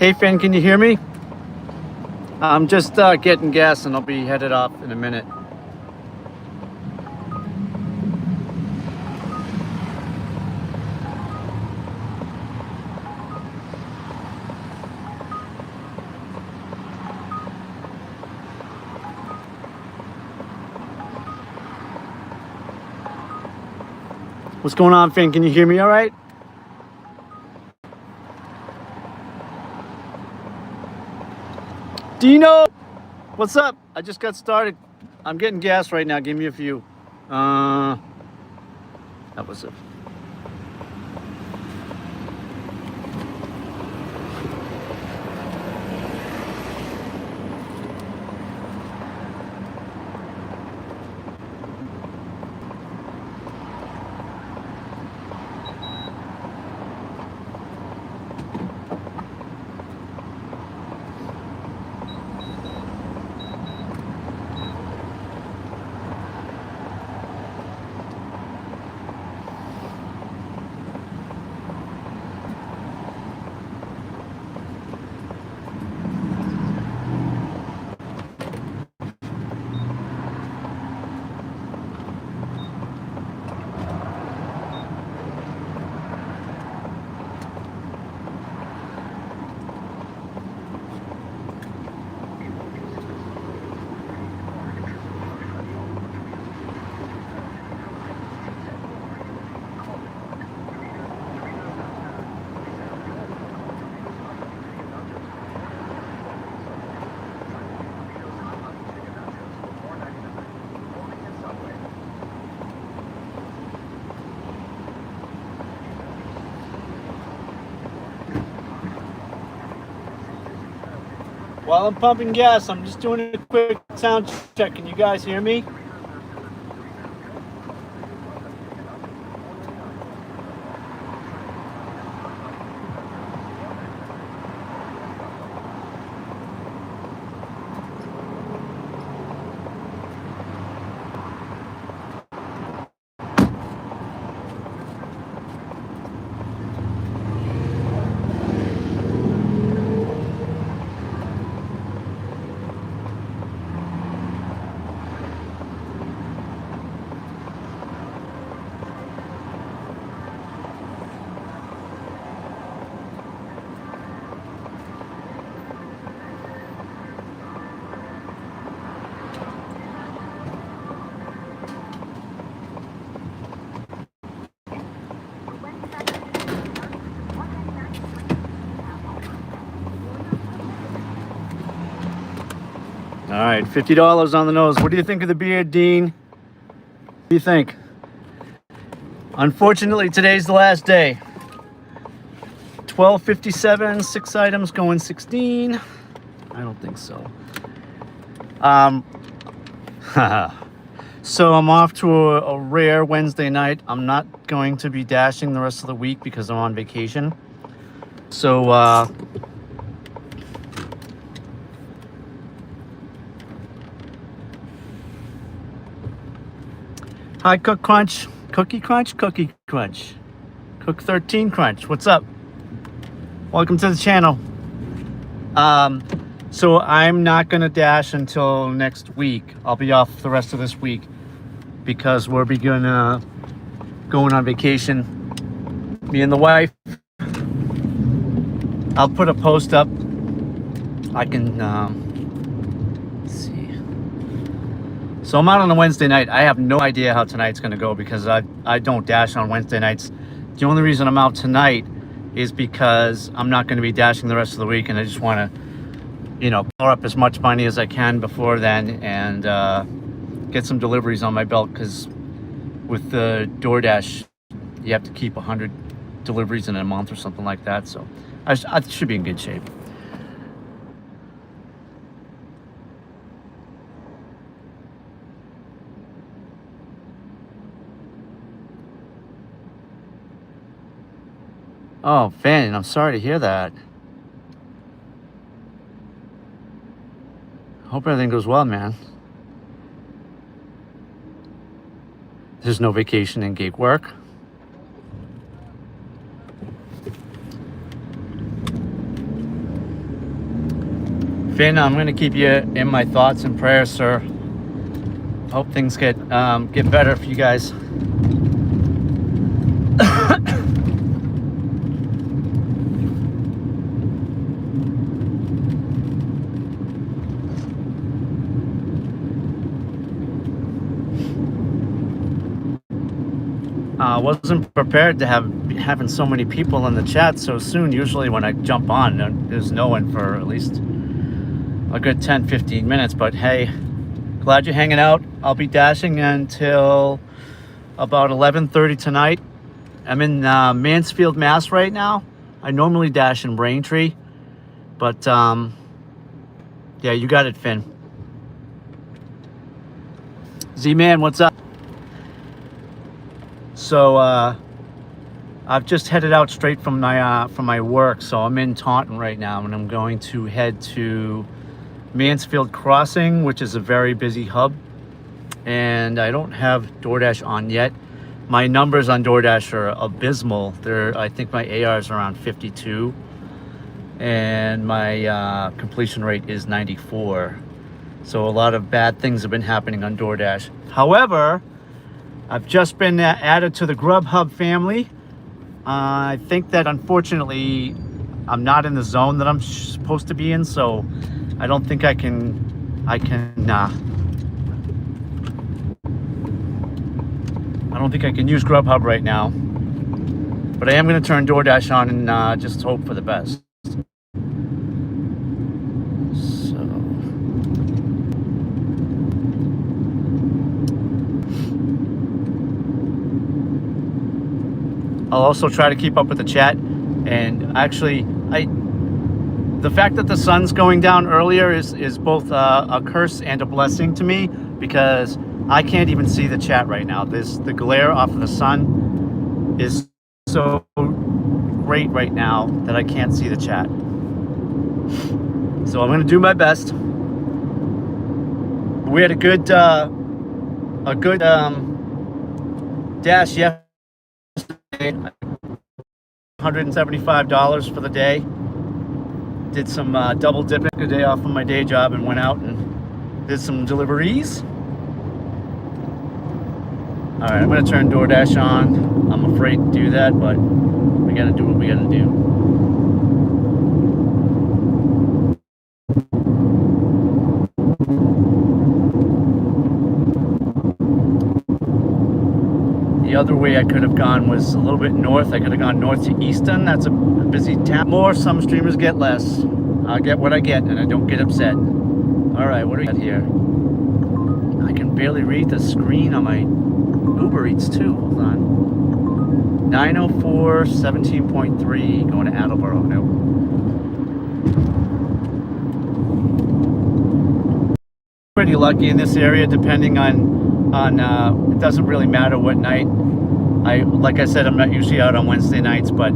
Hey, Finn, can you hear me? I'm just getting gas and I'll be headed off in a minute. What's going on, Finn? Can you hear me all right? Dino, what's up? I just got started. I'm getting gas right now. Give me a few. That was it. While I'm pumping gas, I'm just doing a quick sound check. Can you guys hear me? All right, $50 on the nose. What do you think of the beer, Dean? What do you think? Unfortunately, today's the last day. 12:57, 6 items going 16. I don't think so. So I'm off to a rare Wednesday night. I'm not going to be dashing the rest of the week because I'm on vacation. So, hi, Cook Crunch, Cookie Crunch, Cookie Crunch, Cook 13 Crunch. What's up? Welcome to the channel. So I'm not gonna dash until next week. I'll be off the rest of this week because we're going on vacation. Me and the wife. I'll put a post up. I can let's see. So I'm out on a Wednesday night. I have no idea how tonight's gonna go because I don't dash on Wednesday nights. The only reason I'm out tonight is because I'm not going to be dashing the rest of the week, and I just want to, pour up as much money as I can before then and get some deliveries on my belt, because with the DoorDash, you have to keep 100 deliveries in a month or something like that. So I should be in good shape. Oh, Finn, I'm sorry to hear that. Hope everything goes well, man. There's no vacation and gig work. Finn, I'm going to keep you in my thoughts and prayers, sir. Hope things get better for you guys. I wasn't prepared to having so many people in the chat so soon. Usually when I jump on, there's no one for at least a good 10-15 minutes. But hey, glad you're hanging out. I'll be dashing until about 11:30 tonight. I'm in Mansfield, Mass right now. I normally dash in Braintree, but yeah, you got it, Finn. Z-Man, what's up? So I've just headed out straight from my work, so I'm in Taunton right now, and I'm going to head to Mansfield Crossing, which is a very busy hub, and I don't have DoorDash on yet. My numbers on DoorDash are abysmal. I think my AR is around 52, and my completion rate is 94. So a lot of bad things have been happening on DoorDash. However, I've just been added to the GrubHub family. I think that unfortunately I'm not in the zone that I'm supposed to be in, so I don't think I can use GrubHub right now. But I am going to turn DoorDash on and just hope for the best. I'll also try to keep up with the chat, and actually, the fact that the sun's going down earlier is both a curse and a blessing to me, because I can't even see the chat right now. The glare off of the sun is so great right now that I can't see the chat. So I'm going to do my best. We had a good dash yesterday. $175 for the day. Did some double dipping a day off of my day job and went out and did some deliveries. All right, I'm gonna turn DoorDash on. I'm afraid to do that, but we gotta do what we gotta do. The other way I could have gone was a little bit north. I could have gone north to Easton. That's a busy town. More, some streamers get less. I get what I get, and I don't get upset. All right, what do we got here? I can barely read the screen on my Uber Eats too. Hold on. 904, 17.3, going to Attleboro. Nope. Pretty lucky in this area, depending on it doesn't really matter what night. Like I said, I'm not usually out on Wednesday nights, but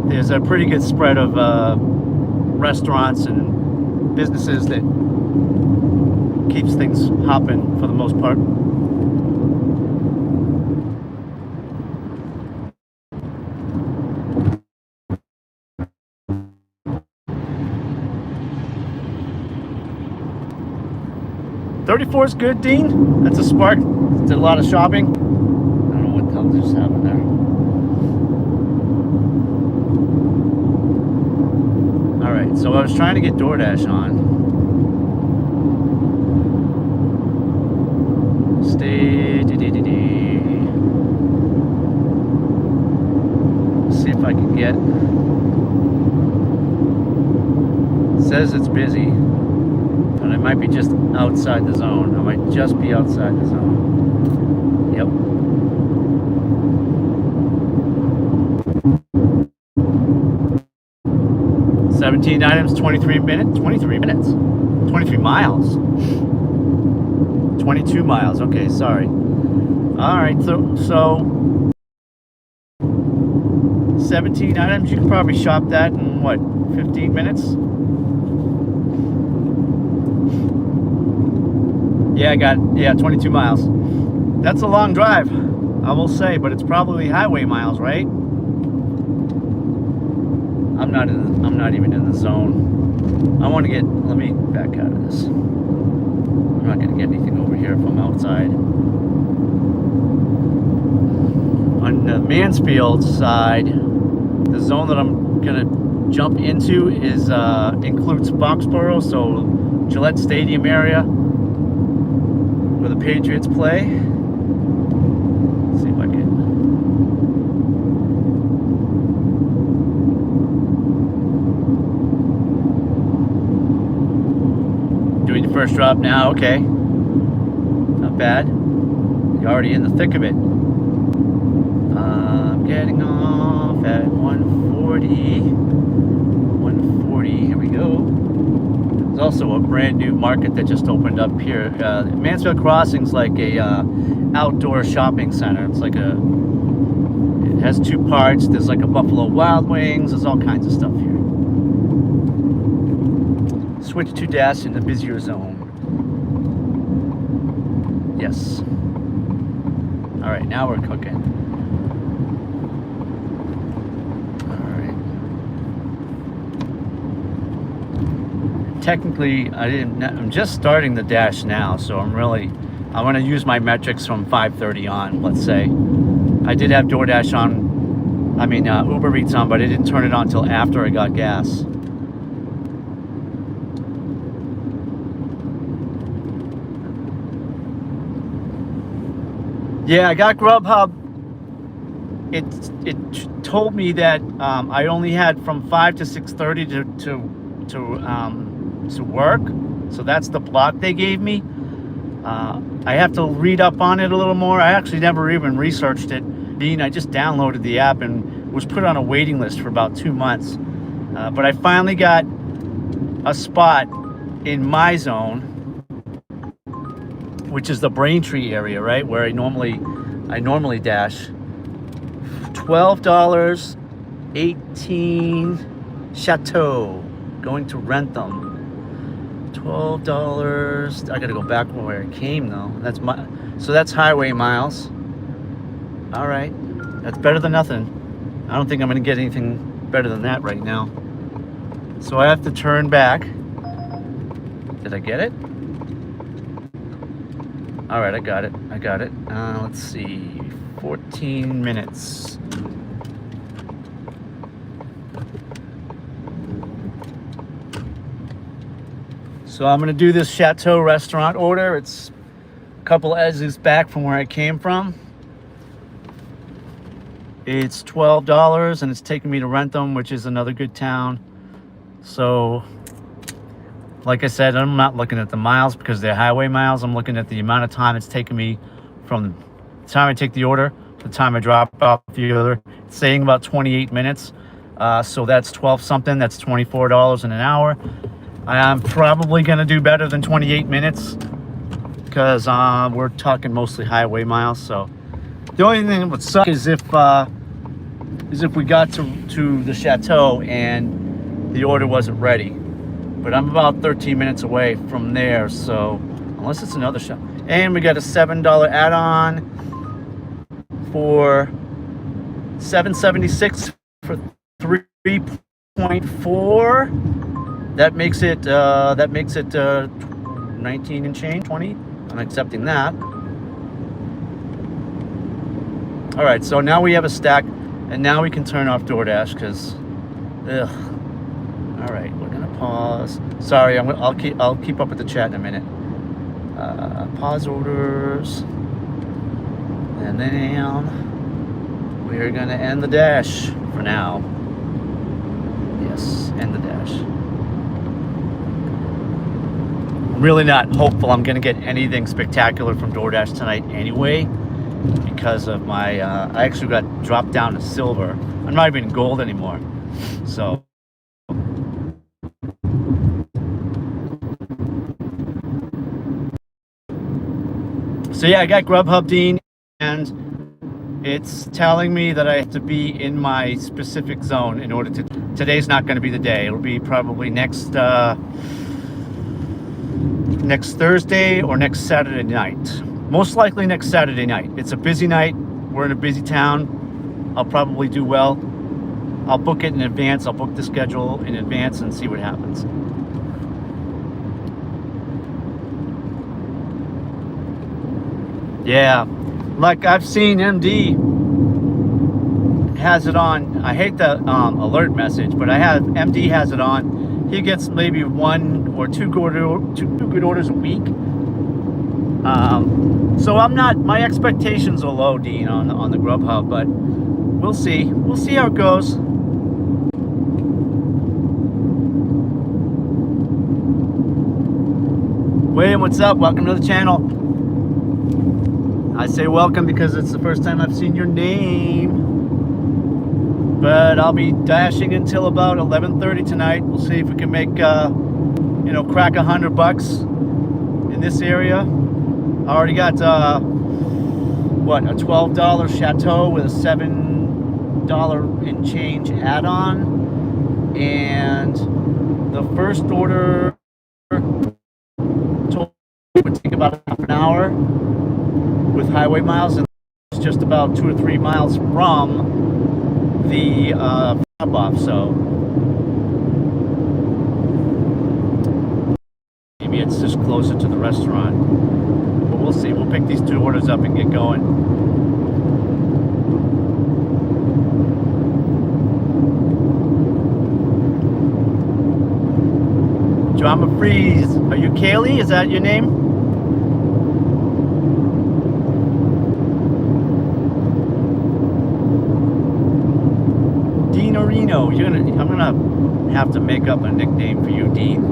there's a pretty good spread of restaurants and businesses that keeps things hopping for the most part. $34 is good, Dean. That's a spark. Did a lot of shopping. I don't know what the hell just happened there. All right, so I was trying to get DoorDash on. See if I can get. It says it's busy. And I might be just outside the zone. I might just be outside the zone. Yep. $17 items, 23 minutes. 23 minutes. 23 miles. 22 miles. Okay, sorry. All right, so 17 items. You could probably shop that in what, 15 minutes? Yeah, 22 miles. That's a long drive, I will say, but it's probably highway miles, right? I'm not even in the zone. I want to get, let me back out of this. I'm not going to get anything over here from outside. On the Mansfield side, the zone that I'm going to jump into is includes Foxborough, so Gillette Stadium area where the Patriots play. Let's see if I can. Doing the first drop now, okay. Not bad. You're already in the thick of it. I'm getting off at 140. 140, here we go. There's also a brand new market that just opened up here. Mansfield Crossing's like a outdoor shopping center. It's like it has two parts. There's like a Buffalo Wild Wings. There's all kinds of stuff here. Switch to dash in the busier zone. Yes. All right, now we're cooking. All right. Technically, I'm just starting the dash now, so I'm going to use my metrics from 5:30 on, let's say. I did have DoorDash on, Uber Eats on, but I didn't turn it on until after I got gas. Yeah, I got GrubHub. It told me that I only had from 5 to 6:30 to work, so that's the block they gave me. I have to read up on it a little more. I actually never even researched it. I just downloaded the app and was put on a waiting list for about 2 months. But I finally got a spot in my zone, which is the Braintree area, right, where I normally dash. $12, 18 Chateau, going to Rentham. $12. I gotta go back where I came though. That's highway miles. All right, that's better than nothing. I don't think I'm gonna get anything better than that right now. So I have to turn back. Did I get it? All right, I got it. Let's see, 14 minutes. So I'm gonna do this Chateau restaurant order. It's a couple exits back from where I came from. It's $12 and it's taking me to Rentham, which is another good town. So, like I said, I'm not looking at the miles because they're highway miles. I'm looking at the amount of time it's taking me from the time I take the order to the time I drop off the order. It's saying about 28 minutes. So that's 12 something. That's $24 in an hour. I'm probably going to do better than 28 minutes because we're talking mostly highway miles. So the only thing that would suck is if we got to the Chateau and the order wasn't ready. But I'm about 13 minutes away from there, so unless it's another shop. And we got a $7 add-on for $7.76 for 3.4. That makes it 19 and change, 20. I'm accepting that. All right, so now we have a stack, and now we can turn off DoorDash because, ugh. All right, we're gonna pause. Sorry, I'll keep up with the chat in a minute. Pause orders, and then we're gonna end the dash for now. Yes, end the dash. I'm really not hopeful I'm gonna get anything spectacular from DoorDash tonight anyway, because of my I actually got dropped down to silver. I'm not even in gold anymore, so. So yeah, I got GrubHub, Dean, and it's telling me that I have to be in my specific zone in order to. Today's not going to be the day. It'll be probably next Thursday or next Saturday night. Most likely next Saturday night. It's a busy night. We're in a busy town. I'll probably do well. I'll book it in advance. I'll book the schedule in advance and see what happens. Yeah, like I've seen MD has it on. I hate the alert message, but I have MD has it on. He gets maybe 1 or 2 good orders a week. So I'm not. My expectations are low, Dean, on the GrubHub, but we'll see. We'll see how it goes. William, what's up? Welcome to the channel. I say welcome because it's the first time I've seen your name. But I'll be dashing until about 11:30 tonight. We'll see if we can make, you know, crack $100 in this area. I already got, what, a $12 Chateau with a $7 and change add-on. And the first order told me it would take about half an hour with highway miles, and it's just about 2 or 3 miles from the drop-off, so maybe it's just closer to the restaurant, but we'll see. We'll pick these 2 orders up and get going. Drama Freeze, are you Kaylee? Is that your name? Reno, I'm gonna have to make up a nickname for you, Dean.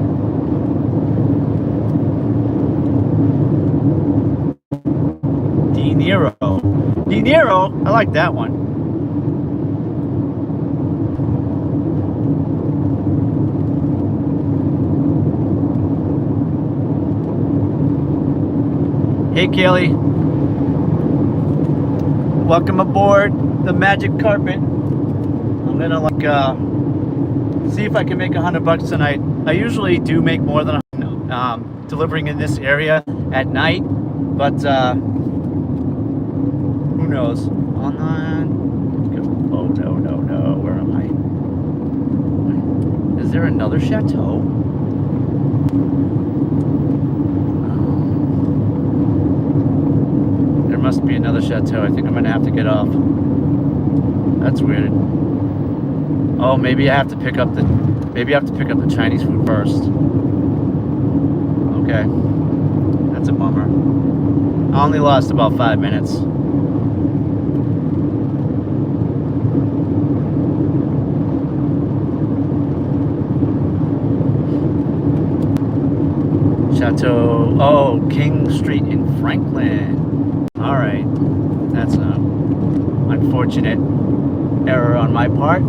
De Niro, I like that one. Hey, Kelly. Welcome aboard the magic carpet. I'm gonna see if I can make $100 tonight. I usually do make more than delivering in this area at night, but who knows? Online. Oh no! Where am I? Is there another Chateau? There must be another Chateau. I think I'm gonna have to get off. That's weird. Oh, maybe I have to pick up the Chinese food first. Okay. That's a bummer. I only lost about 5 minutes. Chateau, oh, King Street in Franklin. All right. That's an unfortunate error on my part.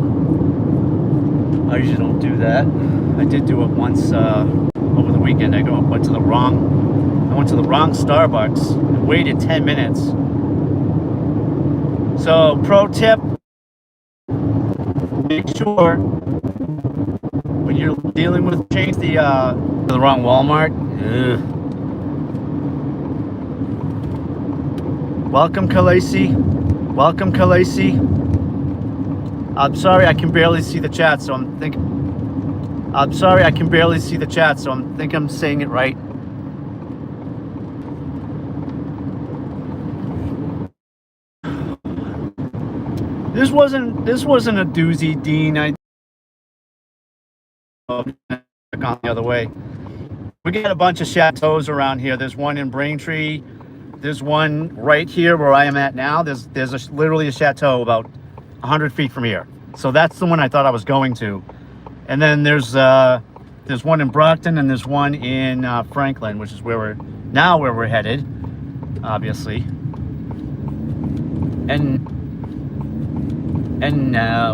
I usually don't do that. I did do it once over the weekend. I went to the wrong Starbucks and waited 10 minutes. So, pro tip: make sure when you're dealing with change the wrong Walmart. Ugh. Welcome, Khaleesi. Welcome, Khaleesi. I'm sorry, I can barely see the chat, so I'm thinking I'm saying it right. This wasn't a doozy, Dean. I gone the other way. We got a bunch of chateaus around here. There's one in Braintree. There's one right here where I am at now. There's literally a chateau about 100 feet from here. So that's the one I thought I was going to. And then there's one in Brockton, and there's one in Franklin, which is where we're headed, obviously. And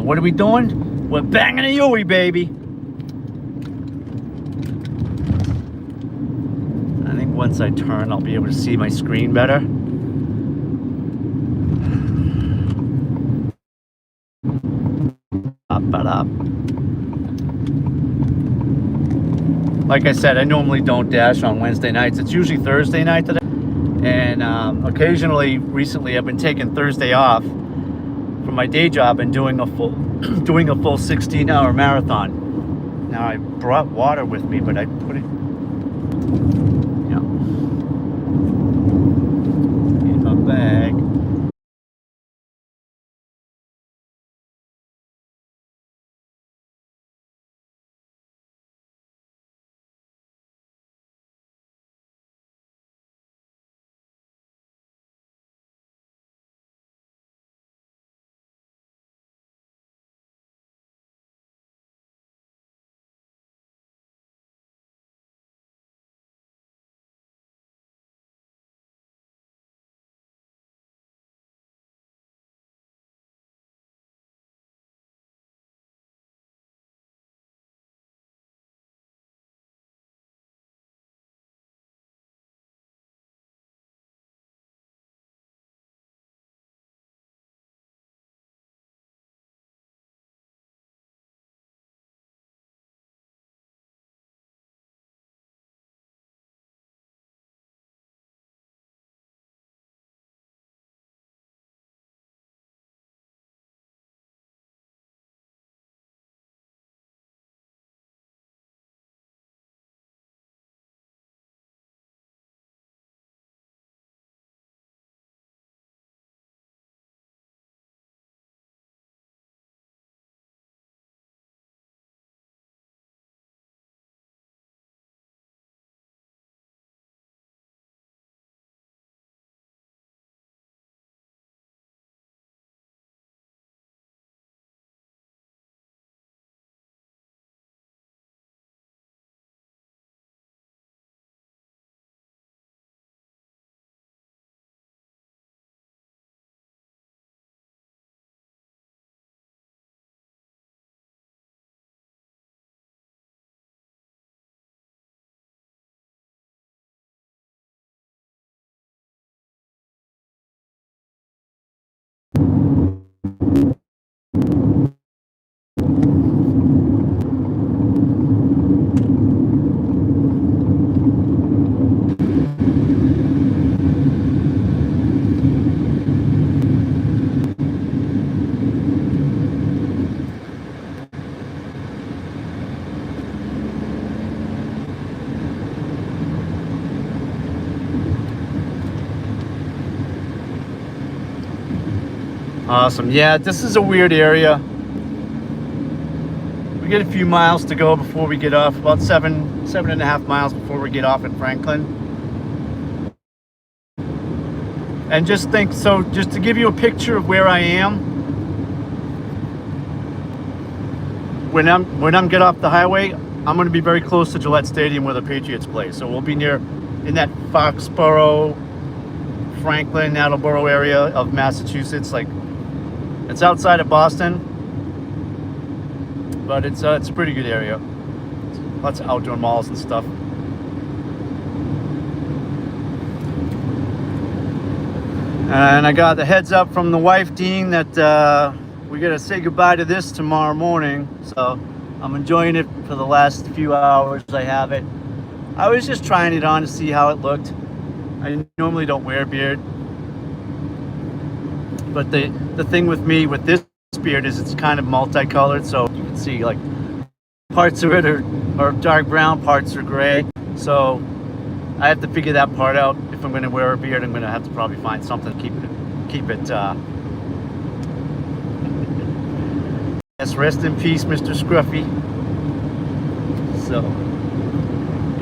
what are we doing? We're banging a Yui, baby. I think once I turn, I'll be able to see my screen better. Up. Like I said, I normally don't dash on Wednesday nights. It's usually Thursday night and occasionally, recently, I've been taking Thursday off. from my day job and doing a full doing a full 16-hour marathon. Now I brought water with me, but I put it, you know, in my bag. Awesome. Yeah, this is a weird area. We get a few miles to go before we get off, about seven and a half miles before we get off at Franklin. And just think, so just to give you a picture of where I am, when I'm get off the highway, I'm going to be very close to Gillette Stadium where the Patriots play. So we'll be in that Foxborough, Franklin, Attleboro area of Massachusetts. Like, it's outside of Boston, but it's a pretty good area. Lots of outdoor malls and stuff. And I got the heads up from the wife, Dean, that we gotta say goodbye to this tomorrow morning. So I'm enjoying it for the last few hours I have it. I was just trying it on to see how it looked. I normally don't wear a beard, but the thing with me with this beard is it's kind of multicolored, so you can see like parts of it are dark brown, parts are gray. So I have to figure that part out. If I'm going to wear a beard, I'm going to have to probably find something to keep it. Yes, rest in peace, Mr. Scruffy. So,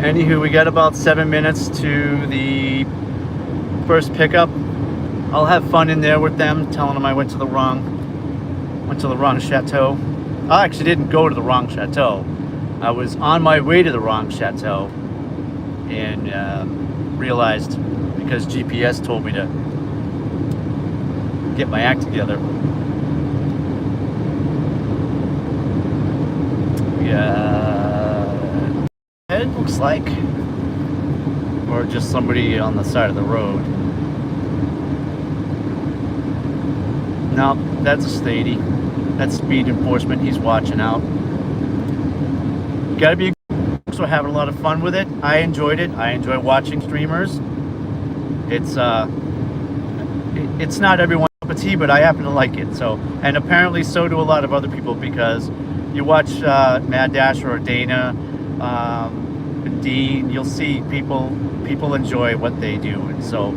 anywho, we got about 7 minutes to the first pickup. I'll have fun in there with them, telling them I went to the wrong chateau. I actually didn't go to the wrong chateau. I was on my way to the wrong chateau and realized, because GPS told me to get my act together. Yeah, it looks like, or just somebody on the side of the road. No, that's a Stady. That's speed enforcement. He's watching out. You gotta be. So having a lot of fun with it. I enjoyed it. I enjoy watching streamers. It's not everyone. of tea, but I happen to like it. So, and apparently so do a lot of other people, because you watch Mad Dasher or Dana, and Dean, you'll see people enjoy what they do. And so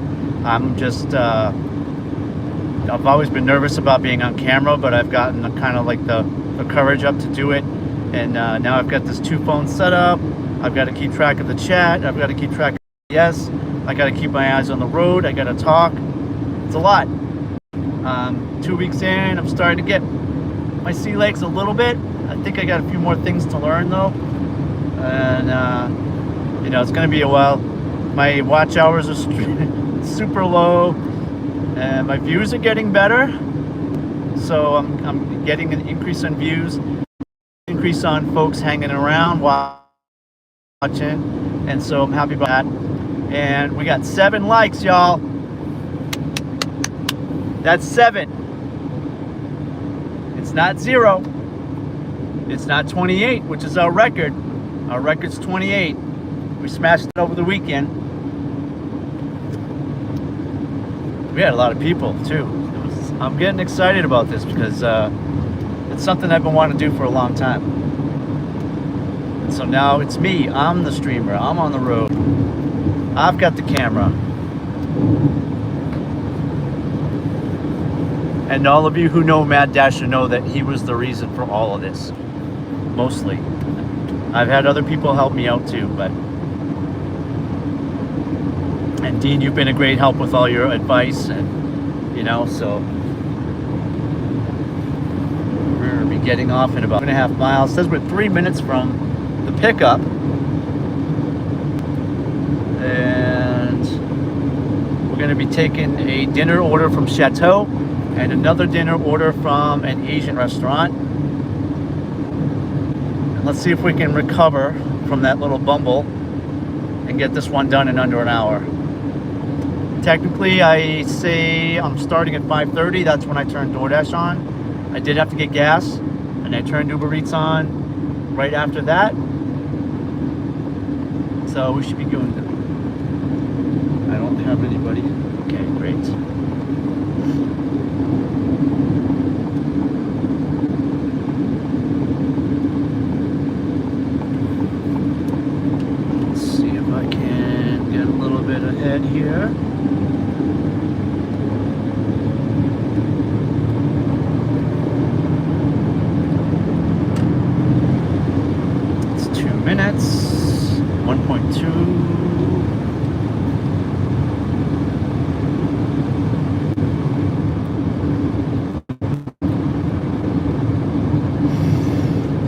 I'm just I've always been nervous about being on camera, but I've gotten kind of like the courage up to do it. And now I've got this 2-phone setup. I've got to keep track of the chat. I've got to keep track of yes. I got to keep my eyes on the road. I got to talk. It's a lot. 2 weeks in, I'm starting to get my sea legs a little bit. I think I got a few more things to learn though. And you know, it's going to be a while. My watch hours are super low, and my views are getting better. So I'm getting an increase in views, increase on folks hanging around, watching, and so I'm happy about that. And we got 7 likes, y'all. That's 7. It's not 0. It's not 28, which is our record. Our record's 28. We smashed it over the weekend. We had a lot of people too. I'm getting excited about this because it's something I've been wanting to do for a long time. And so now it's me. I'm the streamer. I'm on the road. I've got the camera. And all of you who know Mad Dasher know that he was the reason for all of this. Mostly. I've had other people help me out too, but... And Dean, you've been a great help with all your advice, and you know, so... We're going to be getting off in about 2.5 miles. It says we're 3 minutes from the pickup. And we're going to be taking a dinner order from Chateau and another dinner order from an Asian restaurant. And let's see if we can recover from that little bumble and get this one done in under an hour. Technically, I say I'm starting at 5:30. That's when I turned DoorDash on. I did have to get gas, and I turned Uber Eats on right after that. So we should be good. I don't have anybody. Okay, great. Let's see if I can get a little bit ahead here. It's 2 minutes. 1.2.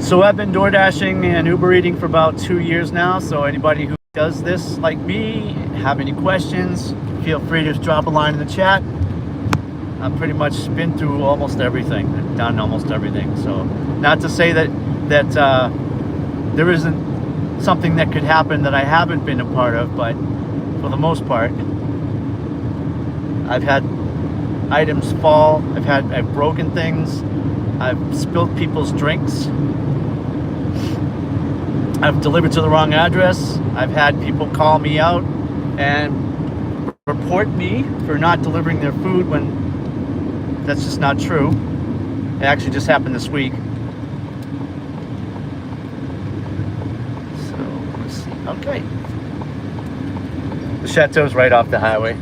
So I've been DoorDashing and Uber Eating for about 2 years now. So anybody who does this like me, have any questions, feel free to drop a line in the chat. I've pretty much been through almost everything. I've done almost everything. So not to say that there isn't something that could happen that I haven't been a part of, but for the most part, I've had items fall. I've broken things. I've spilled people's drinks. I've delivered to the wrong address. I've had people call me out and report me for not delivering their food when that's just not true. It actually just happened this week. So let's see. Okay. The Chateau's right off the highway.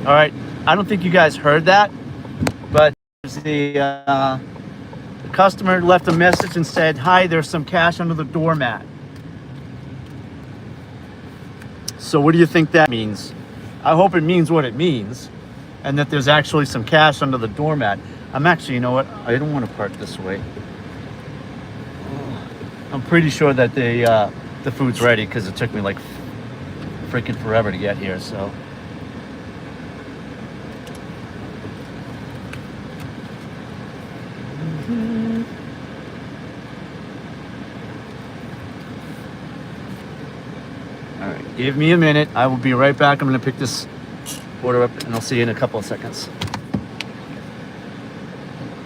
All right. I don't think you guys heard that, but the customer left a message and said, "Hi, there's some cash under the doormat." So what do you think that means? I hope it means what it means, and that there's actually some cash under the doormat. I'm actually, you know what? I don't want to park this way. I'm pretty sure that the food's ready because it took me like freaking forever to get here, so. All right, give me a minute. I will be right back. I'm going to pick this order up, and I'll see you in a couple of seconds.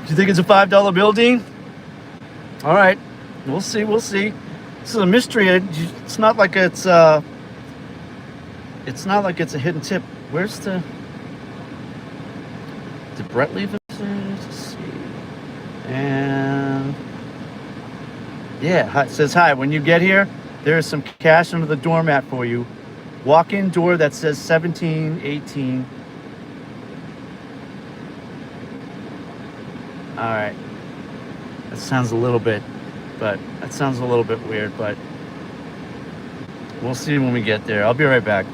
Do you think it's a $5 bill, Dean? All right, we'll see. We'll see. This is a mystery. It's not like it's not like it's a hidden tip. Where's the? Did Brett leave it? Let's see. And yeah, it says hi. When you get here, there is some cash under the doormat for you. Walk-in door that says 1718. All right. That sounds a little bit weird, but we'll see when we get there. I'll be right back.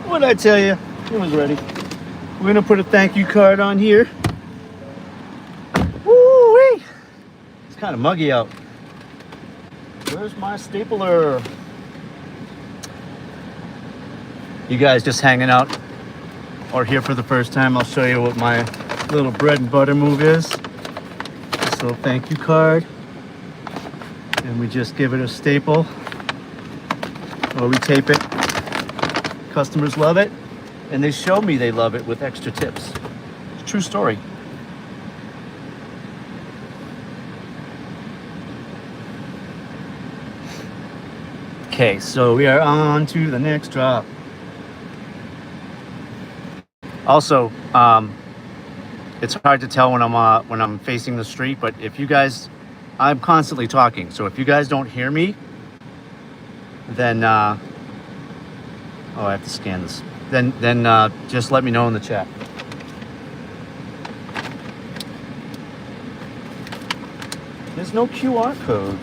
What did I tell you? It was ready. We're gonna put a thank you card on here. Woo-wee! It's kind of muggy out. Where's my stapler? You guys just hanging out or here for the first time, I'll show you what my little bread and butter move is. This little thank you card. And we just give it a staple. Or we tape it. Customers love it, and they show me they love it with extra tips. It's a true story. Okay, so we are on to the next drop. Also, it's hard to tell when I'm facing the street, but if you guys, I'm constantly talking, so if you guys don't hear me, then oh, I have to scan this. Then just let me know in the chat. There's no QR code.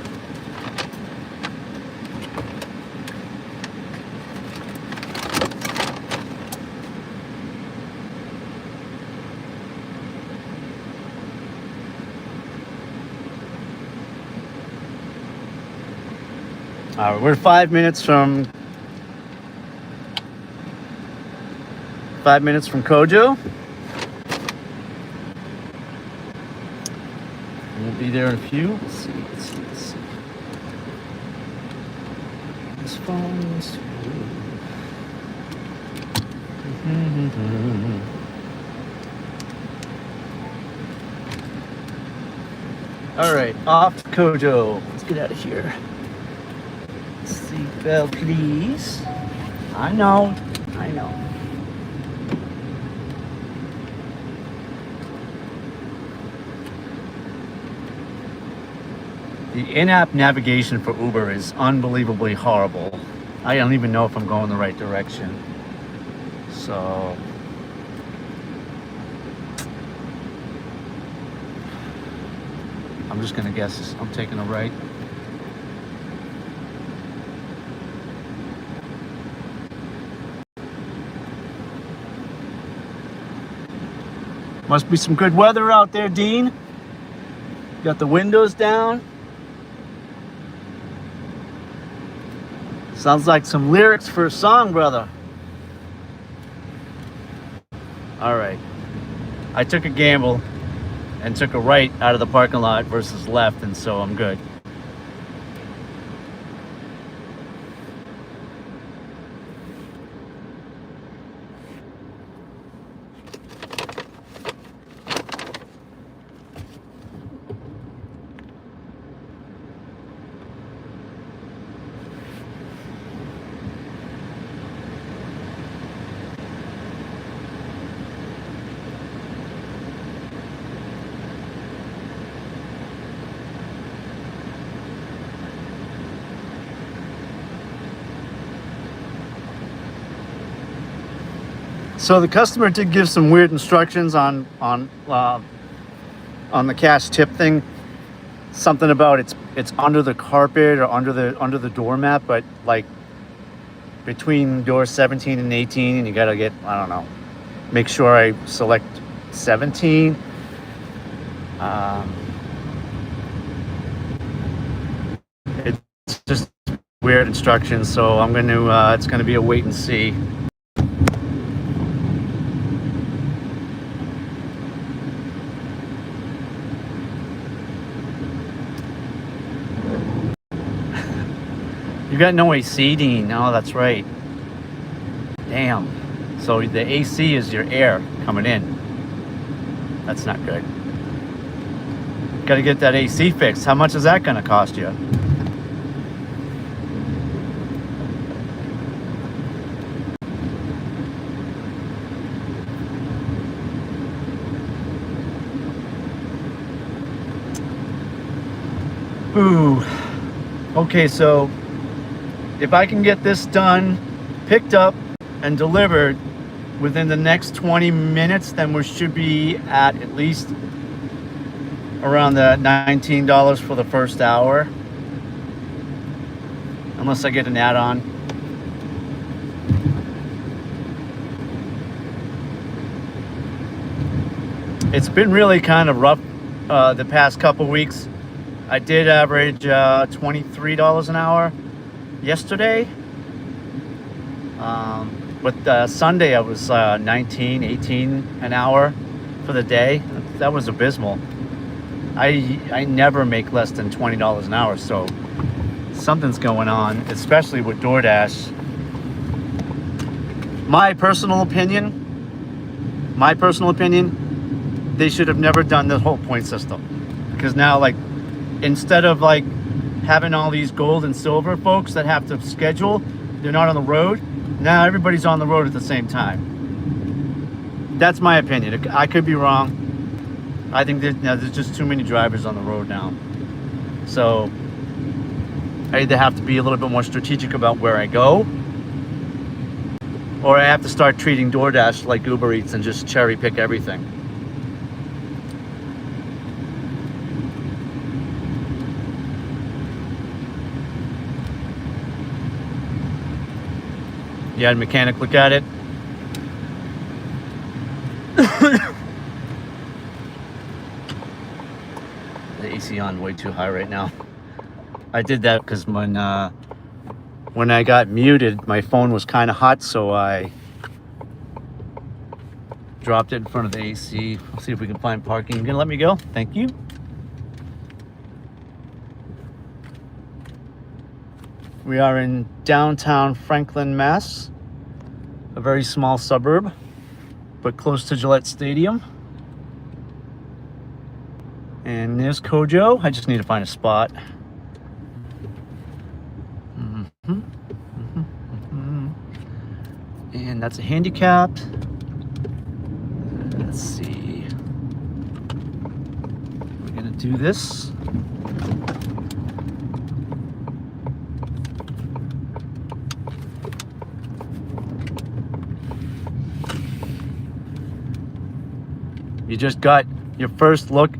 All right, we're 5 minutes from Kojo. We'll be there in a few. Let's see. This phone's. All right, off to Kojo. Let's get out of here. Seatbelt, please. I know. The in-app navigation for Uber is unbelievably horrible. I don't even know if I'm going the right direction. So I'm just gonna guess I'm taking a right. Must be some good weather out there, Dean. Got the windows down. Sounds like some lyrics for a song, brother. All right. I took a gamble and took a right out of the parking lot versus left, and so I'm good. So the customer did give some weird instructions on the cash tip thing. Something about it's under the carpet or under the doormat, but like between door 17 and 18, and you gotta get, I don't know, make sure I select 17. It's just weird instructions, so I'm gonna it's gonna be a wait and see. You got no AC, Dean. Oh, that's right. Damn. So the AC is your air coming in. That's not good. Got to get that AC fixed. How much is that going to cost you? Ooh. Okay, so if I can get this done, picked up, and delivered within the next 20 minutes, then we should be at least around the $19 for the first hour. Unless I get an add-on. It's been really kind of rough the past couple weeks. I did average $23 an hour yesterday. But Sunday I was 19, 18 an hour for the day. That was abysmal. I never make less than $20 an hour, so something's going on, especially with DoorDash. My personal opinion, they should have never done the whole point system. Because now, like, instead of like having all these gold and silver folks that have to schedule, they're not on the road. Now everybody's on the road at the same time. That's my opinion. I could be wrong. I think there's just too many drivers on the road now. So I either have to be a little bit more strategic about where I go, or I have to start treating DoorDash like Uber Eats and just cherry pick everything. You had a mechanic look at it. The AC on way too high right now. I did that because when I got muted, my phone was kind of hot, so I dropped it in front of the AC. We'll see if we can find parking. You gonna let me go? Thank you. We are in downtown Franklin, Mass. A very small suburb, but close to Gillette Stadium. And there's Kojo. I just need to find a spot. And that's a handicapped. Let's see. We're gonna do this. You just got your first look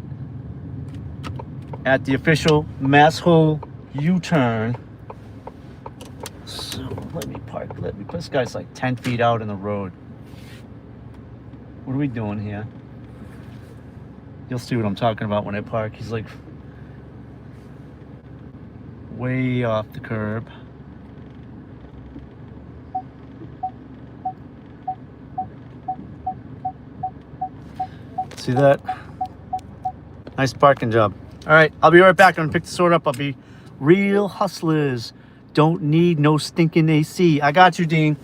at the official Masshole U-turn. So let me park. This guy's like 10 feet out in the road. What are we doing here? You'll see what I'm talking about when I park. He's like way off the curb. See that? Nice parking job. All right, I'll be right back. I'm gonna pick the sword up. I'll be real hustlers. Don't need no stinking AC. I got you, Dean.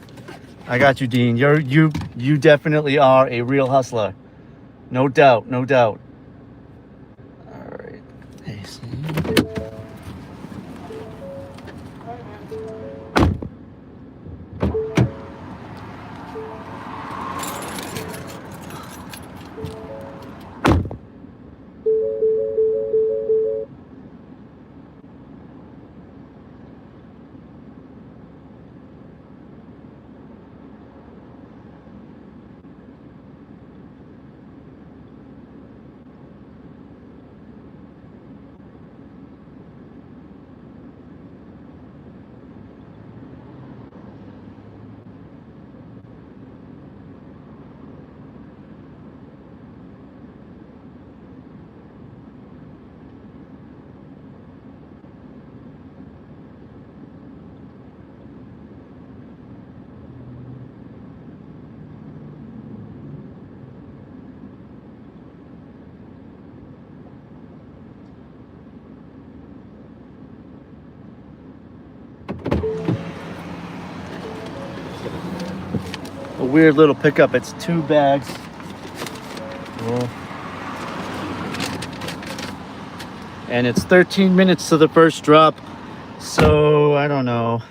I got you, Dean. You definitely are a real hustler. No doubt, no doubt. All right, AC. weird little pickup. It's 2 bags. Oh. And it's 13 minutes to the first drop. So I don't know.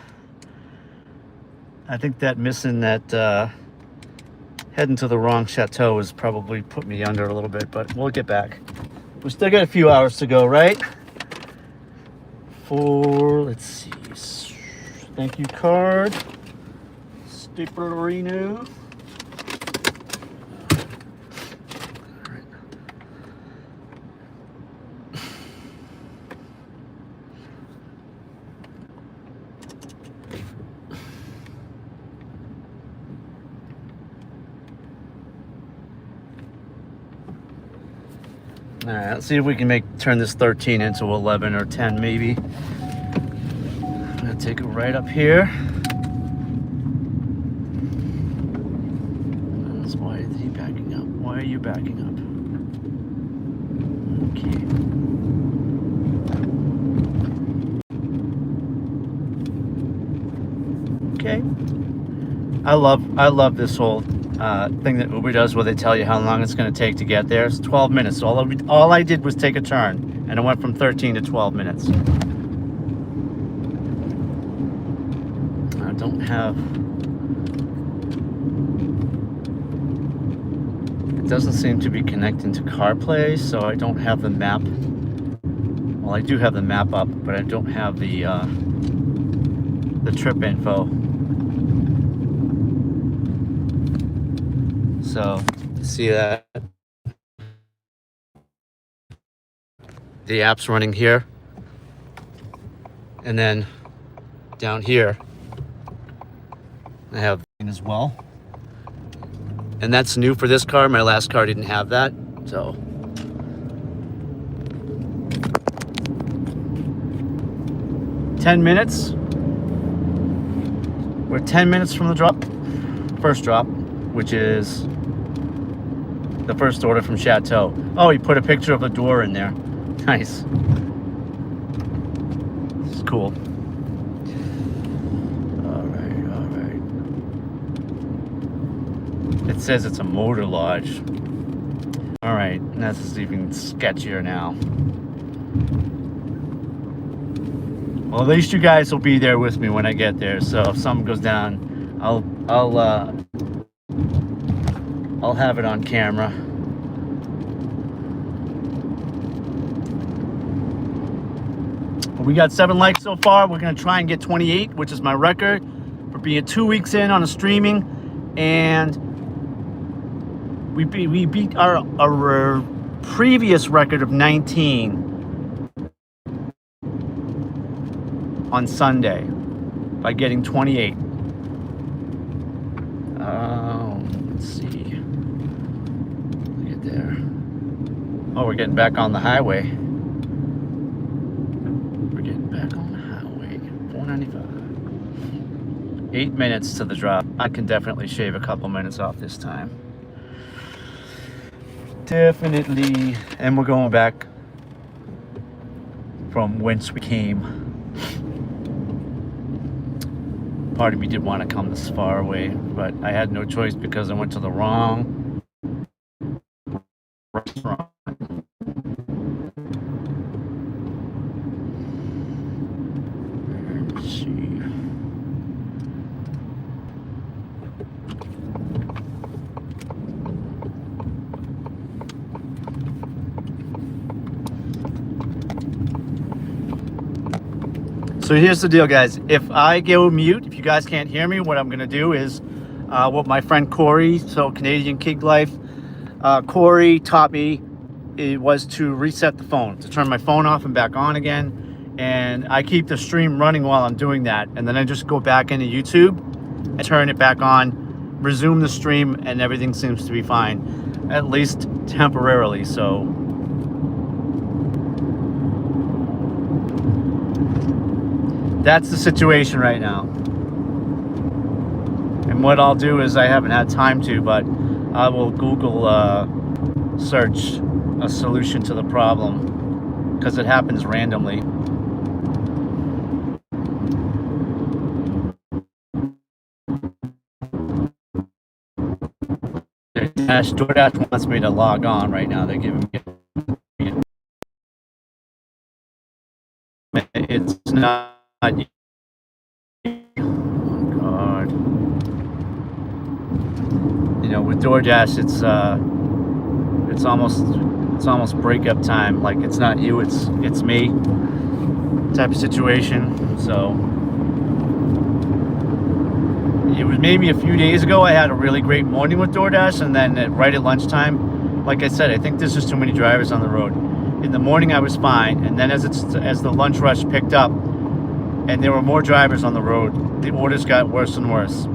I think that missing that heading to the wrong chateau has probably put me under a little bit, but we'll get back. We still got a few hours to go, right? For, let's see, thank you card, Staplerino. All right, let's see if we can turn this 13 into 11 or 10 maybe. I'm gonna take it right up here. Why is he backing up? Why are you backing up? Okay. Okay. I love this whole thing that Uber does where they tell you how long it's going to take to get there. It's 12 minutes. So all I did was take a turn, and it went from 13 to 12 minutes. I don't have... It doesn't seem to be connecting to CarPlay, so I don't have the map. Well, I do have the map up, but I don't have the trip info. So, see that? The app's running here. And then down here, I have as well. And that's new for this car. My last car didn't have that. So, $10 minutes. We're 10 minutes from the drop. First drop, which is the first order from Chateau. Oh, he put a picture of a door in there. Nice. This is cool. All right. It says it's a motor lodge. All right, and this is even sketchier now. Well, at least you guys will be there with me when I get there. So if something goes down, I'll have it on camera. We got 7 likes so far. We're gonna try and get 28, which is my record for being 2 weeks in on a streaming, and we beat our previous record of 19 on Sunday by getting 28. Let's see. Get there. Oh, we're getting back on the highway. We're getting back on the highway. 495. 8 minutes to the drop. I can definitely shave a couple minutes off this time. Definitely. And we're going back from whence we came. Part of me did want to come this far away, but I had no choice because I went to the wrong restaurant. Let's see. So here's the deal, guys. If I go mute, if you guys can't hear me, what I'm going to do is what my friend Corey, so Canadian Kid Life, Corey taught me, it was to reset the phone, to turn my phone off and back on again. And I keep the stream running while I'm doing that. And then I just go back into YouTube and turn it back on, resume the stream, and everything seems to be fine, at least temporarily. So that's the situation right now. And what I'll do is, I haven't had time to, but I will Google search a solution to the problem, because it happens randomly. DoorDash wants me to log on right now. They're giving me it's not. Oh God. You know, with DoorDash, it's almost breakup time. Like it's not you, it's me type of situation. So it was maybe a few days ago I had a really great morning with DoorDash, and then right at lunchtime, like I said, I think there's just too many drivers on the road. In the morning I was fine, and then as the lunch rush picked up and there were more drivers on the road, the orders got worse and worse.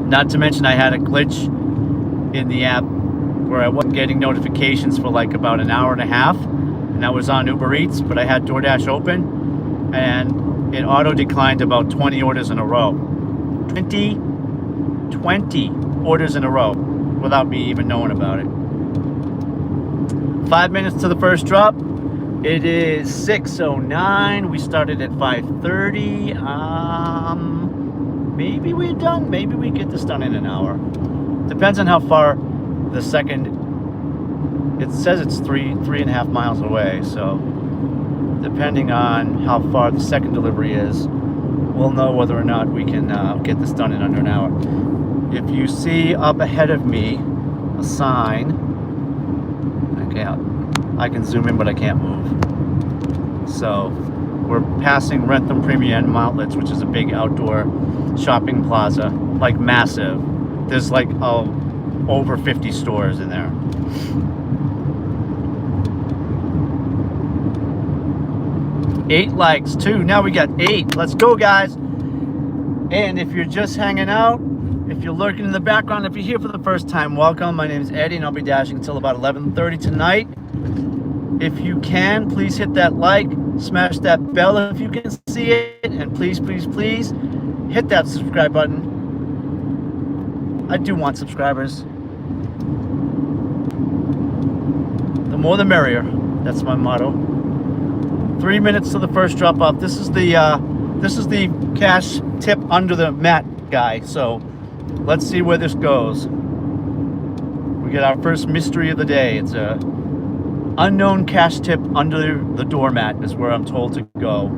Not to mention I had a glitch in the app where I wasn't getting notifications for like about an hour and a half, and I was on Uber Eats, but I had DoorDash open, and it auto declined about 20 orders in a row. 20 orders in a row without me even knowing about it. 5 minutes to the first drop. It is 6:09. We started at 5:30. Maybe we're done. Maybe we get this done in an hour. Depends on how far the second. It says it's 3.5 miles away. So depending on how far the second delivery is, we'll know whether or not we can get this done in under an hour. If you see up ahead of me a sign, I can zoom in, but I can't move. So we're passing Rentham Premium Outlets, which is a big outdoor shopping plaza, like massive. There's like over 50 stores in there. Eight likes too. Now we got 8. Let's go, guys. And if you're just hanging out, if you're lurking in the background, if you're here for the first time, welcome. My name is Eddie, and I'll be dashing until about 11:30 tonight. If you can, please hit that like, smash that bell if you can see it, and please, please, please hit that subscribe button. I do want subscribers. The more the merrier. That's my motto. 3 minutes to the first drop off. This is the cash tip under the mat guy. So let's see where this goes. We get our first mystery of the day. It's a unknown cash tip under the doormat is where I'm told to go.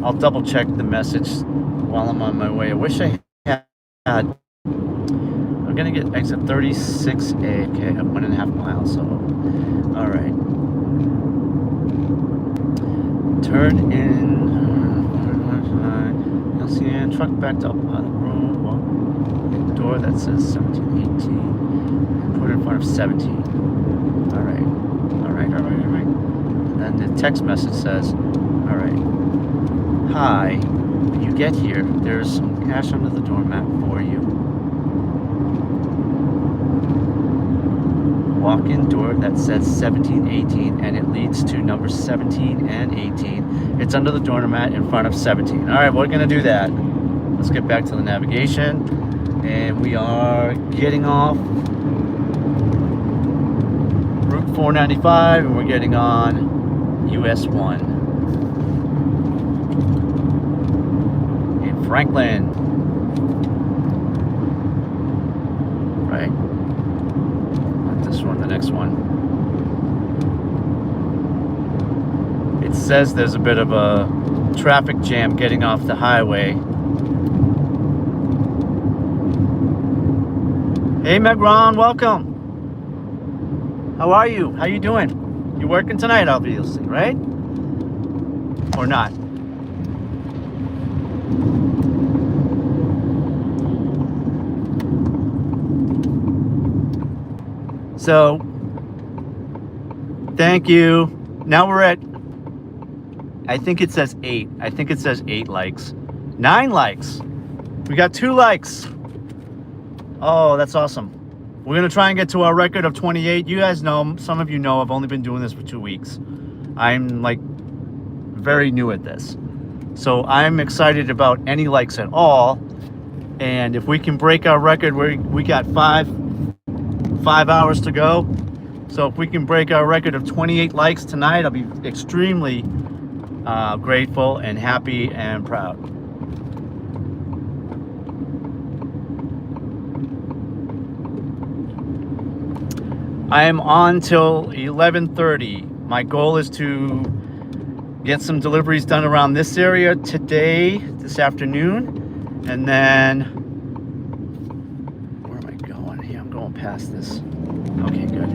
I'll double check the message while I'm on my way. I wish I had. I'm gonna get exit 36A. Okay, I'm 1.5 miles. So, all right. Turn in. You'll see a truck backed up on the road. Well, door that says 1718. Put it in front of 17. All right. And then the text message says, all right. Hi, when you get here, there's some cash under the doormat for you. Walk-in door that says 1718, and it leads to numbers 17 and 18. It's under the doormat in front of 17. All right, we're gonna do that. Let's get back to the navigation, and we are getting off Route 495, and we're getting on US 1 in Franklin. Right. Not this one, the next one. It says there's a bit of a traffic jam getting off the highway. Hey Megron, welcome. How are you? How you doing? You working tonight, obviously, right? Or not? So, thank you. Now we're at, I think it says 8. I think it says 8 likes. 9 likes. We got 2 likes. Oh, that's awesome. We're going to try and get to our record of 28. You guys know, some of you know, I've only been doing this for 2 weeks. I'm like very new at this. So I'm excited about any likes at all. And if we can break our record, we got 5 hours to go. So if we can break our record of 28 likes tonight, I'll be extremely grateful and happy and proud. I am on till 11:30. My goal is to get some deliveries done around this area today, this afternoon, and then where am I going here? I'm going past this. Okay, good.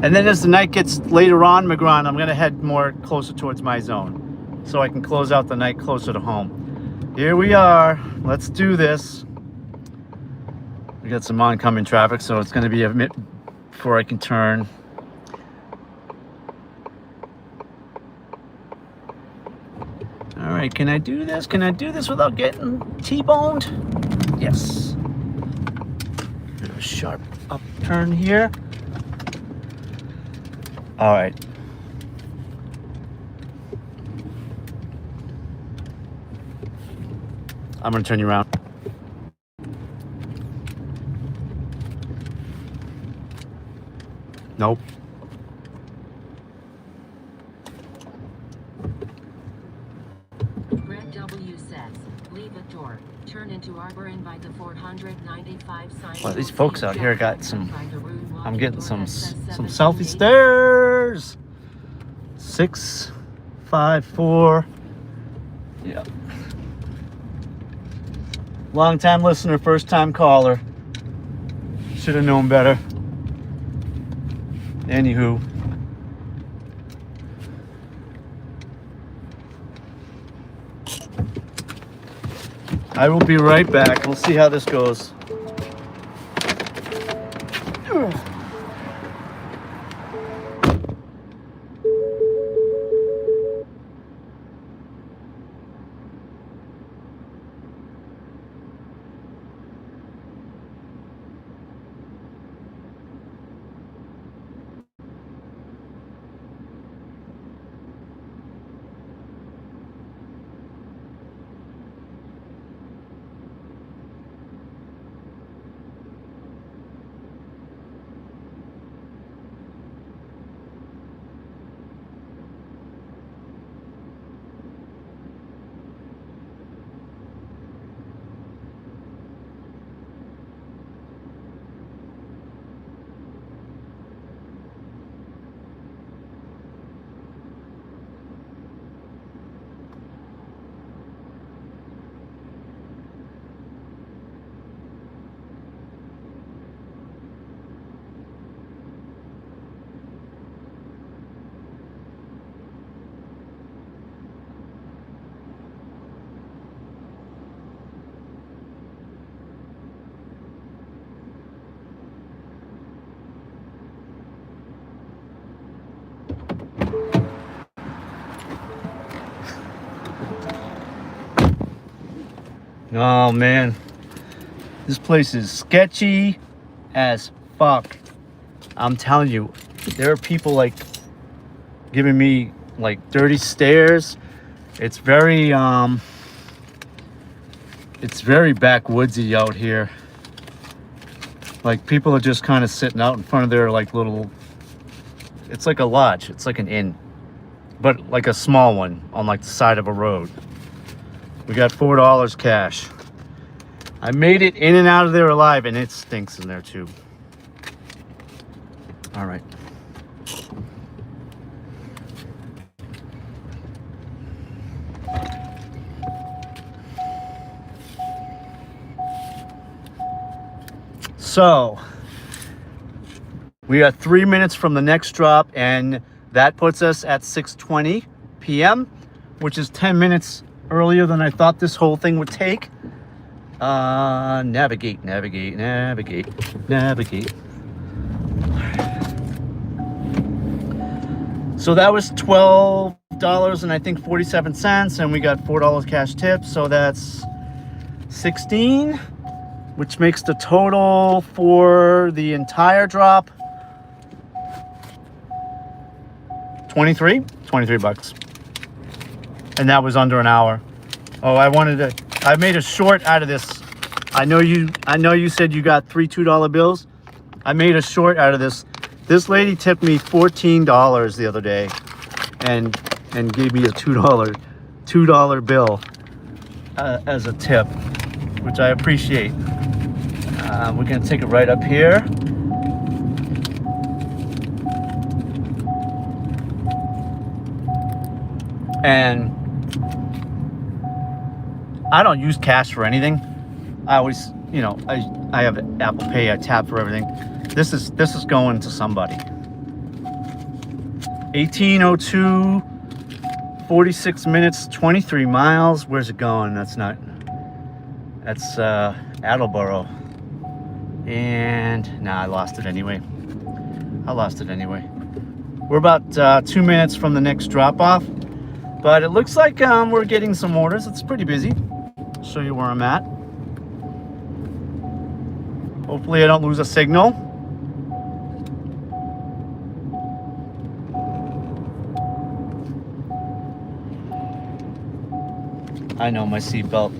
And then as the night gets later on, McGraw, I'm gonna head more closer towards my zone so I can close out the night closer to home. Here we are. Let's do this. We got some oncoming traffic, so it's gonna be a minute before I can turn. All right, can I do this? Can I do this without getting T-boned? Yes. Bit of a sharp upturn here. All right. I'm gonna turn you around. Nope. Greg W says, leave at door, turn into Arbor and by the 495 sign. Well, these folks out here got some, I'm getting some selfie stairs. 654. Yeah. Long time listener, first time caller. Should have known better. Anywho. I will be right back. We'll see how this goes. Oh man, this place is sketchy as fuck. I'm telling you, there are people like giving me like dirty stares. It's very backwoodsy out here. Like people are just kind of sitting out in front of their like little, it's like a lodge, it's like an inn, but like a small one on like the side of a road. We got $4 cash. I made it in and out of there alive, and it stinks in there too. All right. So, we are 3 minutes from the next drop, and that puts us at 6:20 p.m., which is 10 minutes earlier than I thought this whole thing would take. Navigate. So that was $12 and I think 47 cents, and we got $4 cash tips, so that's 16, which makes the total for the entire drop 23 bucks. And that was under an hour. Oh, I made a short out of this. I know you said you got 3 $2 bills. I made a short out of this. This lady tipped me $14 the other day and gave me a $2 bill as a tip, which I appreciate. We're gonna take it right up here. And I don't use cash for anything. I always, you know, I have Apple Pay. I tap for everything. This is going to somebody. 1802, 46 minutes, 23 miles. Where's it going? That's Attleboro. And I lost it anyway. We're about 2 minutes from the next drop off, but it looks like we're getting some orders. It's pretty busy. I'll show you where I'm at. Hopefully I don't lose a signal. I know my seatbelt.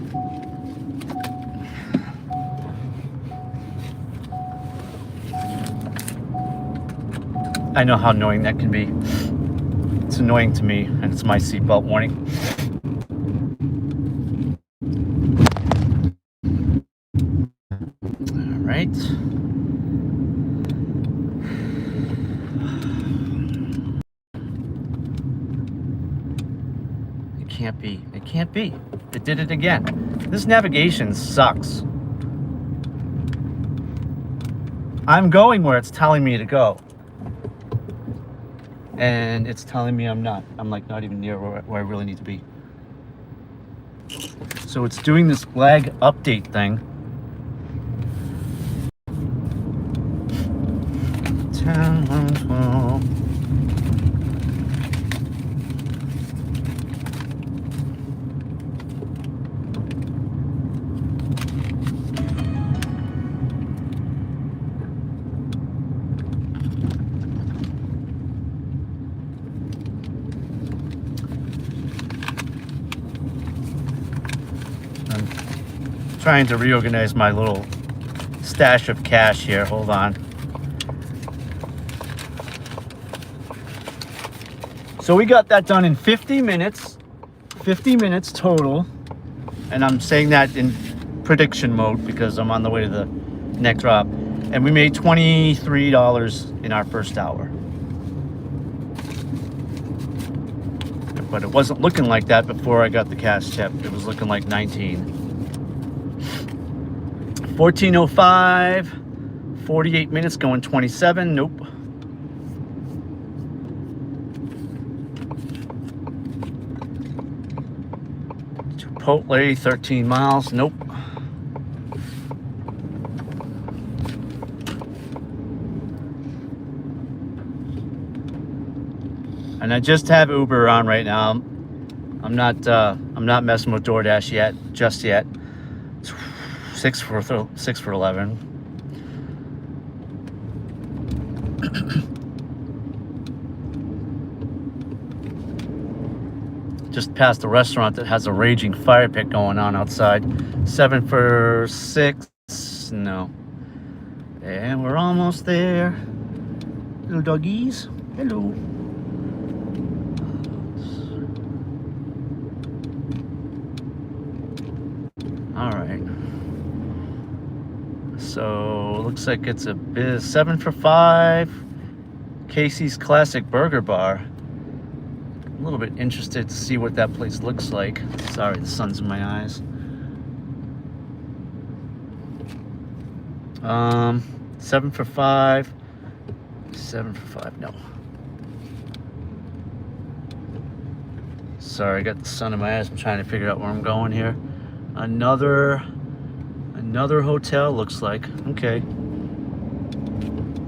I know how annoying that can be. It's annoying to me, and it's my seatbelt warning. All right. It can't be. It did it again. This navigation sucks. I'm going where it's telling me to go. And it's telling me I'm not. I'm like not even near where I really need to be. So it's doing this lag update thing. 10, 11, 12. Trying to reorganize my little stash of cash here. Hold on. So we got that done in 50 minutes. 50 minutes total. And I'm saying that in prediction mode because I'm on the way to the next drop. And we made $23 in our first hour. But it wasn't looking like that before I got the cash tip. It was looking like 19. 14:05, 48 minutes going 27. Nope. Chipotle, 13 miles. Nope. And I just have Uber on right now. I'm not messing with DoorDash yet, just yet. 6 for 11. Just past the restaurant that has a raging fire pit going on outside. 7 for 6. No. And we're almost there. Little doggies. Hello. All right. So looks like it's a 7 for 5. Casey's Classic Burger Bar. A little bit interested to see what that place looks like. Sorry, the sun's in my eyes. 7 for 5. 7 for 5. No. Sorry, I got the sun in my eyes. I'm trying to figure out where I'm going here. Another hotel looks like. Okay.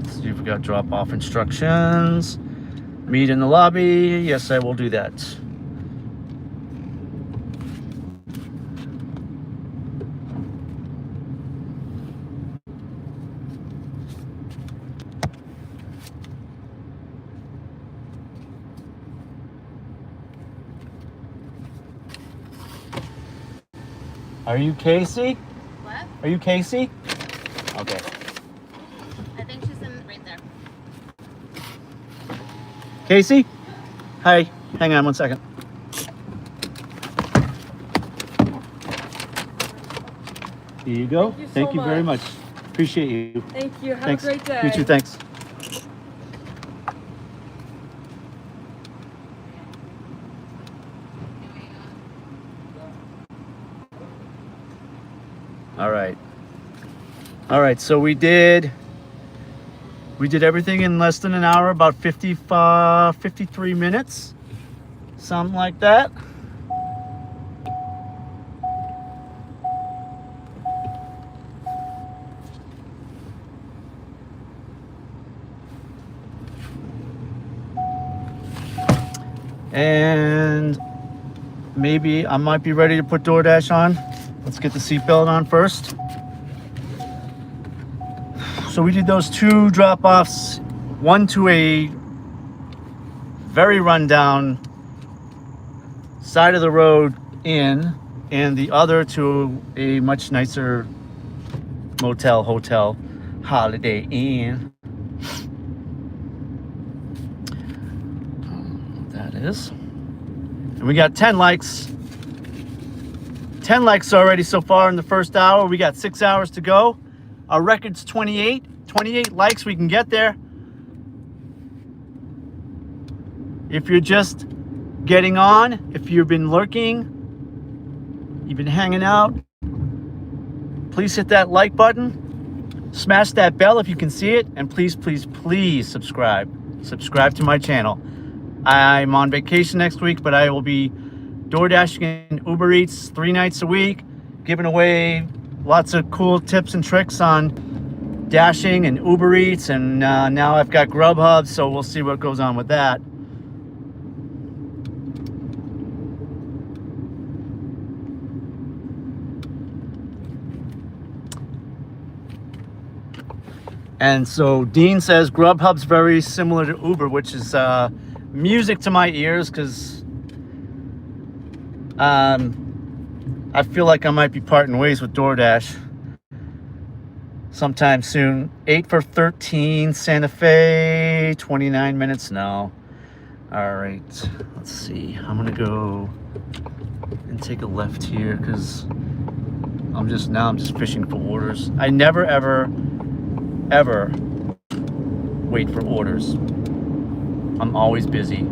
Let's see if we got drop-off instructions. Meet in the lobby. Yes, I will do that. Are you Casey? What? Are you Casey? Okay. I think she's in right there. Casey? Hi. Hang on one second. Here you go. Thank you so Thank you very much. much. appreciate you. Thank you. Have Thanks. a great day. You too. Thanks. All right. All right. So we did everything in less than an hour, about 53 minutes, something like that. And maybe I might be ready to put DoorDash on. Let's get the seatbelt on first. So we did those 2 drop-offs, one to a very rundown side of the road inn, and the other to a much nicer motel, hotel, Holiday Inn. That is. And we got 10 likes. 10 likes already so far in the first hour. We got 6 hours to go. Our record's 28. 28 likes, we can get there. If you're just getting on, if you've been lurking, you've been hanging out, please hit that like button. Smash that bell if you can see it. And please, please, please subscribe. Subscribe to my channel. I'm on vacation next week, but I will be DoorDashing and Uber Eats 3 nights a week, giving away lots of cool tips and tricks on dashing and Uber Eats, and now I've got GrubHub, so we'll see what goes on with that. And so Dean says GrubHub's very similar to Uber, which is music to my ears, because I feel like I might be parting ways with DoorDash sometime soon. 8 for 13, Santa Fe, 29 minutes now. All right, let's see. I'm gonna go and take a left here because I'm just fishing for orders. I never ever wait for orders. I'm always busy.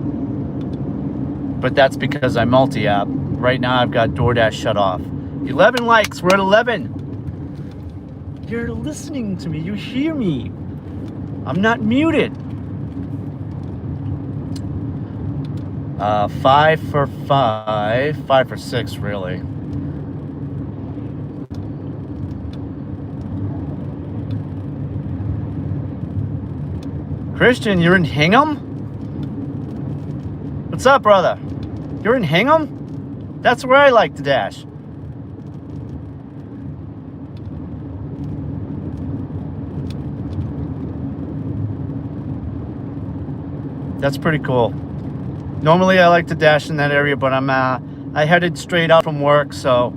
But that's because I multi-app. Right now I've got DoorDash shut off. 11 likes, we're at 11. You're listening to me, you hear me. I'm not muted. 5 for 5, 5 for 6 really. Christian, you're in Hingham? What's up, brother? You're in Hingham? That's where I like to dash. That's pretty cool. Normally I like to dash in that area, but I headed straight out from work, so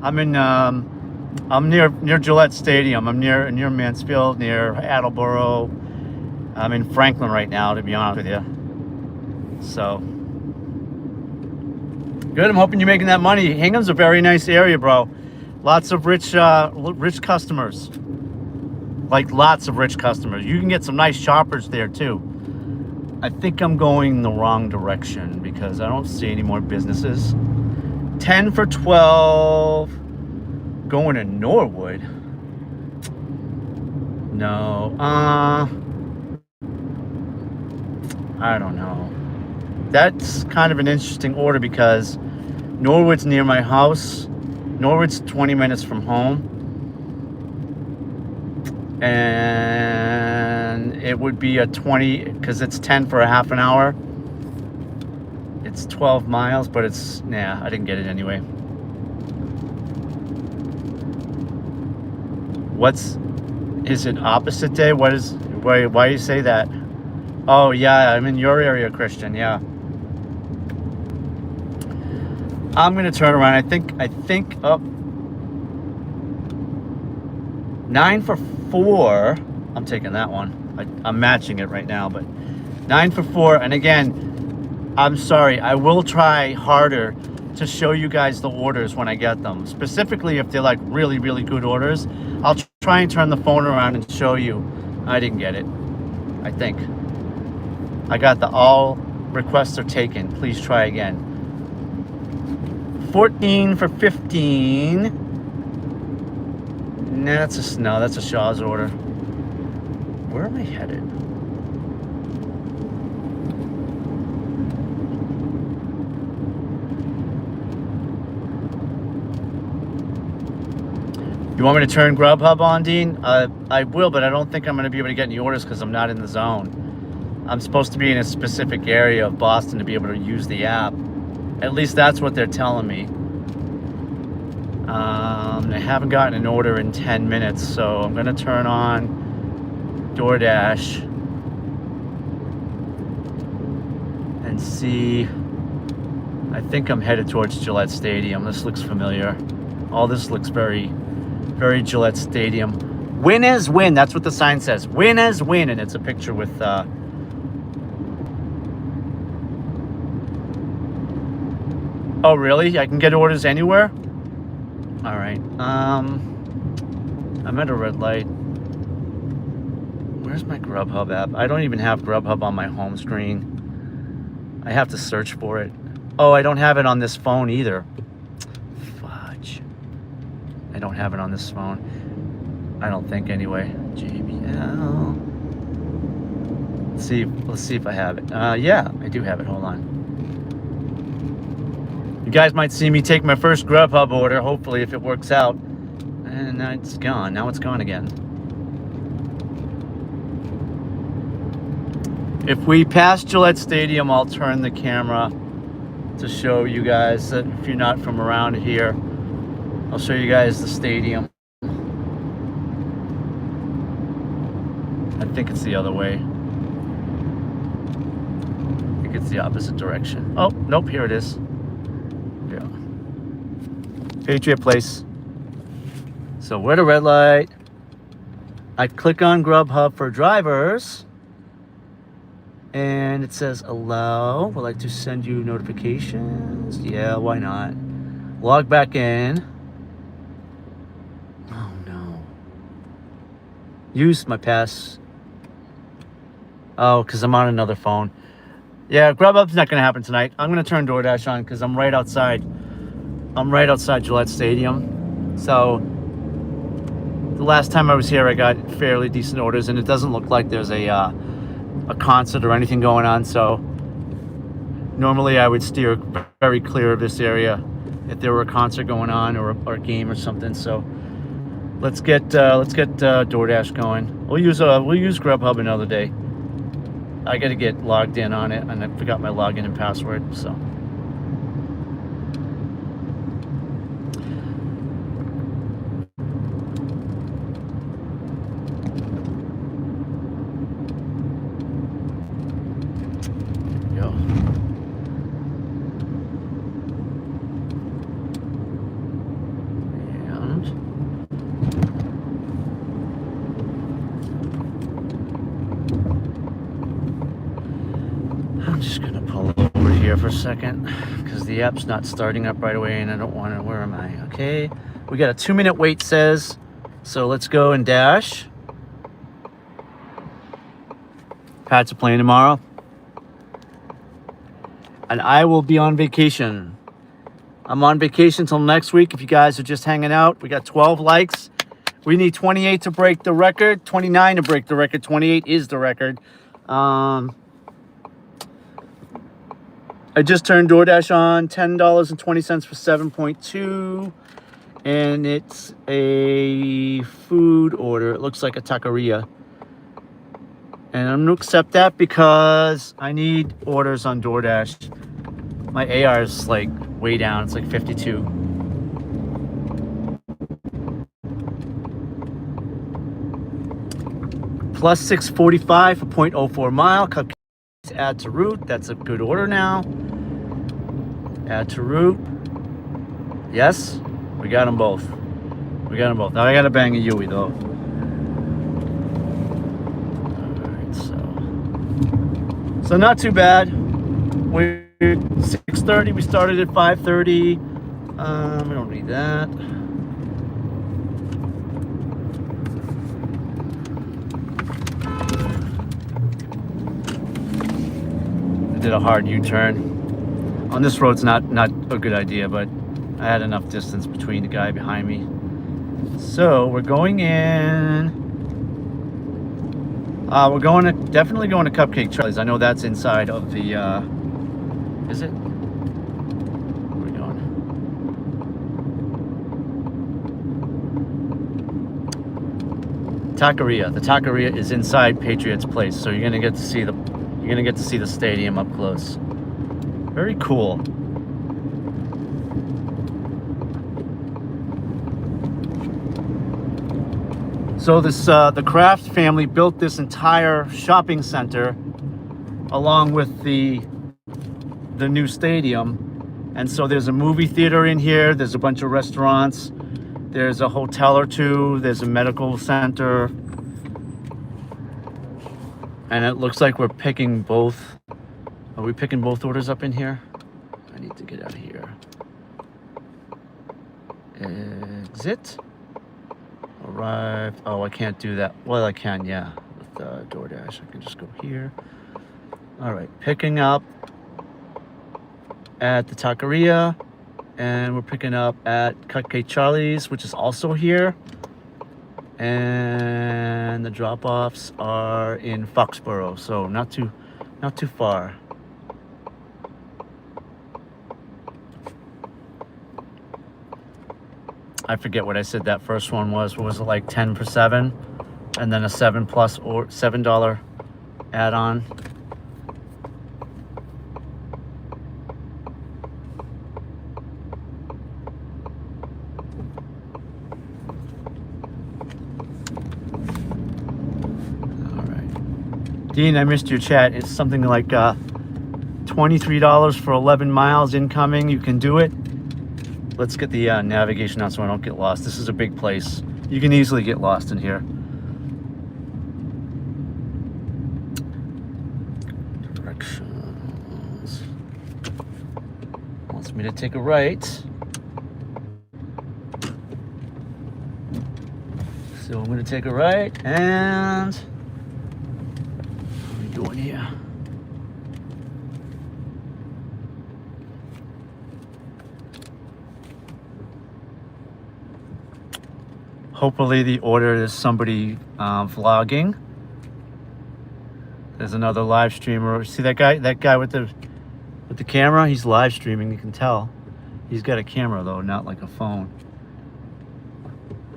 I'm in I'm near Gillette Stadium. I'm near Mansfield, near Attleboro. I'm in Franklin right now, to be honest with you. So good. I'm hoping you're making that money. Hingham's a very nice area, bro. Lots of rich customers. Like lots of rich customers. You can get some nice shoppers there too. I think I'm going the wrong direction because I don't see any more businesses. 10 for 12. Going to Norwood. No. I don't know. That's kind of an interesting order because Norwood's near my house. Norwood's 20 minutes from home. And it would be a 20, because it's 10 for a half an hour. It's 12 miles, but it's, nah, I didn't get it anyway. Is it opposite day? Why you say that? Oh yeah, I'm in your area, Christian, yeah. I'm gonna turn around. I think up 9 for 4. I'm taking that one. I'm matching it right now, but 9 for 4. And again, I'm sorry, I will try harder to show you guys the orders when I get them. Specifically, if they're like really, really good orders, I'll try and turn the phone around and show you. I didn't get it. I think. I got the all requests are taken. Please try again. 14 for 15. No, that's a Shaw's order. Where am I headed? You want me to turn GrubHub on, Dean? I will, but I don't think I'm going to be able to get any orders because I'm not in the zone. I'm supposed to be in a specific area of Boston to be able to use the app. At least that's what they're telling me. I haven't gotten an order in 10 minutes, so I'm going to turn on DoorDash and see. I think I'm headed towards Gillette Stadium. This looks familiar. All this looks very, very Gillette Stadium. Win as win. That's what the sign says. Win as win. And it's a picture with... Oh, really? I can get orders anywhere? All right. I'm at a red light. Where's my GrubHub app? I don't even have GrubHub on my home screen. I have to search for it. Oh, I don't have it on this phone either. Fudge. I don't have it on this phone. I don't think anyway. JBL. Let's see if I have it. Yeah, I do have it. Hold on. You guys might see me take my first GrubHub order, hopefully, if it works out. And now it's gone. Now it's gone again. If we pass Gillette Stadium, I'll turn the camera to show you guys that if you're not from around here, I'll show you guys the stadium. I think it's the other way. I think it's the opposite direction. Oh, nope, here it is. Yeah. Patriot Place. So we're at a red light. I click on GrubHub for drivers. And it says allow. Would like to send you notifications. Yeah, why not? Log back in. Oh no. Use my pass. Oh, because I'm on another phone. Yeah, GrubHub's not going to happen tonight. I'm going to turn DoorDash on because I'm right outside. I'm right outside Gillette Stadium. So the last time I was here, I got fairly decent orders, and it doesn't look like there's a concert or anything going on. So normally I would steer very clear of this area if there were a concert going on or a game or something. So let's get DoorDash going. We'll use GrubHub another day. I got to get logged in on it, and I forgot my login and password. So. I'm just gonna pull over here for a second because the app's not starting up right away, and I don't want to. Where am I? Okay, we got a 2-minute wait, says. So let's go and dash. Pat's are playing tomorrow, and I will be on vacation. I'm on vacation till next week. If you guys are just hanging out, we got 12 likes. We need 28 to break the record. 29 to break the record. 28 is the record. I just turned DoorDash on, $10.20 for 7.2, and it's a food order. It looks like a taqueria. And I'm going to accept that because I need orders on DoorDash. My AR is like way down. It's like 52. Plus 645 for 0.04 mile. Add to route. That's a good order now. Add to route. Yes, we got them both. We got them both. Now I gotta bang a Yui though. Alright, so not too bad. We're 6:30. We started at 5:30. We don't need that. did a hard U-turn. On this road's not a good idea, but I had enough distance between the guy behind me. So we're going in. We're definitely going to Cupcake Charlie's. I know that's inside of the. Is it? Where are we going? Taqueria. The Taqueria is inside Patriots Place, so you're gonna get to see the stadium up close. Very cool. So this the Kraft family built this entire shopping center along with the new stadium, and so there's a movie theater in here. There's a bunch of restaurants. There's a hotel or two. There's a medical center, and it looks like we're picking both. Are we picking both orders up in here? I need to get out of here. Exit. Arrived. Oh, I can't do that. Well, I can, yeah, with DoorDash. I can just go here. All right, picking up at the Taqueria, and we're picking up at Cupcake Charlie's, which is also here. And the drop-offs are in Foxborough, so not too far. I forget what I said that first one was. What was it, like 10 for 7? And then a 7 plus or $7 add-on. All right. Dean, I missed your chat. It's something like $23 for 11 miles incoming. You can do it. Let's get the navigation out so I don't get lost. This is a big place. You can easily get lost in here. Directions. Wants me to take a right. So I'm going to take a right, and what are we doing here? Hopefully the order is somebody vlogging. There's another live streamer. See that guy? That guy with the camera? He's live streaming. You can tell. He's got a camera though, not like a phone.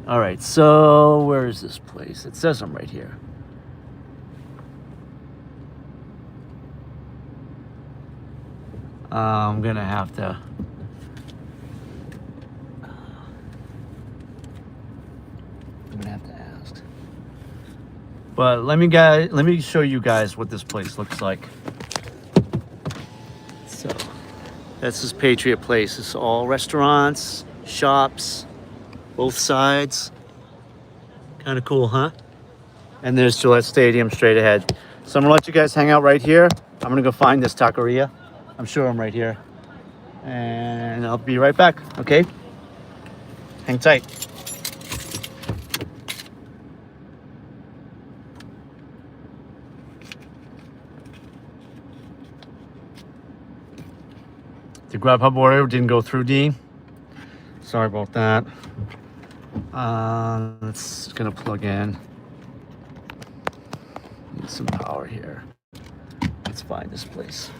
All right. So where is this place? It says I'm right here. I'm gonna have to. I'm gonna have to ask. But let me show you guys what this place looks like. So that's this Patriot Place. It's all restaurants, shops, both sides. Kind of cool, huh? And there's Gillette Stadium straight ahead. So I'm gonna let you guys hang out right here. I'm gonna go find this taqueria. I'm sure I'm right here. And I'll be right back, okay? Hang tight. The GrubHub order didn't go through, Dean. Sorry about that. It's gonna plug in. Need some power here. Let's find this place.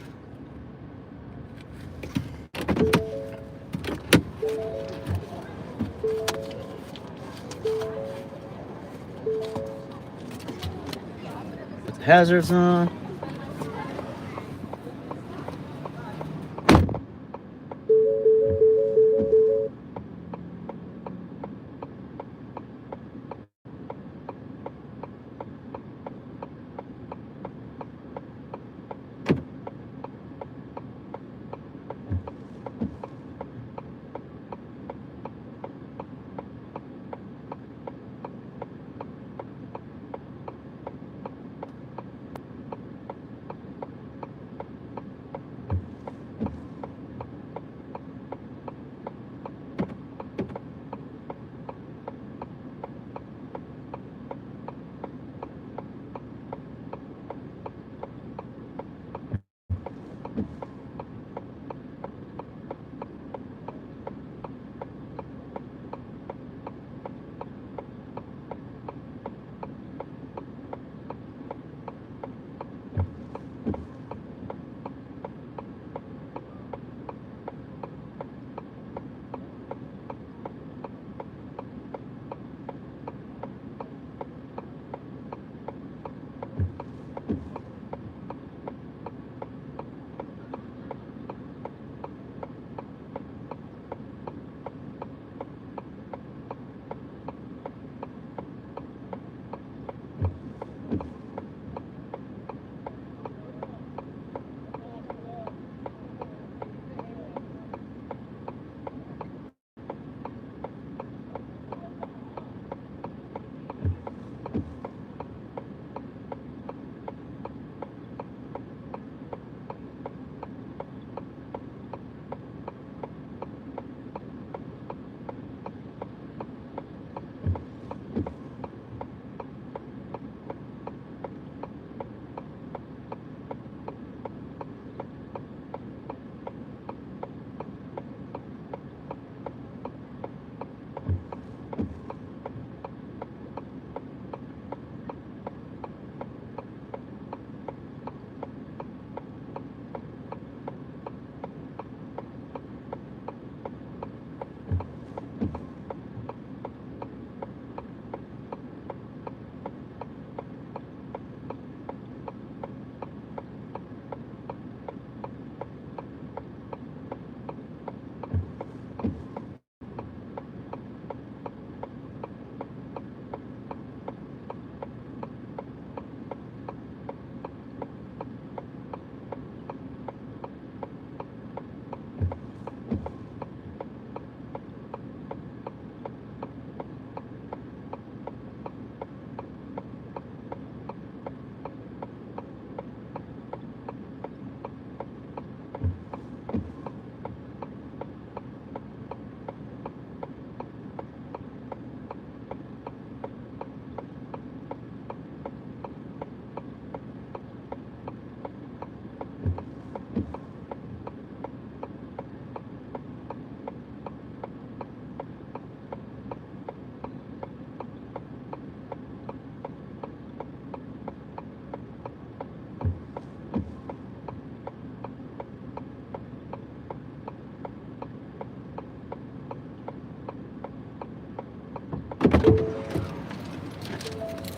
Put the hazards on.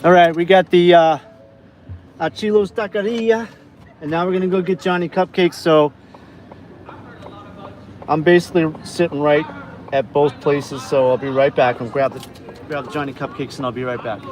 All right, we got the Chilo's Taqueria, and now we're gonna go get Johnny Cupcakes. So I'm basically sitting right at both places, so I'll be right back. I'll grab the Johnny Cupcakes, and I'll be right back.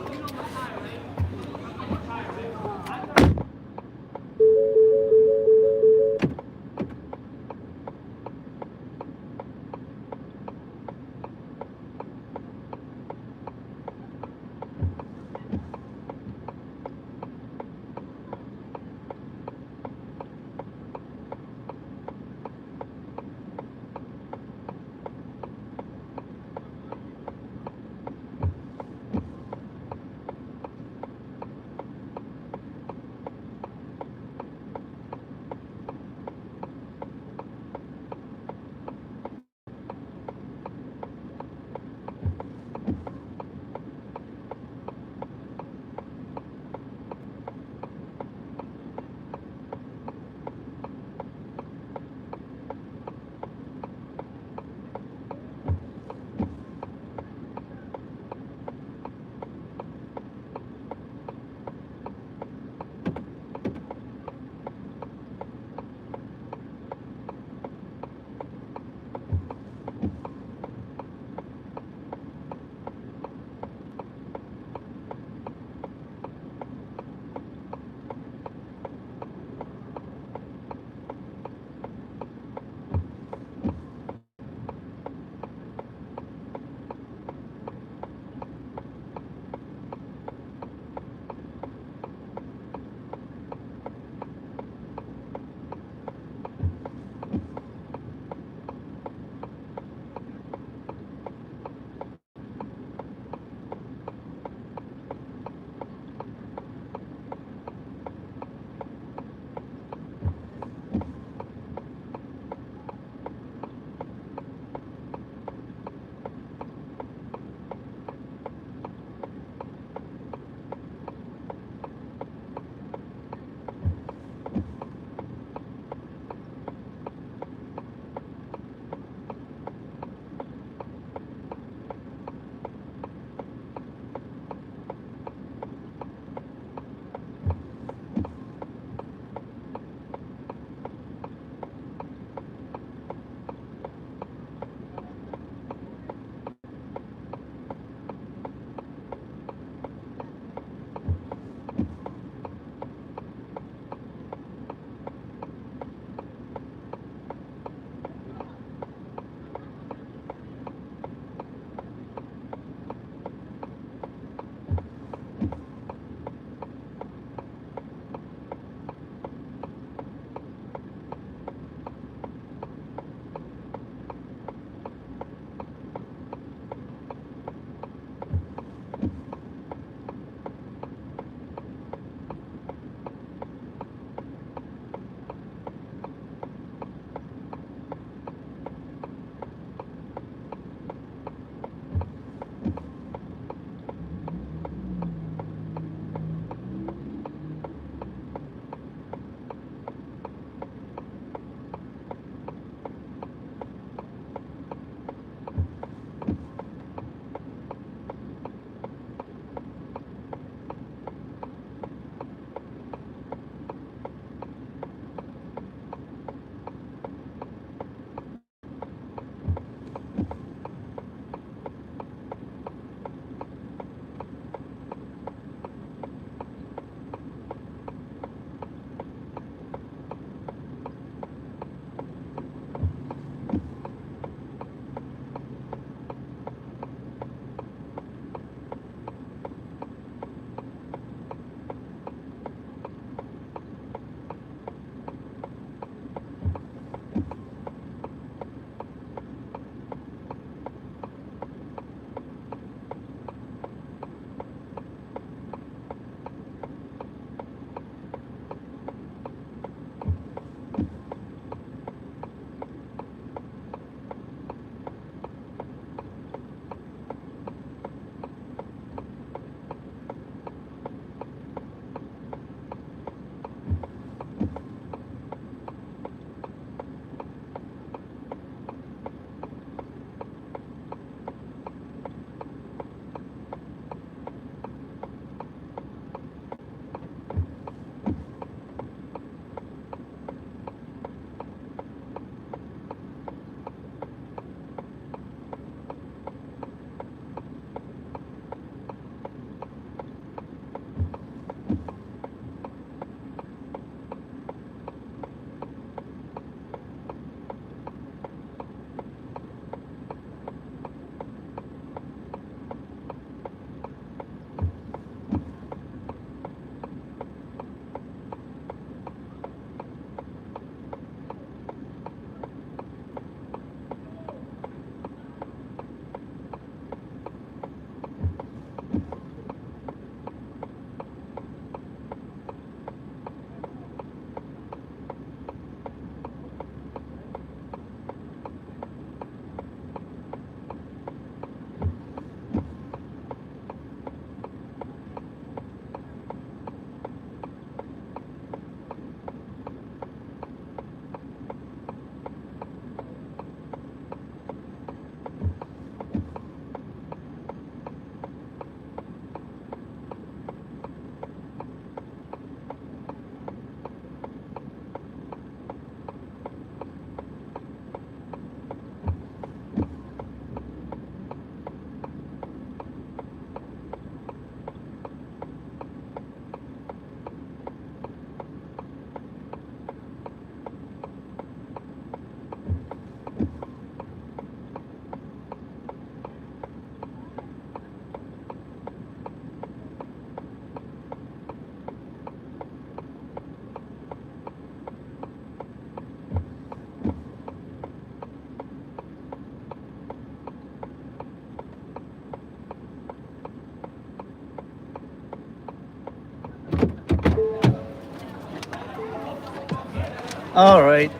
All right.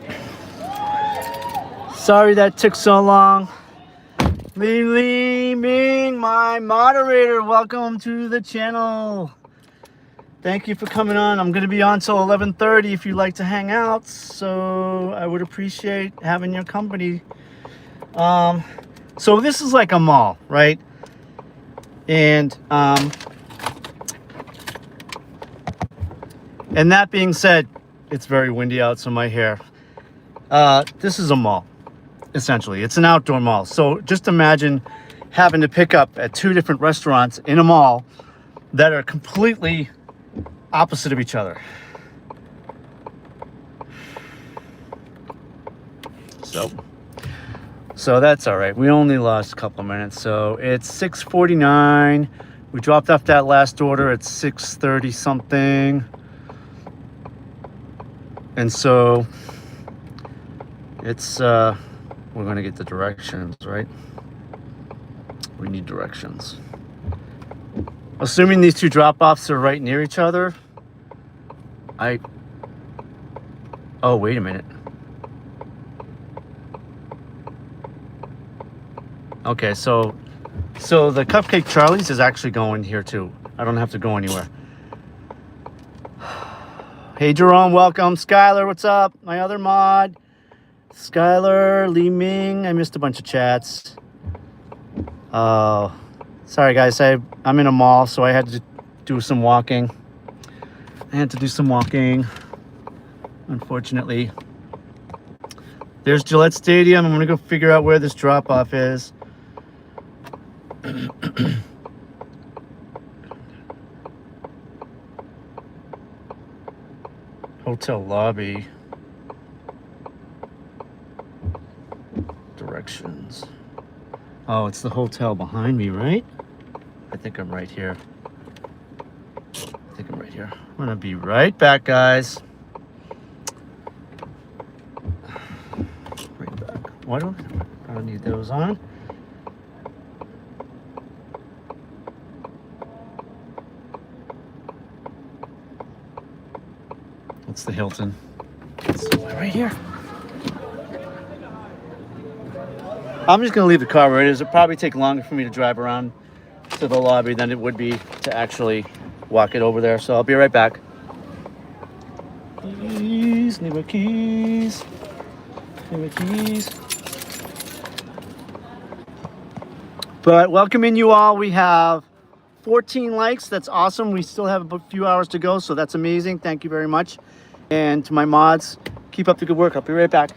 Sorry that took so long. Li Ming, my moderator, welcome to the channel. Thank you for coming on. I'm going to be on till 11:30 if you'd like to hang out. So I would appreciate having your company. So this is like a mall, right? And that being said, it's very windy out, so my hair. This is a mall, essentially. It's an outdoor mall. So just imagine having to pick up at two different restaurants in a mall that are completely opposite of each other. So that's all right. We only lost a couple of minutes. So it's 6:49. We dropped off that last order at 6:30 something. And so it's we're going to get the directions, right? We need directions. Assuming these two drop-offs are right near each other. Oh, wait a minute. Okay, so the Cupcake Charlie's is actually going here too. I don't have to go anywhere. Hey Jerome, welcome. Skylar, what's up? My other mod. Skylar, Li Ming. I missed a bunch of chats. Sorry guys, I'm in a mall, so I had to do some walking. Unfortunately. There's Gillette Stadium. I'm gonna go figure out where this drop-off is. Hotel lobby. Directions. Oh, it's the hotel behind me, right? I think I'm right here. I'm gonna be right back, guys. Right back. Why don't I need those on? It's the Hilton. It's right here. I'm just gonna leave the car where it is. It'll probably take longer for me to drive around to the lobby than it would be to actually walk it over there. So I'll be right back. Keys, need my keys. But welcoming you all. We have 14 likes. That's awesome. We still have a few hours to go, so that's amazing. Thank you very much. And to my mods, keep up the good work. I'll be right back.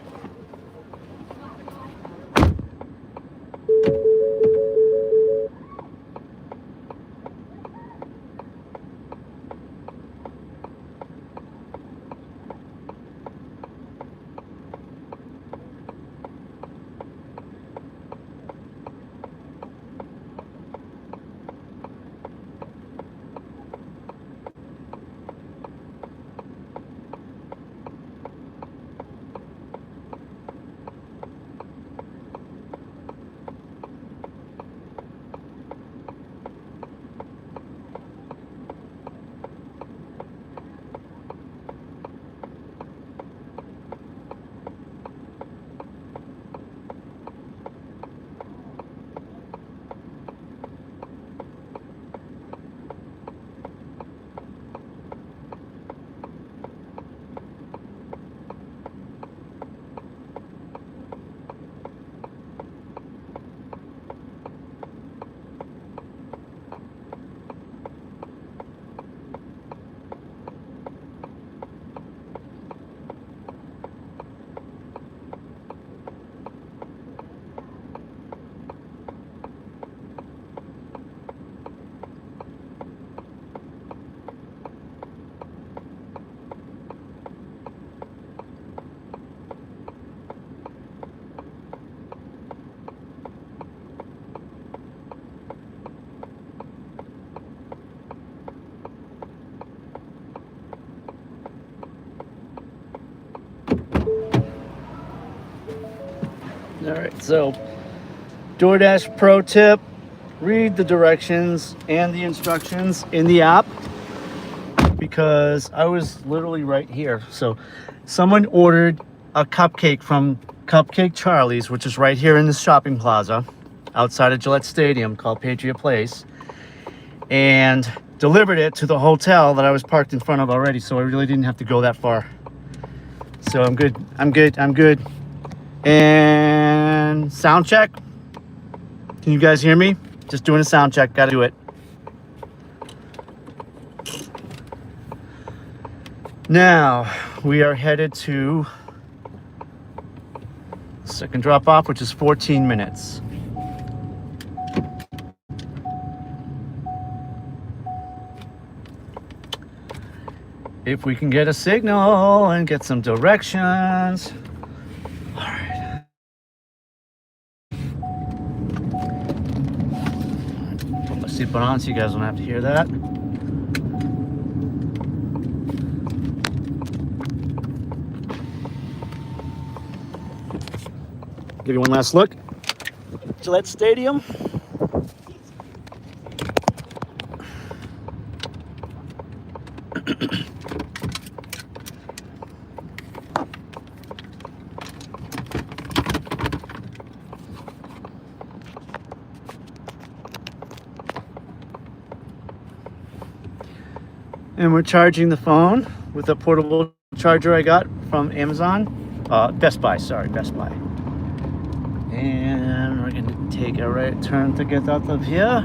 All right, so DoorDash pro tip, read the directions and the instructions in the app because I was literally right here. So someone ordered a cupcake from Cupcake Charlie's, which is right here in this shopping plaza outside of Gillette Stadium called Patriot Place, and delivered it to the hotel that I was parked in front of already. So I really didn't have to go that far. So I'm good. I'm good. I'm good. And sound check. Can you guys hear me? Just doing a sound check. Gotta do it. Now we are headed to the second drop off, which is 14 minutes. If we can get a signal and get some directions. All right. Put my seatbelt on so you guys don't have to hear that. Give you one last look. Gillette Stadium. And we're charging the phone with a portable charger I got from Amazon. Best Buy, sorry, Best Buy. And we're gonna take a right turn to get out of here.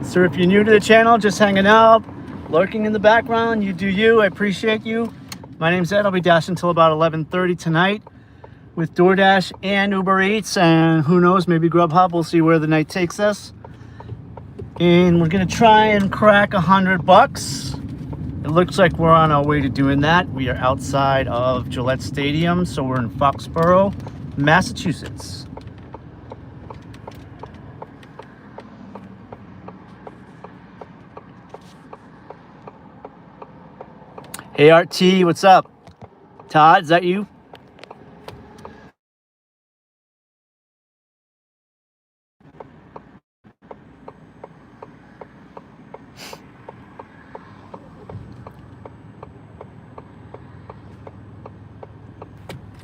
So if you're new to the channel, just hanging out, lurking in the background, you do you. I appreciate you. My name's Ed. I'll be dashing until about 11:30 tonight with DoorDash and Uber Eats, and who knows, maybe GrubHub. We'll see where the night takes us. And we're gonna try and crack $100. It looks like we're on our way to doing that. We are outside of Gillette Stadium, so we're in Foxborough, Massachusetts. Hey RT, what's up? Todd, is that you?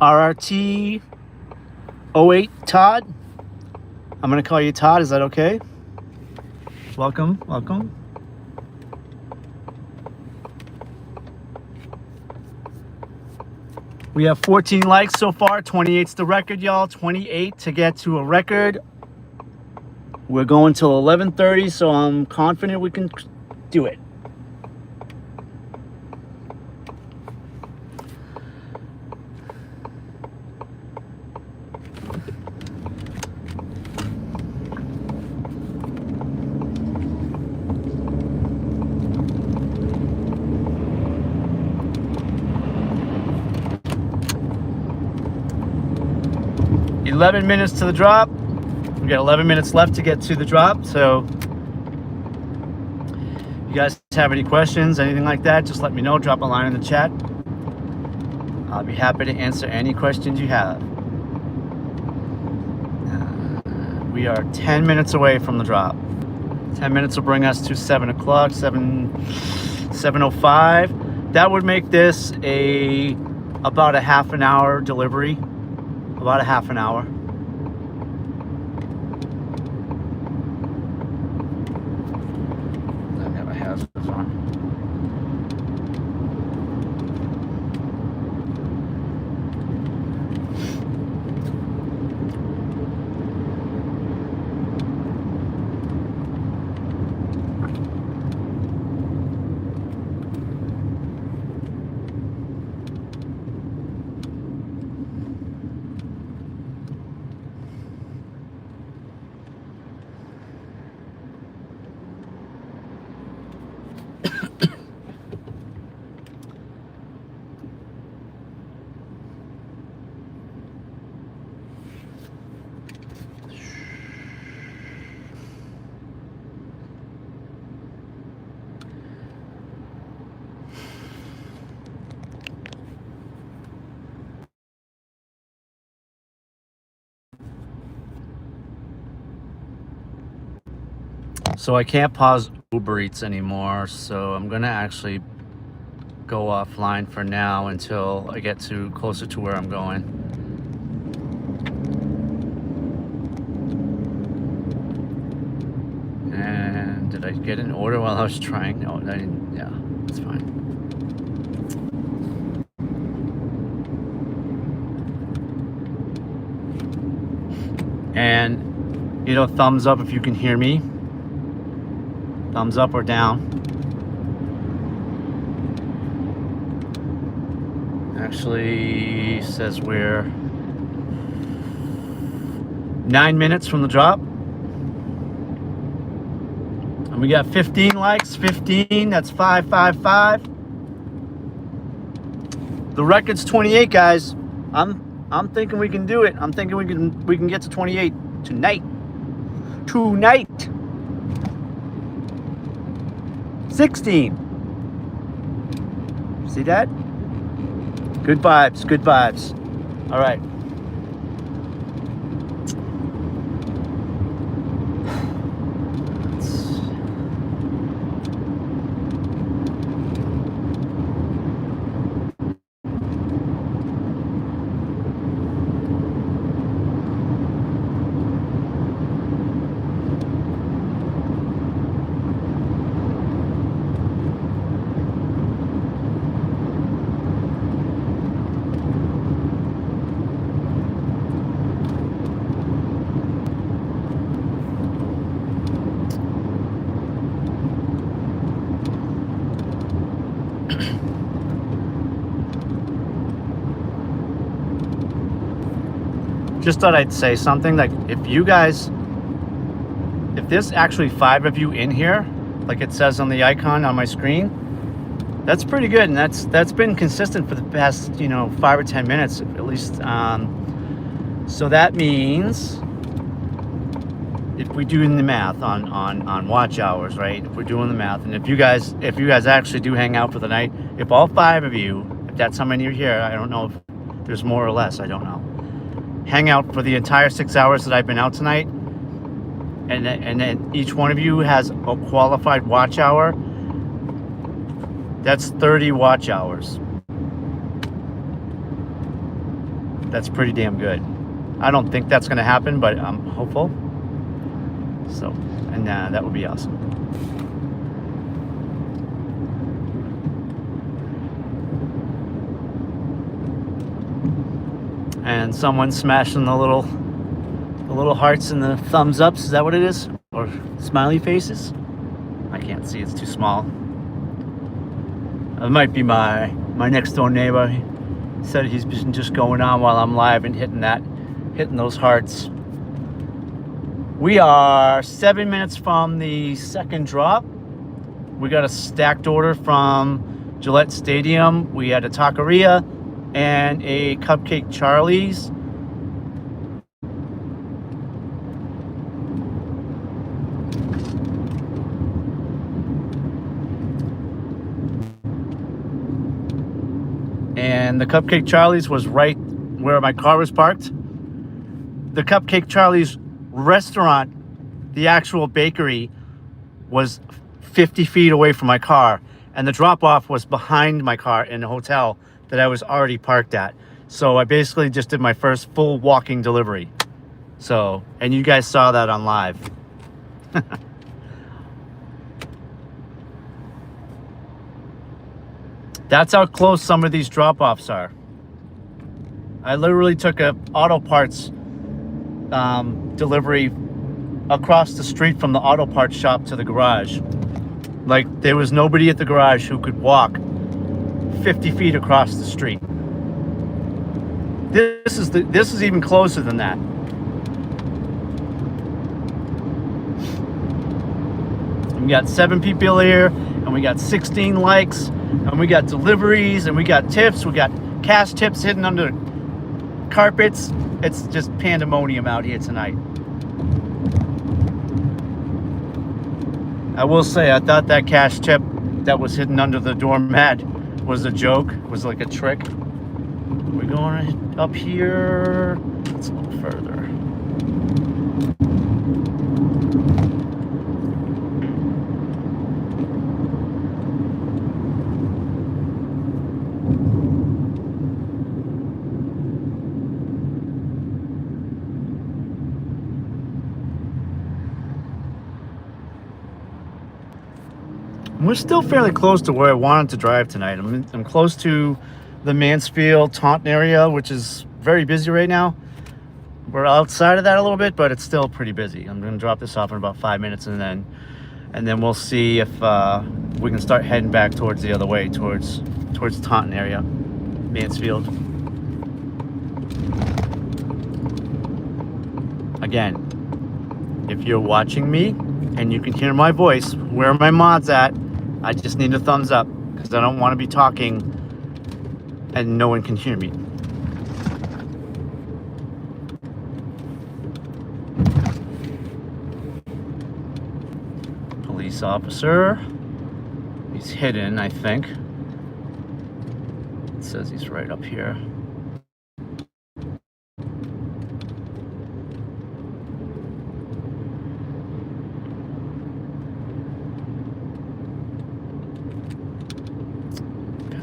RRT 08 Todd. I'm gonna call you Todd, is that okay? Welcome, welcome. We have 14 likes so far. 28's the record, y'all. 28 to get to a record. We're going till 11:30, so I'm confident we can do it. $11 minutes to the drop. We got 11 minutes left to get to the drop. So if you guys have any questions, anything like that, just let me know. Drop a line in the chat. I'll be happy to answer any questions you have. We are 10 minutes away from the drop. 10 minutes will bring us to 7 o'clock, 7:05. That would make this about a half an hour delivery. About a half an hour. I have a hazards on. So I can't pause Uber Eats anymore, so I'm gonna actually go offline for now until I get to closer to where I'm going. And did I get an order while I was trying? No, I didn't. Yeah, it's fine. And, you know, thumbs up if you can hear me. Thumbs up or down. Actually says we're 9 minutes from the drop. And we got 15 likes, 15, that's 555. The record's 28, guys. I'm thinking we can do it. I'm thinking we can get to 28 tonight. Tonight. 16. See that? Good vibes, good vibes. All right. Just thought I'd say something, like if there's actually 5 of you in here, like it says on the icon on my screen, that's pretty good, and that's been consistent for the past 5 or 10 minutes at least. So that means if we do the math on watch hours, right? If we're doing the math, and if you guys actually do hang out for the night, if all 5 of you, if that's how many are here, I don't know if there's more or less, I don't know, hang out for the entire 6 hours that I've been out tonight, and then each one of you has a qualified watch hour, that's 30 watch hours. That's pretty damn good. I don't think that's going to happen, but I'm hopeful. So, and that would be awesome. And someone smashing the little hearts and the thumbs ups. Is that what it is? Or smiley faces? I can't see. It's too small. It might be my next door neighbor. He said he's been just going on while I'm live and hitting those hearts. We are 7 minutes from the second drop. We got a stacked order from Gillette Stadium. We had a taqueria and a Cupcake Charlie's. And the Cupcake Charlie's was right where my car was parked. The Cupcake Charlie's restaurant, the actual bakery, was 50 feet away from my car, and the drop-off was behind my car in a hotel that I was already parked at. So I basically just did my first full walking delivery. So, and you guys saw that on live. That's how close some of these drop-offs are. I literally took a auto parts delivery across the street from the auto parts shop to the garage. Like, there was nobody at the garage who could walk 50 feet across the street. This is even closer than that. And we got 7 people here, and we got 16 likes, and we got deliveries, and we got tips. We got cash tips hidden under carpets. It's just pandemonium out here tonight. I will say, I thought that cash tip that was hidden under the doormat was a joke, was like a trick. We're going up here. It's a little further. we're still fairly close to where I wanted to drive tonight. I'm close to the Mansfield, Taunton area, which is very busy right now. We're outside of that a little bit, but it's still pretty busy. I'm going to drop this off in about 5 minutes, and then we'll see if we can start heading back towards the other way, towards Taunton area, Mansfield. Again, if you're watching me and you can hear my voice, where are my mods at? I just need a thumbs up, because I don't want to be talking and no one can hear me. Police officer. He's hidden, I think. It says he's right up here.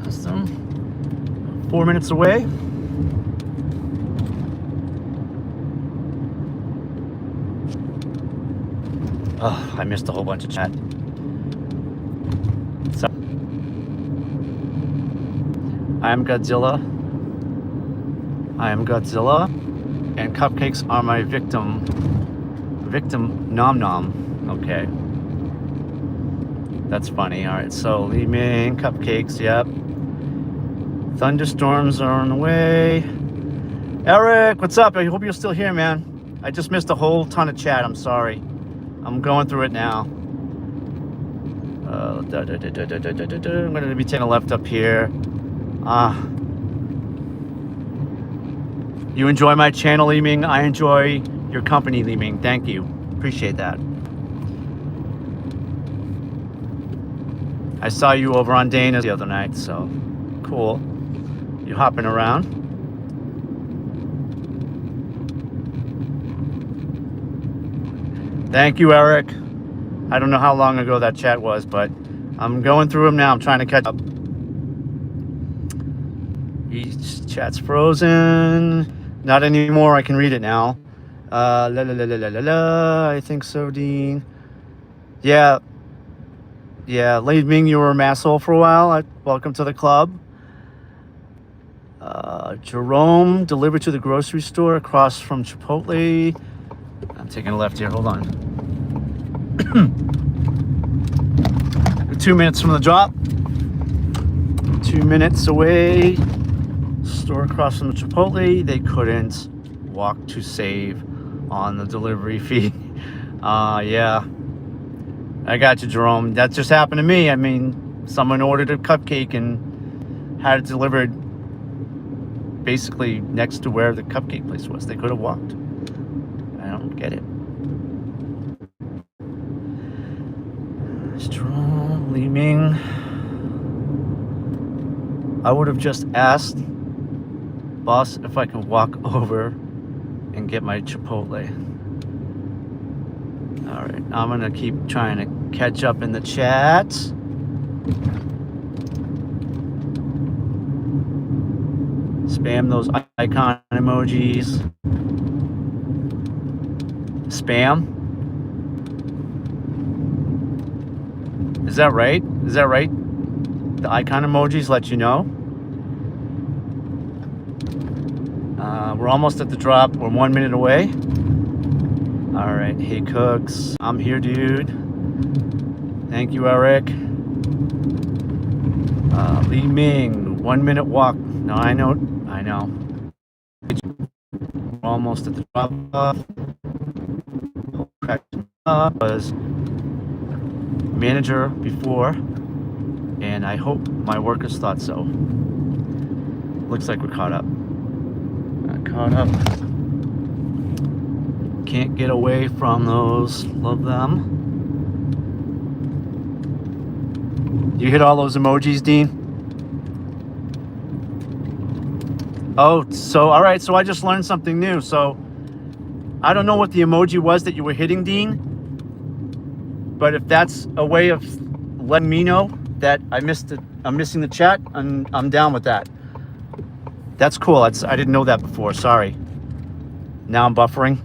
Past him. 4 minutes away. Oh, I missed a whole bunch of chat. So, I am Godzilla, and cupcakes are my victim. Victim nom nom. Okay. That's funny. Alright, so Lee Ming, cupcakes, yep. Thunderstorms are on the way. Eric, what's up? I hope you're still here, man. I just missed a whole ton of chat. I'm sorry. I'm going through it now. I'm going to be taking a left up here. You enjoy my channel, Lee Ming. I enjoy your company, Lee Ming. Thank you. Appreciate that. I saw you over on Dana's the other night, so cool. You hopping around. Thank you, Eric. I don't know how long ago that chat was, but I'm going through them now. I'm trying to catch up. Each chat's frozen. Not anymore. I can read it now. I think so, Dean. Yeah. Yeah, Lei Ming, you were a masshole for a while. Welcome to the club. Jerome, delivered to the grocery store across from Chipotle. I'm taking a left here. Hold on. 2 minutes from the drop. 2 minutes away. Store across from the Chipotle. They couldn't walk to save on the delivery fee. Yeah. I got you, Jerome. That just happened to me. I mean, someone ordered a cupcake and had it delivered basically next to where the cupcake place was. They could have walked. I don't get it. Strong Leeming. I would have just asked boss if I could walk over and get my Chipotle. All right, I'm gonna keep trying to catch up in the chat. Spam those icon emojis. Spam. Is that right? Is that right? The icon emojis let you know. We're almost at the drop. We're 1 minute away. All right, hey Cooks, I'm here, dude. Thank you, Eric. Lee Ming, 1 minute walk. No, I know. We're almost at the drop off. Was manager before, and I hope my workers thought so. Looks like we're caught up. Caught up. Can't get away from those. Love them. You hit all those emojis, Dean? Oh, so, all right. So I just learned something new. So I don't know what the emoji was that you were hitting, Dean. But if that's a way of letting me know that I'm missing the chat, I'm down with that. That's cool. I didn't know that before. Sorry. Now I'm buffering.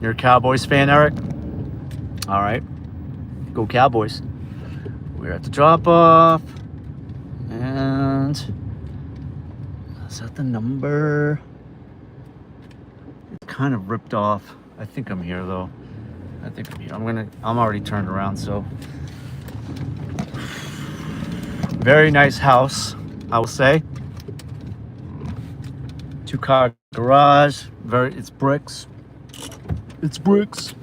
You're a Cowboys fan, Eric? All right. Go Cowboys. We're at the drop off. And is that the number? It's kind of ripped off. I think I'm here though. I think I'm here. I'm already turned around, so. Very nice house, I will say. 2-car garage. It's bricks. It's bricks.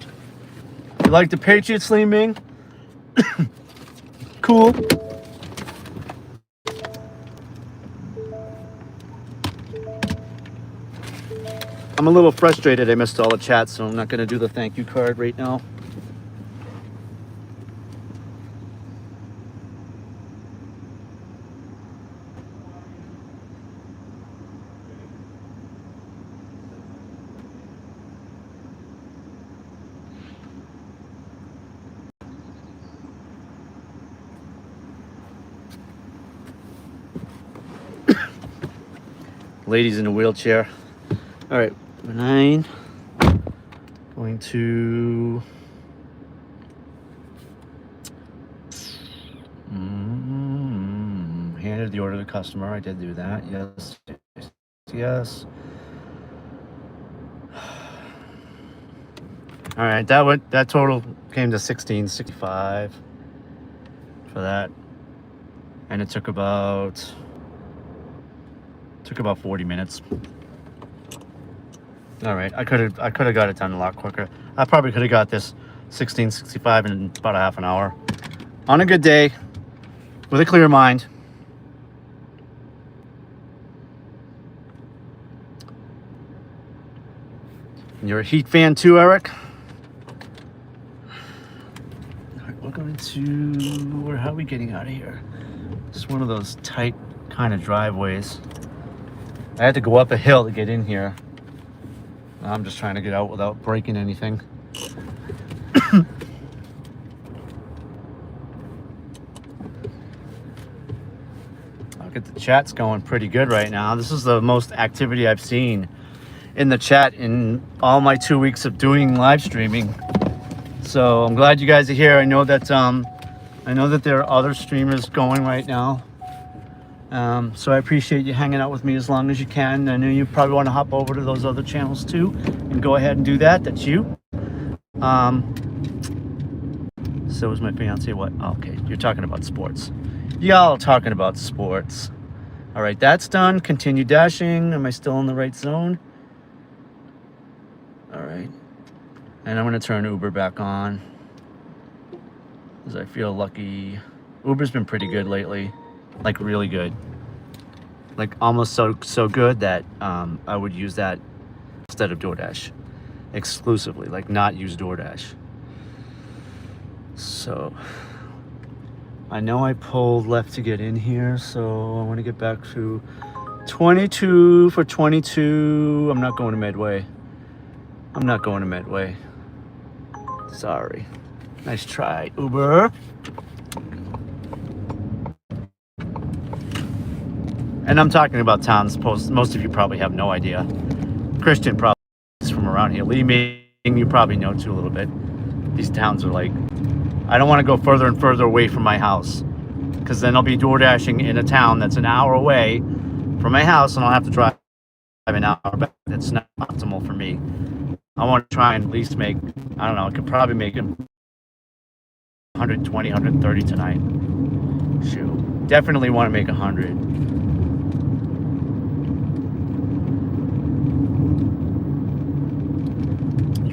You like the Patriots, Lee Ming? Cool. I'm a little frustrated I missed all the chats, so I'm not going to do the thank you card right now. Ladies in a wheelchair. All right, 9. Going to handed the order to the customer. I did do that. Yes, yes, yes. All right, that total came to $16.65 for that, and it took about 40 minutes. All right, I could have got it done a lot quicker. I probably could have got this $16.65 in about a half an hour. On a good day, with a clear mind. And you're a Heat fan too, Eric? All right, we're going to... How are we getting out of here? Just one of those tight kind of driveways. I had to go up a hill to get in here. I'm just trying to get out without breaking anything. I'll get the chat's going pretty good right now. This is the most activity I've seen in the chat in all my 2 weeks of doing live streaming. So I'm glad you guys are here. I know that there are other streamers going right now. So I appreciate you hanging out with me as long as you can. I know you probably want to hop over to those other channels too and go ahead and do that. That's you. So is my fiance. What? Oh, okay, you're talking about sports. Y'all talking about sports. All right, that's done. Continue dashing. Am I still in the right zone? All right. And I'm going to turn Uber back on because I feel lucky. Uber's been pretty good lately. Like really good, like almost so good that I would use that instead of DoorDash exclusively, like not use DoorDash. So I know I pulled left to get in here, so I want to get back to 22 for 22. I'm not going to Medway. Sorry. Nice try, Uber. And I'm talking about towns most of you probably have no idea. Christian probably is from around here. Lee Ming, you probably know too a little bit. These towns are like, I don't want to go further and further away from my house because then I'll be door dashing in a town that's an hour away from my house and I'll have to drive an hour back. That's not optimal for me. I want to try and at least make, I don't know, I could probably make it 120, 130 tonight. Shoot. Definitely want to make 100.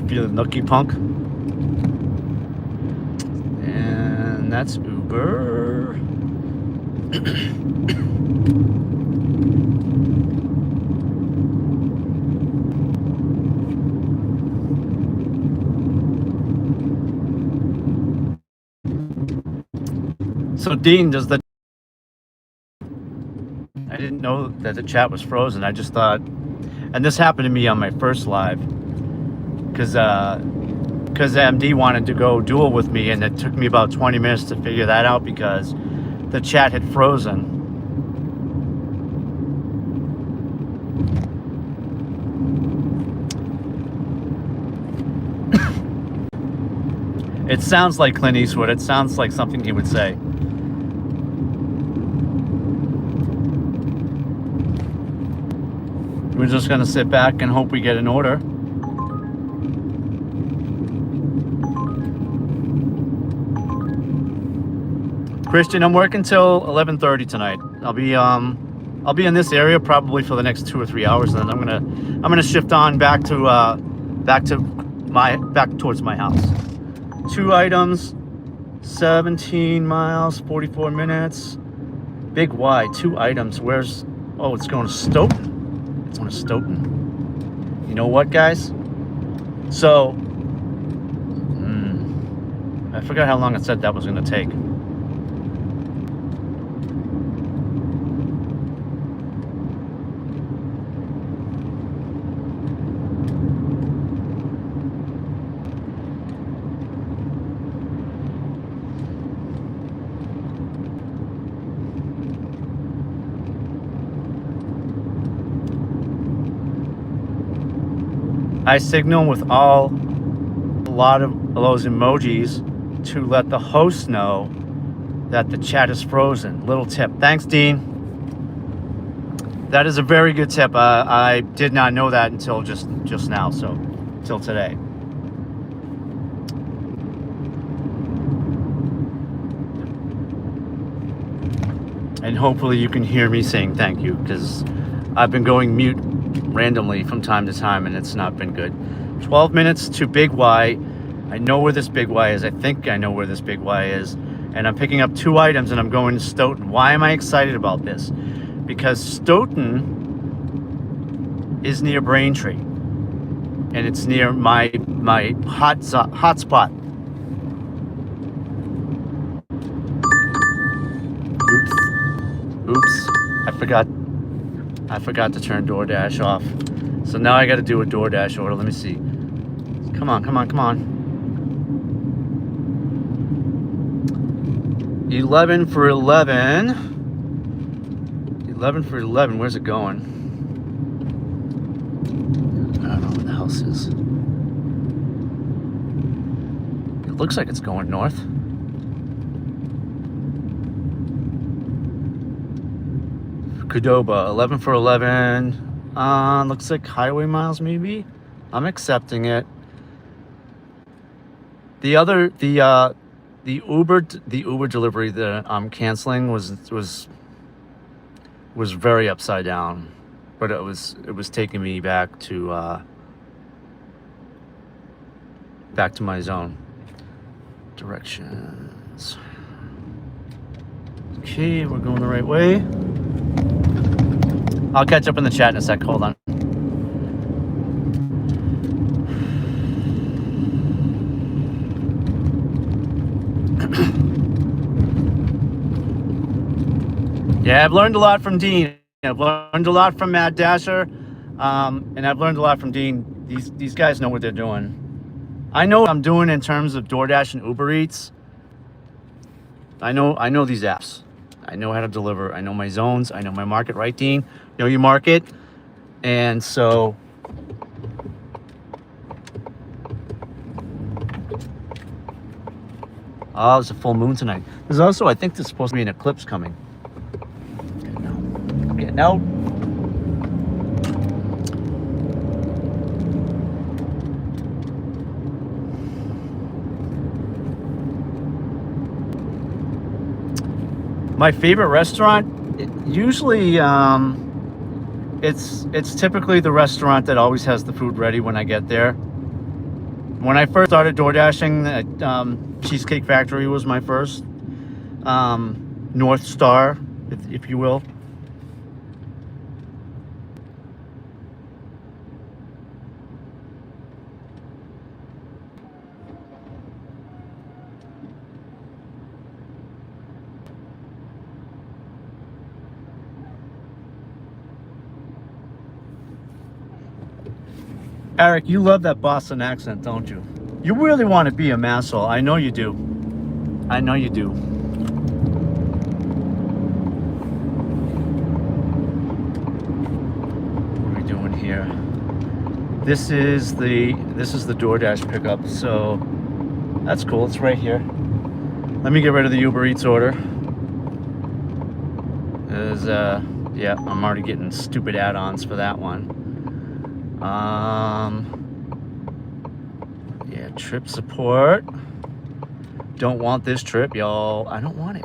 The Nookie Punk, and that's Uber. So Dean, I didn't know that the chat was frozen. I just thought, and this happened to me on my first live. Because MD wanted to go duel with me, and it took me about 20 minutes to figure that out because the chat had frozen. It sounds like Clint Eastwood. It sounds like something he would say. We're just gonna sit back and hope we get an order. Christian, I'm working till 11:30 tonight. I'll be in this area probably for the next 2 or 3 hours, and then I'm gonna shift on back towards my house. 2 items, 17 miles, 44 minutes. Big Y, 2 items. Where's? Oh, it's going to Stoughton. It's going to Stoughton. You know what, guys? So, I forgot how long it said that was going to take. I signal with a lot of those emojis to let the host know that the chat is frozen. Little tip. Thanks, Dean. That is a very good tip. I did not know that until just now, so till today. And hopefully you can hear me saying thank you, because I've been going mute randomly from time to time, and it's not been good. 12 minutes to Big Y. I know where this Big Y is. I think I know where this Big Y is. And I'm picking up 2 items, and I'm going to Stoughton. Why am I excited about this? Because Stoughton is near Braintree, and it's near my hot spot. Oops. I forgot to turn DoorDash off. So now I got to do a DoorDash order. Let me see. Come on. 11 for 11. 11 for 11. Where's it going? I don't know where the house is. It looks like it's going north. Qdoba, 11 for 11. Looks like highway miles, maybe. I'm accepting it. The Uber delivery that I'm canceling was very upside down, but it was taking me back to my zone. Directions. Okay, we're going the right way. I'll catch up in the chat in a sec. Hold on. Yeah, I've learned a lot from Dean. I've learned a lot from Mad Dasher, and I've learned a lot from Dean. These guys know what they're doing. I know what I'm doing in terms of DoorDash and Uber Eats. I know these apps. I know how to deliver. I know my zones. I know my market, right, Dean? You know your market. And so oh, it's a full moon tonight. There's also, I think there's supposed to be an eclipse coming. I'm getting out. My favorite restaurant, usually it's typically the restaurant that always has the food ready when I get there. When I first started DoorDashing, Cheesecake Factory was my first. North Star, if you will. Eric, you love that Boston accent, don't you? You really want to be a masshole. I know you do. I know you do. What are we doing here? This is the DoorDash pickup. So That's cool. It's right here. Let me get rid of the Uber Eats order. Yeah, I'm already getting stupid add-ons for that one. Yeah, trip support. Don't want this trip, y'all. I don't want it.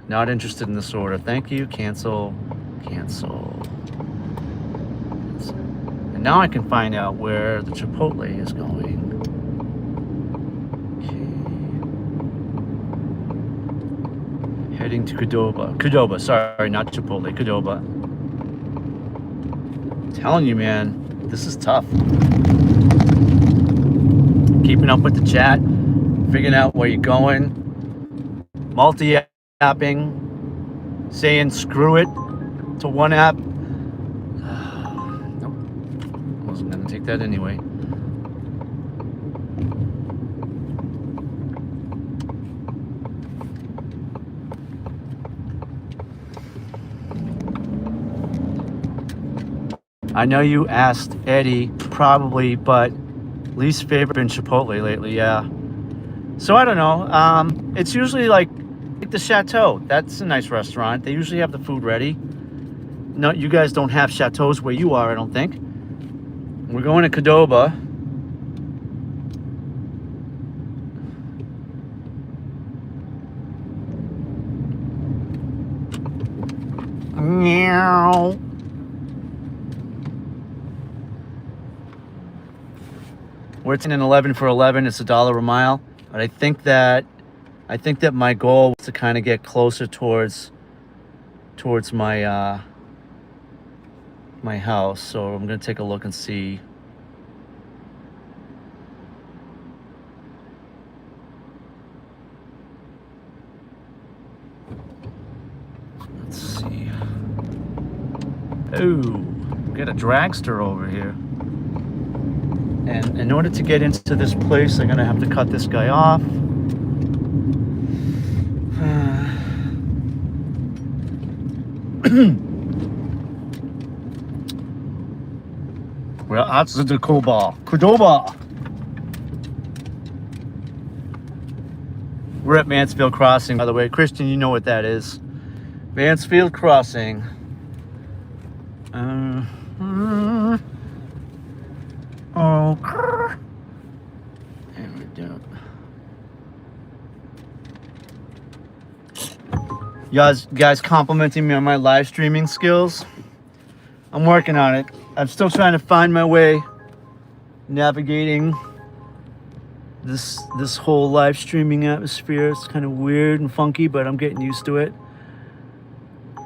Not interested in this order. Thank you. Cancel. Cancel. And now I can find out where the Chipotle is going. Okay. Heading to Qdoba. Qdoba, sorry, not Chipotle. Qdoba. I'm telling you, man, this is tough. Keeping up with the chat, figuring out where you're going, multi-apping, saying screw it to one app. Nope, wasn't gonna take that anyway. I know you asked Eddie, probably, but least favorite been Chipotle lately, yeah. So I don't know. It's usually like the Chateau. That's a nice restaurant. They usually have the food ready. No, you guys don't have chateaus where you are, I don't think. We're going to Qdoba. Meow. We're at an 11 for 11. It's $1 a mile. But I think that my goal was to kind of get closer towards my my house. So I'm gonna take a look and see. Let's see. Oh, we got a dragster over here. And in order to get into this place, I'm gonna have to cut this guy off. We're at the Qdoba. We're at Mansfield Crossing, by the way. Christian, you know what that is. Mansfield Crossing. Oh. There we go. Guys complimenting me on my live streaming skills. I'm working on it. I'm still trying to find my way navigating this whole live streaming atmosphere. It's kind of weird and funky, but I'm getting used to it.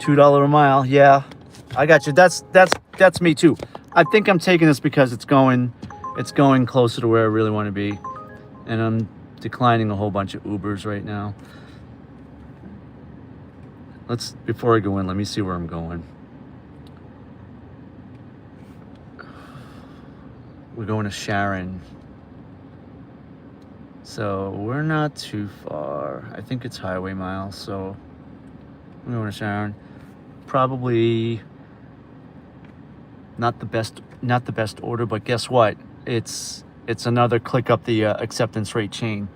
$2 a mile. Yeah, I got you. That's me too. I think I'm taking this because it's going closer to where I really want to be, and I'm declining a whole bunch of Ubers right now. Before I go in, let me see where I'm going. We're going to Sharon. So we're not too far. I think it's highway miles, so we're going to Sharon. Probably not the best order, but guess what? It's another click up the acceptance rate chain.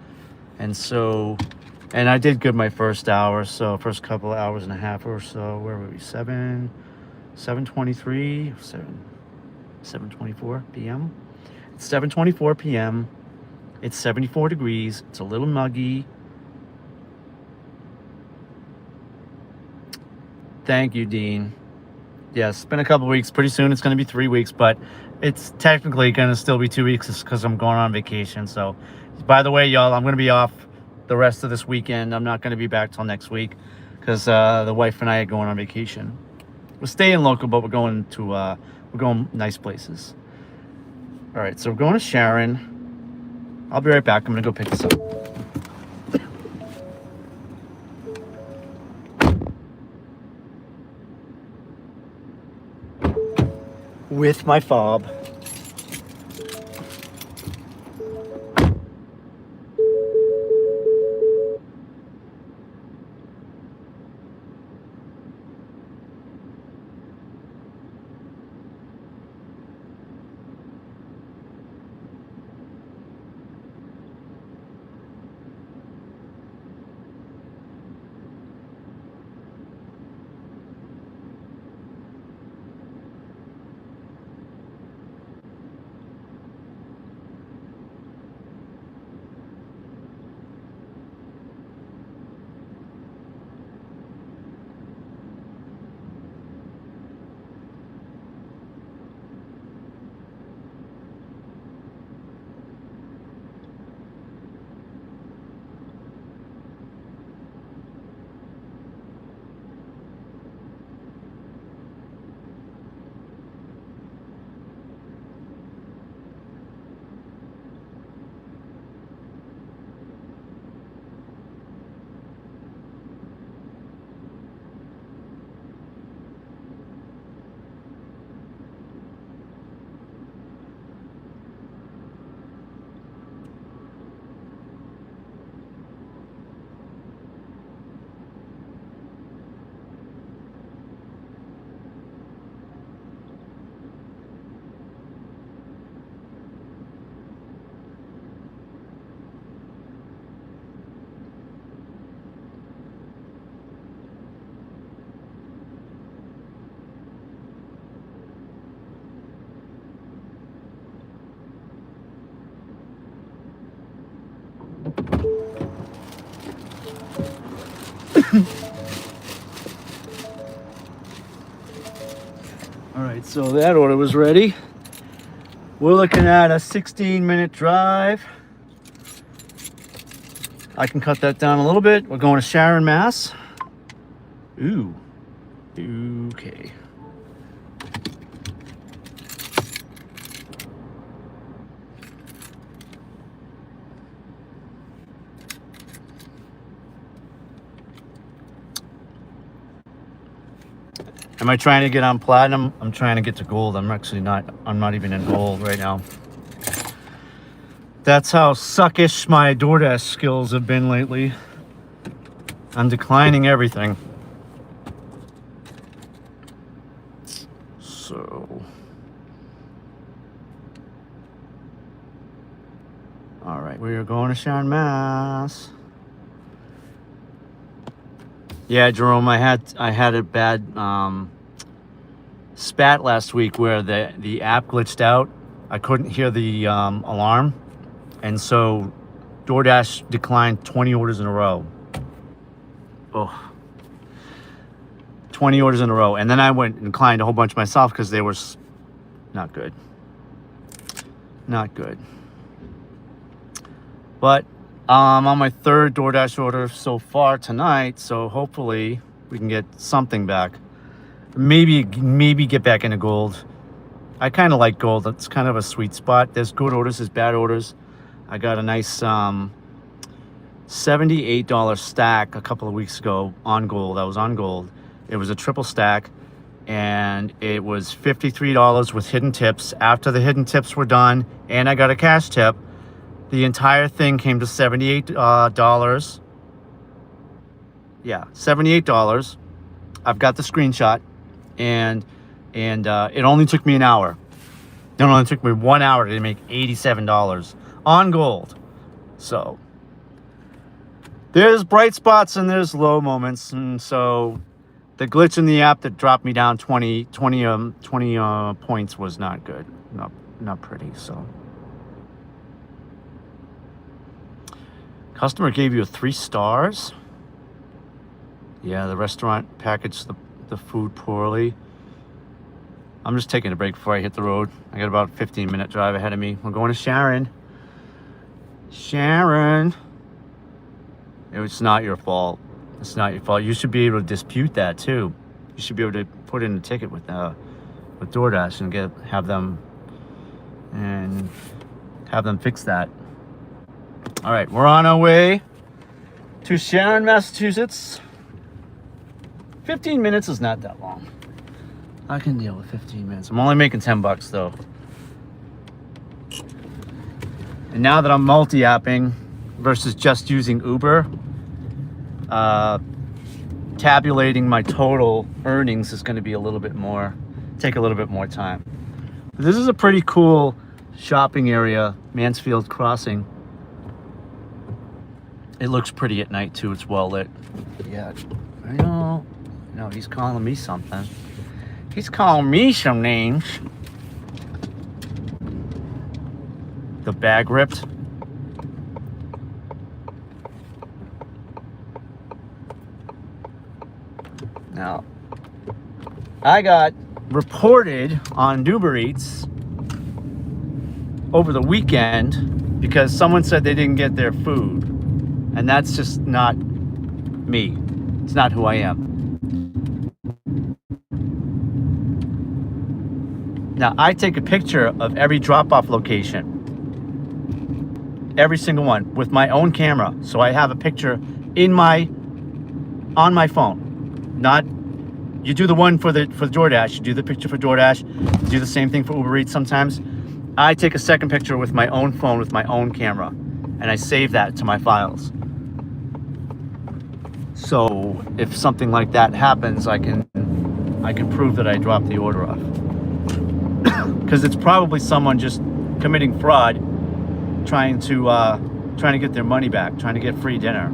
And I did good my first hour, so first couple of hours and a half or so. Where were we? 7:24 p.m. It's 7:24 p.m. It's 74 degrees. It's a little muggy. Thank you, Dean. Yes, it's been a couple weeks. Pretty soon it's going to be 3 weeks, but it's technically going to still be 2 weeks because I'm going on vacation. So, by the way, y'all, I'm going to be off the rest of this weekend. I'm not going to be back till next week because the wife and I are going on vacation. We're staying local, but we're going nice places. All right, so we're going to Sharon. I'll be right back. I'm going to go pick this up. With my fob. All right, so that order was ready. We're looking at a 16-minute drive. I can cut that down a little bit. We're going to Sharon, Mass. Ooh. Okay. Am I trying to get on platinum? I'm trying to get to gold. I'm not even in gold right now. That's how suckish my DoorDash skills have been lately. I'm declining everything. So, all right, we are going to Sharon, Mass. Yeah, Jerome, I had a bad spat last week where the app glitched out. I couldn't hear the alarm, and so DoorDash declined 20 orders in a row. Oh, 20 orders in a row, and then I went and declined a whole bunch myself because they were not good. Not good. But I'm on my third DoorDash order so far tonight, so hopefully we can get something back. Maybe get back into gold. I kind of like gold. It's kind of a sweet spot. There's good orders, there's bad orders. I got a nice $78 stack a couple of weeks ago on gold. I was on gold. It was a triple stack, and it was $53 with hidden tips. After the hidden tips were done, and I got a cash tip, the entire thing came to $78. Yeah, $78. I've got the screenshot, and it only took me an hour. It only took me 1 hour to make $87 on gold. So there's bright spots and there's low moments, and so the glitch in the app that dropped me down 20 points was not good. Not pretty. So customer gave you 3 stars. Yeah, the restaurant packaged the food poorly. I'm just taking a break before I hit the road. I got about a 15-minute drive ahead of me. We're going to Sharon. Sharon. It's not your fault. It's not your fault. You should be able to dispute that too. You should be able to put in a ticket with DoorDash and have them fix that. All right, we're on our way to Sharon, Massachusetts. 15 minutes is not that long. I can deal with 15 minutes. I'm only making $10 though. And now that I'm multi-apping versus just using Uber, tabulating my total earnings is going to be take a little bit more time. This is a pretty cool shopping area, Mansfield Crossing. It looks pretty at night too. It's well lit. Yeah, I know. No, he's calling me something. He's calling me some names. The bag ripped. Now, I got reported on Uber Eats over the weekend because someone said they didn't get their food. And that's just not me. It's not who I am. Now, I take a picture of every drop-off location. Every single one with my own camera. So I have a picture on my phone. Not, you do the one for DoorDash, you do the picture for DoorDash, you do the same thing for Uber Eats sometimes. I take a second picture with my own phone, with my own camera, and I save that to my files. So if something like that happens, I can prove that I dropped the order off. Because it's probably someone just committing fraud, trying to get their money back, trying to get free dinner.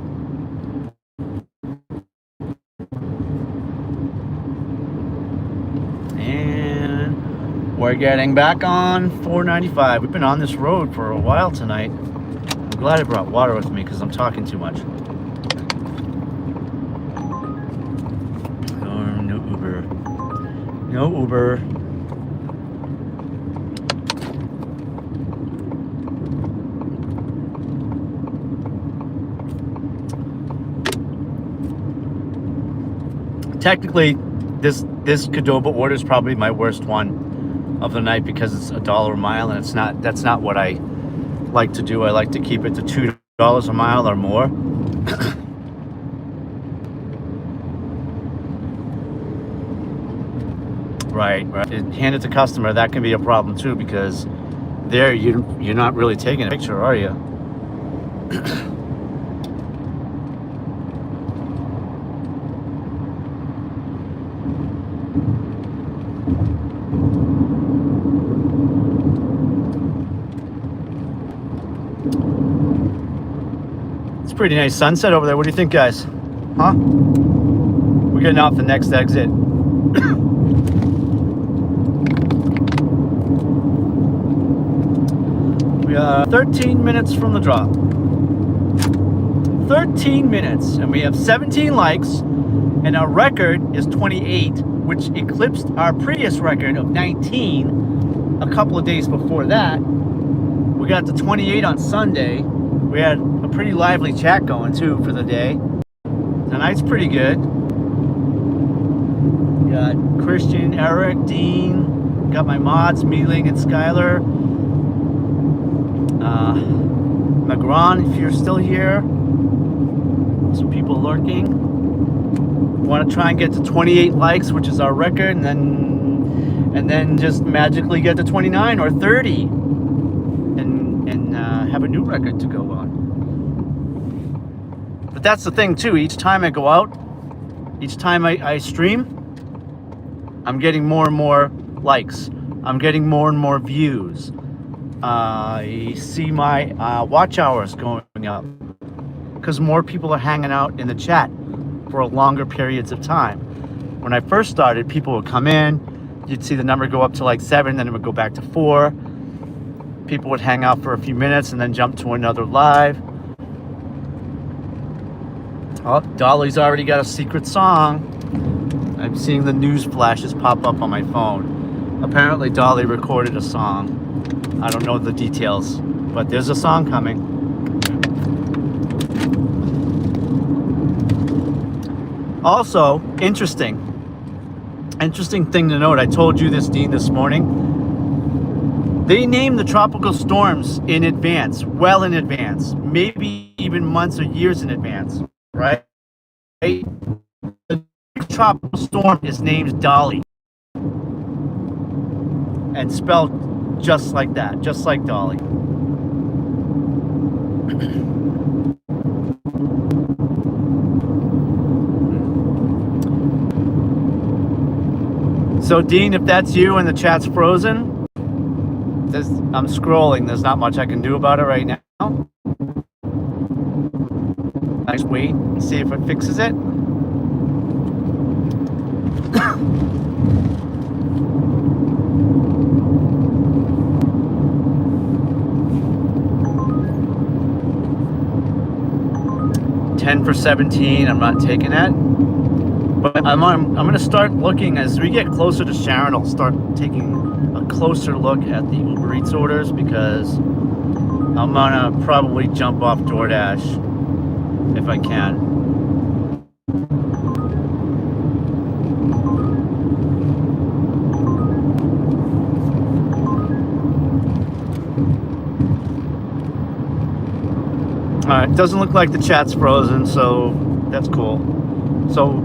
And we're getting back on 495. We've been on this road for a while tonight. I'm glad I brought water with me because I'm talking too much. No Uber. Technically, this Qdoba order is probably my worst one of the night because it's $1 a mile, and that's not what I like to do. I like to keep it to $2 a mile or more. Right. And hand it to customer, that can be a problem too, because there you're not really taking a picture, are you? It's a pretty nice sunset over there. What do you think, guys? Huh? We're getting off the next exit. We are 13 minutes from the drop. 13 minutes, and we have 17 likes, and our record is 28, which eclipsed our previous record of 19 a couple of days before that. We got to 28 on Sunday. We had a pretty lively chat going too for the day. Tonight's pretty good. We got Christian, Eric, Dean, got my mods, Meeling and Skylar. Magron, if you're still here. Some people lurking. Want to try and get to 28 likes, which is our record, and then just magically get to 29 or 30, and have a new record to go on. But that's the thing too. Each time I go out, each time I stream, I'm getting more and more likes. I'm getting more and more views. I see my watch hours going up because more people are hanging out in the chat for longer periods of time. When I first started, people would come in, you'd see the number go up to like 7, then it would go back to 4. People would hang out for a few minutes and then jump to another live. Oh, Dolly's already got a secret song. I'm seeing the news flashes pop up on my phone. Apparently Dolly recorded a song. I don't know the details, but there's a song coming. Also, interesting thing to note. I told you this, Dean, this morning. They name the tropical storms in advance, well in advance, maybe even months or years in advance, right? The tropical storm is named Dolly and spelled just like that, just like Dolly. So Dean, if that's you and the chat's frozen, I'm scrolling. There's not much I can do about it right now. I just wait and see if it fixes it. $10 for 17. I'm not taking that. But I'm going to start looking as we get closer to Sharon. I'll start taking a closer look at the Uber Eats orders because I'm going to probably jump off DoorDash if I can. Alright, doesn't look like the chat's frozen, so that's cool. So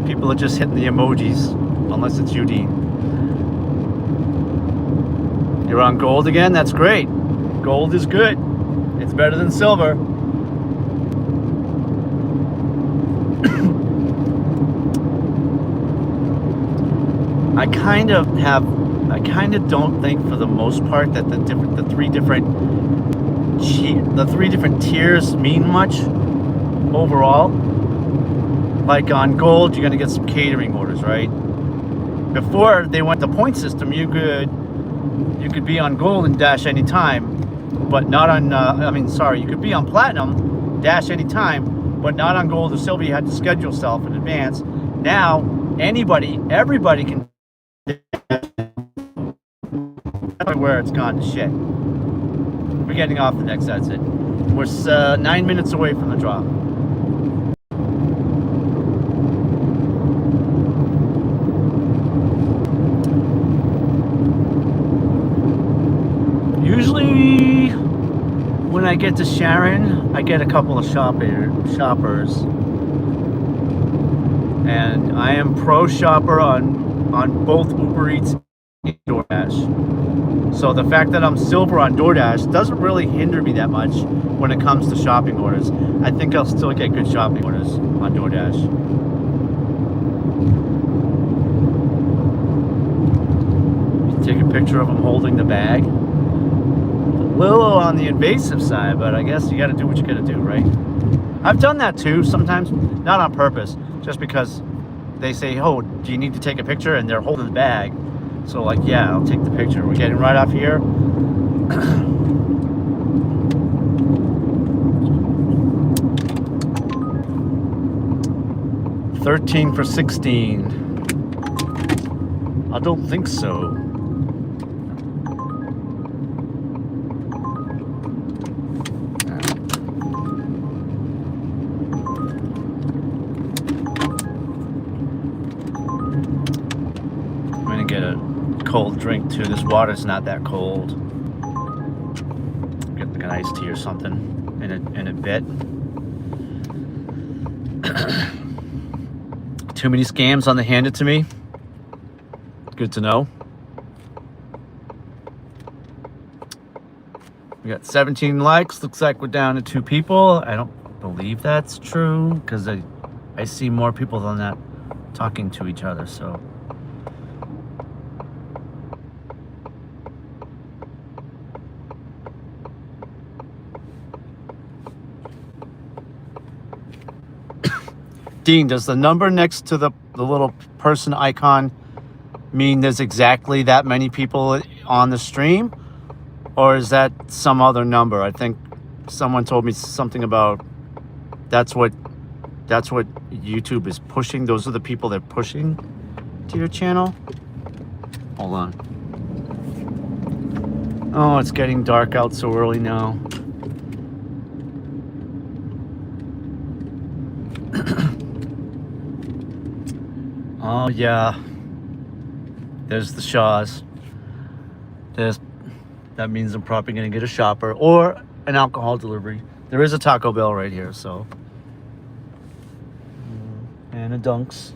people are just hitting the emojis, unless it's you, Dean. You're on gold again? That's great. Gold is good. It's better than silver. I kind of don't think, for the most part, that the three different tiers mean much overall. Like on gold, you're gonna get some catering orders, right? Before they went to point system, you could be on gold and dash anytime, but not on. You could be on platinum, dash anytime, but not on gold or silver. You had to schedule yourself in advance. Now everybody can. Where it's gone to shit. We're getting off the next exit. We're 9 minutes away from the drop. Usually, when I get to Sharon, I get a couple of shoppers. And I am pro shopper on both Uber Eats and DoorDash. So the fact that I'm silver on DoorDash doesn't really hinder me that much when it comes to shopping orders. I think I'll still get good shopping orders on DoorDash. Take a picture of him holding the bag. A little on the invasive side, but I guess you got to do what you got to do, right? I've done that too sometimes, not on purpose, just because they say, oh, do you need to take a picture? And they're holding the bag. So like, yeah, I'll take the picture. We're getting right off here. $13 for $16. I don't think so. I'm gonna get a cold drink too. This water's not that cold. Get like an iced tea or something in a bit. Too many scams on the Hand It To Me. Good to know. We got 17 likes. Looks like we're down to 2 people. I don't believe that's true because I see more people than that talking to each other. So. Dean, does the number next to the little person icon mean there's exactly that many people on the stream? Or is that some other number? I think someone told me something about that's what YouTube is pushing. Those are the people they're pushing to your channel. Hold on. Oh, it's getting dark out so early now. Oh yeah, there's the Shaws. That means I'm probably gonna get a shopper or an alcohol delivery. There is a Taco Bell right here, so. And a Dunks.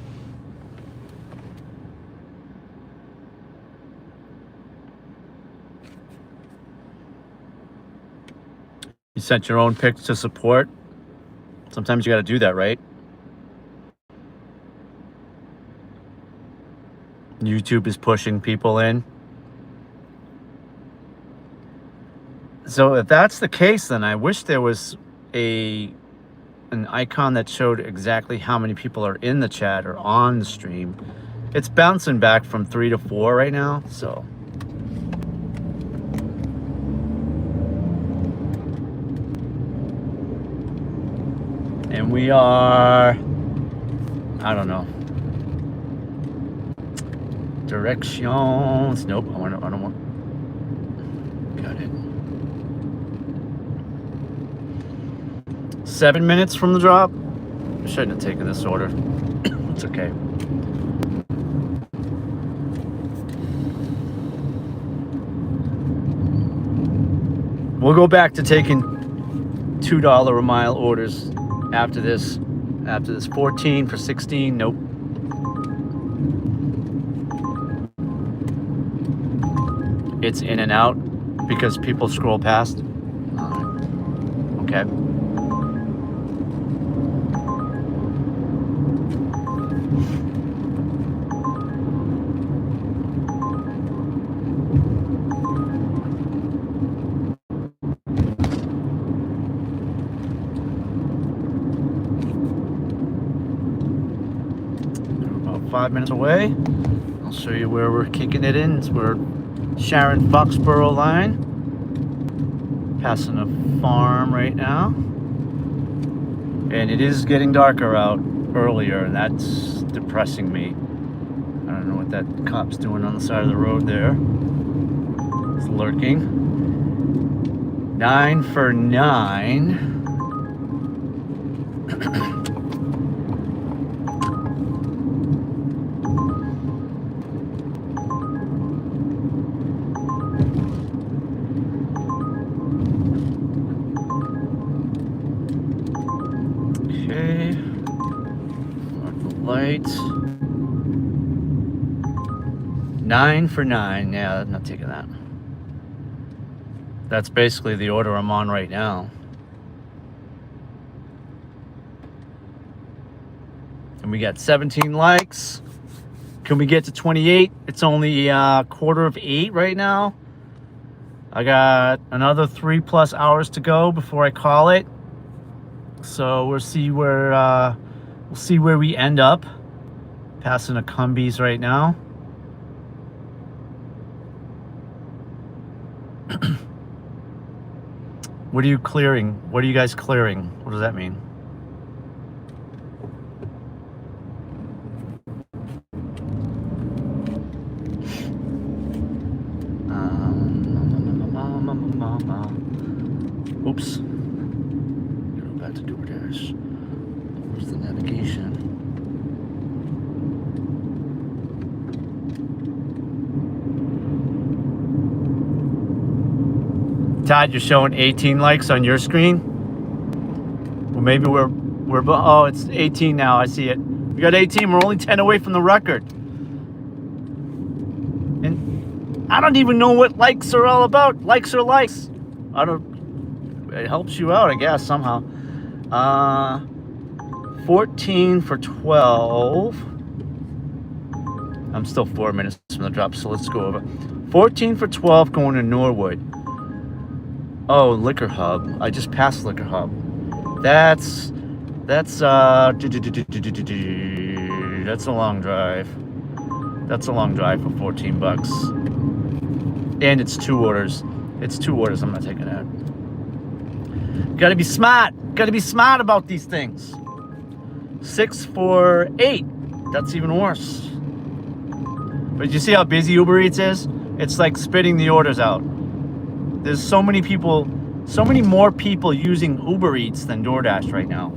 You sent your own pics to support. Sometimes you gotta do that, right? YouTube is pushing people in. So if that's the case, then I wish there was an icon that showed exactly how many people are in the chat or on the stream. It's bouncing back from 3 to 4 right now, so. And we are, I don't know. Directions. Nope, I don't want. Got it. 7 minutes from the drop. I shouldn't have taken this order. It's okay. We'll go back to taking $2 a mile orders after this. After this, 14 for 16. Nope. It's in and out because people scroll past. Okay. We're about 5 minutes away. I'll show you where we're kicking it in. We're Sharon Foxborough line, passing a farm right now, and it is getting darker out earlier, and that's depressing me. I don't know what that cop's doing on the side of the road there. He's lurking. 9 for 9. Okay. Mark the light. 9 for 9. Yeah, I'm not taking that. That's basically the order I'm on right now. And we got 17 likes. Can we get to 28? It's only 7:45 right now. I got another 3+ hours to go before I call it. So we'll see where we end up. Passing a Cumbies right now. What are you clearing? What are you guys clearing? What does that mean? Oops. Go back to DoorDash. Where's the navigation? Todd, you're showing 18 likes on your screen. Well, maybe we're oh, it's 18 now. I see it. We got 18. We're only 10 away from the record. And I don't even know what likes are all about. Likes are likes. I don't. It helps you out, I guess, somehow. 14 for 12. I'm still 4 minutes from the drop, so let's go over. 14 for 12 going to Norwood. Oh, Liquor Hub. I just passed Liquor Hub. That's a long drive. That's a long drive for $14. And it's 2 orders. It's 2 orders. I'm not taking that. Gotta be smart. Gotta be smart about these things. 6 for 8. That's even worse. But you see how busy Uber Eats is? It's like spitting the orders out. There's so many people, so many more people using Uber Eats than DoorDash right now.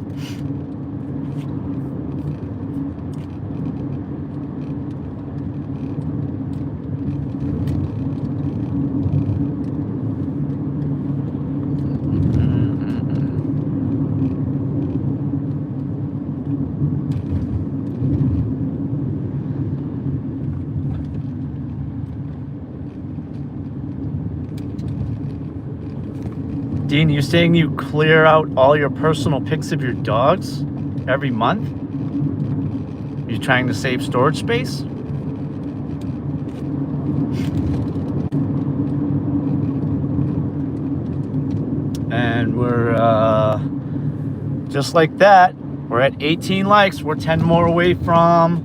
Dean, you're saying you clear out all your personal pics of your dogs every month? Are you trying to save storage space? And we're just like that. We're at 18 likes. We're 10 more away from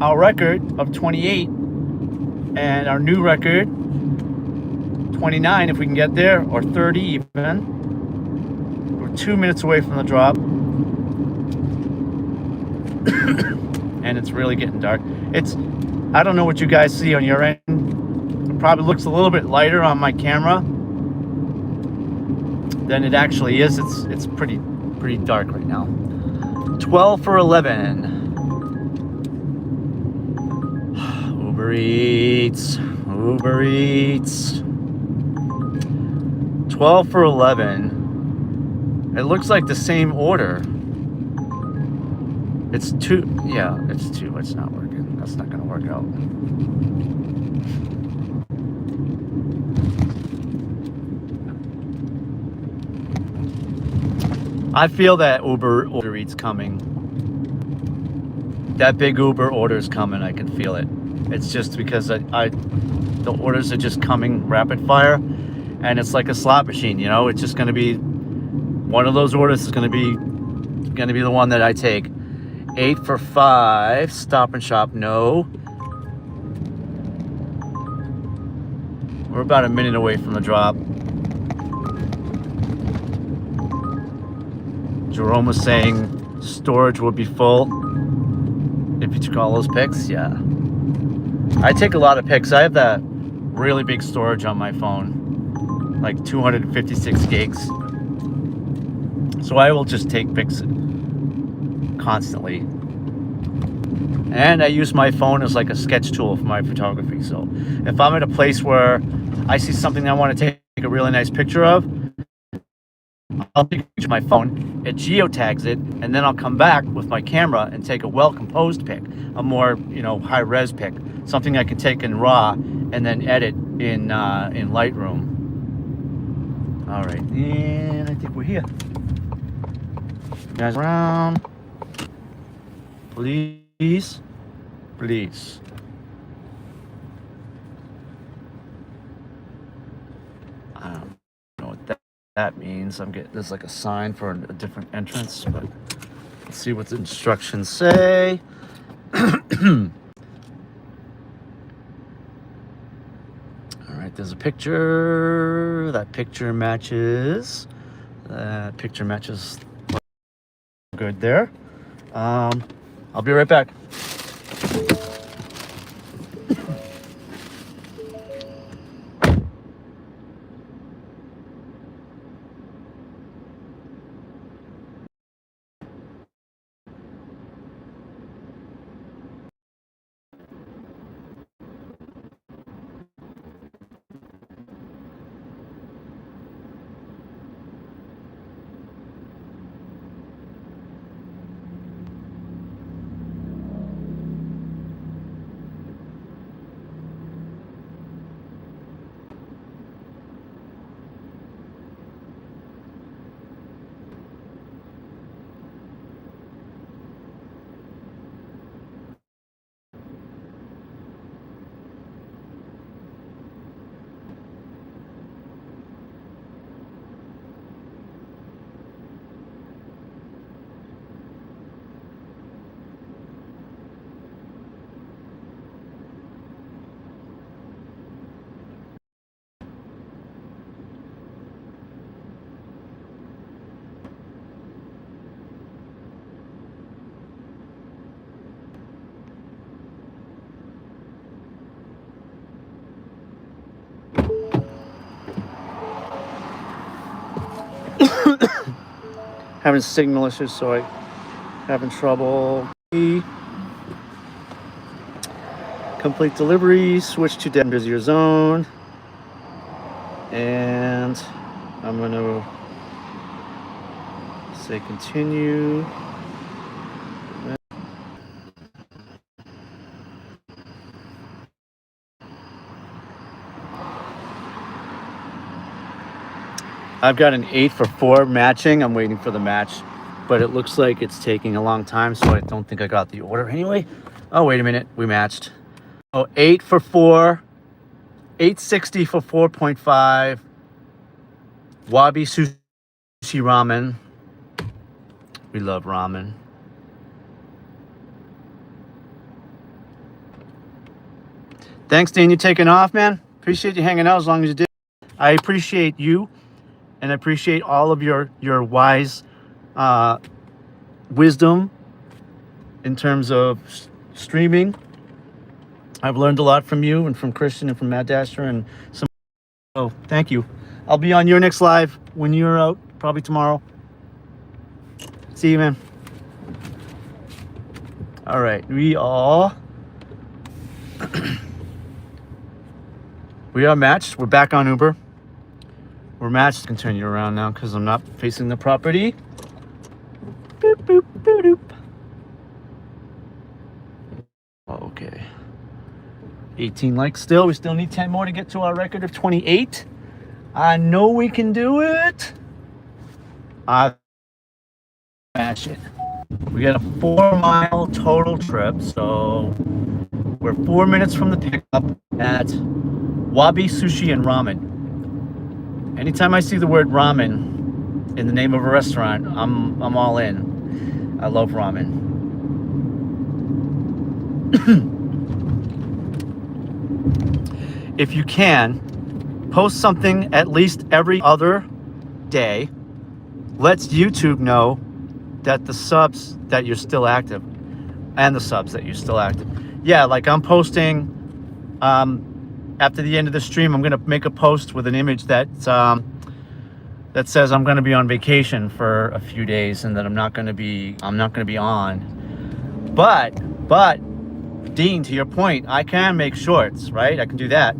our record of 28 and our new record 29 if we can get there, or 30 even. We're 2 minutes away from the drop. And it's really getting dark. I don't know what you guys see on your end. It probably looks a little bit lighter on my camera than it actually is. It's pretty dark right now. 12 for 11. Uber Eats. 12 for 11. It looks like the same order. It's 2. Yeah, it's 2. It's not working. That's not going to work out. I feel that Uber Eats coming. That big Uber order is coming. I can feel it. It's just because the orders are just coming rapid fire. And it's like a slot machine, you know. It's just going to be one of those orders is going to be the one that I take. 8 for 5. Stop and Shop, no. We're about a minute away from the drop. Jerome was saying storage would be full if you took all those pics. Yeah. I take a lot of pics. I have that really big storage on my phone, like 256 gigs. So I will just take pics constantly. And I use my phone as like a sketch tool for my photography. So if I'm at a place where I see something I want to take a really nice picture of, I'll take a picture of my phone, it geotags it, and then I'll come back with my camera and take a well-composed pic, a more, high-res pic, something I can take in RAW and then edit in Lightroom. All right, and I think we're here. Guys around, please. I don't know what that means. There's like a sign for a different entrance, but let's see what the instructions say. All right, there's a picture. That picture matches. Good there. I'll be right back. Having signal issues, so I having trouble. Complete delivery, switch to dead busier zone, and I'm gonna say continue. I've got an 8 for 4 matching. I'm waiting for the match, but it looks like it's taking a long time, so I don't think I got the order anyway. Oh, wait a minute. We matched. Oh, 8 for 4. 860 for 4.5. Wabi sushi ramen. We love ramen. Thanks, Dan. You taking off, man? Appreciate you hanging out as long as you did. I appreciate you. And I appreciate all of your wise wisdom in terms of streaming. I've learned a lot from you and from Christian and from Matt Dasher and some. Oh, thank you. I'll be on your next live when you're out, probably tomorrow. See you, man. All right, we are matched. We're back on Uber. We're matched. Continue around now because I'm not facing the property. Boop, boop, boop, boop. Okay. 18 likes still. We still need 10 more to get to our record of 28. I know we can do it. I match it. We got a 4-mile total trip, so we're 4 minutes from the pickup at Wabi Sushi and Ramen. Anytime I see the word ramen in the name of a restaurant, I'm all in. I love ramen. If you can, post something at least every other day. Lets YouTube know that the subs that you're still active and the subs that you're still active. Yeah, like I'm posting After the end of the stream, I'm going to make a post with an image that that says I'm going to be on vacation for a few days and that I'm not going to be on. But Dean, to your point, I can make shorts, right? I can do that.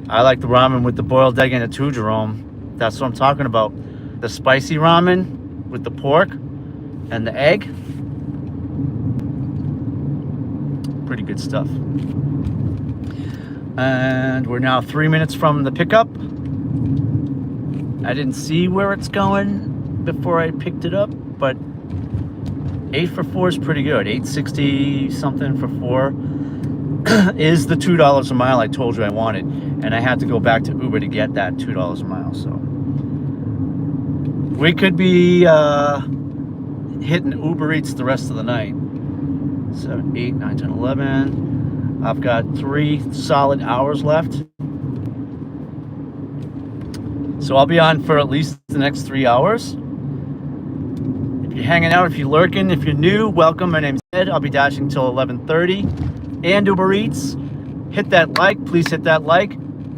I like the ramen with the boiled egg and the too, Jerome. That's what I'm talking about. The spicy ramen with the pork and the egg. Pretty good stuff. And we're now 3 minutes from the pickup. I didn't see where it's going before I picked it up, but 8 for 4 is pretty good. $8.60 something for 4 is the $2 a mile I told you I wanted. And I had to go back to Uber to get that $2 a mile. So we could be hitting Uber Eats the rest of the night. 7, 8, 9, 10, 11. I've got 3 solid hours left. So I'll be on for at least the next 3 hours. If you're hanging out, if you're lurking, if you're new, welcome. My name's Ed. I'll be dashing till 11:30. And Uber Eats. Hit that like. Please hit that like.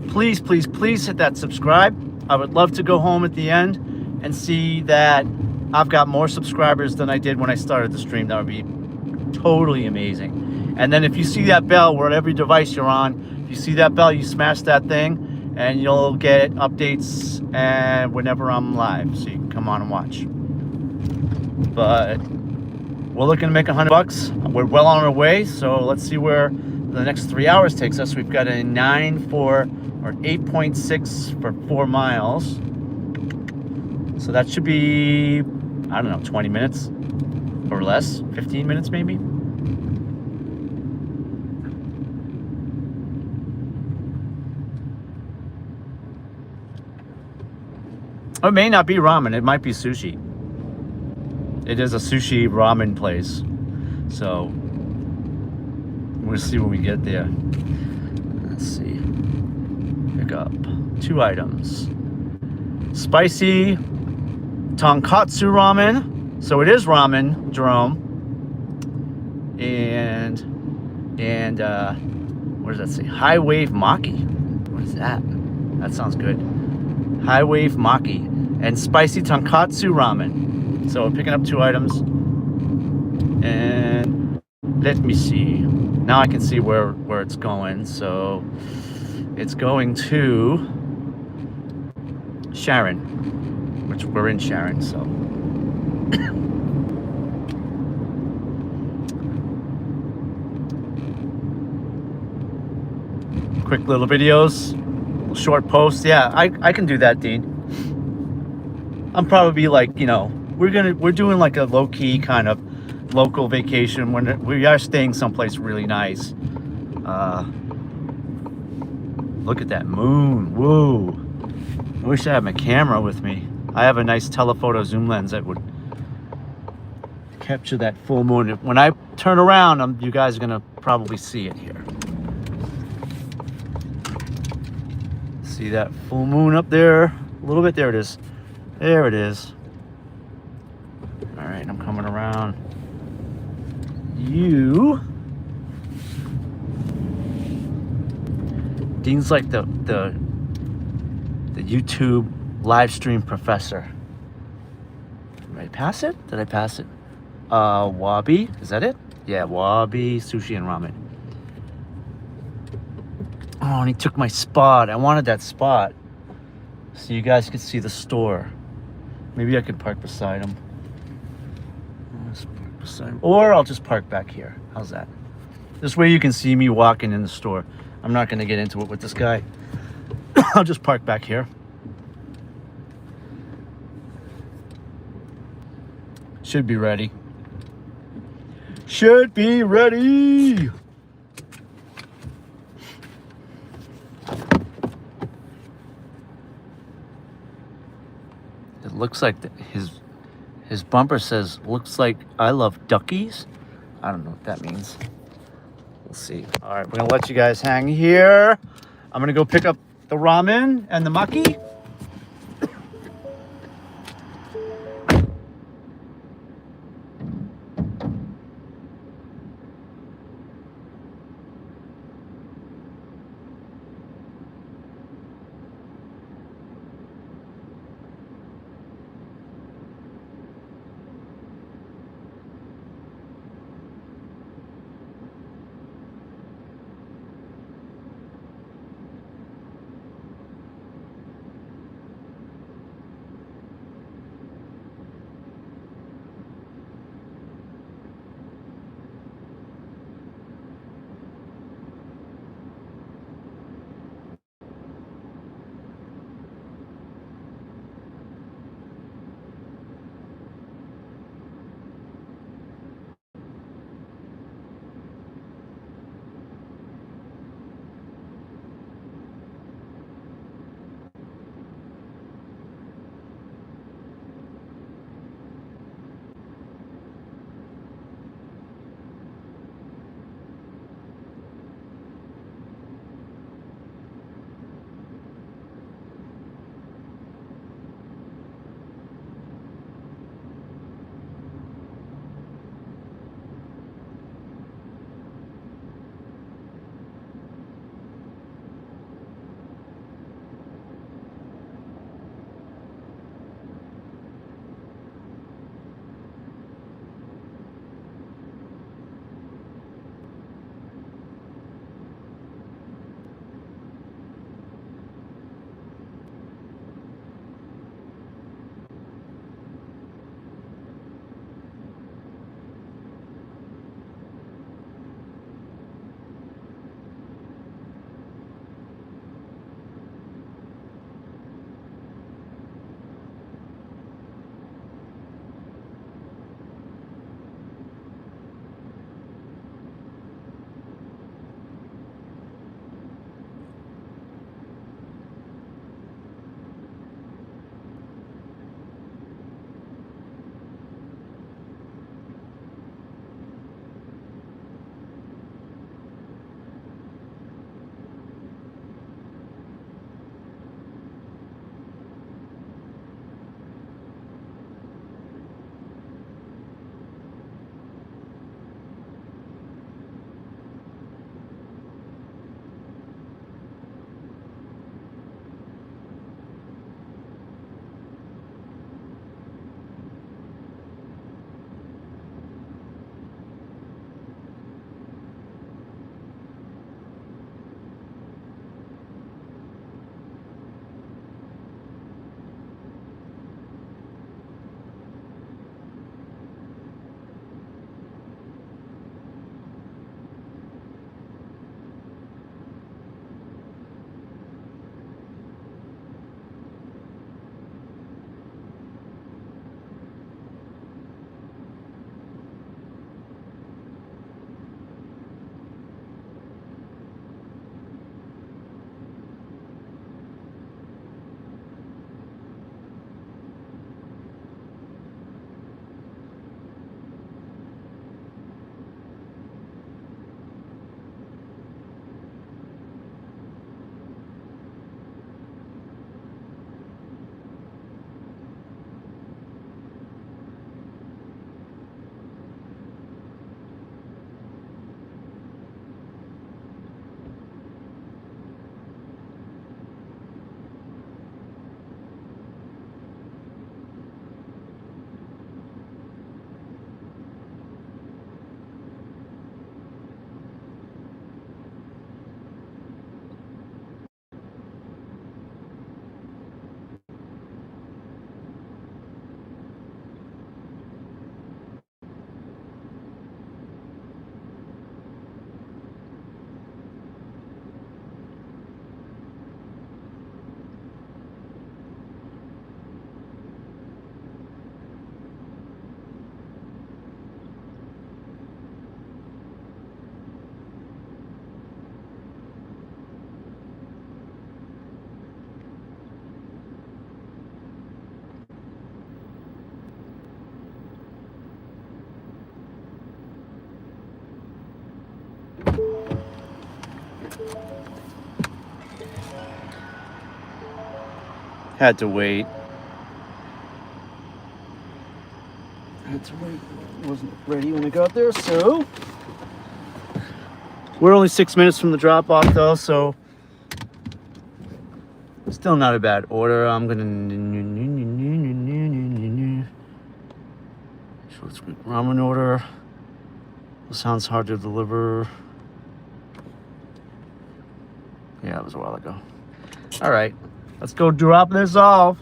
Please, please, please hit that subscribe. I would love to go home at the end and see that I've got more subscribers than I did when I started the stream. That would be totally amazing. And then if you see that bell, whatever device you're on, if you see that bell, you smash that thing and you'll get updates and whenever I'm live, so you can come on and watch. But we're looking to make $100. We're well on our way, so let's see where the next 3 hours takes us. We've got a 8.6 for 4 miles. So that should be, I don't know, 20 minutes or less, 15 minutes maybe. It may not be ramen, it might be sushi. It is a sushi ramen place. So we'll see when we get there. Let's see. Pick up 2 items. Spicy tonkatsu ramen. So it is ramen, Jerome. And what does that say? High wave maki. What is that? That sounds good. High wave maki and spicy tonkatsu ramen. So we're picking up 2 items. And let me see. Now I can see where it's going. So it's going to Sharon, which we're in Sharon, so. Quick little videos, short posts. Yeah, I can do that, Dean. I'm probably like, you know, we're doing like a low-key kind of local vacation when we are staying someplace really nice. Look at that moon. Whoa. I wish I had my camera with me. I have a nice telephoto zoom lens that would capture that full moon. When I turn around, you guys are gonna probably see it here. See that full moon up there? A little bit. There it is. There it is. All right, I'm coming around. Dean's like the YouTube live stream professor. Did I pass it? Did I pass it? Wabi, is that it? Yeah, wabi, sushi, and ramen. Oh, and he took my spot. I wanted that spot so you guys could see the store. Maybe I could park beside him. Let's park beside him. Or I'll just park back here. How's that? This way you can see me walking in the store. I'm not going to get into it with this guy. I'll just park back here. Should be ready. Should be ready. It looks like his bumper says, looks like I love duckies. I don't know what that means. We'll see. All right, we're gonna let you guys hang here. I'm gonna go pick up the ramen and the maki. Had to wait. Wasn't ready when I got there, so we're only 6 minutes from the drop off though, so still not a bad order. I'm gonna so it's ramen order. Sounds hard to deliver. Yeah, it was a while ago. All right, let's go drop this off.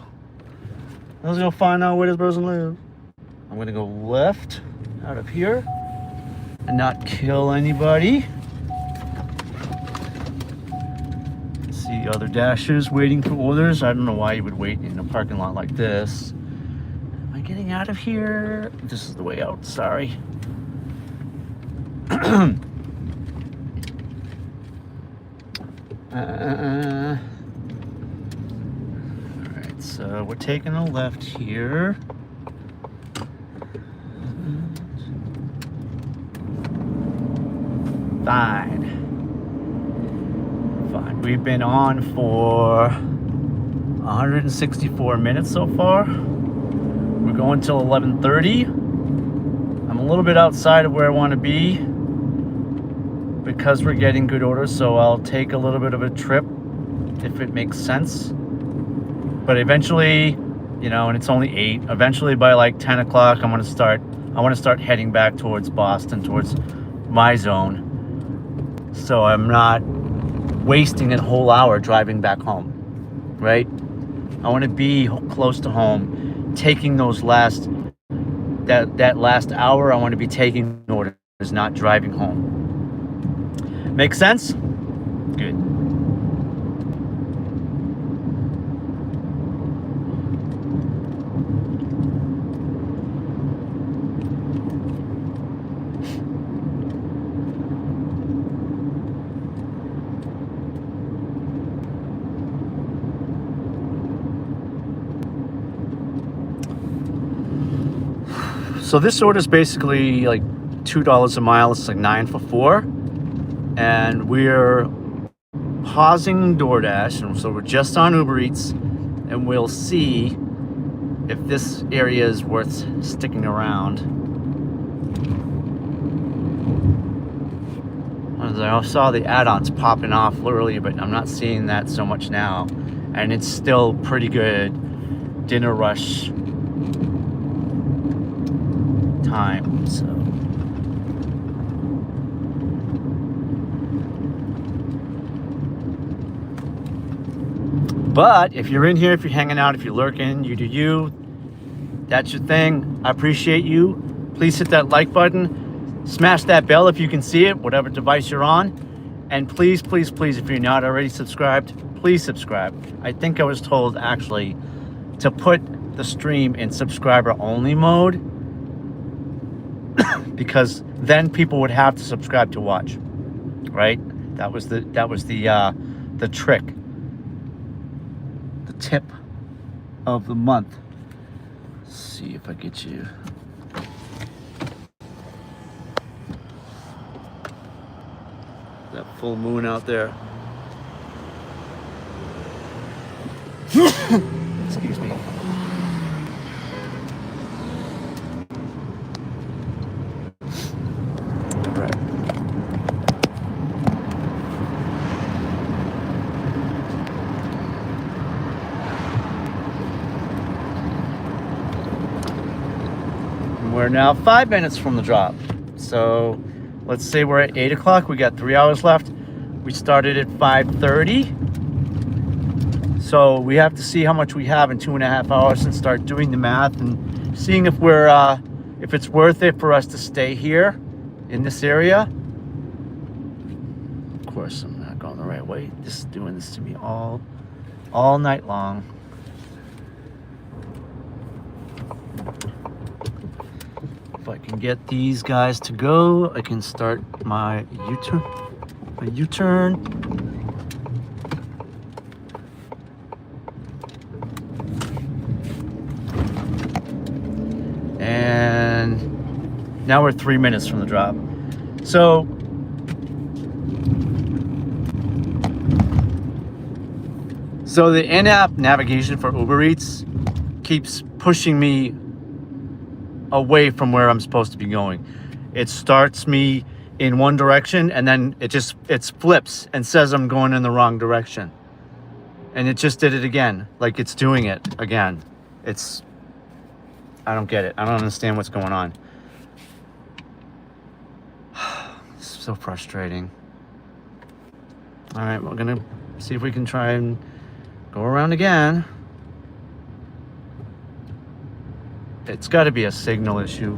Let's go find out where this person lives. I'm gonna go left out of here and not kill anybody. See other Dashers waiting for orders. I don't know why you would wait in a parking lot like this. Am I getting out of here? This is the way out, sorry. Alright, so we're taking a left here. Fine. We've been on for 164 minutes so far. We're going till 11:30. I'm a little bit outside of where I want to be because we're getting good orders, so I'll take a little bit of a trip if it makes sense. But eventually, you know, and it's only 8, eventually by like 10 o'clock I want to start heading back towards Boston, towards my zone, so I'm not wasting a whole hour driving back home, right? I want to be close to home, taking those that last hour. I want to be taking orders, not driving home. Make sense? Good. So this order is basically like $2 a mile. It's like 9 for 4. And we're pausing DoorDash. And so we're just on Uber Eats. And we'll see if this area is worth sticking around. I saw the add-ons popping off earlier, but I'm not seeing that so much now. And it's still pretty good dinner rush time, so but if you're in here, if you're hanging out, if you're lurking, you do you. That's your thing. I appreciate you. Please hit that like button, smash that bell if you can see it, whatever device you're on, and please, please, please, if you're not already subscribed, please subscribe. I think I was told actually to put the stream in subscriber only mode, because then people would have to subscribe to watch, right? That was the trick, the tip of the month. Let's see if I get you. That full moon out there. Excuse me. We're now 5 minutes from the drop. So let's say we're at 8 o'clock. We got 3 hours left. We started at 5:30. So we have to see how much we have in 2.5 hours and start doing the math and seeing if if it's worth it for us to stay here in this area. Of course, I'm not going the right way. This is doing this to me all night long. If I can get these guys to go, I can start my U-turn. And now we're 3 minutes from the drop. So So the in-app navigation for Uber Eats keeps pushing me away from where I'm supposed to be going. It starts me in one direction and then it flips and says I'm going in the wrong direction. And it just did it again. Like it's doing it again. I don't get it. I don't understand what's going on. It's so frustrating. All right, we're gonna see if we can try and go around again. It's got to be a signal issue.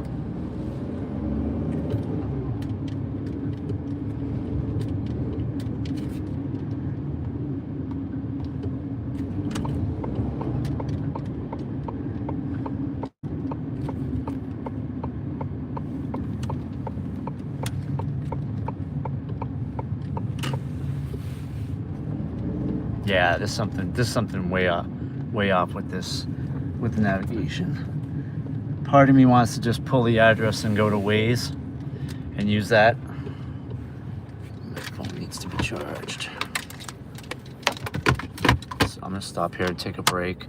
Yeah, there's something way off with the navigation. Part of me wants to just pull the address and go to Waze and use that. My phone needs to be charged. So I'm gonna stop here and take a break.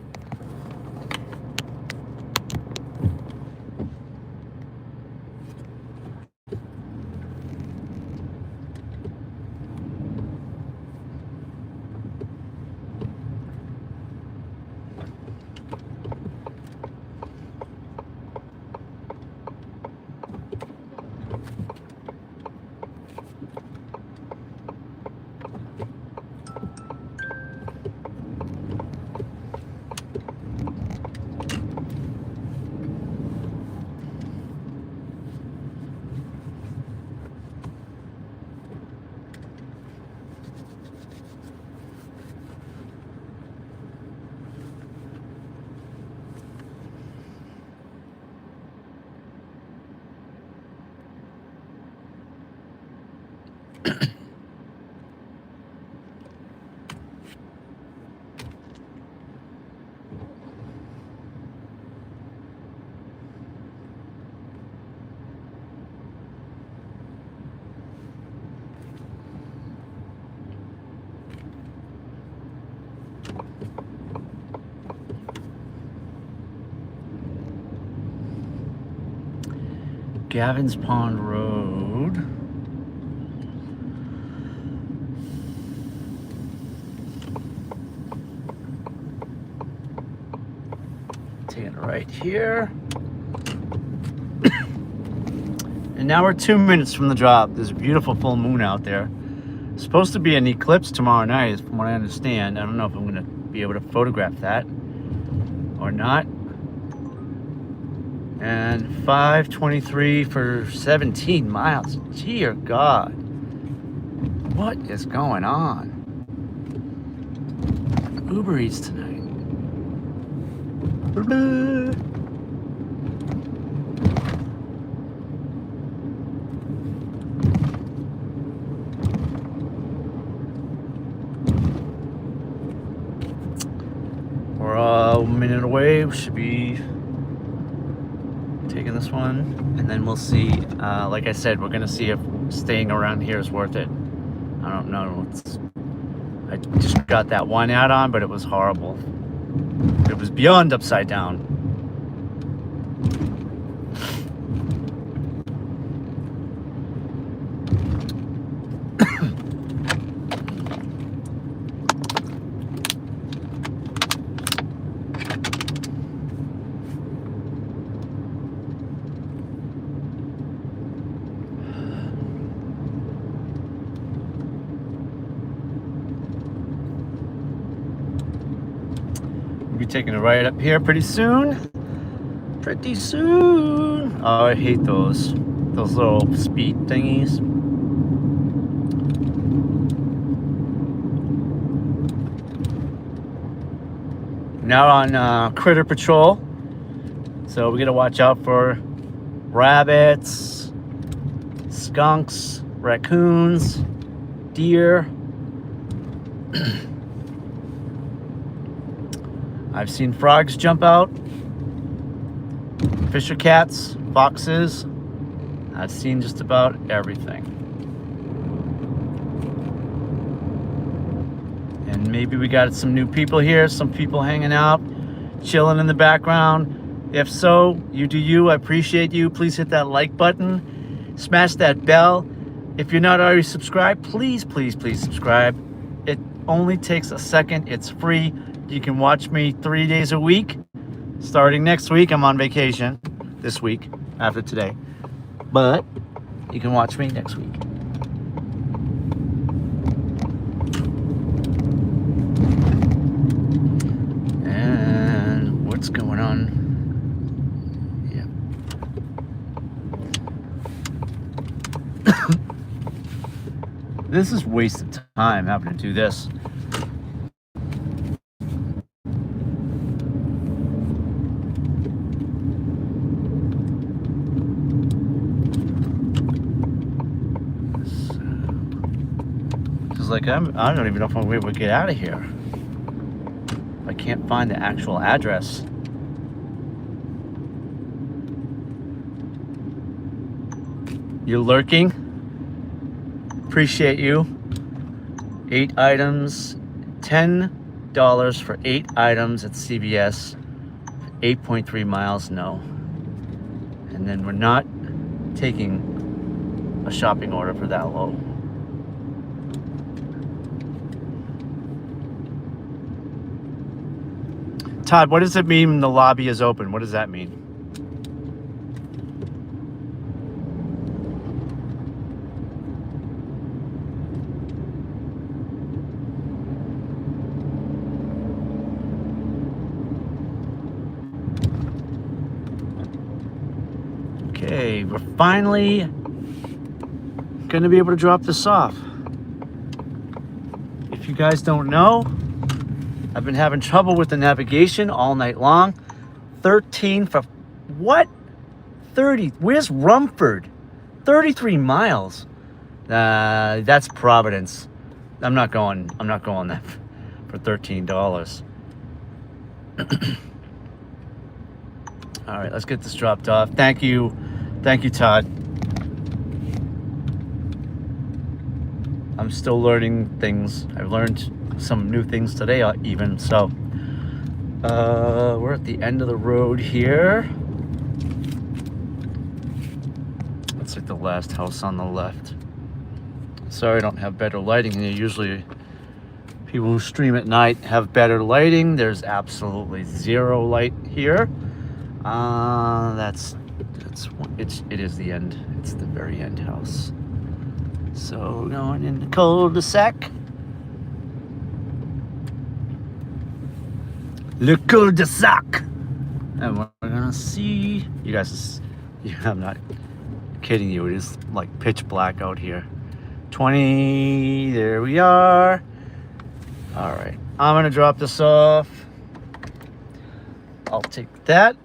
Gavin's Pond Road. Taking it right here. And now we're 2 minutes from the drop. There's a beautiful full moon out there. It's supposed to be an eclipse tomorrow night, from what I understand. I don't know if I'm going to be able to photograph that or not. And 5:23 for 17 miles. Dear God. What is going on? Uber Eats tonight. Blah. We're a minute away. We should be taking this one, and then we'll see. Like I said, we're gonna see if staying around here is worth it. I don't know. I just got that one add-on, but it was horrible. It was beyond upside down. We'll be taking a ride up here pretty soon. Pretty soon. Oh, I hate those little speed thingies. Now on Critter Patrol, so we gotta watch out for rabbits, skunks, raccoons, deer. I've seen frogs jump out, fisher cats, foxes. I've seen just about everything. And And maybe we got some new people here, some people hanging out, chilling in the background. If so, you do you. I appreciate you. Please hit that like button. Smash that bell. If you're not already subscribed, please, please, please subscribe. It only takes a second. It's free. You can watch me 3 days a week. Starting next week, I'm on vacation this week after today. But you can watch me next week. And what's going on? Yeah. This is wasted time having to do this. Like I don't even know if I'm able to get out of here. I can't find the actual address. You're lurking. Appreciate you. 8 items, $10 for 8 items at CVS. 8.3 miles, no. And then we're not taking a shopping order for that low. Todd, what does it mean when the lobby is open? What does that mean? Okay, we're finally gonna be able to drop this off. If you guys don't know, I've been having trouble with the navigation all night long. 13 for what? 30. Where's Rumford? 33 miles. That's Providence. I'm not going that for $13. All right, let's get this dropped off. Thank you, Todd. I'm still learning things. I've learned some new things today even, so we're at the end of the road here. Let's hit the last house on the left. Sorry I don't have better lighting. Usually people who stream at night have better lighting. There's absolutely zero light here. It is the end. It's the very end house. So we're going in the cul-de-sac. Le cul-de-sac. And we're gonna see you guys. Yeah, I'm not kidding you. It is like pitch black out here. 20. There we are. All right. I'm gonna drop this off. I'll take that.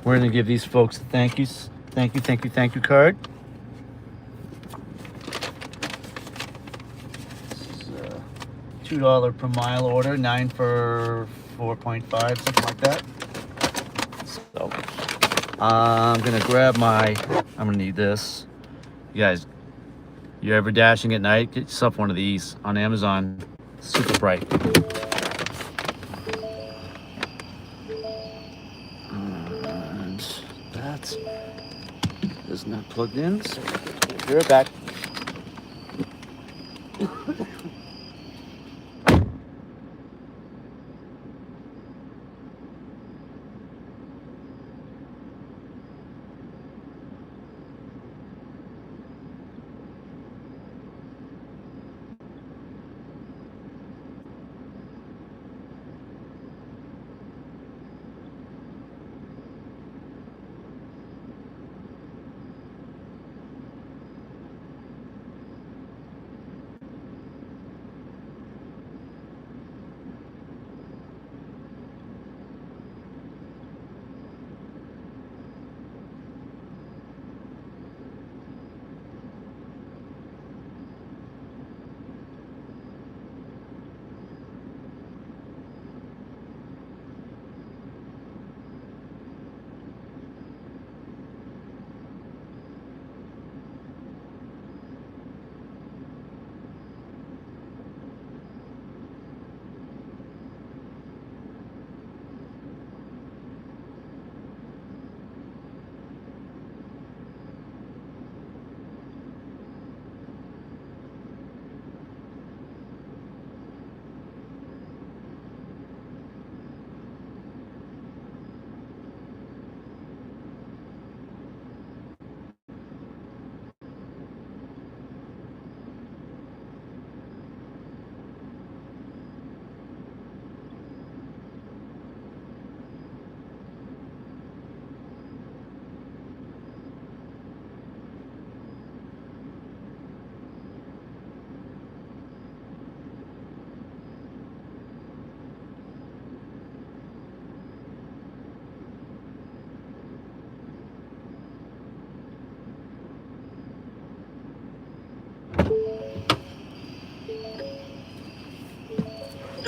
We're gonna give these folks a thank you card. $2 per mile order, 9 for 4.5, something like that. So I'm gonna grab I'm gonna need this. You guys, you ever dashing at night? Get yourself one of these on Amazon. Super bright. And that is not plugged in, so be right back.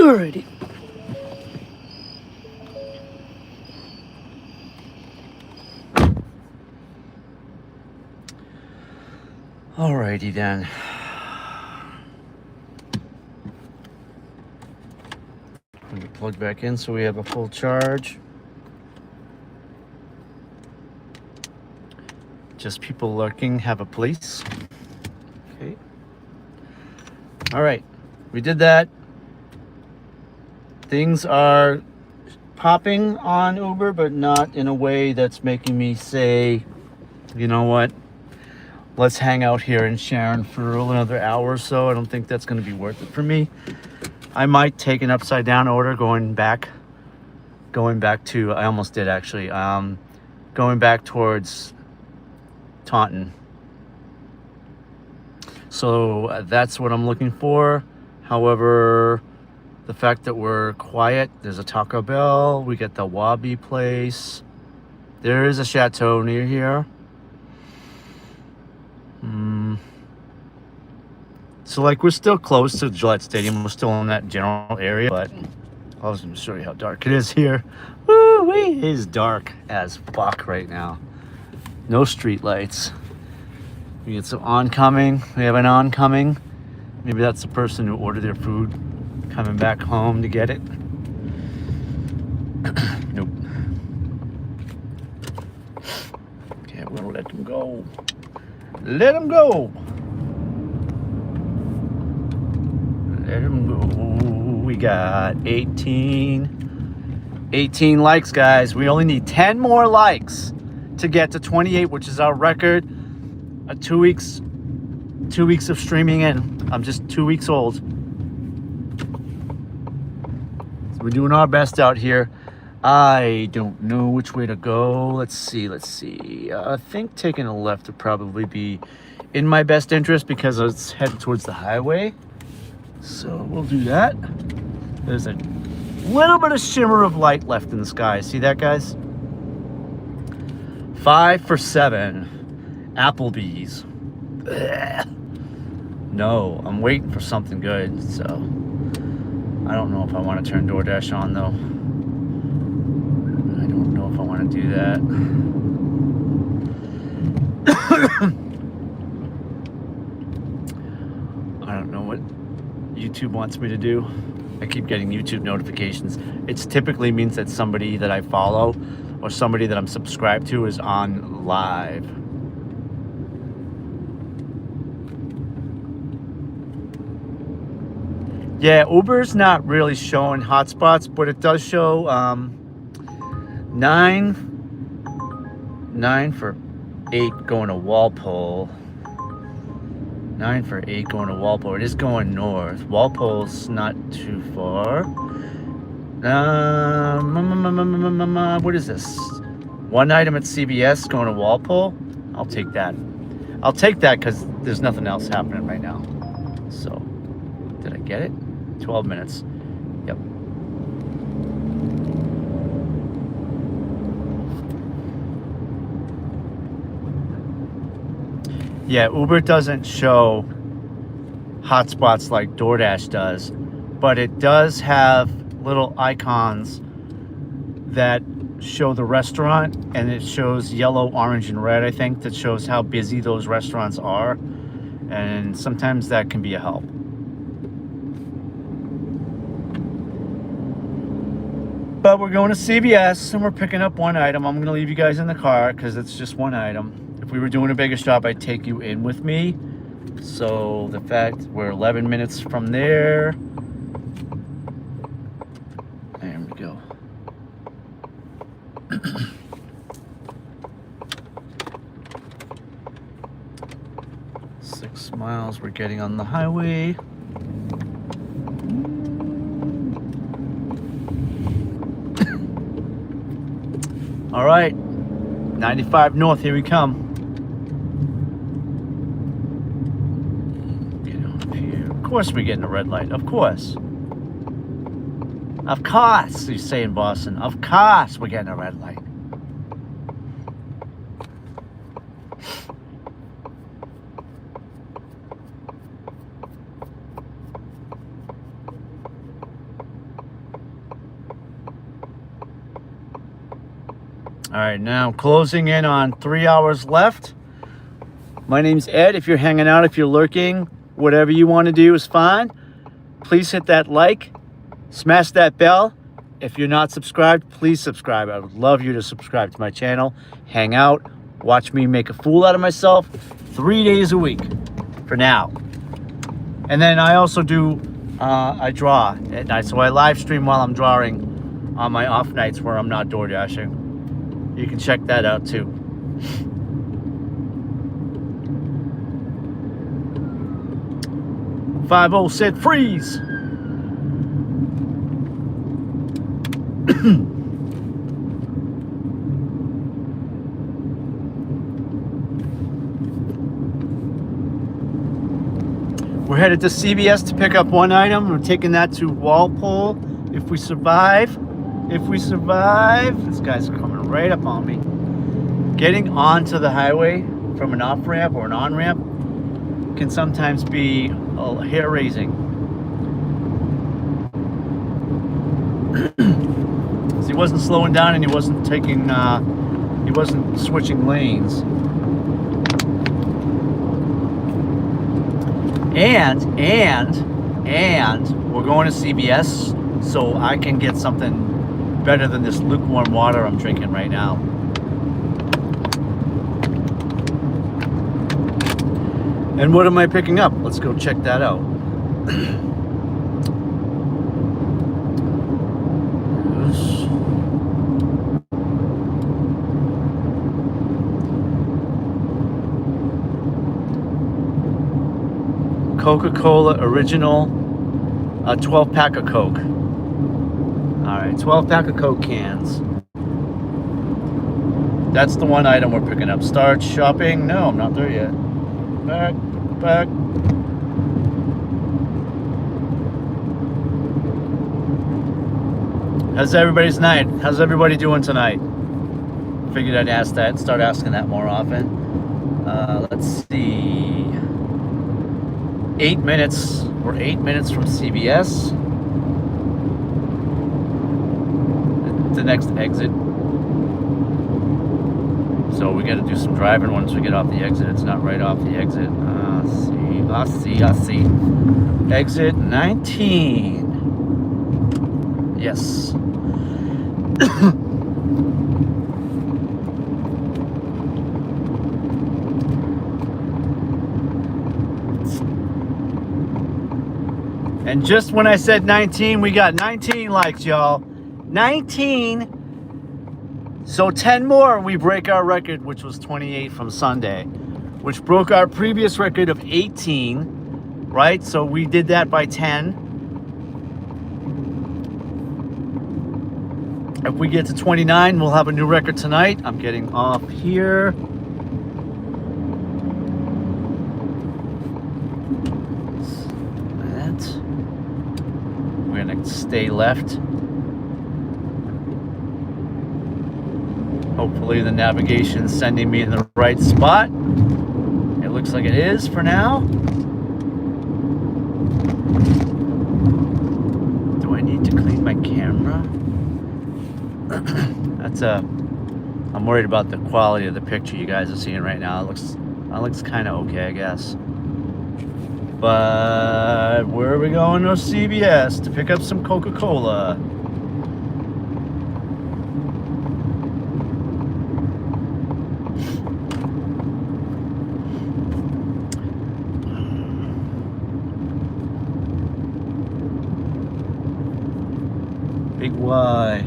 Alrighty. Alrighty then. Let me plug back in so we have a full charge. Just people lurking, have a place. Okay. All right. We did that. Things are popping on Uber, but not in a way that's making me say, you know what? Let's hang out here in Sharon for another hour or so. I don't think that's going to be worth it for me. I might take an upside down order going back to, I almost did actually, going back towards Taunton. So that's what I'm looking for. However, the fact that we're quiet, there's a Taco Bell, we get the Wabi place. There is a chateau near here. So like we're still close to Gillette Stadium. We're still in that general area, but I was going to show you how dark it is here. Woo-wee, it is dark as fuck right now. No street lights. We get some oncoming. We have an oncoming. Maybe that's the person who ordered their food coming back home to get it. Nope. Okay, we're gonna let them go. Let them go. Let them go. We got 18 likes, guys. We only need 10 more likes to get to 28, which is our record. 2 weeks of streaming in. I'm just 2 weeks old. So we're doing our best out here. I don't know which way to go. Let's see. I think taking a left would probably be in my best interest because it's headed towards the highway. So we'll do that. There's a little bit of shimmer of light left in the sky. See that, guys? 5 for 7. Applebee's. Ugh. No, I'm waiting for something good, so I don't know if I want to turn DoorDash on though. I don't know if I want to do that. I don't know what YouTube wants me to do. I keep getting YouTube notifications. It typically means that somebody that I follow or somebody that I'm subscribed to is on live. Yeah, Uber's not really showing hotspots, but it does show 9 for 8 going to Walpole. 9 for 8 going to Walpole. It is going north. Walpole's not too far. What is this? One item at CVS going to Walpole? I'll take that. I'll take that because there's nothing else happening right now. So, did I get it? 12 minutes. Yep. Yeah, Uber doesn't show hotspots like DoorDash does, but it does have little icons that show the restaurant, and it shows yellow, orange, and red, I think, that shows how busy those restaurants are, and sometimes that can be a help. But we're going to CVS and we're picking up one item. I'm going to leave you guys in the car because it's just one item. If we were doing a bigger stop, I'd take you in with me. So the fact we're 11 minutes from there. There we go. 6 miles, we're getting on the highway. All right, 95 north, here we come. Get on here. Of course we're getting a red light, of course. Of course, you say in Boston. Of course we're getting a red light. All right, now closing in on 3 hours left. My name's Ed. If you're hanging out, if you're lurking, whatever you want to do is fine. Please hit that like, smash that bell. If you're not subscribed, please subscribe. I would love you to subscribe to my channel, hang out, watch me make a fool out of myself 3 days a week for now. And then I also do, I draw at night. So I live stream while I'm drawing on my off nights where I'm not door dashing. You can check that out too. "50" said freeze. We're headed to CVS to pick up one item. We're taking that to Walpole if we survive. If we survive. This guy's coming right up on me. Getting onto the highway from an off-ramp or an on-ramp can sometimes be hair-raising. He wasn't slowing down and he wasn't taking, he wasn't switching lanes. And we're going to CVS so I can get something better than this lukewarm water I'm drinking right now. And what am I picking up? Let's go check that out. Coca-Cola original, a 12-pack of Coke. All right, 12-pack of Coke cans. That's the one item we're picking up. Start shopping. No, I'm not there yet. Back. How's everybody's night? How's everybody doing tonight? Figured I'd ask that, start asking that more often. Let's see. 8 minutes. We're 8 minutes from CVS. The next exit. So we got to do some driving once we get off the exit. It's not right off the exit. I see. Exit 19. Yes. And just when I said 19, we got 19 likes, y'all. 19. So 10 more, we break our record, which was 28 from Sunday, which broke our previous record of 18, right? So we did that by 10. If we get to 29, we'll have a new record tonight. I'm getting off here. We're gonna stay left. Hopefully the navigation's sending me in the right spot. It looks like it is for now. Do I need to clean my camera? I'm worried about the quality of the picture you guys are seeing right now. It looks kind of okay, I guess. But where are we going to CVS to pick up some Coca-Cola? Big Y.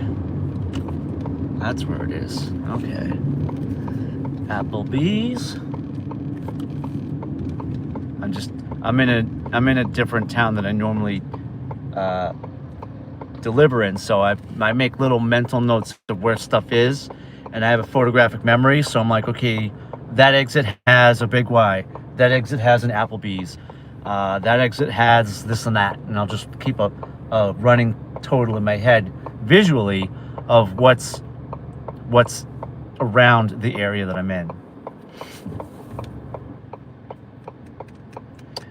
That's where it is. Okay. Applebee's. I'm in a different town than I normally deliver in, so I make little mental notes of where stuff is, and I have a photographic memory. So I'm like, okay, that exit has a Big Y. That exit has an Applebee's. That exit has this and that, and I'll just keep a running total in my head visually of what's around the area that I'm in.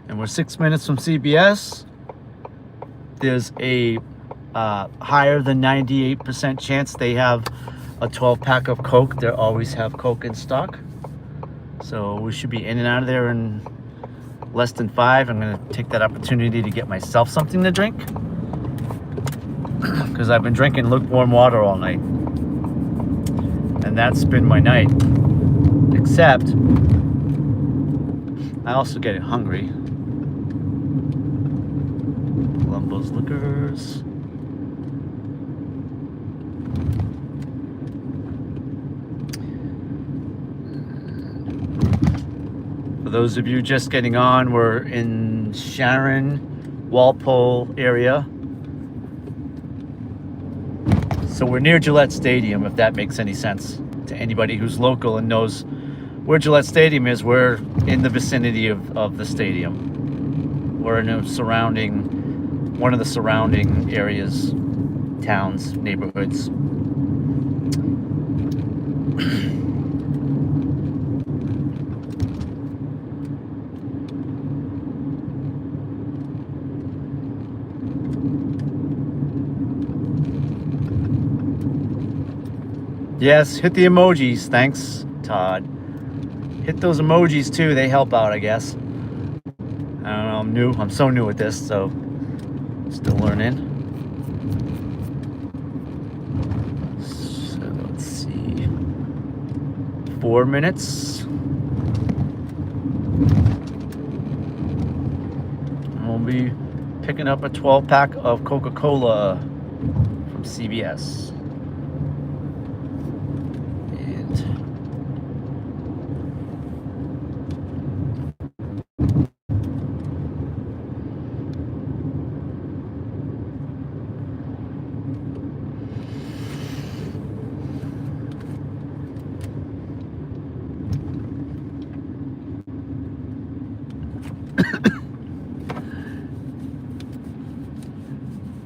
And we're 6 minutes from CVS. There's a higher than 98% chance they have a 12 pack of Coke. They always have Coke in stock. So we should be in and out of there in less than 5. I'm going to take that opportunity to get myself something to drink. Because I've been drinking lukewarm water all night. And that's been my night. Except, I also get hungry. Columbo's Liquors. For those of you just getting on, we're in Sharon, Walpole area. So we're near Gillette Stadium, if that makes any sense to anybody who's local and knows where Gillette Stadium is. We're in the vicinity of the stadium. We're in one of the surrounding areas, towns, neighborhoods. Yes, hit the emojis. Thanks, Todd. Hit those emojis too. They help out, I guess. I don't know. I'm new. I'm so new at this, so still learning. So let's see. 4 minutes. And we'll be picking up a 12 pack of Coca-Cola from CVS.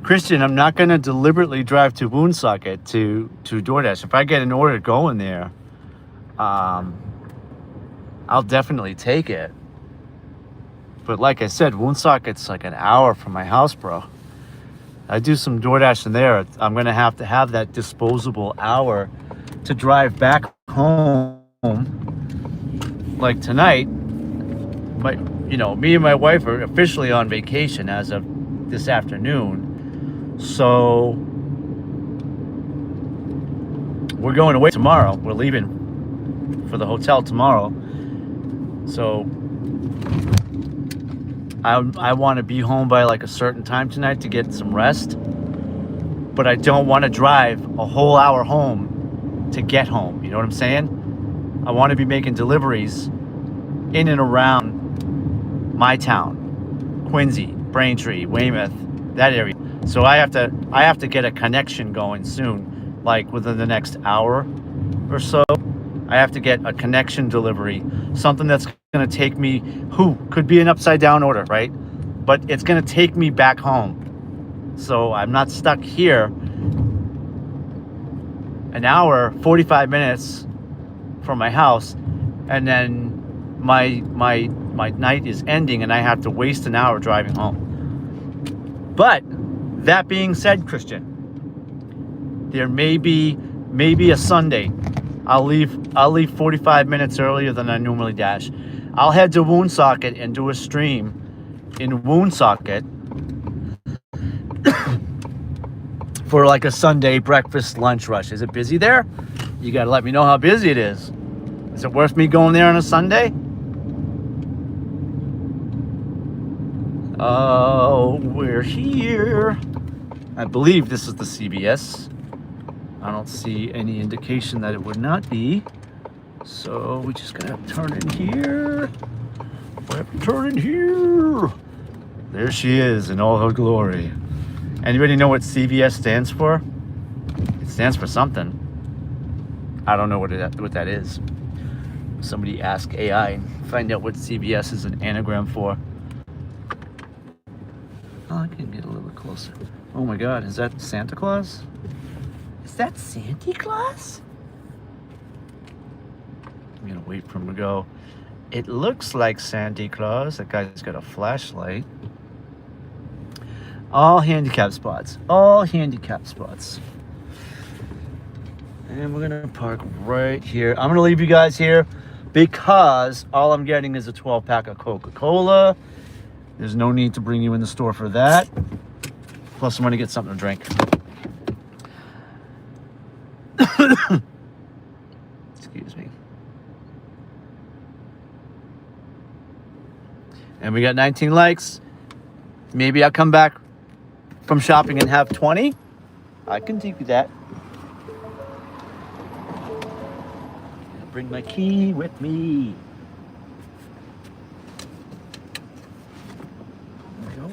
Christian, I'm not going to deliberately drive to Woonsocket to DoorDash. If I get an order going there, I'll definitely take it. But like I said, Woonsocket's like an hour from my house, bro. I do some DoorDash in there. I'm going to have that disposable hour to drive back home. Like tonight, me and my wife are officially on vacation as of this afternoon. So we're going away tomorrow. We're leaving for the hotel tomorrow. So I want to be home by like a certain time tonight to get some rest. But I don't want to drive a whole hour home to get home. You know what I'm saying? I want to be making deliveries in and around my town. Quincy, Braintree, Weymouth, that area. So I have to get a connection going soon, like within the next hour or so. I have to get a connection delivery, something that's going to take me, could be an upside down order, right? But it's going to take me back home. So I'm not stuck here an hour, 45 minutes from my house, and then my night is ending and I have to waste an hour driving home. But that being said, Christian, there may be a Sunday. I'll leave 45 minutes earlier than I normally dash. I'll head to Woonsocket and do a stream in Woonsocket for like a Sunday breakfast lunch rush. Is it busy there? You gotta let me know how busy it is. Is it worth me going there on a Sunday? Oh, we're here. I believe this is the CVS. I don't see any indication that it would not be. So we just gotta turn in here. We have to turn in here. There she is in all her glory. Anybody know what CVS stands for? It stands for something. I don't know what that is. Somebody ask AI and find out what CVS is an anagram for. Oh, I can get a little closer. Oh my God, is that Santa Claus? Is that Santa Claus? I'm gonna wait for him to go. It looks like Santa Claus. That guy's got a flashlight. All handicap spots. All handicap spots. And we're gonna park right here. I'm gonna leave you guys here because all I'm getting is a 12 pack of Coca-Cola. There's no need to bring you in the store for that. Plus I'm gonna get something to drink. Excuse me. And we got 19 likes. Maybe I'll come back from shopping and have 20. I can do that. Bring my key with me. There we go.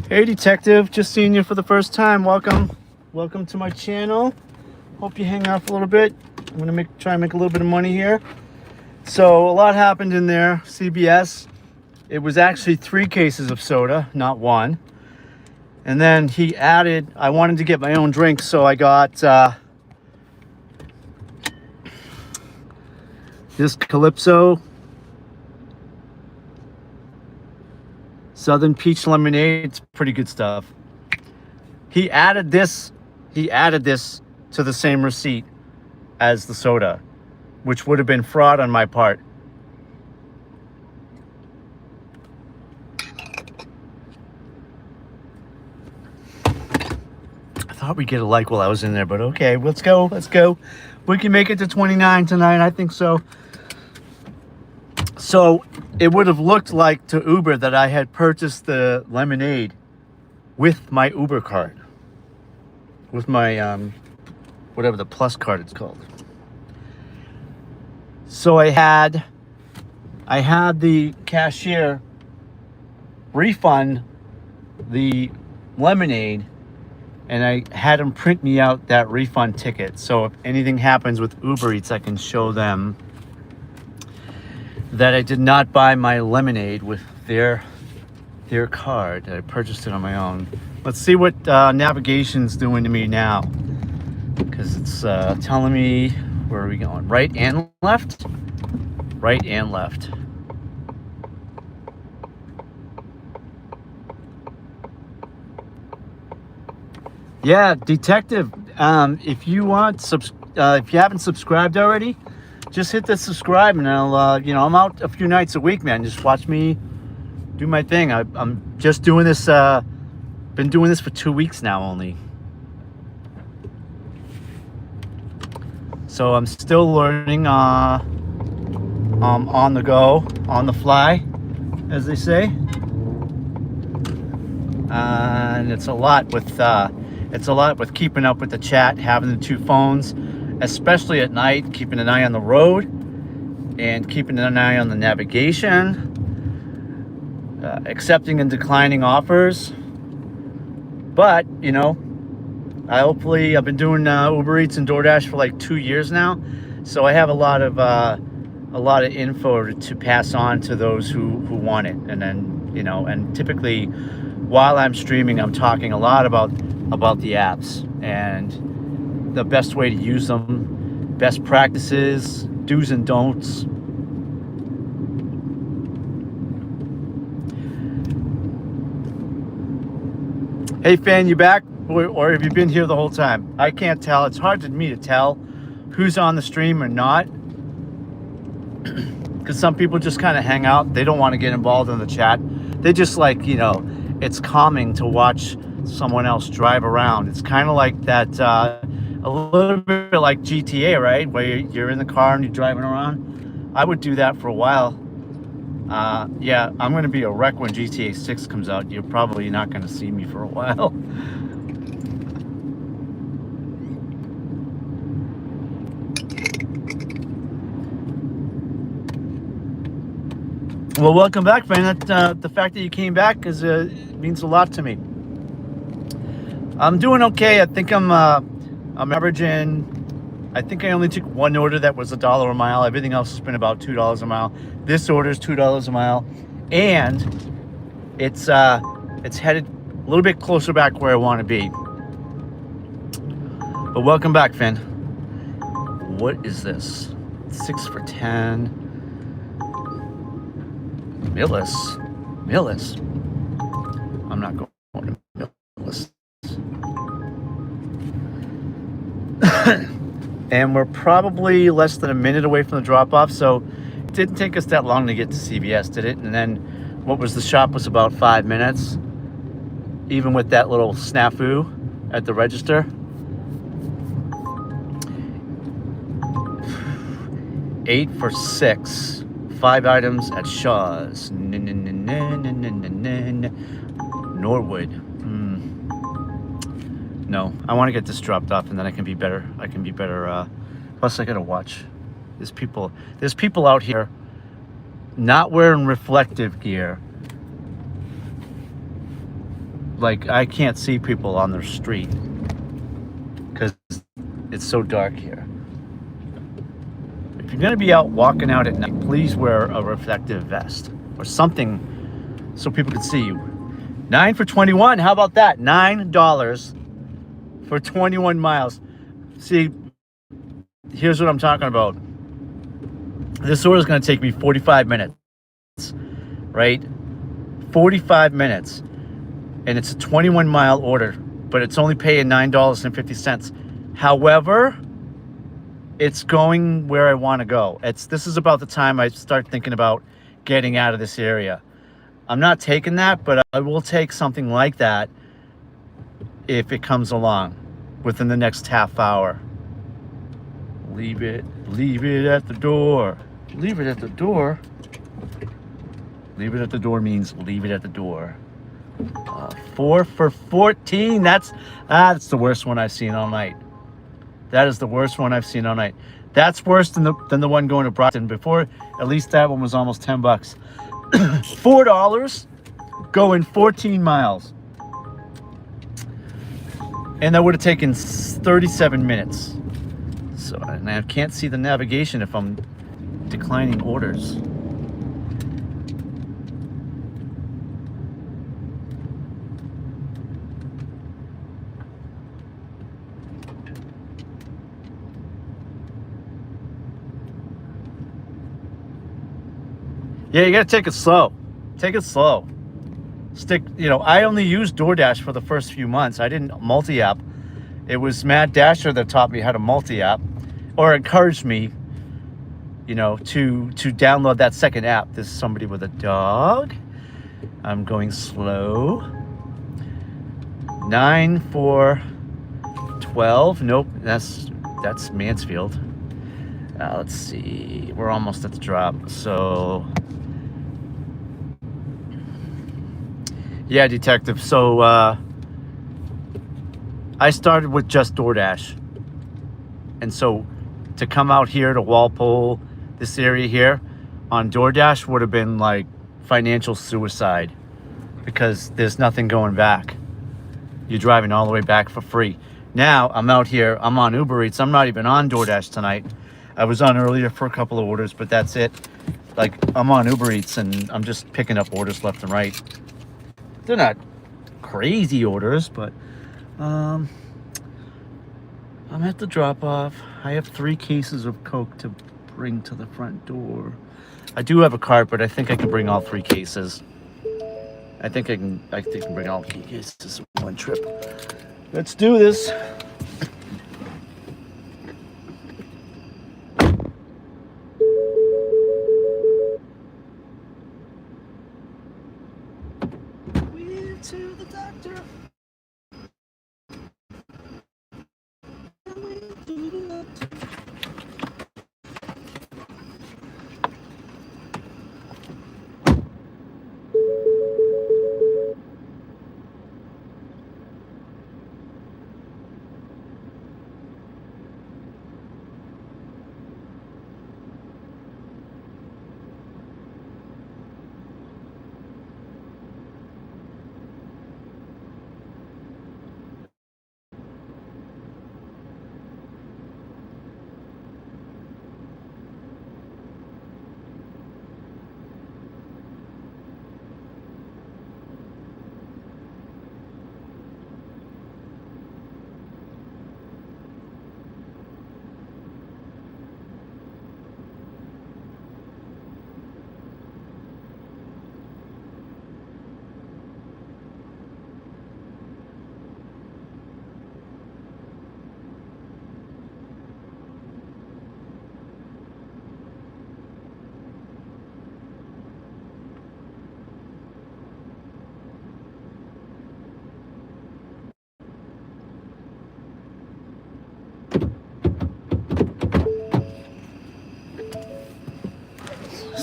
Hey detective, just seeing you for the first time. Welcome to my channel. Hope you hang out for a little bit. I'm gonna try and make a little bit of money here. So a lot happened in there. CBS. It was actually 3 cases of soda, not 1. And then he added, I wanted to get my own drink, so I got this Calypso Southern Peach Lemonade. It's pretty good stuff. He added this to the same receipt as the soda, which would have been fraud on my part. I thought we'd get a like while I was in there, but okay, let's go. We can make it to 29 tonight, I think so. So it would have looked like to Uber that I had purchased the lemonade with my Uber card, with my whatever the plus card it's called. So I had the cashier refund the lemonade, and I had him print me out that refund ticket. So if anything happens with Uber Eats, I can show them that I did not buy my lemonade with their card. I purchased it on my own. Let's see what navigation's doing to me now, because it's telling me, where are we going? Right and left? Right and left. Yeah, detective. If you want, if you haven't subscribed already, just hit the subscribe, and I'll, I'm out a few nights a week, man. Just watch me do my thing. I'm just doing this. Been doing this for 2 weeks now only. So I'm still learning. On the go, on the fly, as they say. And it's a lot with keeping up with the chat, having the 2 phones, especially at night, keeping an eye on the road and keeping an eye on the navigation, accepting and declining offers. But I've been doing Uber Eats and DoorDash for like 2 years now, so I have a lot of info to pass on to those who want it. And then and typically while I'm streaming, I'm talking a lot about the apps and the best way to use them, best practices, do's and don'ts. Hey fan, you back? Or have you been here the whole time? I can't tell. It's hard for me to tell who's on the stream or not, because some people just kind of hang out. They don't want to get involved in the chat. They just like, it's calming to watch someone else drive around. It's kind of like that a little bit like GTA, right? Where you're in the car and you're driving around. I would do that for a while. Yeah, I'm going to be a wreck when GTA 6 comes out. You're probably not going to see me for a while. Well, welcome back, man. That, the fact that you came back means a lot to me. I'm doing okay. I think I'm averaging. I think I only took one order that was $1 a mile. Everything else has been about $2 a mile. This order is $2 a mile, and it's headed a little bit closer back where I want to be. But welcome back, Finn. What is this? 6 for 10. Millis. I'm not going to Millis. And we're probably less than a minute away from the drop-off, so it didn't take us that long to get to CVS, did it? And then what was the shop was about 5 minutes, even with that little snafu at the register. $8 for 6. 5 items at Shaw's. Norwood. No, I want to get this dropped off, and then I can be better. Plus, I gotta watch. There's people out here not wearing reflective gear. Like, I can't see people on the street because it's so dark here. If you're going to be out walking out at night, please wear a reflective vest or something so people can see you. 9 for 21. How about that? $9 for 21 miles. See, here's what I'm talking about. This order is going to take me 45 minutes, right? 45 minutes. And it's a 21-mile order, but it's only paying $9.50. However, it's going where I want to go. This is about the time I start thinking about getting out of this area. I'm not taking that, but I will take something like that if it comes along within the next half hour. Leave it at the door. Leave it at the door. Leave it at the door means leave it at the door. 4 for 14. That's the worst one I've seen all night. That is the worst one I've seen all night. That's worse than the one going to Brockton. Before, at least that one was almost $10. $4 going 14 miles. And that would have taken 37 minutes. So, and I can't see the navigation if I'm declining orders. Yeah, you gotta take it slow. Take it slow. I only used DoorDash for the first few months. I didn't multi-app. It was Matt Dasher that taught me how to multi-app, or encouraged me, to download that second app. There's somebody with a dog. I'm going slow. 9 for 12. Nope, that's Mansfield. Let's see. We're almost at the drop. So, yeah, detective. So, I started with just DoorDash. And so to come out here to Walpole, this area here, on DoorDash would have been like financial suicide because there's nothing going back. You're driving all the way back for free. Now I'm out here, I'm on Uber Eats. I'm not even on DoorDash tonight. I was on earlier for a couple of orders, but that's it. Like, I'm on Uber Eats and I'm just picking up orders left and right. They're not crazy orders, but I'm at the drop-off. I have 3 cases of Coke to bring to the front door. I do have a cart, but I think I can bring all 3 cases. I think I can bring all 3 cases in one trip. Let's do this. To the doctor.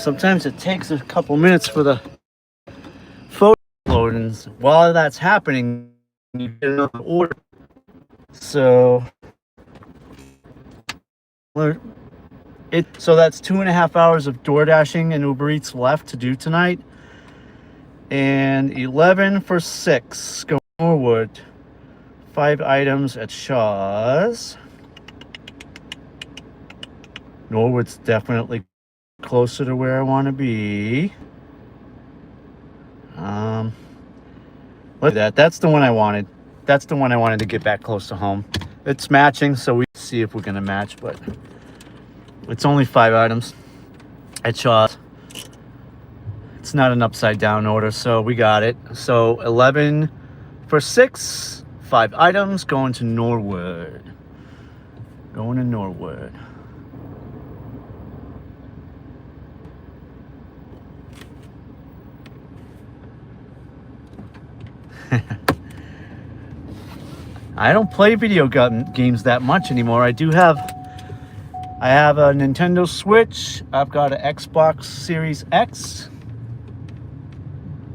sometimes it takes a couple minutes for the photo load, and while that's happening, you get another order. So that's 2.5 hours of door dashing and Uber Eats left to do tonight. And 11 for 6. Go Norwood. 5 items at Shaw's. Norwood's definitely closer to where I want to be. Look at that. That's the one I wanted. That's the one I wanted to get back close to home. It's matching, so we see if we're gonna match, but it's only 5 items at Shaw's. It's not an upside down order, so we got it. So 11 for 6, 5 items going to Norwood. Going to Norwood. I don't play video games that much anymore. I have a Nintendo Switch. I've got an Xbox Series X.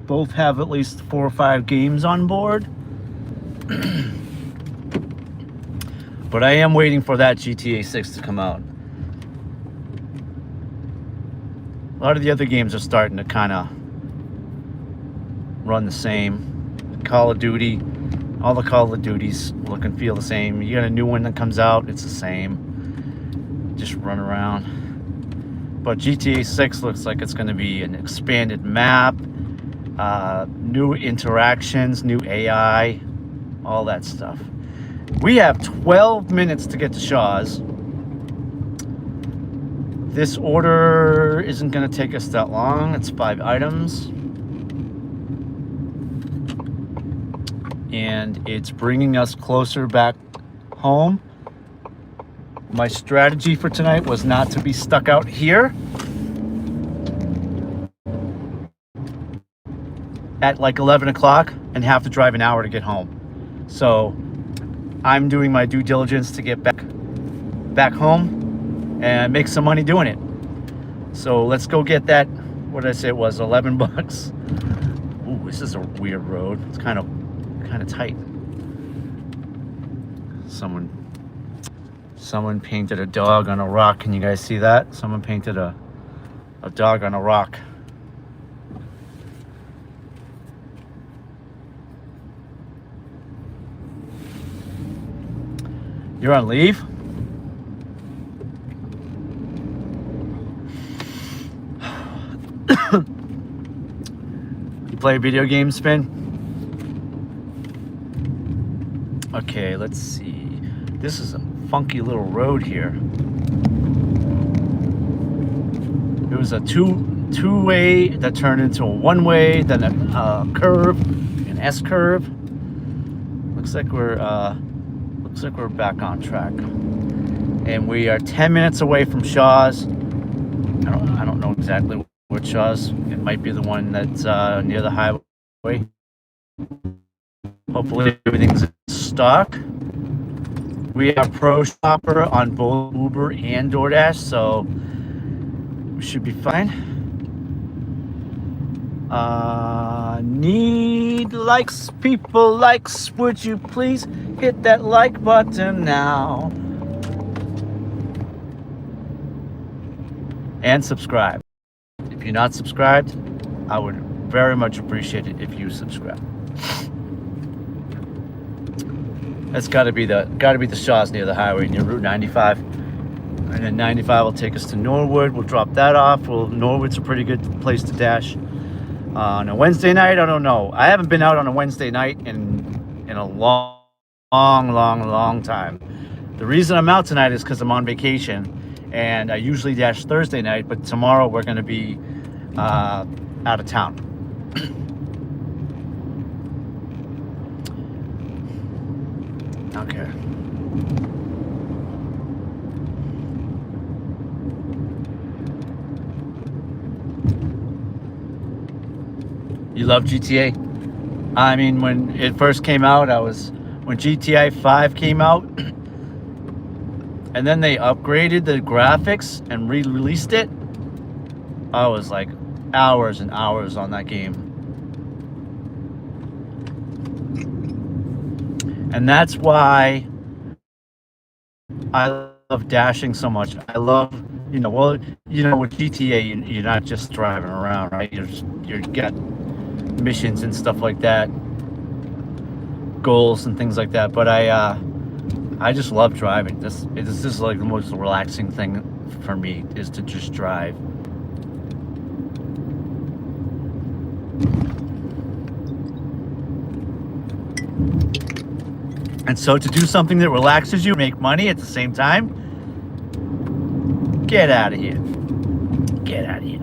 Both have at least 4 or 5 games on board. But I am waiting for that GTA 6 to come out. A lot of the other games are starting to kind of run the same. Call of Duty, all the Call of Duties look and feel the same. You got a new one that comes out, it's the same. Just run around. But GTA 6 looks like it's going to be an expanded map, new interactions, new AI, all that stuff. We have 12 minutes to get to Shaw's. This order isn't going to take us that long. It's 5 items. And it's bringing us closer back home. My strategy for tonight was not to be stuck out here at like 11 o'clock and have to drive an hour to get home. So I'm doing my due diligence to get back home and make some money doing it. So let's go get that. What did I say it was? 11 bucks. Ooh, this is a weird road. It's kind of tight. Someone painted a dog on a rock. Can you guys see that? Someone painted a dog on a rock. You're on leave? You play video games, Spin? Okay, let's see. This is a funky little road here. It was a two-way that turned into a one-way, then a curve, an S curve. Looks like we're back on track. And we are 10 minutes away from Shaw's. I don't know exactly what Shaw's. It might be the one that's near the highway. Hopefully everything's in stock. We have Pro Shopper on both Uber and DoorDash, so we should be fine. Need likes, people likes. Would you please hit that like button now? And subscribe. If you're not subscribed, I would very much appreciate it if you subscribe. That's got to be the Shaw's near the highway, near Route 95. And then 95 will take us to Norwood. We'll drop that off. Norwood's a pretty good place to dash. On a Wednesday night, I don't know. I haven't been out on a Wednesday night in a long time. The reason I'm out tonight is because I'm on vacation, and I usually dash Thursday night, but tomorrow we're going to be out of town. Okay. You love GTA? I mean, when it first came out, when GTA 5 came out, and then they upgraded the graphics and re-released it, I was like hours and hours on that game. And that's why I love dashing so much. I love, with GTA, you're not just driving around, right? You're got missions and stuff like that, goals and things like that. But I just love driving. This is like the most relaxing thing for me, is to just drive. And so to do something that relaxes you, make money at the same time, get out of here. Get out of here.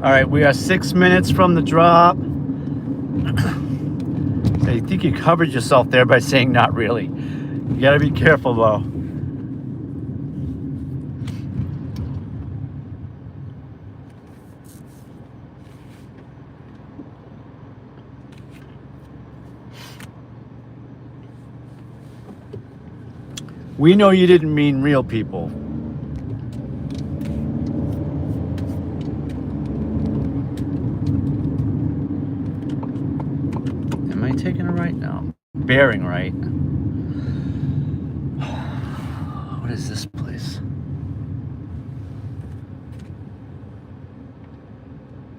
All right, we are 6 minutes from the drop. I think you covered yourself there by saying not really. You gotta be careful though. We know you didn't mean real people. Am I taking a right now? Bearing right. What is this place?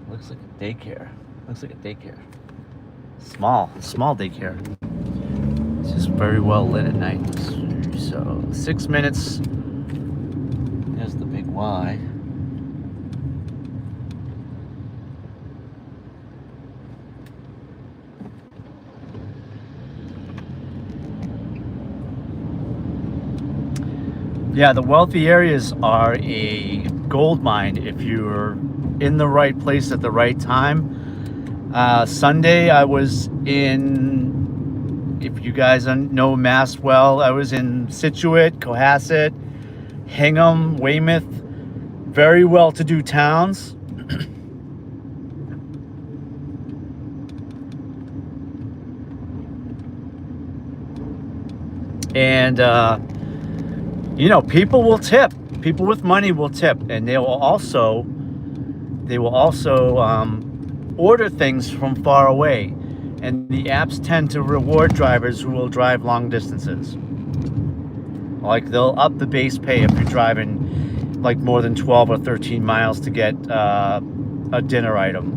Looks like a daycare. Looks like a daycare. Small daycare. It's just very well lit at night. So 6 minutes. There's the big Y. Yeah, the wealthy areas are a gold mine if you're in the right place at the right time. Sunday I was in, if you guys know Mass well, I was in Scituate, Cohasset, Hingham, Weymouth, very well-to-do towns. And people will tip. People with money will tip, and they will also order things from far away. And the apps tend to reward drivers who will drive long distances. Like they'll up the base pay if you're driving like more than 12 or 13 miles to get a dinner item.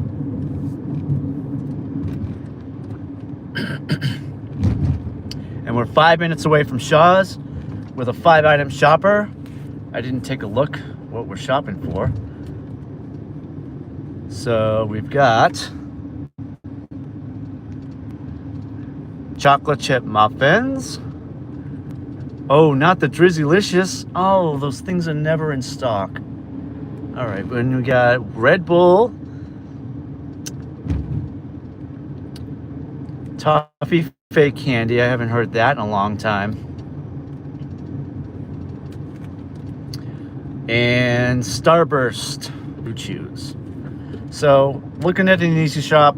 And we're 5 minutes away from Shaw's with a 5-item shopper. I didn't take a look what we're shopping for. So we've got chocolate chip muffins. Oh, not the Drizzylicious. Oh, those things are never in stock. All right, then we got Red Bull, toffee fake candy. I haven't heard that in a long time. And Starburst Blue Chews. So looking at an easy shop,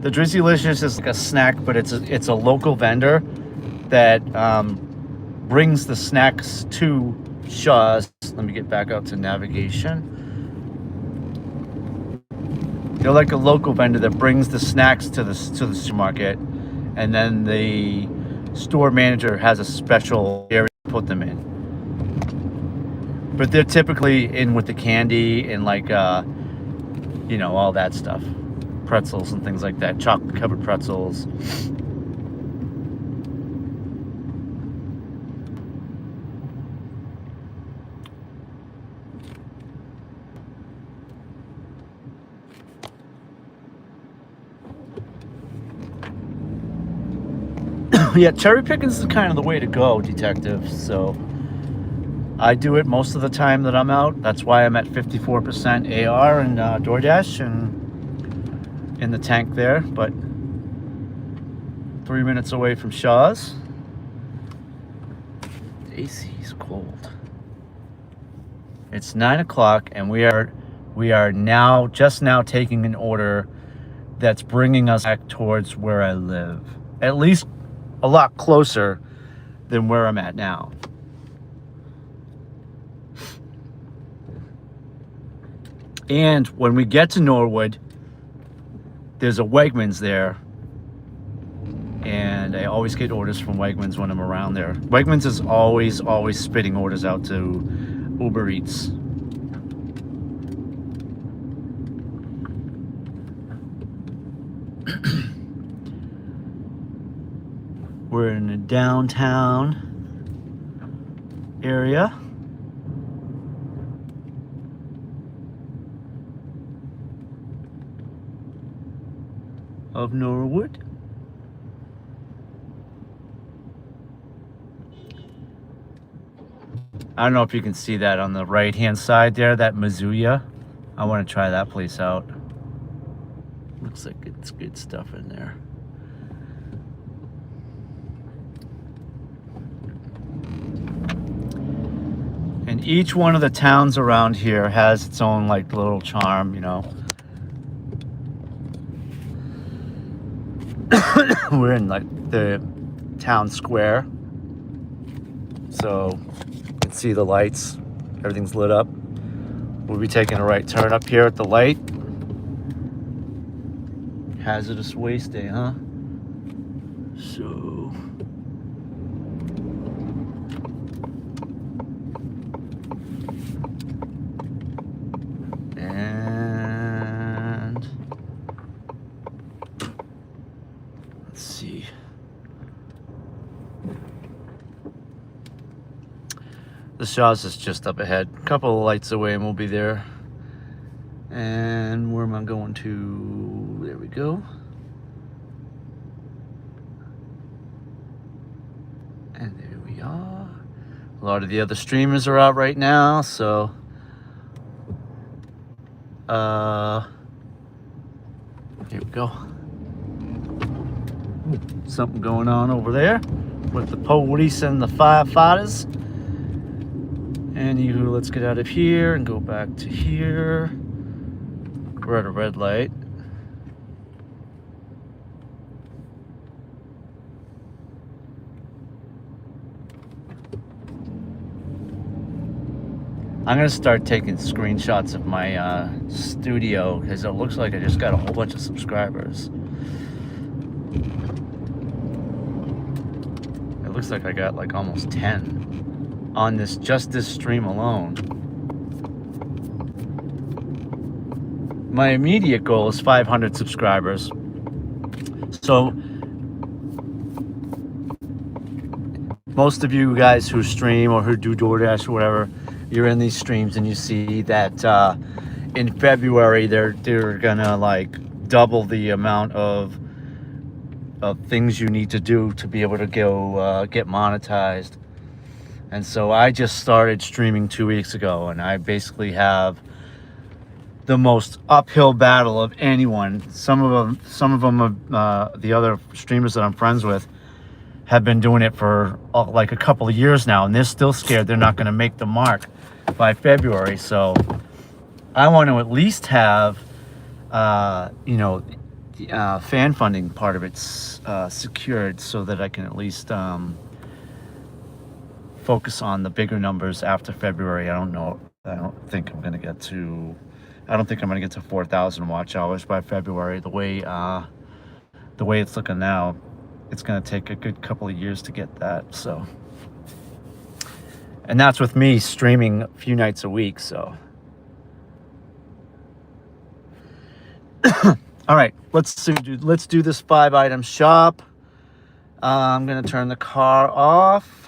the Drizzylicious is like a snack, but it's a local vendor that brings the snacks to Shaw's. Let me get back out to navigation. They're like a local vendor that brings the snacks to the supermarket, and then the store manager has a special area to put them in. But they're typically in with the candy and like all that stuff, pretzels and things like that, chocolate covered pretzels. Yeah, cherry picking is kind of the way to go, detective. So I do it most of the time that I'm out. That's why I'm at 54% AR and DoorDash and in the tank there. But 3 minutes away from Shaw's. The AC is cold. It's 9 o'clock and we are now just now taking an order that's bringing us back towards where I live. At least a lot closer than where I'm at now. And when we get to Norwood, there's a Wegmans there. And I always get orders from Wegmans when I'm around there. Wegmans is always spitting orders out to Uber Eats. We're in the downtown area. Of Norwood. I don't know if you can see that on the right hand side there, that Mizuya. I want to try that place out. Looks like it's good stuff in there. And each one of the towns around here has its own like little charm, you know. We're in like the town square, so you can see the lights, everything's lit up. We'll be taking a right turn up here at the light. Hazardous waste day, huh? So and let's see. The Shaw's is just up ahead, a couple of lights away, and we'll be there. And where am I going to? There we go. And there we are. A lot of the other streamers are out right now, so here we go. Something going on over there with the police and the firefighters. Anywho, let's get out of here and go back to here. We're at a red light. I'm gonna start taking screenshots of my studio because it looks like I just got a whole bunch of subscribers. It looks like I got like almost 10 on just this stream alone. My immediate goal is 500 subscribers. So most of you guys who stream or who do DoorDash or whatever, you're in these streams and you see that in February they're gonna like double the amount of things you need to do to be able to go get monetized. And so I just started streaming 2 weeks ago, and I basically have the most uphill battle of anyone. Some of them, the other streamers that I'm friends with, have been doing it for like a couple of years now, and they're still scared they're not going to make the mark by February. So I want to at least have, fan funding part of it secured, so that I can at least focus on the bigger numbers after February. I don't think I'm going to get to 4,000 watch hours by February. The way it's looking now, it's going to take a good couple of years to get that. So, and that's with me streaming a few nights a week. So, all right, let's do this 5-item shop. I'm going to turn the car off.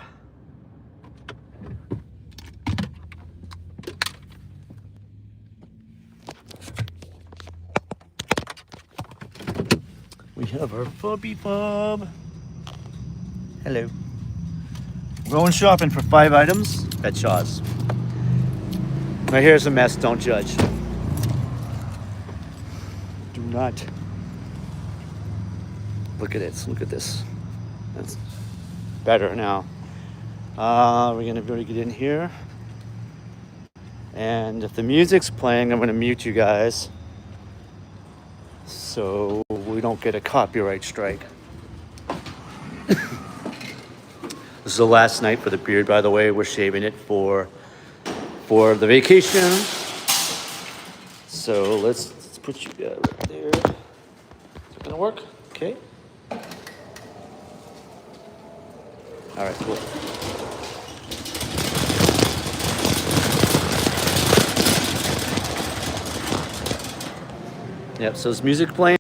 We have our Fubby Bub. Hello. Going shopping for 5 items at Shaw's. My hair's a mess, don't judge. Do not. Look at it, look at this. That's better now. We're gonna go to get in here. And if the music's playing, I'm gonna mute you guys so we don't get a copyright strike. This is the last night for the beard, by the way. We're shaving it for the vacation. So let's put you guys right there. Is it gonna work? Okay. All right, cool. Yep, so is music playing?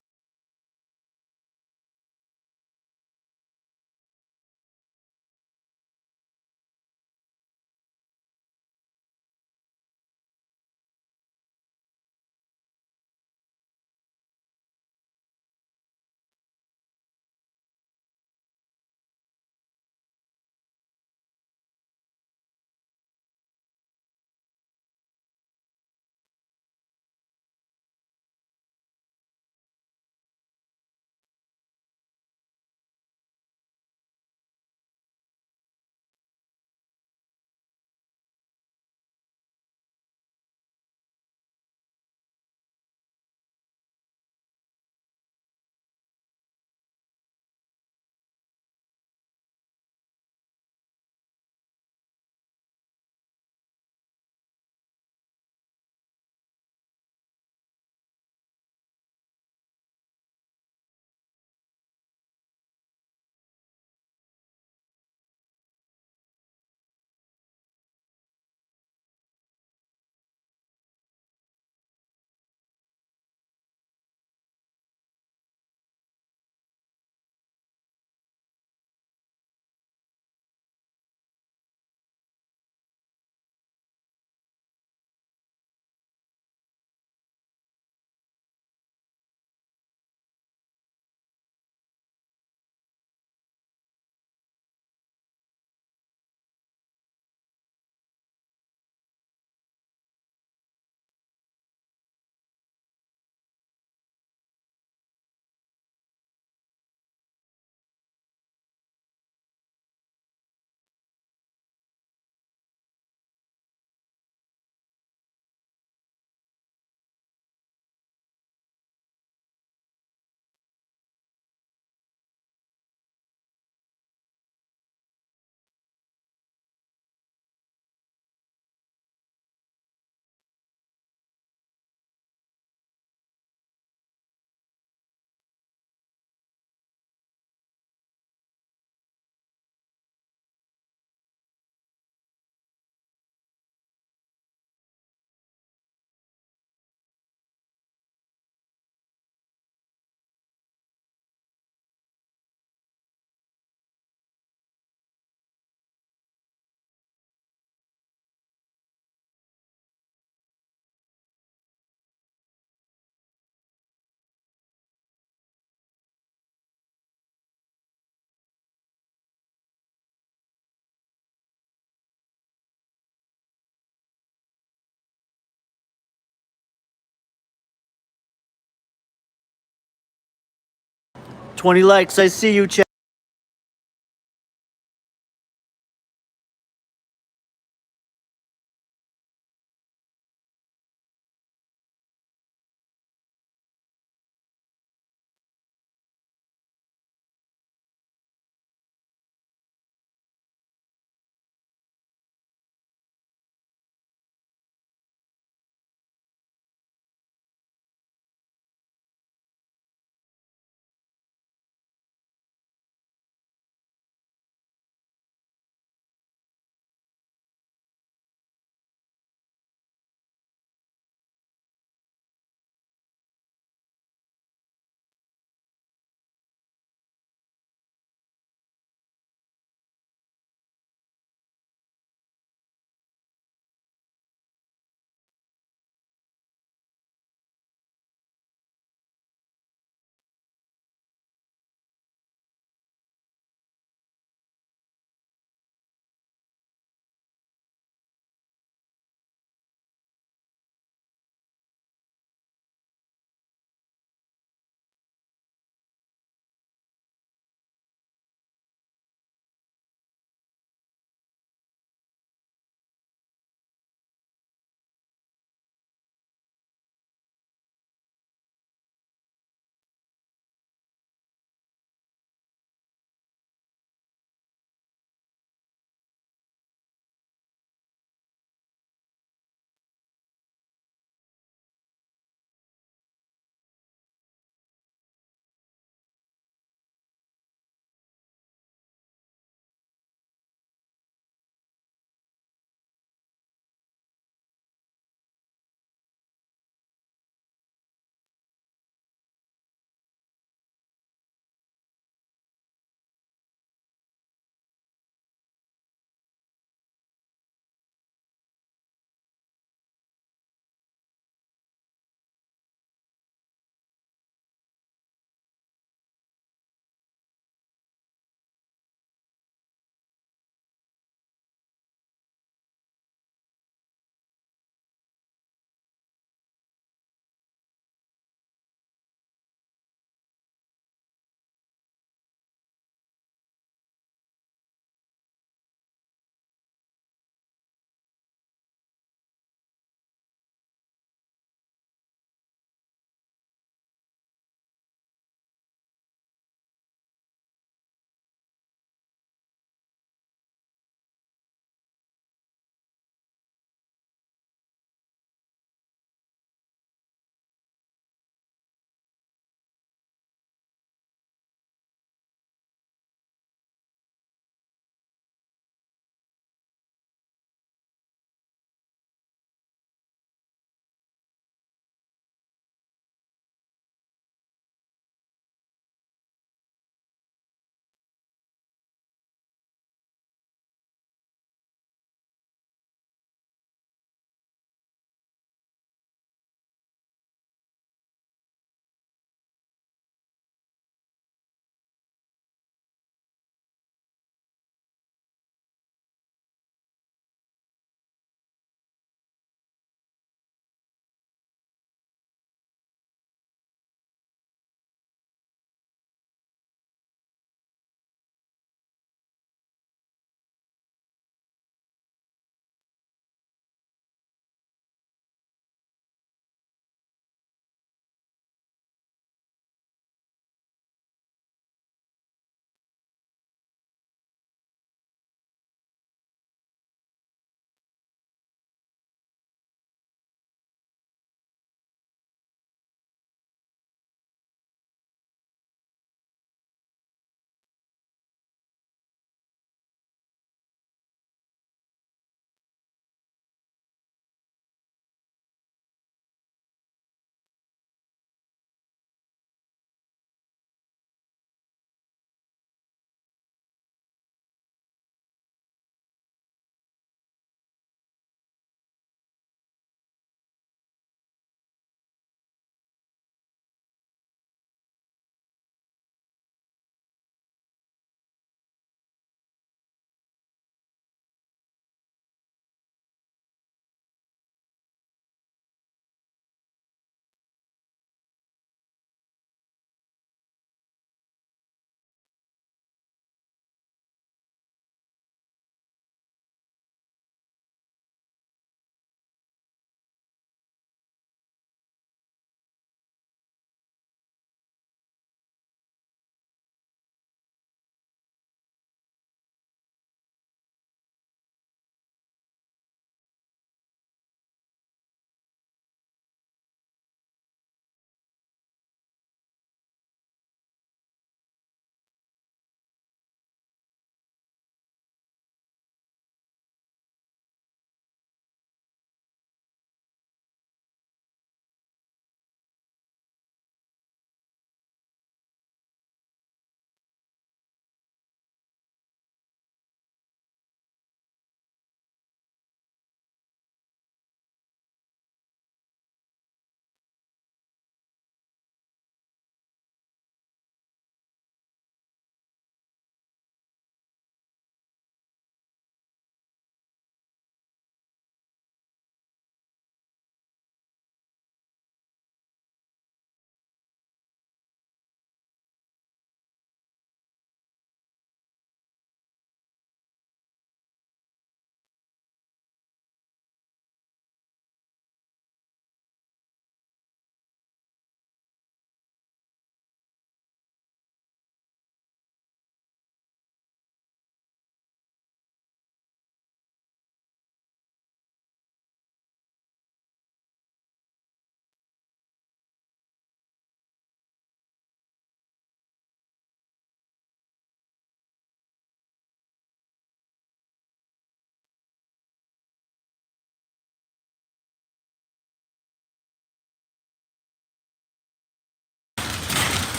$20 likes, I see you, chat.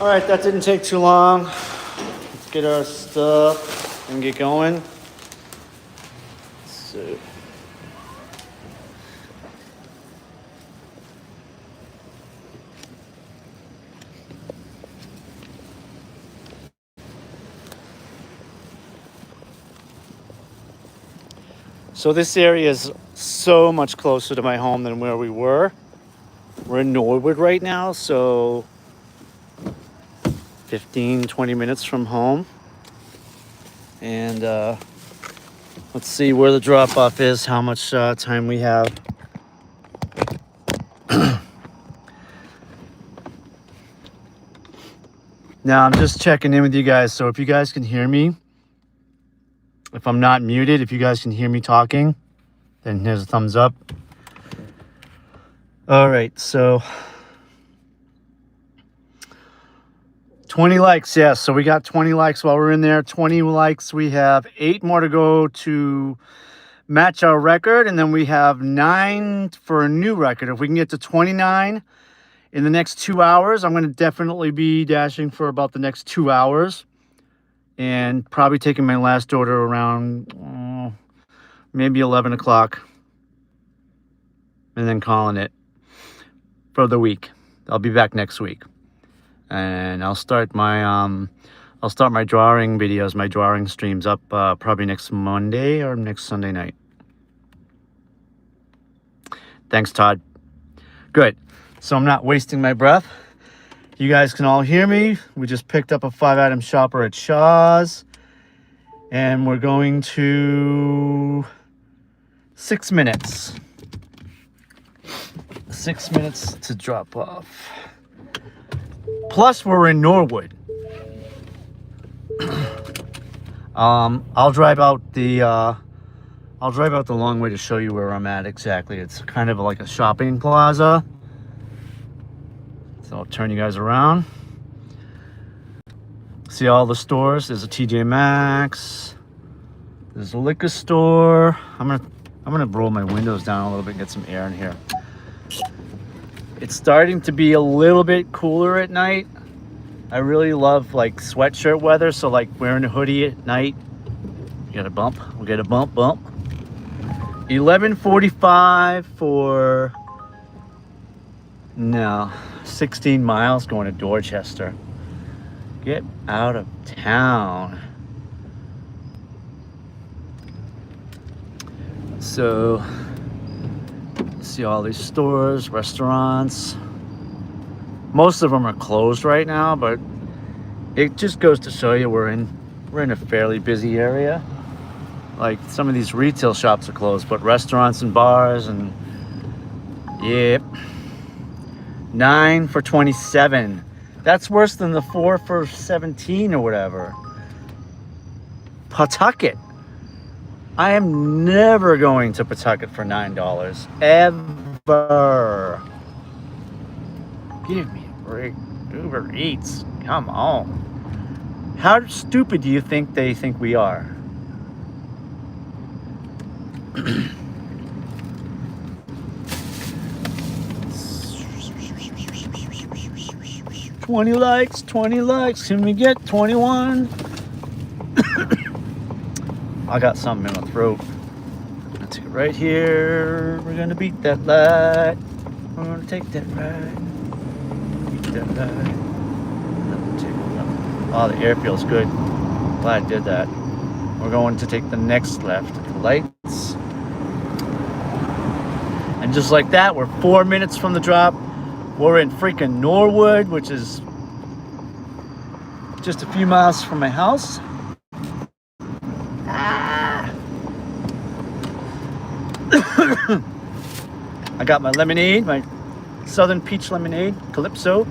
All right, that didn't take too long. Let's get our stuff and get going. So. So this area is so much closer to my home than where we were. We're in Norwood right now, so 15, 20 minutes from home. And let's see where the drop-off is, how much time we have. Now, I'm just checking in with you guys, so if you guys can hear me, if I'm not muted, if you guys can hear me talking, then here's a thumbs up. All right, so 20 likes, yes. So we got 20 likes while we're in there. 20 likes. We have 8 more to go to match our record, and then we have 9 for a new record. If we can get to 29 in the next 2 hours, I'm going to definitely be dashing for about the next 2 hours. And probably taking my last order around maybe 11 o'clock. And then calling it for the week. I'll be back next week. And I'll start my drawing videos, my drawing streams up probably next Monday or next Sunday night. Thanks, Todd. Good. So I'm not wasting my breath. You guys can all hear me. We just picked up a 5-item shopper at Shaw's. And we're going to 6 minutes. 6 minutes to drop off. Plus, we're in Norwood. I'll drive out the long way to show you where I'm at exactly. It's kind of like a shopping plaza. So I'll turn you guys around. See all the stores. There's a TJ Maxx. There's a liquor store. I'm gonna roll my windows down a little bit and get some air in here. It's starting to be a little bit cooler at night. I really love like sweatshirt weather, so like wearing a hoodie at night. You got a bump? We'll get a bump. 11:45 for 16 miles going to Dorchester. Get out of town. So, see all these stores, restaurants. Most of them are closed right now, but it just goes to show you we're in a fairly busy area. Like some of these retail shops are closed, but restaurants and bars and yep. 9 for 27. That's worse than the 4 for 17 or whatever. Pawtucket. I am never going to Pawtucket for $9. Ever. Give me a break. Uber Eats. Come on. How stupid do you think they think we are? 20 likes, 20 likes. Can we get 21? I got something in my throat. I'll take it right here. We're gonna beat that light. We're gonna take that right. Beat that light. Oh, the air feels good. Glad I did that. We're going to take the next left at the lights. And just like that, we're 4 minutes from the drop. We're in freaking Norwood, which is just a few miles from my house. I got my lemonade, my Southern Peach Lemonade, Calypso.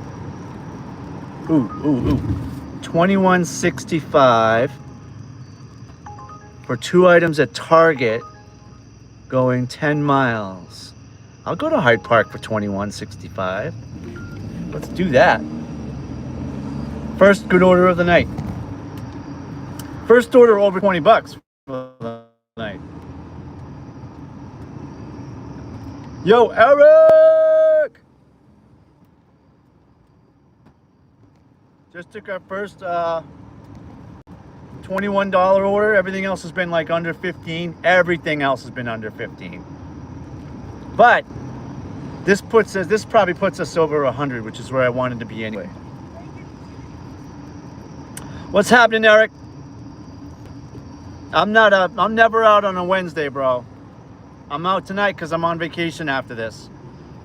Ooh. $21.65 for 2 items at Target going 10 miles. I'll go to Hyde Park for $21.65. Let's do that. First good order of the night. First order over $20 for the night. Yo, Eric! Just took our first $21 order. Everything else has been like under 15. Everything else has been under 15. But this probably puts us over 100, which is where I wanted to be anyway. What's happening, Eric? I'm never out on a Wednesday, bro. I'm out tonight because I'm on vacation after this.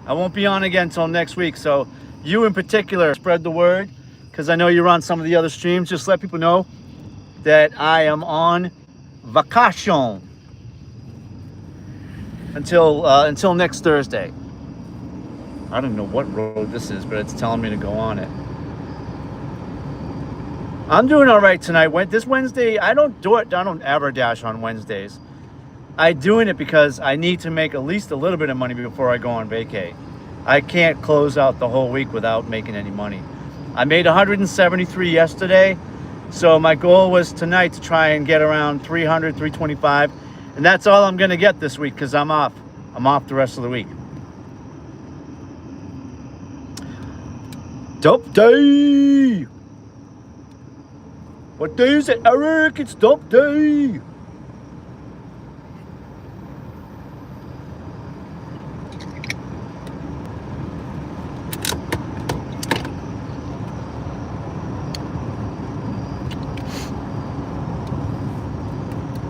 I won't be on again until next week. So you in particular, spread the word, because I know you're on some of the other streams. Just let people know that I am on vacation until next Thursday. I don't know what road this is, but it's telling me to go on it. I'm doing all right tonight. This Wednesday, I don't ever dash on Wednesdays. I'm doing it because I need to make at least a little bit of money before I go on vacay. I can't close out the whole week without making any money. I made 173 yesterday, so my goal was tonight to try and get around 300, 325, and that's all I'm gonna get this week because I'm off. I'm off the rest of the week. Dope day! What day is it, Eric? It's dope day!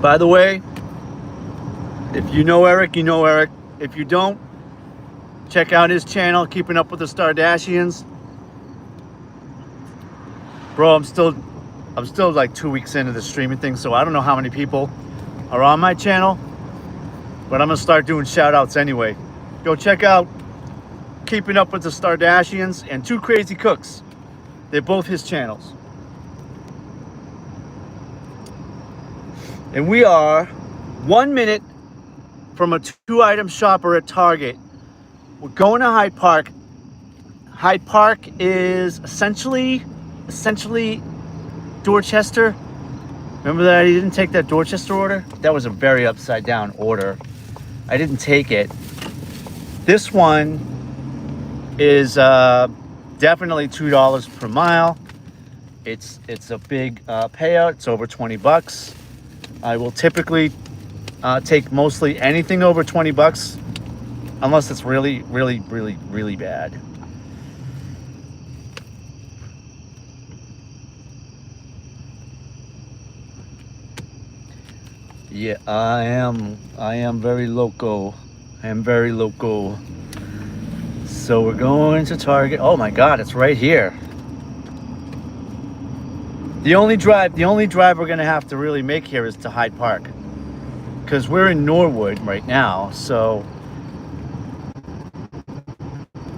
By the way, if you know Eric, you know Eric. If you don't, check out his channel, Keeping Up with the Stardashians. Bro, I'm still like 2 weeks into the streaming thing, so I don't know how many people are on my channel, but I'm gonna start doing shout outs anyway. Go check out Keeping Up with the Stardashians and Two Crazy Cooks. They're both his channels. And we are 1 minute from a 2-item shopper at Target. We're going to Hyde Park. Hyde Park is essentially Dorchester. Remember that I didn't take that Dorchester order? That was a very upside down order. I didn't take it. This one is definitely $2 per mile. It's a big payout. It's over 20 bucks. I will typically take mostly anything over 20 bucks unless it's really, really, really, really bad. Yeah, I am very loco. I am very loco. So we're going to Target. Oh my God, it's right here. The only drive we're gonna have to really make here is to Hyde Park, because we're in Norwood right now. So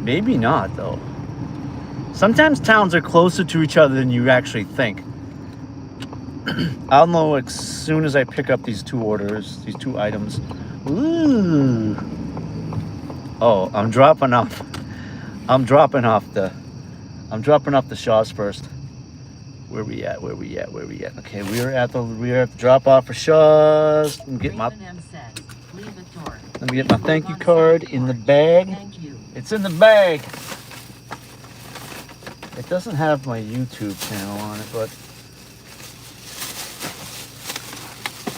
maybe not though. Sometimes towns are closer to each other than you actually think. I'll know as soon as I pick up these 2 orders, these 2 items. Ooh. Oh, I'm dropping off the Shaws first. Where we at? Okay, we're at the drop off for Shaws. Let me get my thank you card in the bag. It's in the bag. It doesn't have my YouTube channel on it, but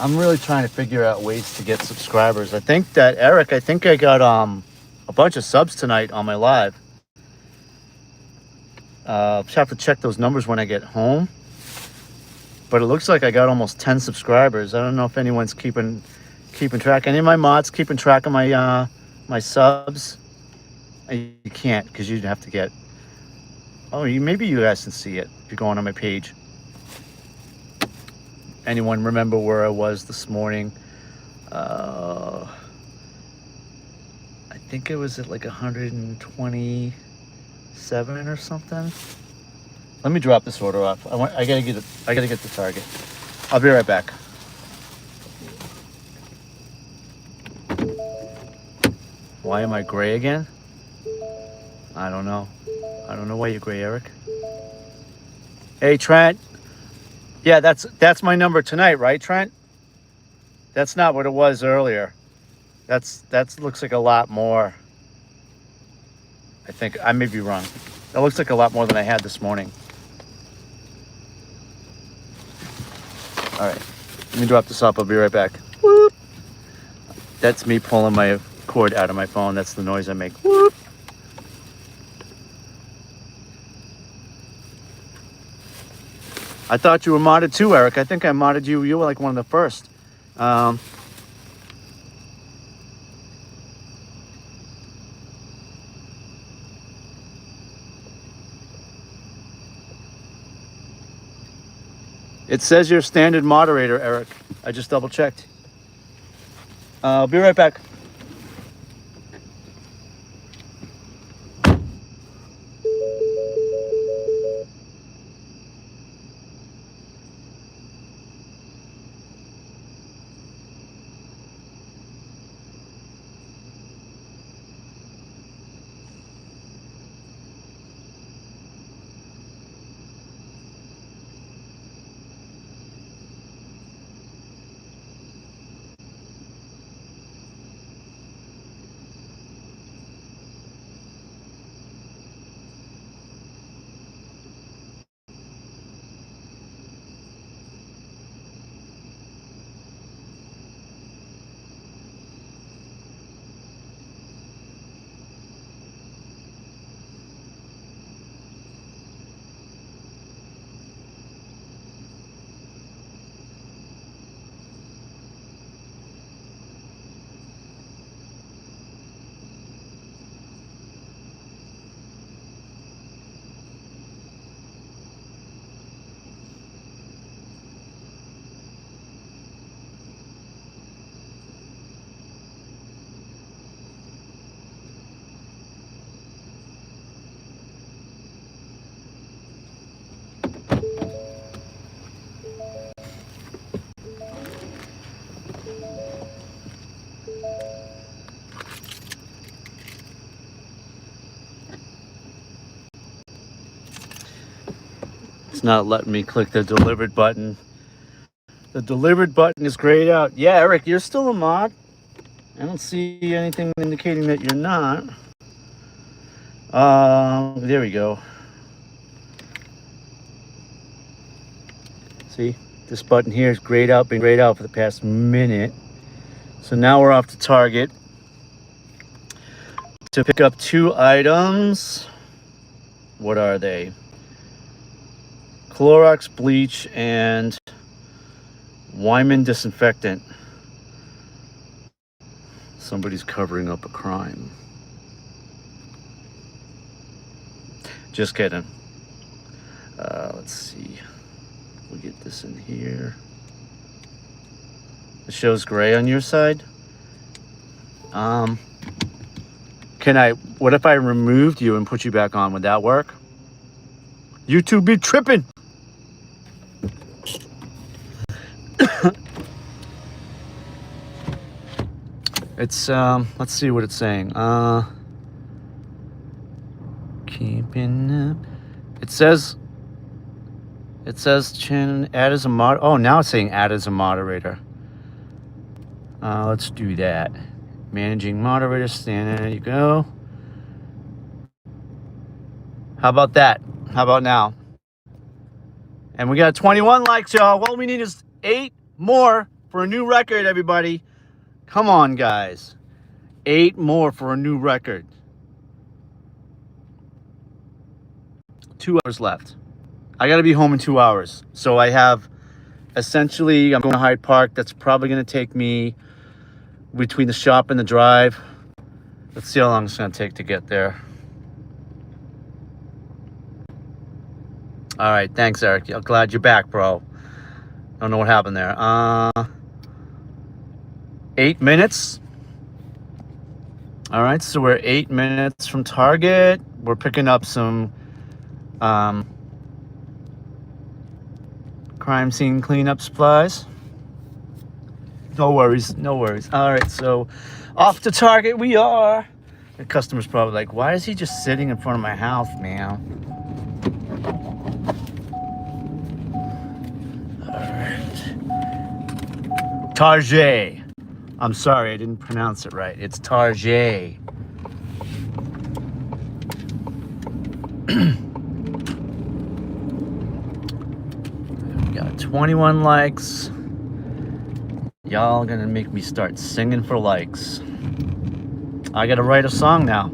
I'm really trying to figure out ways to get subscribers. I think that Eric, I got a bunch of subs tonight on my live. Just have to check those numbers when I get home. But it looks like I got almost 10 subscribers. I don't know if anyone's keeping track. Any of my mods keeping track of my my subs? You can't, because you'd have to get. Oh, maybe you guys can see it if you're going on my page. Anyone remember where I was this morning? I think it was at like 127 or something. Let me drop this order off. I gotta get to Target. I'll be right back. Why am I gray again? I don't know. I don't know why you're gray, Eric. Hey, Trent. Yeah, that's my number tonight, right, Trent? That's not what it was earlier. That looks like a lot more. I think I may be wrong. That looks like a lot more than I had this morning. All right, let me drop this off. I'll be right back. Whoop. That's me pulling my cord out of my phone. That's the noise I make. Whoop. I thought you were modded too, Eric. I think I modded you. You were like one of the first. It says you're a standard moderator, Eric. I just double checked. I'll be right back. It's not letting me click the delivered button. The delivered button is grayed out. Yeah, Eric, you're still a mod. I don't see anything indicating that you're not. There we go. See, this button here is grayed out, been grayed out for the past minute. So now we're off to Target to pick up 2 items. What are they? Clorox bleach and Wyman disinfectant. Somebody's covering up a crime. Just kidding. Let's see. We'll get this in here. It shows gray on your side. What if I removed you and put you back on? Would that work? YouTube be tripping. It's let's see what it's saying. Keeping up. It says Chin add as a mod. Oh, now it's saying add as a moderator. Let's do that. Managing moderator stand. There you go. How about that? How about now? And we got 21 likes, y'all. All we need is 8 more for a new record, everybody. Come on, guys. 8 more for a new record. 2 hours left. I got to be home in 2 hours. So I have, essentially, I'm going to Hyde Park. That's probably going to take me between the shop and the drive. Let's see how long it's going to take to get there. All right. Thanks, Eric. I'm glad you're back, bro. Don't know what happened there. 8 minutes. All right, so we're 8 minutes from Target. We're picking up some crime scene cleanup supplies. No worries, no worries. All right, so off to Target we are. The customer's probably like, why is he just sitting in front of my house, man? All right. Target. I'm sorry, I didn't pronounce it right. It's Target. We got 21 likes. Y'all gonna make me start singing for likes. I gotta write a song now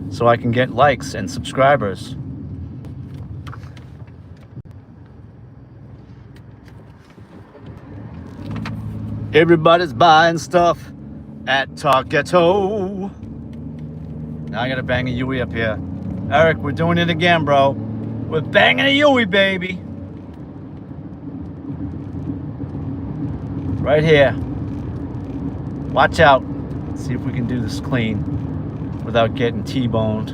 so I can get likes and subscribers. Everybody's buying stuff at Targetto. Now I gotta bang a Yui up here. Eric, we're doing it again, bro. We're banging a Yui, baby. Right here. Watch out. Let's see if we can do this clean without getting T-boned.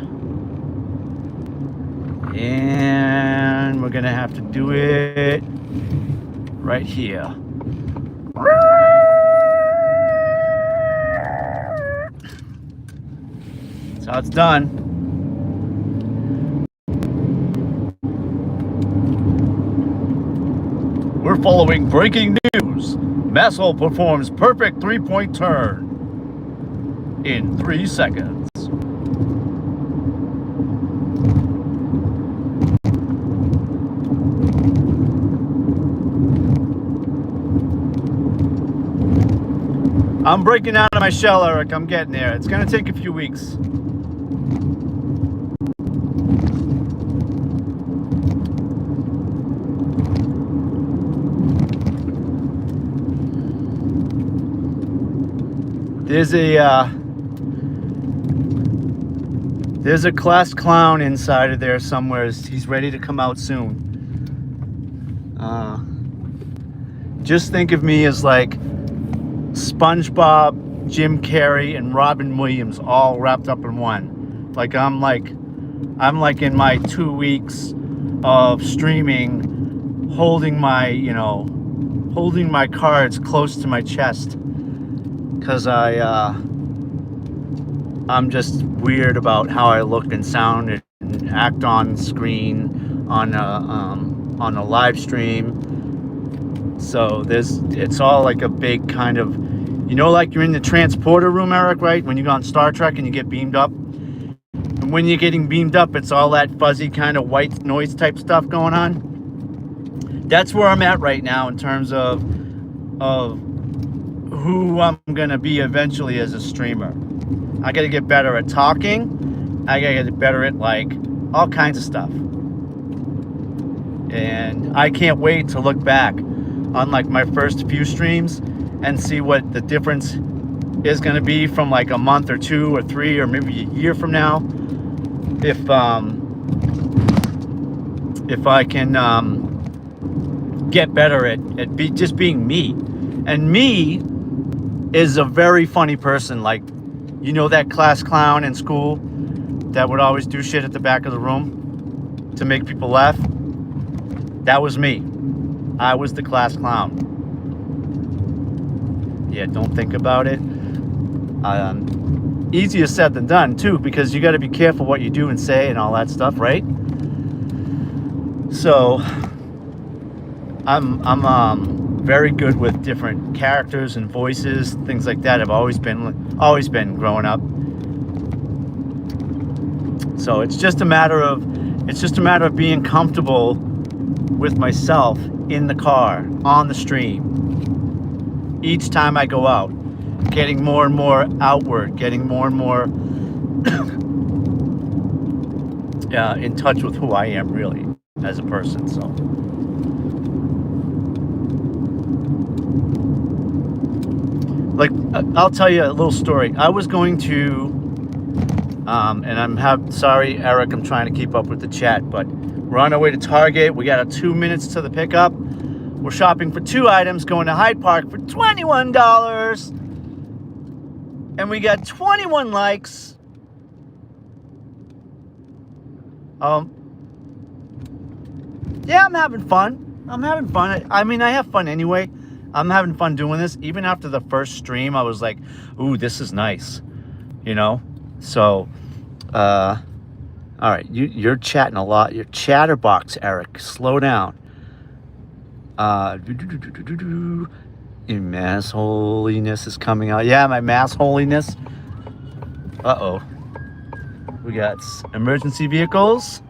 And we're gonna have to do it right here. That's how it's done. We're following breaking news. Massel performs perfect three-point turn in 3 seconds. I'm breaking out of my shell, Eric. I'm getting there. It's gonna take a few weeks. There's a class clown inside of there somewhere. He's ready to come out soon. Just think of me as like SpongeBob, Jim Carrey, and Robin Williams all wrapped up in one. I'm like in my 2 weeks of streaming, holding my cards close to my chest, because I'm just weird about how I look and sound and act on screen on a live stream. So it's all like a big kind of, like you're in the transporter room, Eric, right? When you go on Star Trek and you get beamed up. And when you're getting beamed up, it's all that fuzzy kind of white noise type stuff going on. That's where I'm at right now in terms of who I'm gonna be eventually as a streamer. I gotta get better at talking. I gotta get better at like all kinds of stuff. And I can't wait to look back on like my first few streams and see what the difference is going to be from like a month or 2 or 3 or maybe a year from now, if I can get better at just being me. And me is a very funny person, like that class clown in school that would always do shit at the back of the room to make people laugh. That was me. I was the class clown. Yeah, don't think about it. Easier said than done too, because you got to be careful what you do and say and all that stuff, right? So I'm very good with different characters and voices, things like that. I've always been growing up. So it's just a matter of being comfortable with myself in the car, on the stream, each time I go out, getting more and more outward, getting more and more in touch with who I am really as a person. So like, I'll tell you a little story. I was going to and sorry, Eric, I'm trying to keep up with the chat, but we're on our way to Target. We got 2 minutes to the pickup. We're shopping for 2 items, going to Hyde Park for $21. And we got 21 likes. Yeah, I'm having fun. I mean, I have fun anyway. I'm having fun doing this. Even after the first stream, I was like, ooh, this is nice. So, all right, you're chatting a lot. Your chatterbox, Eric. Slow down. Your mass holiness is coming out. Yeah, my mass holiness. Uh-oh. We got emergency vehicles.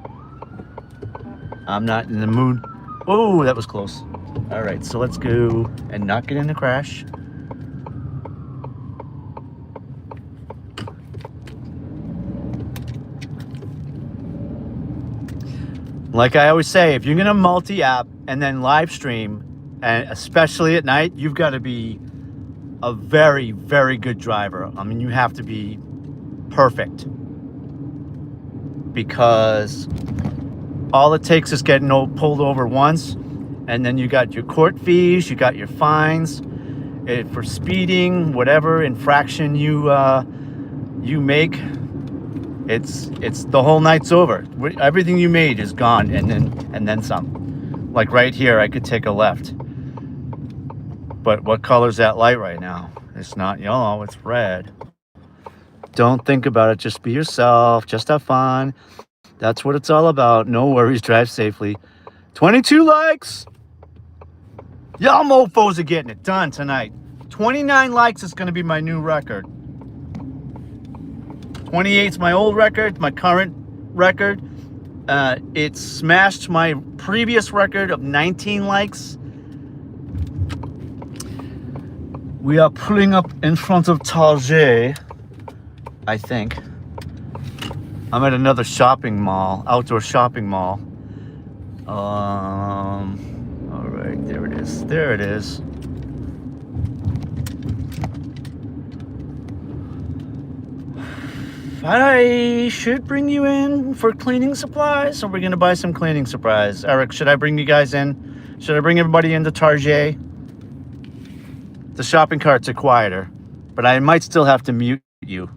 I'm not in the mood Oh, that was close. All right, so let's go and not get in a crash. Like I always say, if you're gonna multi-app and then live stream, and especially at night, you've got to be a very, very good driver. I mean, you have to be perfect, because all it takes is getting pulled over once, and then you got your court fees, you got your fines for speeding, whatever infraction you make. It's the whole night's over. Everything you made is gone, and then some. Like right here, I could take a left. But what color's that light right now? It's not yellow, it's red. Don't think about it. Just be yourself. Just have fun. That's what it's all about. No worries. Drive safely. 22 likes. Y'all mofos are getting it done tonight. 29 likes is going to be my new record. 28's my old record, my current record. It smashed my previous record of 19 likes. We are pulling up in front of Target, I think. I'm at another shopping mall, outdoor shopping mall. All right, there it is. There it is. I should bring you in for cleaning supplies, so we're gonna buy some cleaning supplies. Eric, should I bring you guys in? Should I bring everybody into Target? The shopping carts are quieter, but I might still have to mute you.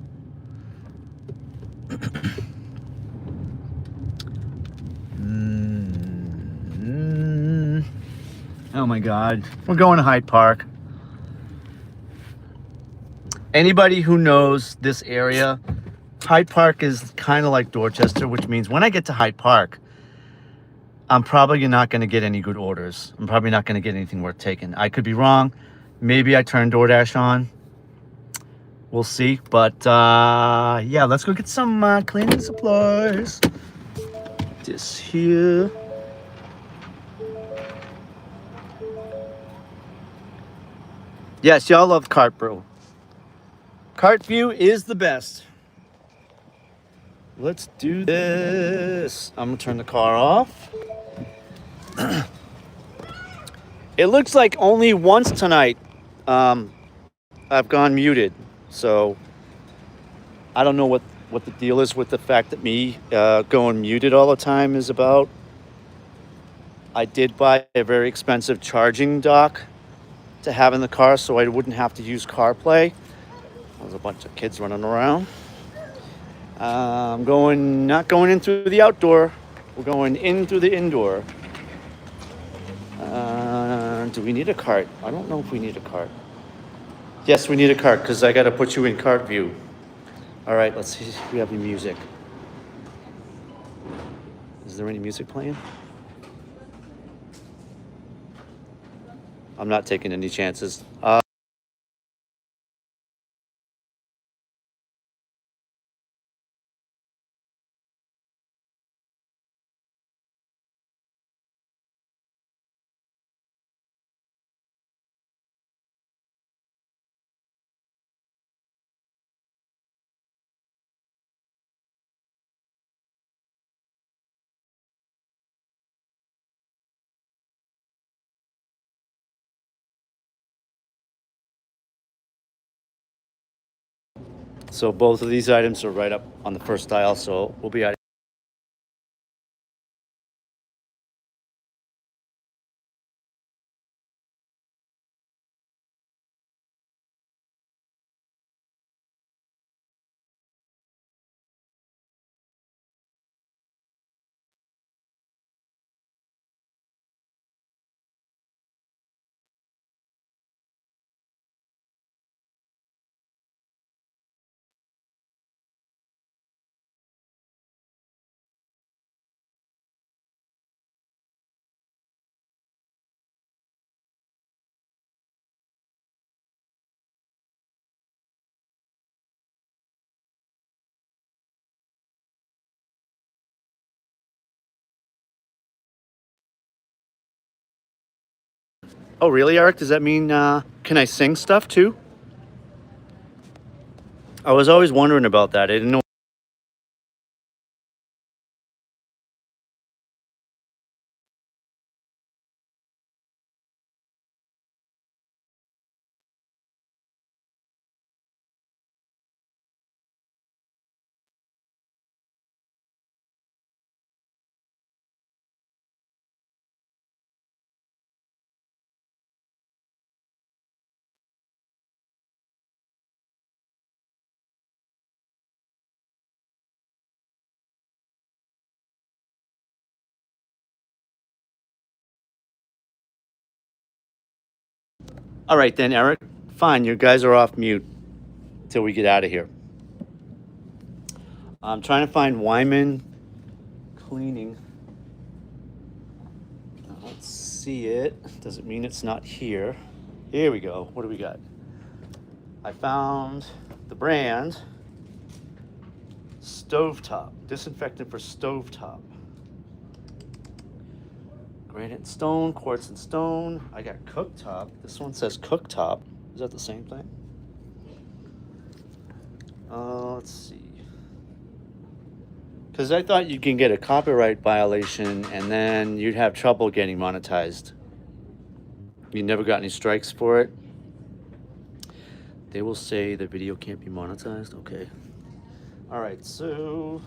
Oh my God, we're going to Hyde Park. Anybody who knows this area, Hyde Park is kind of like Dorchester, which means when I get to Hyde Park, I'm probably not going to get any good orders. I'm probably not going to get anything worth taking. I could be wrong. Maybe I turn DoorDash on. We'll see. But yeah, let's go get some cleaning supplies. This here. Yes, y'all love Cart Brew. Cart View is the best. Let's do this. I'm gonna turn the car off. It looks like only once tonight I've gone muted. So I don't know what the deal is with the fact that me going muted all the time is about. I did buy a very expensive charging dock to have in the car so I wouldn't have to use CarPlay. There's a bunch of kids running around. I'm not going in through the outdoor. We're going in through the indoor. Do we need a cart? I don't know if we need a cart. Yes, we need a cart because I got to put you in cart view. All right, let's see if we have any music. Is there any music playing? I'm not taking any chances. So both of these items are right up on the first aisle, so we'll be out. Oh, really, Eric? Does that mean can I sing stuff too? I was always wondering about that. I didn't know. All right then, Eric. Fine, you guys are off mute till we get out of here. I'm trying to find Wyman Cleaning. I don't see it. Doesn't mean it's not here. Here we go. What do we got? I found the brand Stovetop. Disinfectant for stovetop. Granite and stone, quartz and stone. I got cooktop. This one says cooktop. Is that the same thing? Let's see. Because I thought you can get a copyright violation and then you'd have trouble getting monetized. You never got any strikes for it? They will say the video can't be monetized. Okay. All right, so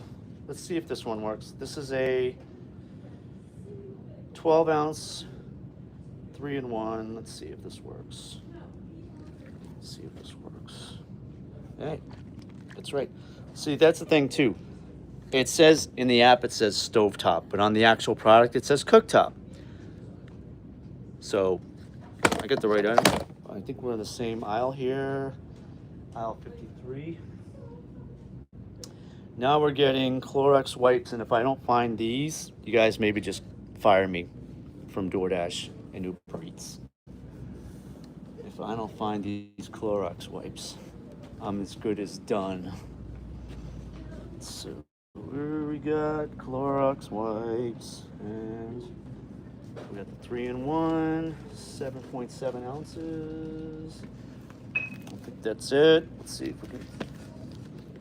let's see if this one works. This is a 12 ounce, 3-in-1. Let's see if this works. Let's see if this works. Hey, that's right. See, that's the thing too. It says in the app, it says stovetop, but on the actual product, it says cooktop. So I got the right item. I think we're in the same aisle here. Aisle 53. Now we're getting Clorox wipes, and if I don't find these, you guys maybe just fire me from DoorDash and Uber Eats. If I don't find these Clorox wipes, I'm as good as done. So where we got Clorox wipes, and we got the 3-in-1, 7.7 ounces. I think that's it. Let's see if we can.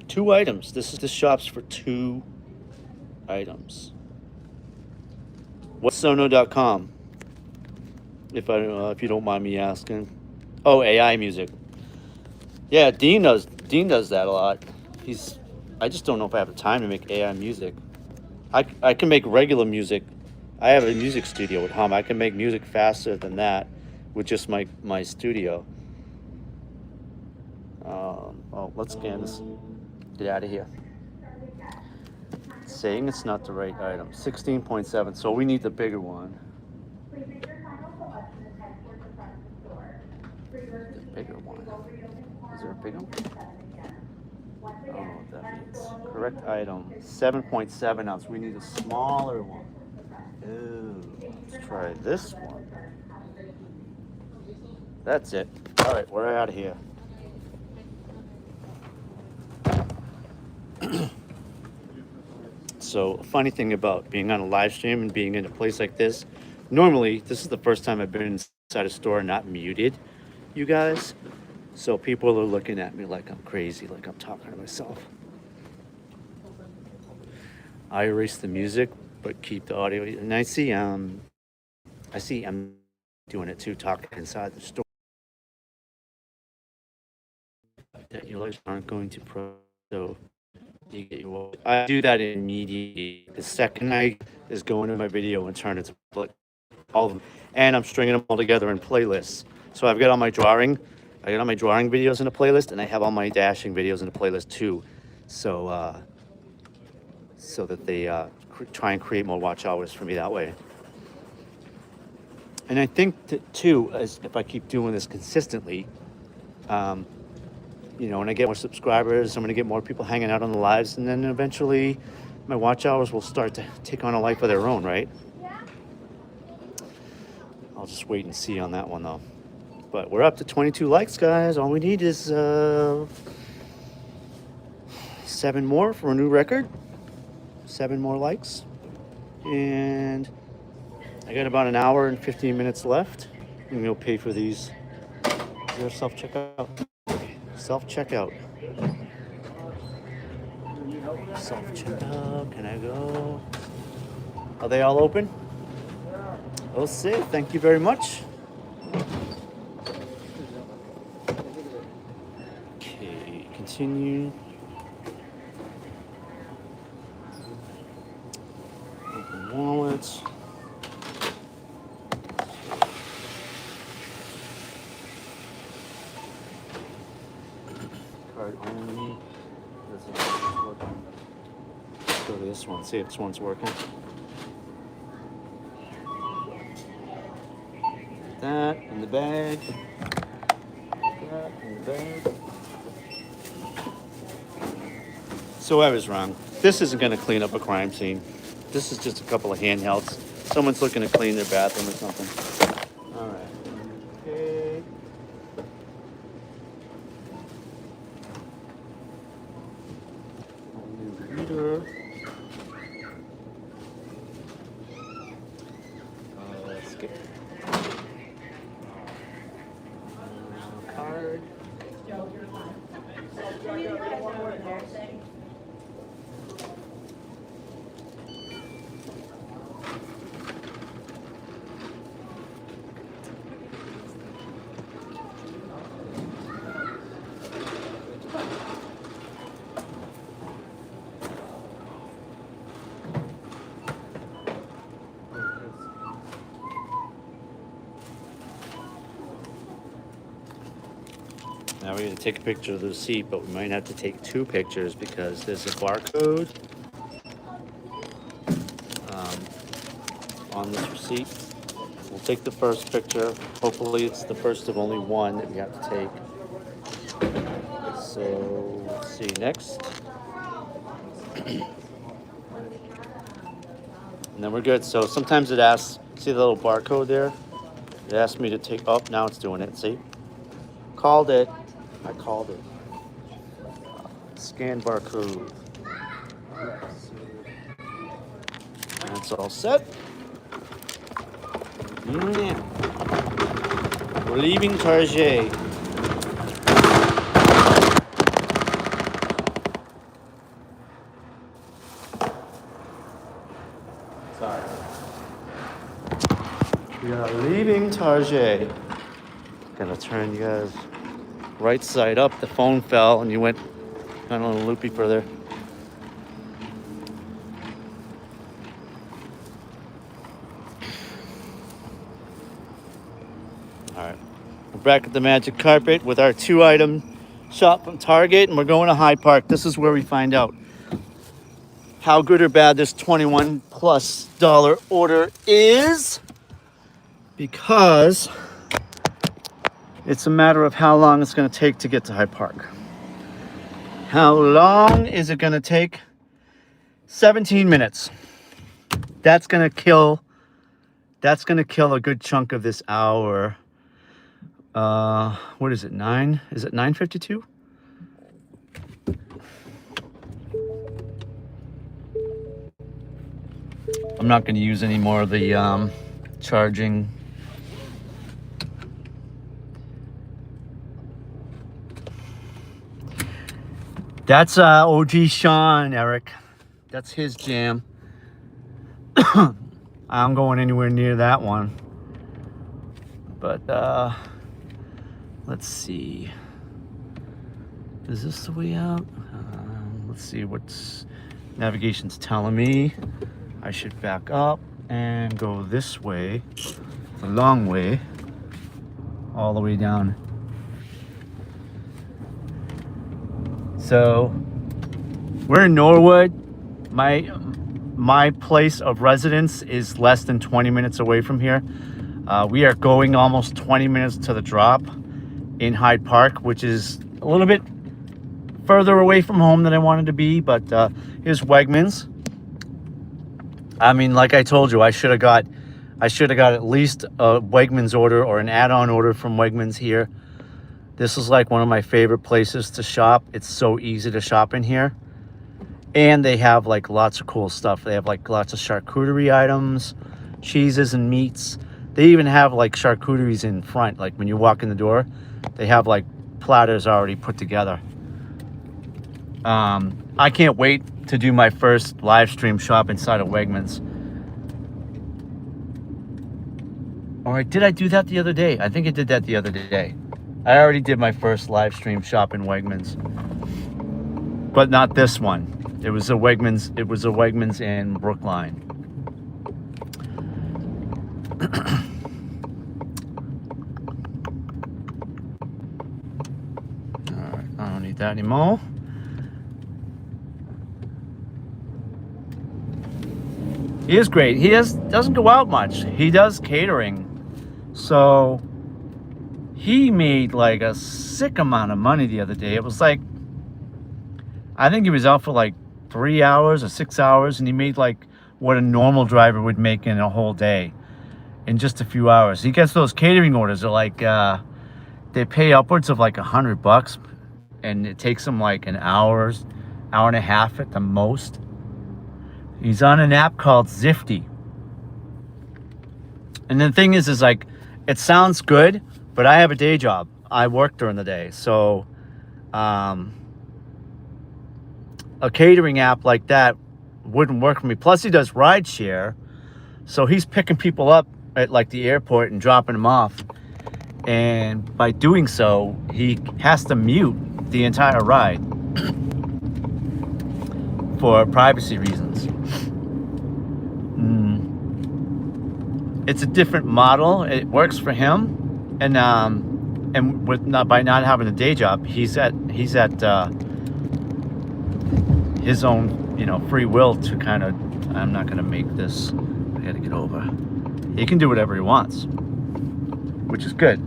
2 items. This shop's for 2 items. What's Sono.com? If you don't mind me asking. Oh, AI music. Yeah, Dean does that a lot. I just don't know if I have the time to make AI music. I can make regular music. I have a music studio at home. I can make music faster than that with just my studio. Oh, let's scan this. Get out of here. It's saying it's not the right item. 16.7. So we need the bigger one. The bigger one. Is there a bigger one? I don't know what that means. Correct item. 7.7 ounce. We need a smaller one. Ooh, let's try this one. That's it. All right, we're out of here. So, a funny thing about being on a live stream and being in a place like this, normally, this is the first time I've been inside a store not muted, you guys. So people are looking at me like I'm crazy, like I'm talking to myself. I erase the music, but keep the audio. And I see I'm doing it too, talking inside the store. That you guys aren't going to so you get your. I do that immediately. The second I is going to my video and turn it to all of them, and I'm stringing them all together in playlists. So I've got all my drawing. I got all my drawing videos in a playlist, and I have all my dashing videos in a playlist too. So so that they try and create more watch hours for me that way. And I think that too, as if I keep doing this consistently, when I get more subscribers, I'm going to get more people hanging out on the lives, and then eventually my watch hours will start to take on a life of their own, right? I'll just wait and see on that one though. But we're up to 22 likes, guys. All we need is 7 more for a new record. 7 more likes. And I got about an hour and 15 minutes left. And you'll pay for these. Is there self-checkout? Self-checkout. Self-checkout. Can I go? Are they all open? Oh, see. Thank you very much. Okay, continue. Open wallets. Card only. Doesn't work. Let's go to this one. See if this one's working. That in the bag. That in the bag. So I was wrong. This isn't going to clean up a crime scene. This is just a couple of handhelds. Someone's looking to clean their bathroom or something. All right. Okay. Reader. Let's skip. Card. Now we're going to take a picture of the receipt, but we might have to take two pictures because there's a barcode on this receipt. We'll take the first picture. Hopefully it's the first of only one that we have to take. So let's see, next. And then we're good. So sometimes it asks, see the little barcode there? It asked me to take, oh, now it's doing it, see? Called it. I called it. Scan barcode. That's all set. Yeah. We're leaving Target. Sorry. We are leaving Target. Gonna turn you guys right side up. The phone fell and you went kind of a little loopy further. All right, we're back at the Magic Carpet with our 2-item shop from Target, and we're going to Hyde Park. This is where we find out how good or bad this $21+ order is, because it's a matter of how long it's going to take to get to Hyde Park. How long is it going to take? 17 minutes. That's going to kill a good chunk of this hour. What is it? 9? Is it 9:52? I'm not going to use any more of the charging. That's OG Sean, Eric. That's his jam. I'm going anywhere near that one. But let's see. Is this the way out? Let's see what's navigation's telling me. I should back up and go this way, the long way, all the way down. So we're in Norwood. My place of residence is less than 20 minutes away from here. We are going almost 20 minutes to the drop in Hyde Park, which is a little bit further away from home than I wanted to be, but here's Wegmans. I mean, like I told you, I should have got at least a Wegmans order or an add-on order from Wegmans here. This is like one of my favorite places to shop. It's so easy to shop in here. And they have like lots of cool stuff. They have like lots of charcuterie items, cheeses and meats. They even have like charcuteries in front. Like when you walk in the door, they have like platters already put together. I can't wait to do my first live stream shop inside of Wegmans. All right, did I do that the other day? I think I did that the other day. I already did my first live stream shop in Wegmans, but not this one. It was a Wegmans. It was a Wegmans in Brookline. All right, I don't need that anymore. He is great. He doesn't go out much. He does catering. So he made like a sick amount of money the other day. It was like, I think he was out for like 3 hours or 6 hours, and he made like what a normal driver would make in a whole day in just a few hours. He gets those catering orders. They're like, they pay upwards of like $100, and it takes him like an hour and a half at the most. He's on an app called Zifty. And the thing is like, it sounds good, but I have a day job. I work during the day. So a catering app like that wouldn't work for me. Plus he does rideshare. So he's picking people up at like the airport and dropping them off. And by doing so, he has to mute the entire ride for privacy reasons. It's a different model. It works for him, and with by not having a day job, he's at his own free will to kind of. I'm not gonna make this. I gotta get over. He can do whatever he wants, which is good.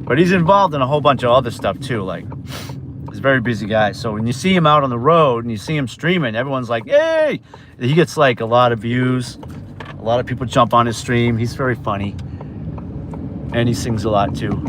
But he's involved in a whole bunch of other stuff too. Like, he's a very busy guy. So when you see him out on the road and you see him streaming, everyone's like, "Hey!" He gets like a lot of views. A lot of people jump on his stream. He's very funny. And he sings a lot too.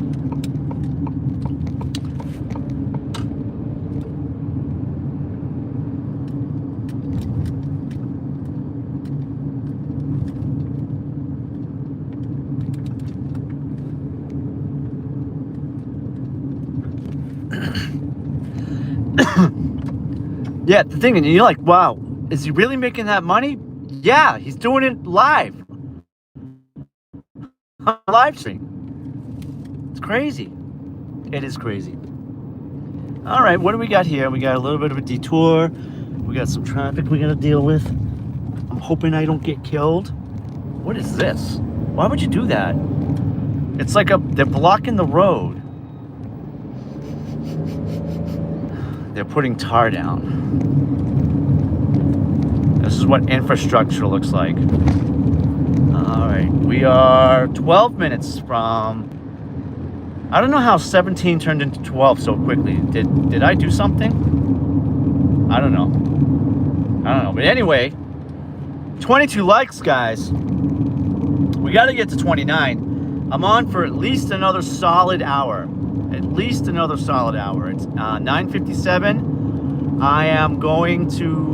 Yeah, the thing, and you're like, wow, is he really making that money? Yeah, he's doing it live. Live stream. It's crazy. It is crazy. All right, what do we got here? We got a little bit of a detour. We got some traffic we got to deal with. I'm hoping I don't get killed. What is this? Why would you do that? It's like they're blocking the road. They're putting tar down. This is what infrastructure looks like. All right, we are 12 minutes from. I don't know how 17 turned into 12 so quickly. Did I do something? I don't know. But anyway, 22 likes, guys. We got to get to 29. I'm on for at least another solid hour. At least another solid hour. It's 9:57. I am going to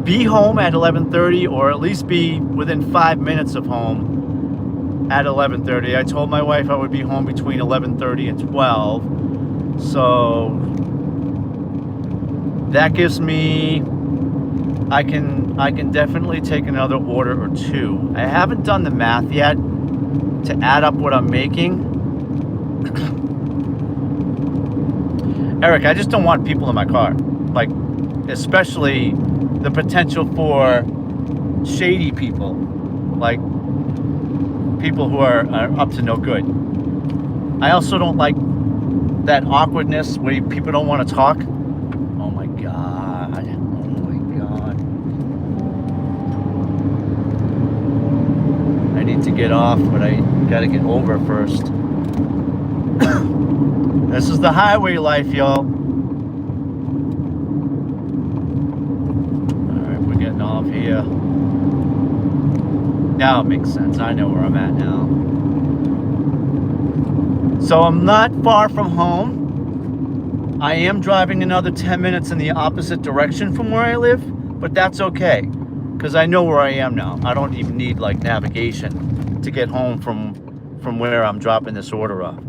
be home at 11:30, or at least be within 5 minutes of home at 11:30. I told my wife I would be home between 11:30 and 12. So that gives me, I can definitely take another order or two. I haven't done the math yet to add up what I'm making. Eric, I just don't want people in my car. Like, especially the potential for shady people. Like, people who are up to no good. I also don't like that awkwardness where people don't want to talk. Oh my God. Oh my God. I need to get off, but I gotta get over first. This is the highway life, y'all. Alright, we're getting off here. Now it makes sense. I know where I'm at now. So I'm not far from home. I am driving another 10 minutes in the opposite direction from where I live, but that's okay. because I know where I am now. I don't even need like navigation to get home from where I'm dropping this order off.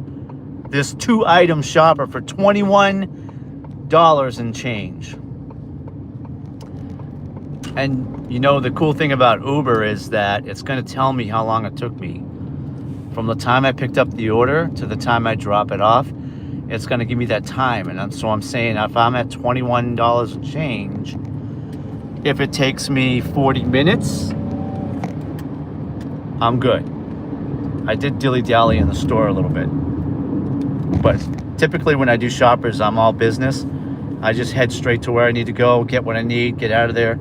This 2-item shopper for $21 and change. And you know, the cool thing about Uber is that it's going to tell me how long it took me from the time I picked up the order to the time I drop it off. It's going to give me that time. And so I'm saying if I'm at $21 and change, if it takes me 40 minutes, I'm good. I did dilly-dally in the store a little bit. But typically when I do shoppers, I'm all business. I just head straight to where I need to go, get what I need, get out of there.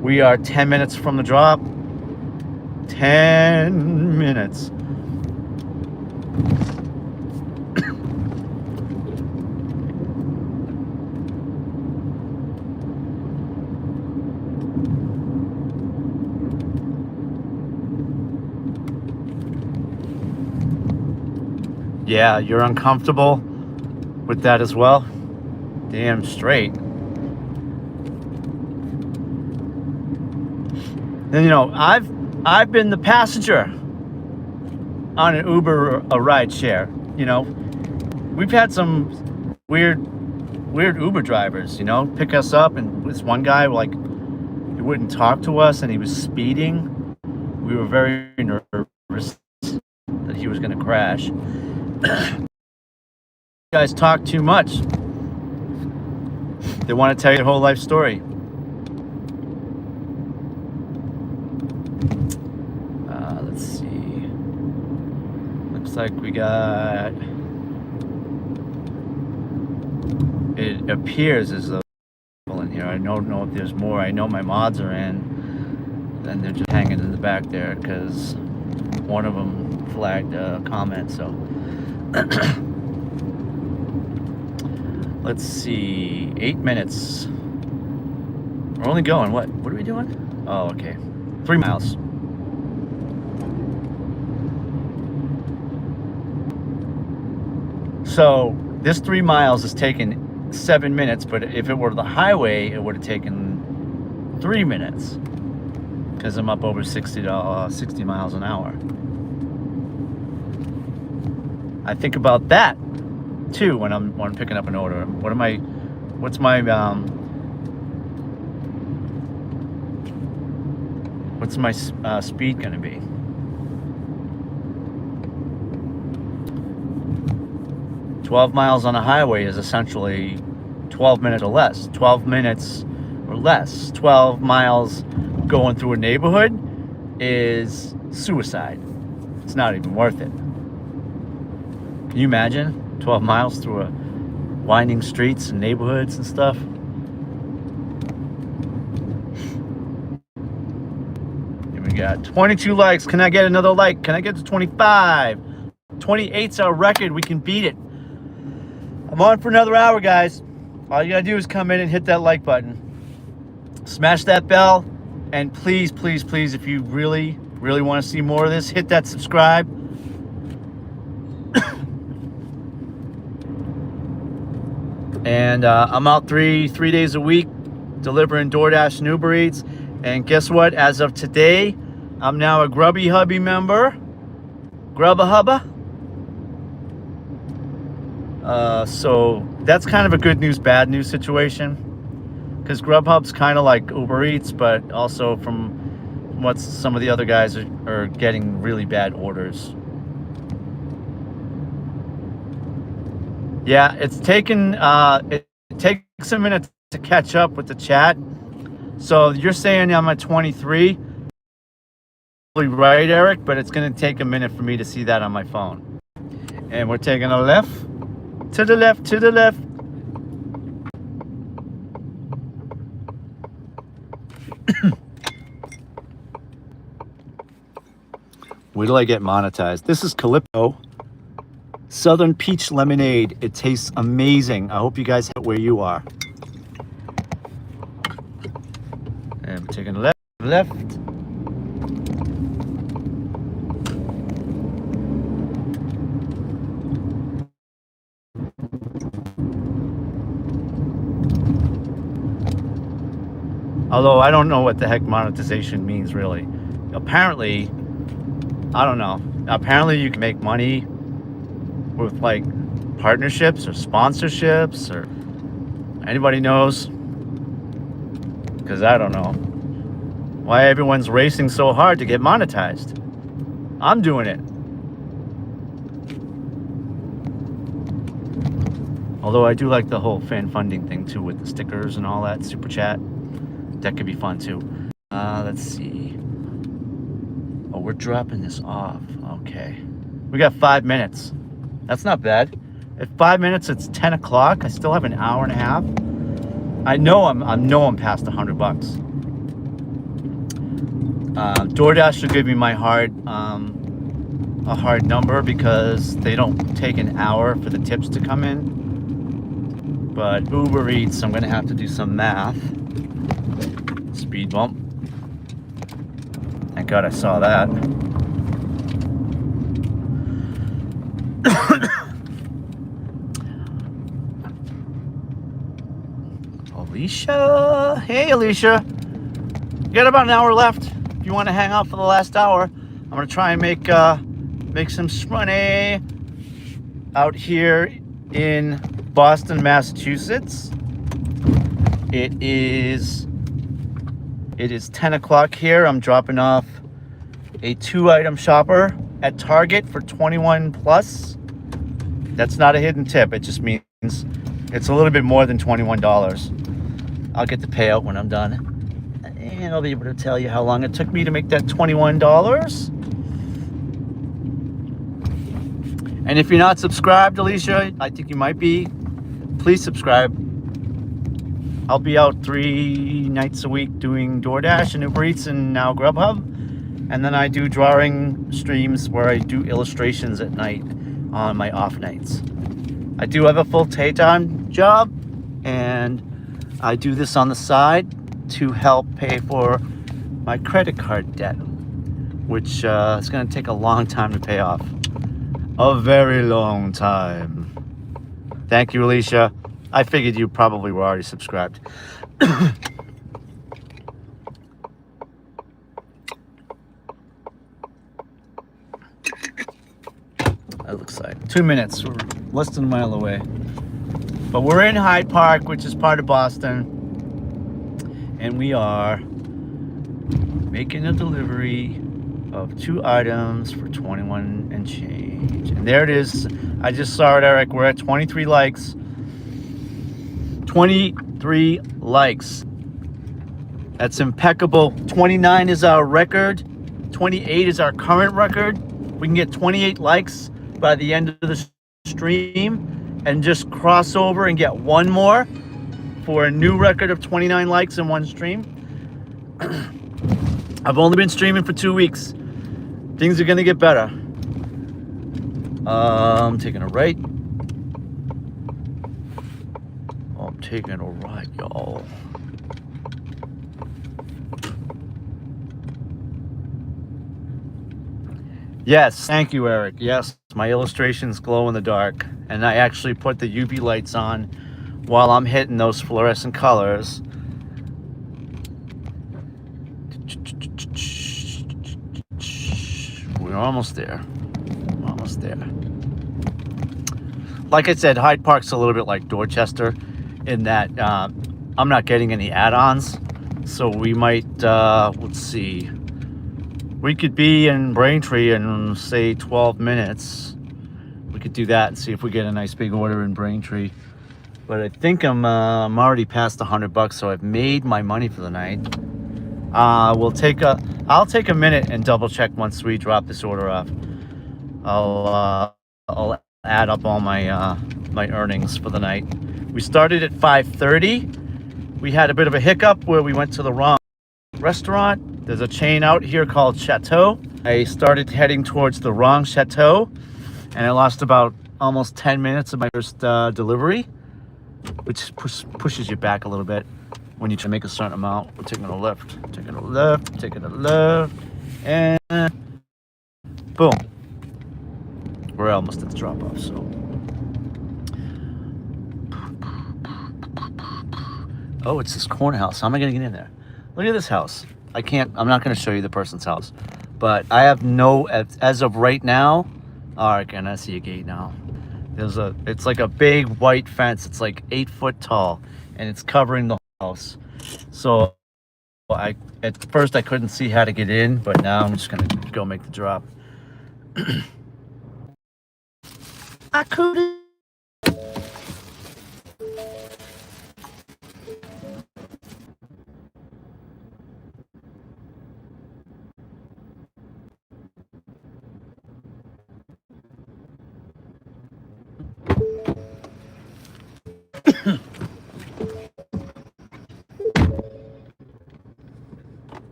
We are 10 minutes from the drop. 10 minutes. Yeah, you're uncomfortable with that as well? Damn straight. And you know, I've been the passenger on an Uber, a ride share. You know, we've had some weird Uber drivers, you know, pick us up, and this one guy, like, he wouldn't talk to us and he was speeding. We were very nervous that he was going to crash. You guys talk too much. They want to tell you their whole life story. Let's see. Looks like we got... It appears as though people in here. I don't know if there's more. I know my mods are in. And they're just hanging in the back there because one of them flagged a comment, so... Let's see, 8 minutes. We're only going, what are we doing? Oh, okay, 3 miles. So this 3 miles is taking 7 minutes, but if it were the highway, it would have taken 3 minutes because I'm up over 60 miles an hour. I think about that too when I'm picking up an order. What's my speed gonna be? $12 miles on a highway is essentially 12 minutes or less. 12 minutes or less. 12 miles going through a neighborhood is suicide. It's not even worth it. Can you imagine 12 miles through winding streets and neighborhoods and stuff? Here we got 22 likes. Can I get another like? Can I get to 25? 28's our record. We can beat it. I'm on for another hour, guys. All you gotta do is come in and hit that like button. Smash that bell. And please, please, please, if you really, really want to see more of this, hit that subscribe. And I'm out three days a week delivering DoorDash and Uber Eats. And guess what? As of today, I'm now a GrubHub member. GrubHub. So that's kind of a good news, bad news situation. Because GrubHub's kind of like Uber Eats, but also from what some of the other guys are getting really bad orders. Yeah, it's taken, it takes a minute to catch up with the chat. So you're saying I'm at 23. Right, Eric, but it's going to take a minute for me to see that on my phone. And we're taking a left, to the left, to the left. Wait till I get monetized. This is Calypso Southern Peach Lemonade. It tastes amazing. I hope you guys have it where you are. And we're taking left, left. Although I don't know what the heck monetization means really. Apparently, I don't know. Apparently you can make money with like partnerships or sponsorships, or anybody knows? Because I don't know why everyone's racing so hard to get monetized. I'm doing it. Although I do like the whole fan funding thing too, with the stickers and all that, super chat. That could be fun too. Let's see. Oh, we're dropping this off. Okay. We got 5 minutes. That's not bad. At 5 minutes, it's 10 o'clock. I still have an hour and a half. I know I'm past $100. DoorDash will give me my a hard number because they don't take an hour for the tips to come in. But Uber Eats, I'm gonna have to do some math. Speed bump. Thank God I saw that. Alicia, hey Alicia. You got about an hour left. If you want to hang out for the last hour, I'm gonna try and make some money out here in Boston, Massachusetts. It is 10 o'clock here. I'm dropping off a 2-item shopper at Target for 21 plus. That's not a hidden tip. It just means it's a little bit more than $21. I'll get the payout when I'm done, and I'll be able to tell you how long it took me to make that $21. And if you're not subscribed, Alicia, I think you might be. Please subscribe. I'll be out 3 nights a week doing DoorDash and Uber Eats and now GrubHub. And then I do drawing streams where I do illustrations at night on my off nights. I do have a full daytime job, and I do this on the side to help pay for my credit card debt, which is going to take a long time to pay off. A very long time. Thank you, Alicia. I figured you probably were already subscribed. That looks like 2 minutes. We're less than a mile away. But we're in Hyde Park, which is part of Boston. And we are making a delivery of 2 items for 21 and change. And there it is. I just saw it, Eric. We're at 23 likes. 23 likes. That's impeccable. 29 is our record. 28 is our current record. We can get 28 likes by the end of the stream and just cross over and get one more for a new record of 29 likes in one stream. I've only been streaming for 2 weeks. Things are gonna get better. I'm taking a right. I'm taking a right, y'all. Yes, thank you, Eric. Yes, my illustrations glow in the dark, and I actually put the UV lights on while I'm hitting those fluorescent colors. We're almost there. Almost there. Like I said, Hyde Park's a little bit like Dorchester in that I'm not getting any add-ons. So we might, let's see. We could be in Braintree in, say, 12 minutes. We could do that and see if we get a nice big order in Braintree. But I think I'm already past $100, so I've made my money for the night. I'll take a minute and double check once we drop this order off. I'll add up all my my earnings for the night. We started at 5:30. We had a bit of a hiccup where we went to the wrong restaurant. There's a chain out here called Chateau. I started heading towards the wrong Chateau, and I lost about almost 10 minutes of my first delivery, which pushes you back a little bit when you try to make a certain amount. We're taking a left, taking a left, taking a left, and boom. We're almost at the drop-off, so. Oh, it's this corner house. How am I gonna get in there? Look at this house. I'm not going to show you the person's house. But I have no, as of right now, all right, can I see a gate now? It's like a big white fence. It's like 8 foot tall and it's covering the house. So at first I couldn't see how to get in, but now I'm just going to go make the drop. I couldn't.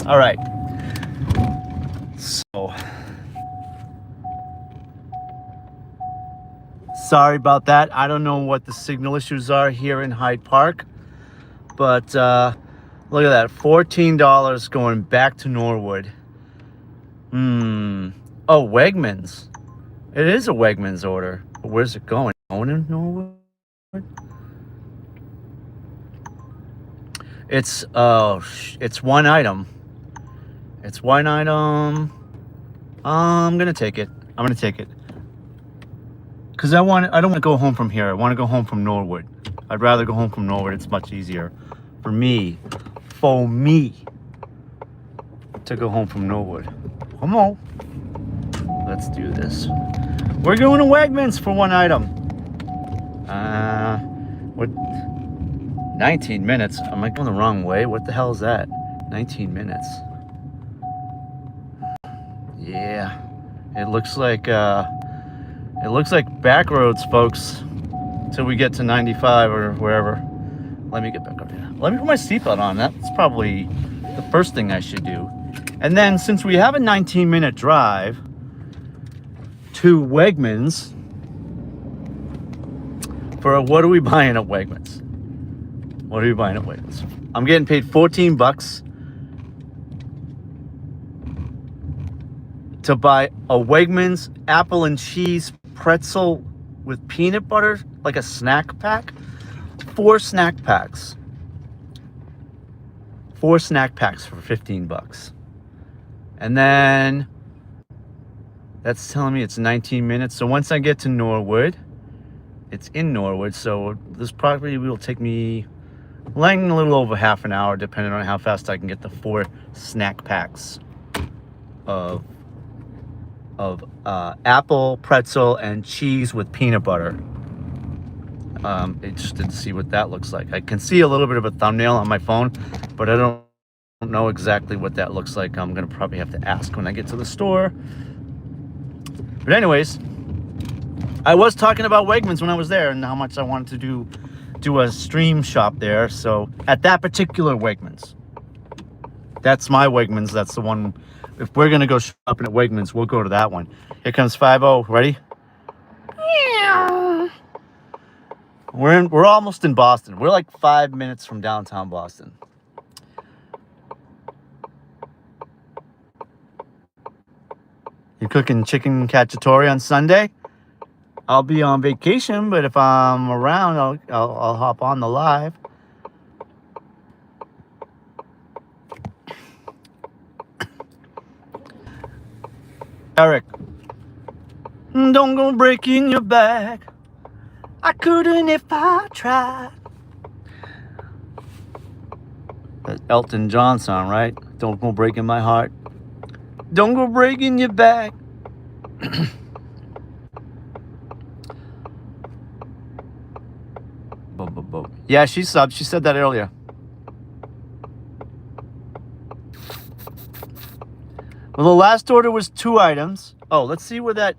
All right. So, sorry about that. I don't know what the signal issues are here in Hyde Park, but look at that, $14 going back to Norwood. Oh, Wegmans. It is a Wegmans order. But where's it going? Going in Norwood? It's one item. It's one item. I'm gonna take it. I'm gonna take it. Cause I don't want to go home from here. I want to go home from Norwood. I'd rather go home from Norwood. It's much easier for me to go home from Norwood. Come on. Let's do this. We're going to Wegmans for one item. What? 19 minutes. Am I going the wrong way? What the hell is that? 19 minutes. Yeah. It looks like back roads, folks, till we get to 95 or wherever. Let me get back up here. Let me put my seatbelt on. That's probably the first thing I should do. And then since we have a 19-minute drive to Wegmans, for what are we buying at Wegmans? What are we buying at Wegmans? I'm getting paid $14 to buy a Wegmans apple and cheese pretzel with peanut butter, like a snack pack. 4 snack packs. 4 snack packs for $15. And then that's telling me it's 19 minutes. So once I get to Norwood, it's in Norwood. So this probably will take me like a little over half an hour, depending on how fast I can get the 4 snack packs of apple, pretzel, and cheese with peanut butter. Interested to see what that looks like. I can see a little bit of a thumbnail on my phone, but I don't know exactly what that looks like. I'm gonna probably have to ask when I get to the store. But anyways, I was talking about Wegmans when I was there and how much I wanted to do a stream shop there. So at that particular Wegmans, that's my Wegmans. That's the one. If we're gonna go shopping at Wegmans, we'll go to that one. Here comes 5-0. Ready? We're almost in Boston. We're like 5 minutes from downtown Boston. You cooking chicken cacciatore on Sunday? I'll be on vacation, but if I'm around, I'll hop on the live. Eric, don't go breaking your back. I couldn't if I tried. That's Elton John song, right? Don't go breaking my heart. Don't go breaking your back. Yeah, she subbed. She said that earlier. Well, the last order was 2 items. Oh, let's see where that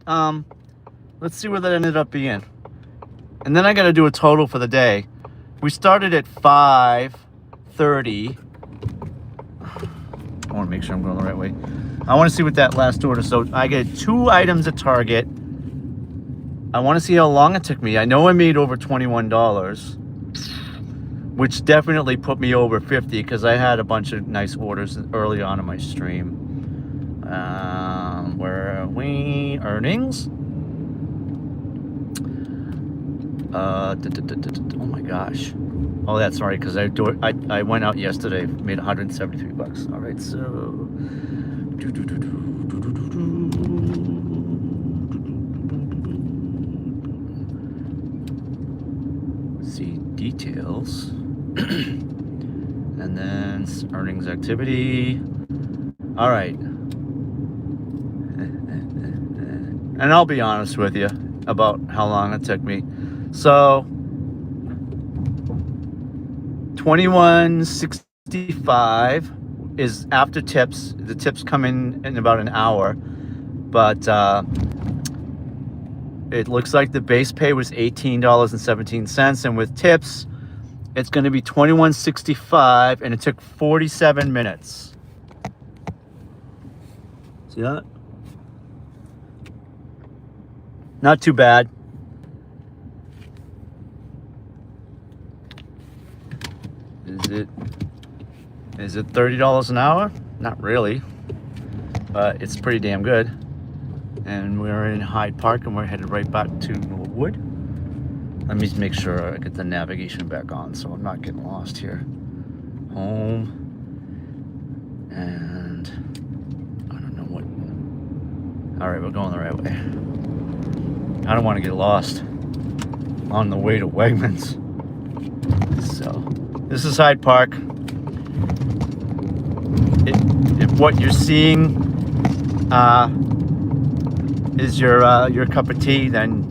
ended up being. And then I got to do a total for the day. We started at 5:30. I want to make sure I'm going the right way. I want to see what that last order. So I get 2 items at Target. I want to see how long it took me. I know I made over $21, which definitely put me over 50 because I had a bunch of nice orders early on in my stream. Where are we? Earnings. Oh my gosh. Oh, that's right, because I went out yesterday, made $173. All right, so see details, and then earnings activity. All right, and I'll be honest with you about how long it took me. So 2165 is after tips. The tips come in about an hour, but it looks like the base pay was $18.17, and with tips it's going to be $21.65, and it took 47 minutes. See that? Not too bad. Is it $30 an hour? Not really, but it's pretty damn good. And we're in Hyde Park, and we're headed right back to Norwood. Let me make sure I get the navigation back on so I'm not getting lost here. Home, and I don't know what. All right, we're going the right way. I don't want to get lost on the way to Wegmans. So this is Hyde Park. If what you're seeing is your cup of tea, then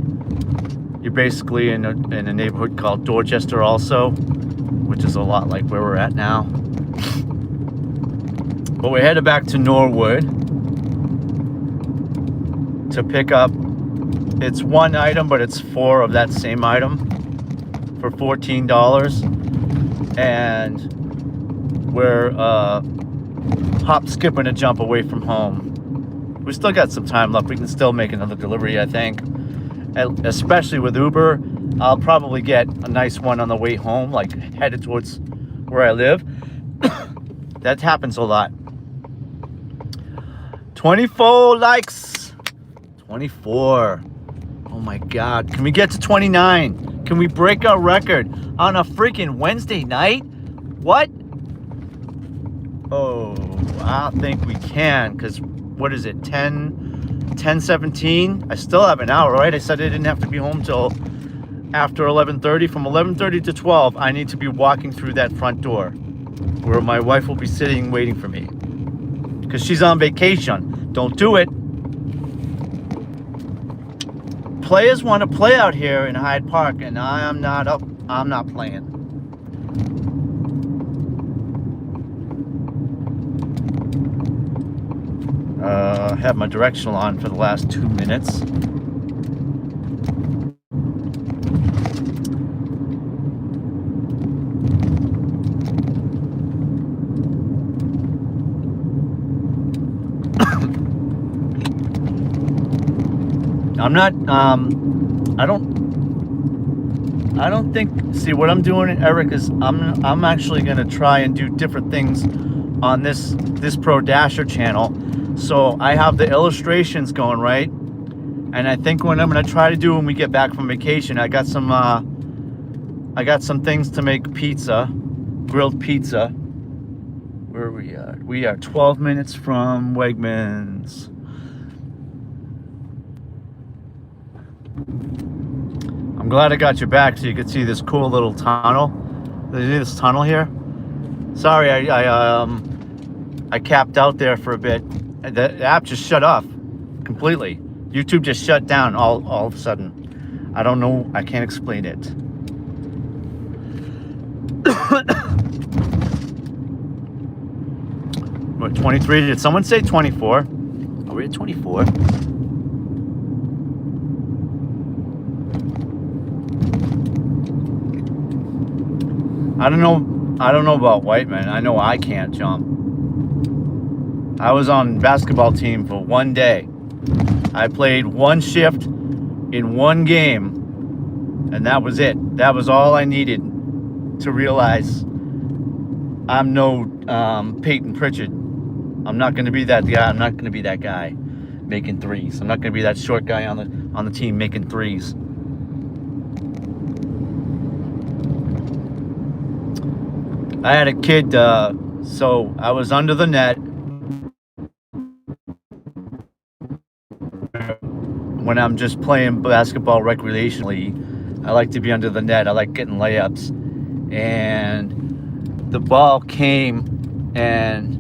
you're basically in a neighborhood called Dorchester also, which is a lot like where we're at now. But we're headed back to Norwood to pick up, it's one item, but it's 4 of that same item for $14. And we're hop, skip, and a jump away from home. We still got some time left. We can still make another delivery, I think. Especially with Uber, I'll probably get a nice one on the way home, like headed towards where I live. That happens a lot. 24 likes. 24. Oh my God. Can we get to 29? Can we break our record on a freaking Wednesday night? What? Oh, I think we can, because what is it, 10:17? I still have an hour, right? I said I didn't have to be home till after 11:30. From 11:30 to 12, I need to be walking through that front door where my wife will be sitting waiting for me, because she's on vacation. Don't do it. Players want to play out here in Hyde Park, and I'm not playing. Have my directional on for the last 2 minutes. I'm not, I don't think, see what I'm doing, Eric, is I'm actually going to try and do different things on this Pro Dasher channel. So I have the illustrations going, right? And I think what I'm going to try to do when we get back from vacation, I got some things to make pizza, grilled pizza. Where are we at? We are 12 minutes from Wegmans. I'm glad I got you back so you could see this cool little tunnel. You see this tunnel here? Sorry, I capped out there for a bit. The app just shut off completely. YouTube just shut down all of a sudden. I don't know. I can't explain it. What, 23? Did someone say 24? Are we at 24? I don't know about white men. I know I can't jump. I was on basketball team for one day. I played one shift in one game, and that was it. That was all I needed to realize I'm no Peyton Pritchard. I'm not going to be that guy. I'm not going to be that guy making threes. I'm not going to be that short guy on the team making threes. I had a kid, so I was under the net. When I'm just playing basketball recreationally, I like to be under the net. I like getting layups. And the ball came and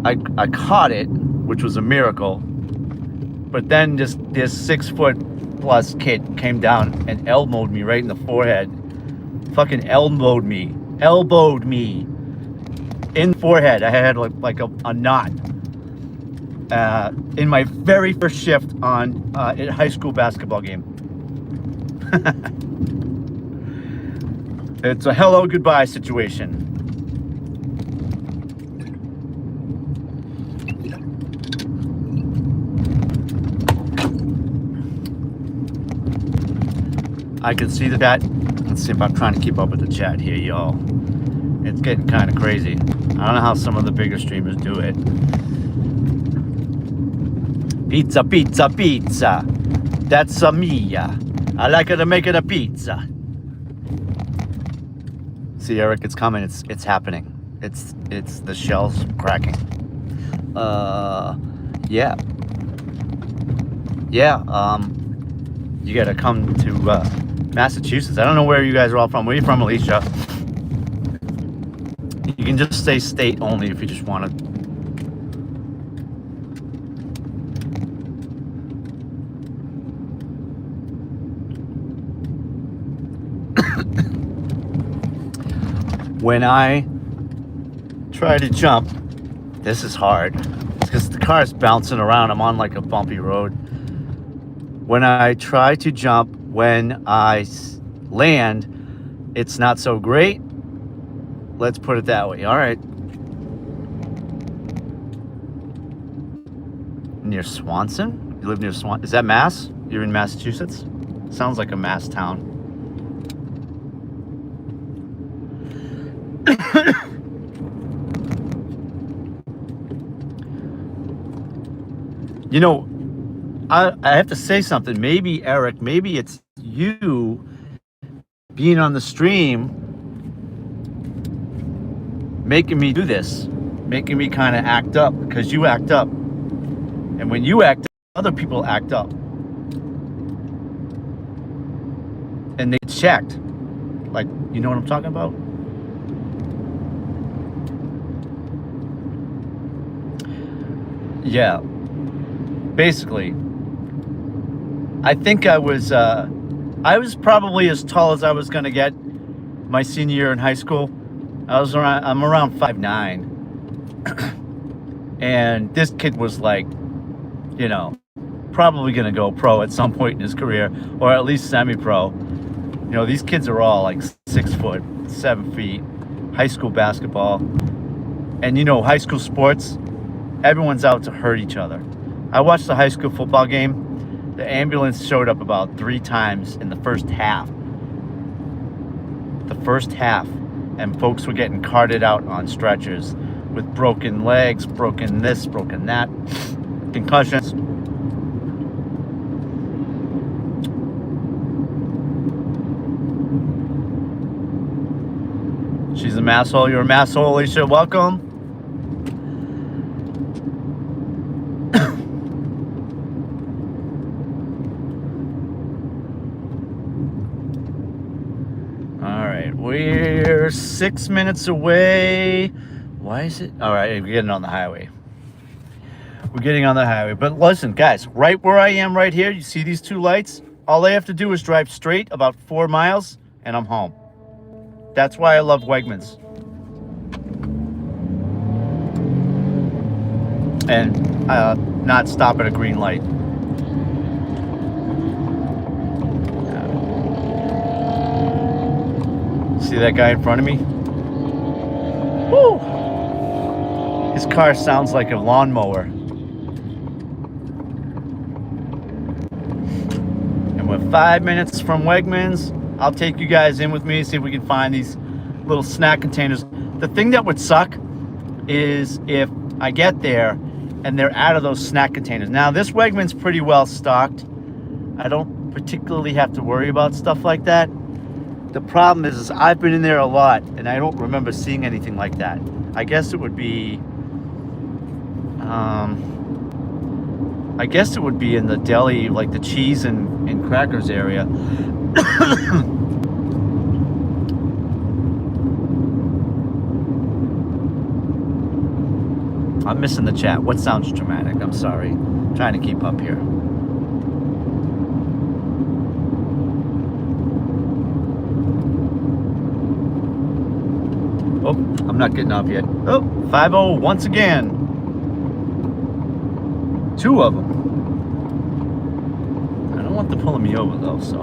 I caught it, which was a miracle. But then this 6-foot-plus kid came down and elbowed me right in the forehead. Fucking elbowed me in the forehead. I had like a knot in my very first shift on a high school basketball game. It's a hello goodbye situation. I can see the chat. Let's see if I'm trying to keep up with the chat here, y'all. It's getting kind of crazy. I don't know how some of the bigger streamers do it. Pizza, pizza, pizza. That's a mia. I like her to make it a pizza. See, Eric, it's coming. It's happening. It's the shell's cracking. Yeah. You gotta come to Massachusetts. I don't know where you guys are all from. Where are you from, Alicia? You can just say state only if you just want to. When I try to jump, this is hard because the car is bouncing around. I'm on like a bumpy road. When I try to jump, when I land, it's not so great. Let's put it that way. All right. Near Swanson? You live near Swanson? Is that Mass? You're in Massachusetts? Sounds like a Mass town. You know, I have to say something. Maybe, Eric, maybe it's you being on the stream making me do this, making me kind of act up, because you act up. And when you act up, other people act up. And they checked. Like, you know what I'm talking about? Yeah. Basically, I think I was probably as tall as I was gonna get my senior year in high school. I'm around 5'9", and this kid was like, you know, probably gonna go pro at some point in his career, or at least semi-pro. You know, these kids are all like 6 foot, 7 feet, high school basketball, and you know, high school sports, everyone's out to hurt each other. I watched the high school football game. The ambulance showed up about 3 times in the first half. And folks were getting carted out on stretchers with broken legs, broken this, broken that, concussions. She's a masshole. You're a masshole, Alicia. Welcome. We're 6 minutes away. Why is it? All right, we're getting on the highway. But listen, guys, right where I am right here, you see these 2 lights? All I have to do is drive straight about 4 miles, and I'm home. That's why I love Wegmans. And not stop at a green light. See that guy in front of me? Woo! His car sounds like a lawnmower. And we're 5 minutes from Wegmans. I'll take you guys in with me, see if we can find these little snack containers. The thing that would suck is if I get there and they're out of those snack containers. Now, this Wegmans pretty well stocked. I don't particularly have to worry about stuff like that. The problem is I've been in there a lot, and I don't remember seeing anything like that. I guess it would be, I guess it would be in the deli, like the cheese and crackers area. I'm missing the chat. What sounds dramatic? I'm sorry. I'm trying to keep up here. Oh, I'm not getting off yet. Oh, 5-0 once again. 2 of them. I don't want them pulling me over though, so.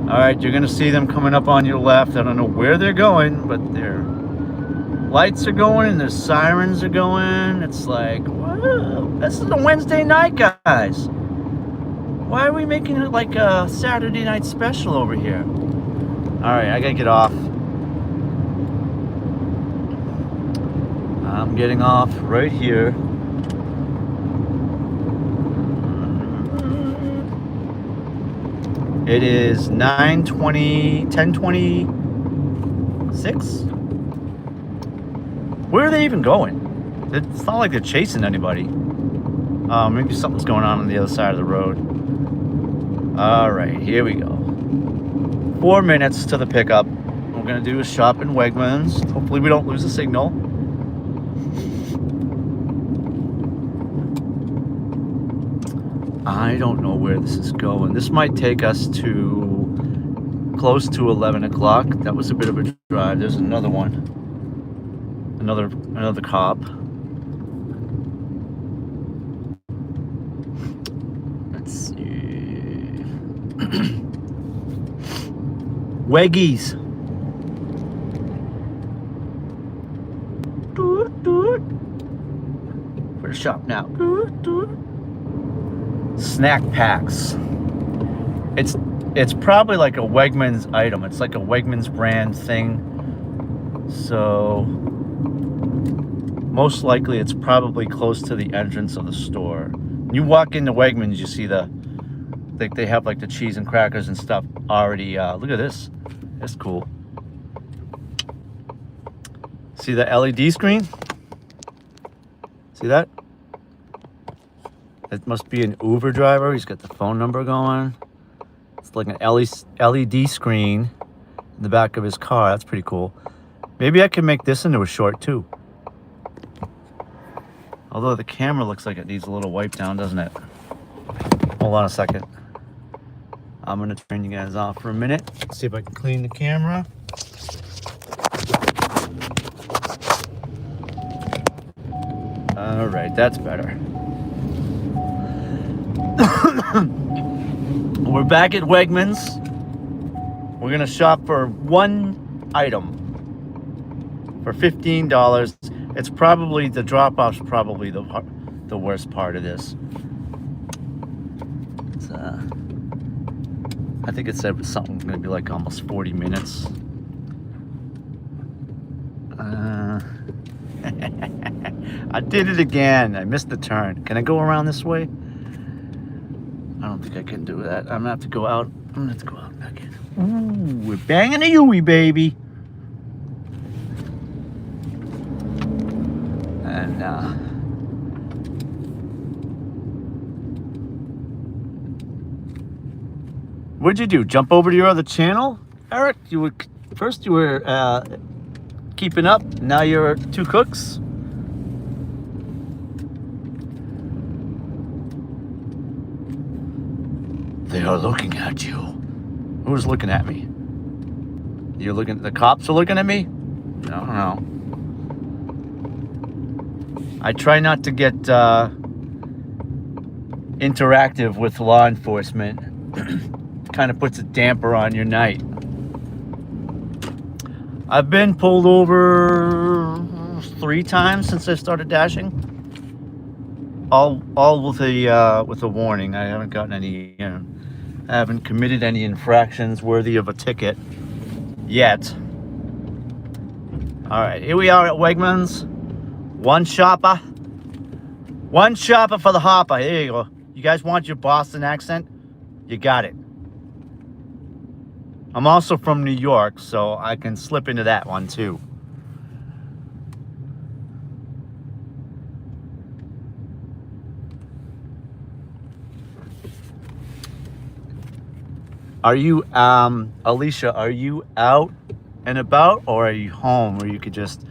All right, you're gonna see them coming up on your left. I don't know where they're going, but their lights are going and their sirens are going. It's like, whoa, this is a Wednesday night, guys. Why are we making it like a Saturday night special over here? All right, I gotta get off. I'm getting off right here. It is 10:26. Where are they even going? It's not like they're chasing anybody. Maybe something's going on the other side of the road. All right, here we go. 4 minutes to the pickup. What we're gonna do is shop in Wegmans. Hopefully we don't lose the signal. I don't know where this is going. This might take us to close to 11 o'clock. That was a bit of a drive. There's another one. Another cop. Let's see. Weggies. For the shop now. Snack packs. It's probably like a Wegmans item. It's like a Wegmans brand thing. So most likely it's probably close to the entrance of the store. When you walk into Wegmans, you see they have like the cheese and crackers and stuff already. Look at this. That's cool. See the LED screen? See that? It must be an Uber driver. He's got the phone number going. It's like an LED screen in the back of his car. That's pretty cool. Maybe I can make this into a short too. Although the camera looks like it needs a little wipe down, doesn't it? Hold on a second. I'm gonna turn you guys off for a minute. See if I can clean the camera. All right, that's better. We're back at Wegmans. We're gonna shop for one item for $15. It's probably the drop-off's probably the worst part of this. It's, I think it said something gonna be like almost 40 minutes. I did it again. I missed the turn. Can I go around this way? I don't think I can do that. I'm gonna have to go out. I'm gonna have to go out and back in. Ooh, we're banging a Yui, baby. And what'd you do? Jump over to your other channel, Eric? You were keeping up. Now you're 2 cooks. They are looking at you. Who's looking at me? You're looking. The cops are looking at me? I don't know. I try not to get interactive with law enforcement. Kind of puts a damper on your night. I've been pulled over 3 times since I started dashing. All with a warning. I haven't gotten any. I haven't committed any infractions worthy of a ticket yet. All right, here we are at Wegmans. One shopper for the hopper. There you go. You guys want your Boston accent? You got it. I'm also from New York, so I can slip into that one too. Are you, Alicia, are you out and about, or are you home where you could just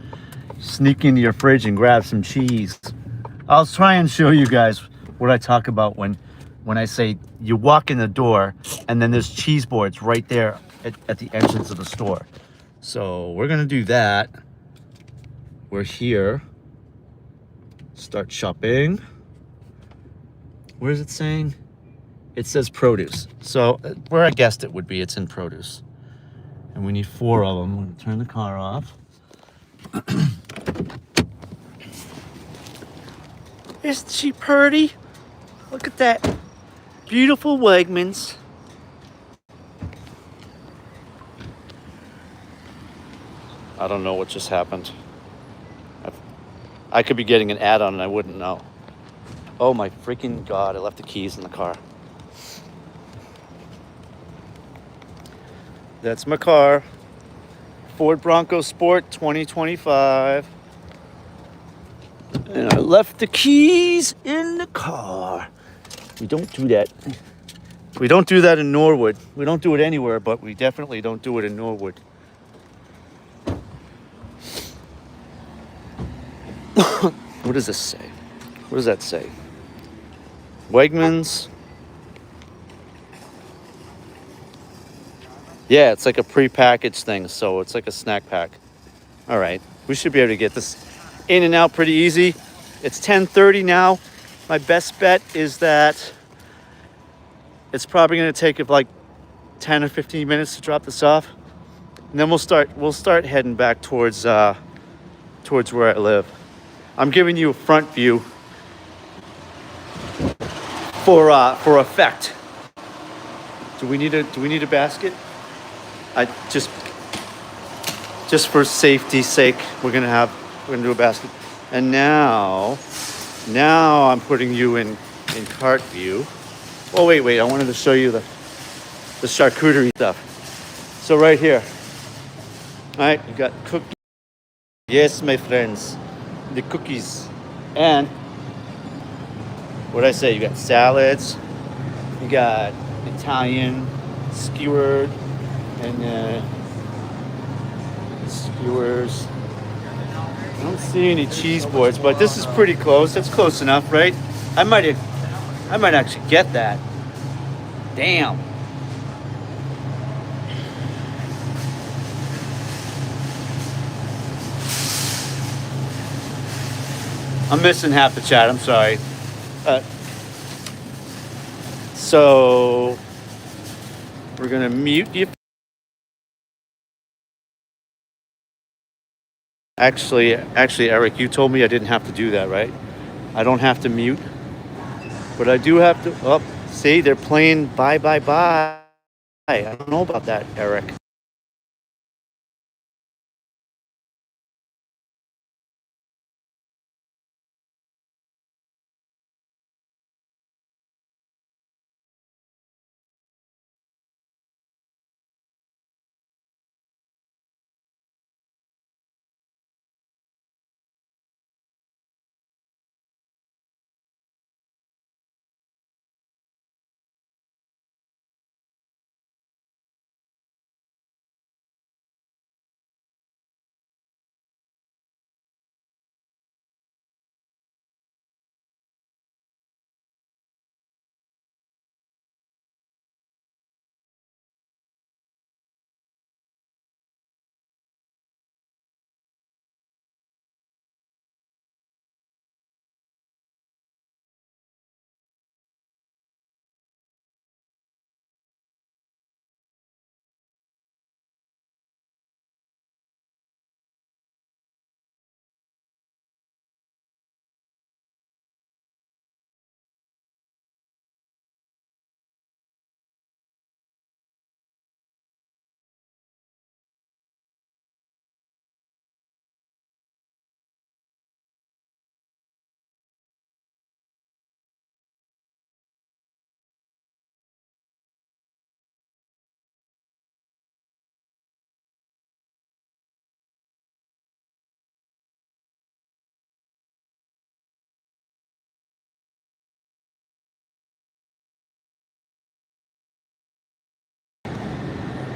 sneak into your fridge and grab some cheese? I'll try and show you guys what I talk about when I say you walk in the door and then there's cheese boards right there at the entrance of the store. So we're gonna do that. We're here. Start shopping. Where is it saying? It says produce. So where I guessed it would be, it's in produce. And we need 4 of them. I'm gonna turn the car off. Isn't she pretty? Look at that beautiful Wegmans. I don't know what just happened. I could be getting an add-on and I wouldn't know. Oh my freaking God, I left the keys in the car. That's my car. Ford Bronco Sport 2025. And I left the keys in the car. We don't do that. We don't do that in Norwood. We don't do it anywhere, but we definitely don't do it in Norwood. What does this say? What does that say? Wegmans. Yeah, it's like a pre-packaged thing, so it's like a snack pack. All right, we should be able to get this in and out pretty easy. It's 10:30 now. My best bet is that it's probably going to take like 10 or 15 minutes to drop this off, and then we'll start heading back towards where I live. I'm giving you a front view for effect. Do we need a basket? I just for safety's sake, we're gonna do a basket. And now I'm putting you in cart view. Oh wait, I wanted to show you the charcuterie stuff. So right here, all right, you got cookies. Yes, my friends, the cookies. And what I say, you got salads, you got Italian skewered, and skewers. I don't see any cheese boards, but this is pretty close. That's close enough, right? I might actually get that. Damn. I'm missing half the chat. I'm sorry. So we're gonna mute you. Actually, Eric, you told me I didn't have to do that, right? I don't have to mute, but I do have to. Oh, see, they're playing bye, bye, bye. I don't know about that, Eric.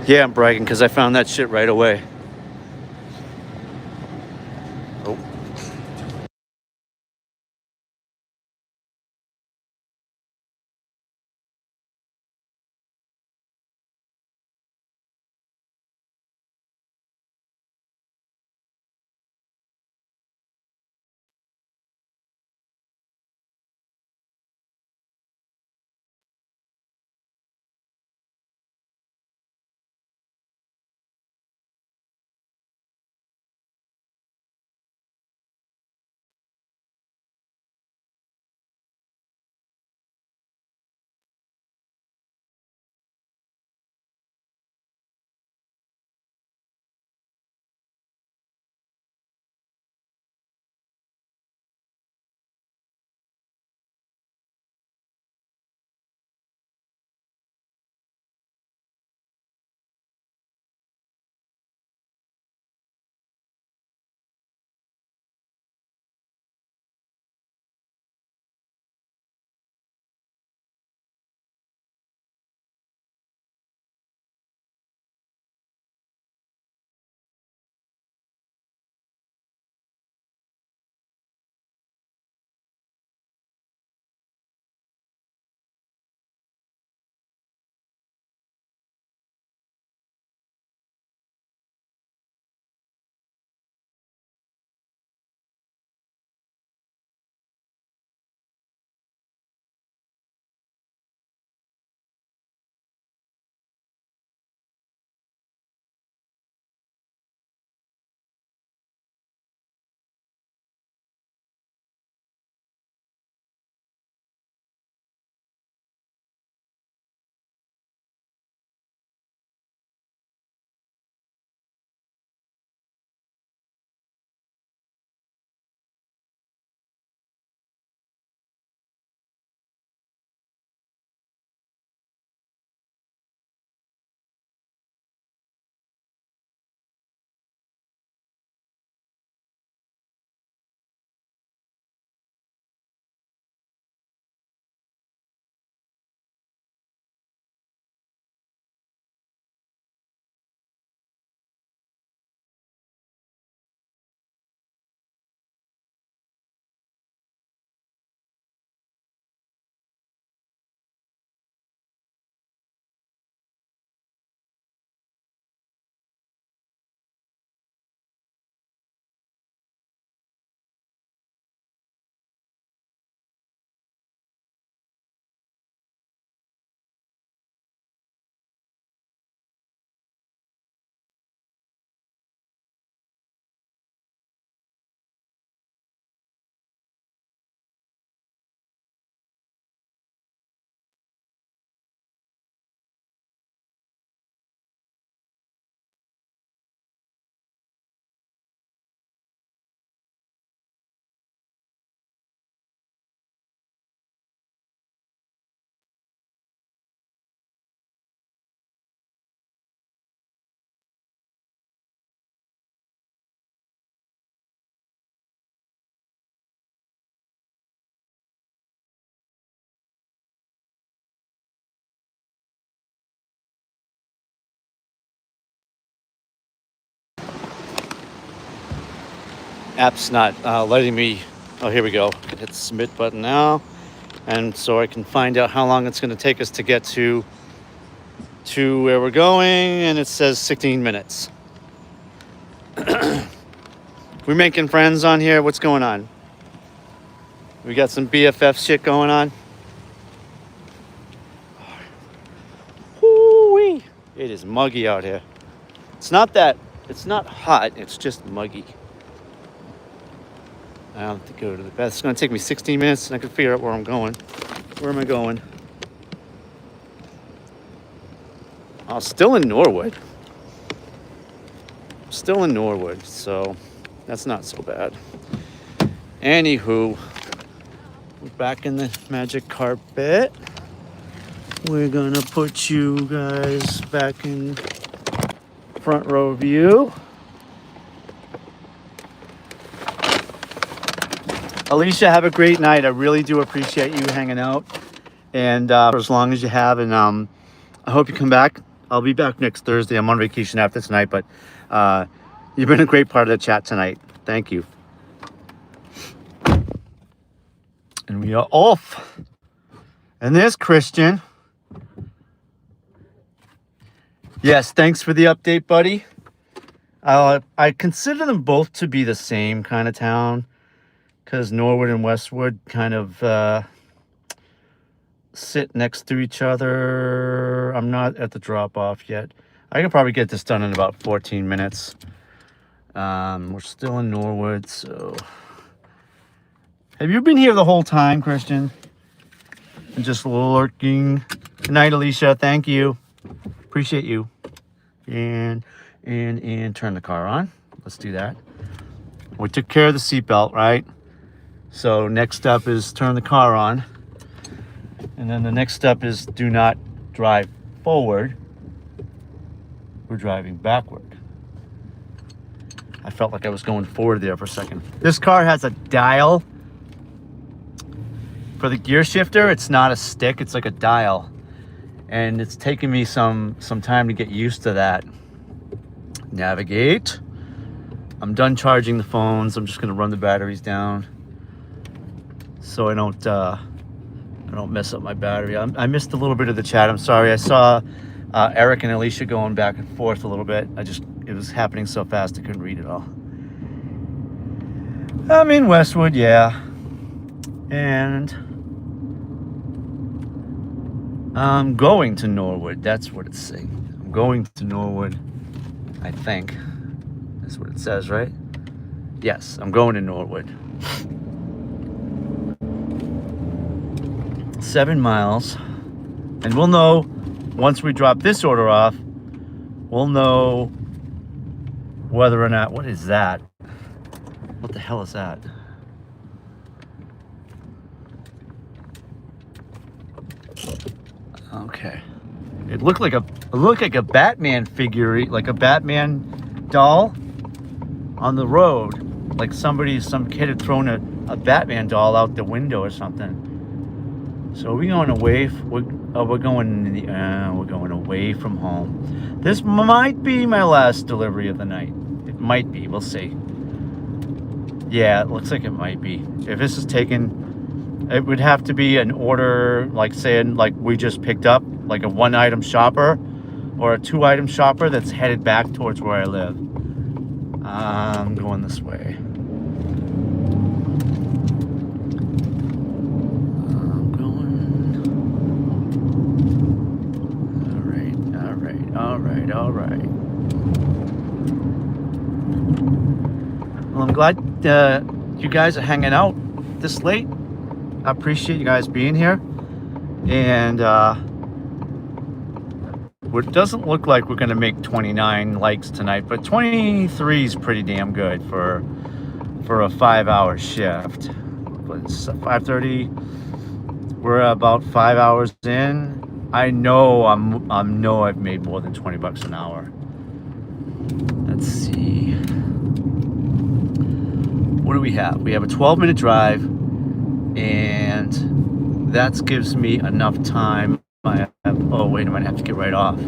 Yeah, I'm bragging because I found that shit right away. Oh. App's not letting me. Oh, here we go. I can hit the submit button now, and so I can find out how long it's going to take us to get to where we're going, and it says 16 minutes. We're making friends on here. What's going on? We got some BFF shit going on. Whoo-wee. It is muggy out here. It's not hot. It's just muggy. I have to go to the bath. It's going to take me 16 minutes, and I can figure out where I'm going. Where am I going? Oh, still in Norwood. Still in Norwood, so that's not so bad. Anywho, we're back in the magic carpet. We're going to put you guys back in front row view. Alicia, have a great night. I really do appreciate you hanging out, and for as long as you have. And I hope you come back I'll be back next Thursday. I'm on vacation after tonight, but you've been a great part of the chat tonight. Thank you. And we are off. And there's Christian. Yes, thanks for the update, buddy. I consider them both to be the same kind of town, because Norwood and Westwood kind of sit next to each other. I'm not at the drop-off yet. I can probably get this done in about 14 minutes. We're still in Norwood, so... Have you been here the whole time, Christian? And just lurking. Good night, Alicia. Thank you. Appreciate you. And turn the car on. Let's do that. We took care of the seatbelt, right? So next up is turn the car on. And then the next step is do not drive forward. We're driving backward. I felt like I was going forward there for a second. This car has a dial. For the gear shifter, it's not a stick, it's like a dial. And it's taken me some time to get used to that. Navigate. I'm done charging the phones. I'm just gonna run the batteries down so I don't mess up my battery. I missed a little bit of the chat. I'm sorry. I saw Eric and Alicia going back and forth a little bit. It was happening so fast I couldn't read it all. I'm in Westwood, yeah. And I'm going to Norwood. That's what it's saying. I'm going to Norwood, I think. That's what it says, right? Yes, I'm going to Norwood. 7 miles. And we'll know, once we drop this order off, we'll know whether or not... What is that? What the hell is that? Okay. It looked like a Batman figure, like a Batman doll on the road. Like some kid had thrown a Batman doll out the window or something. So we're going away. We're going away from home. This might be my last delivery of the night. It might be. We'll see. Yeah, it looks like it might be. If this is taken, it would have to be an order, like saying like we just picked up, like a 1-item shopper or a 2-item shopper that's headed back towards where I live. I'm going this way. I'm going. All right. Well, I'm glad you guys are hanging out this late. I appreciate you guys being here. And it doesn't look like we're going to make 29 likes tonight, but 23 is pretty damn good for a 5-hour shift. It's 5:30. We're about 5 hours in. I know I've made more than $20 an hour. Let's see. What do we have? We have a 12-minute drive, and that gives me enough time. Oh, wait a minute, I have to get right off.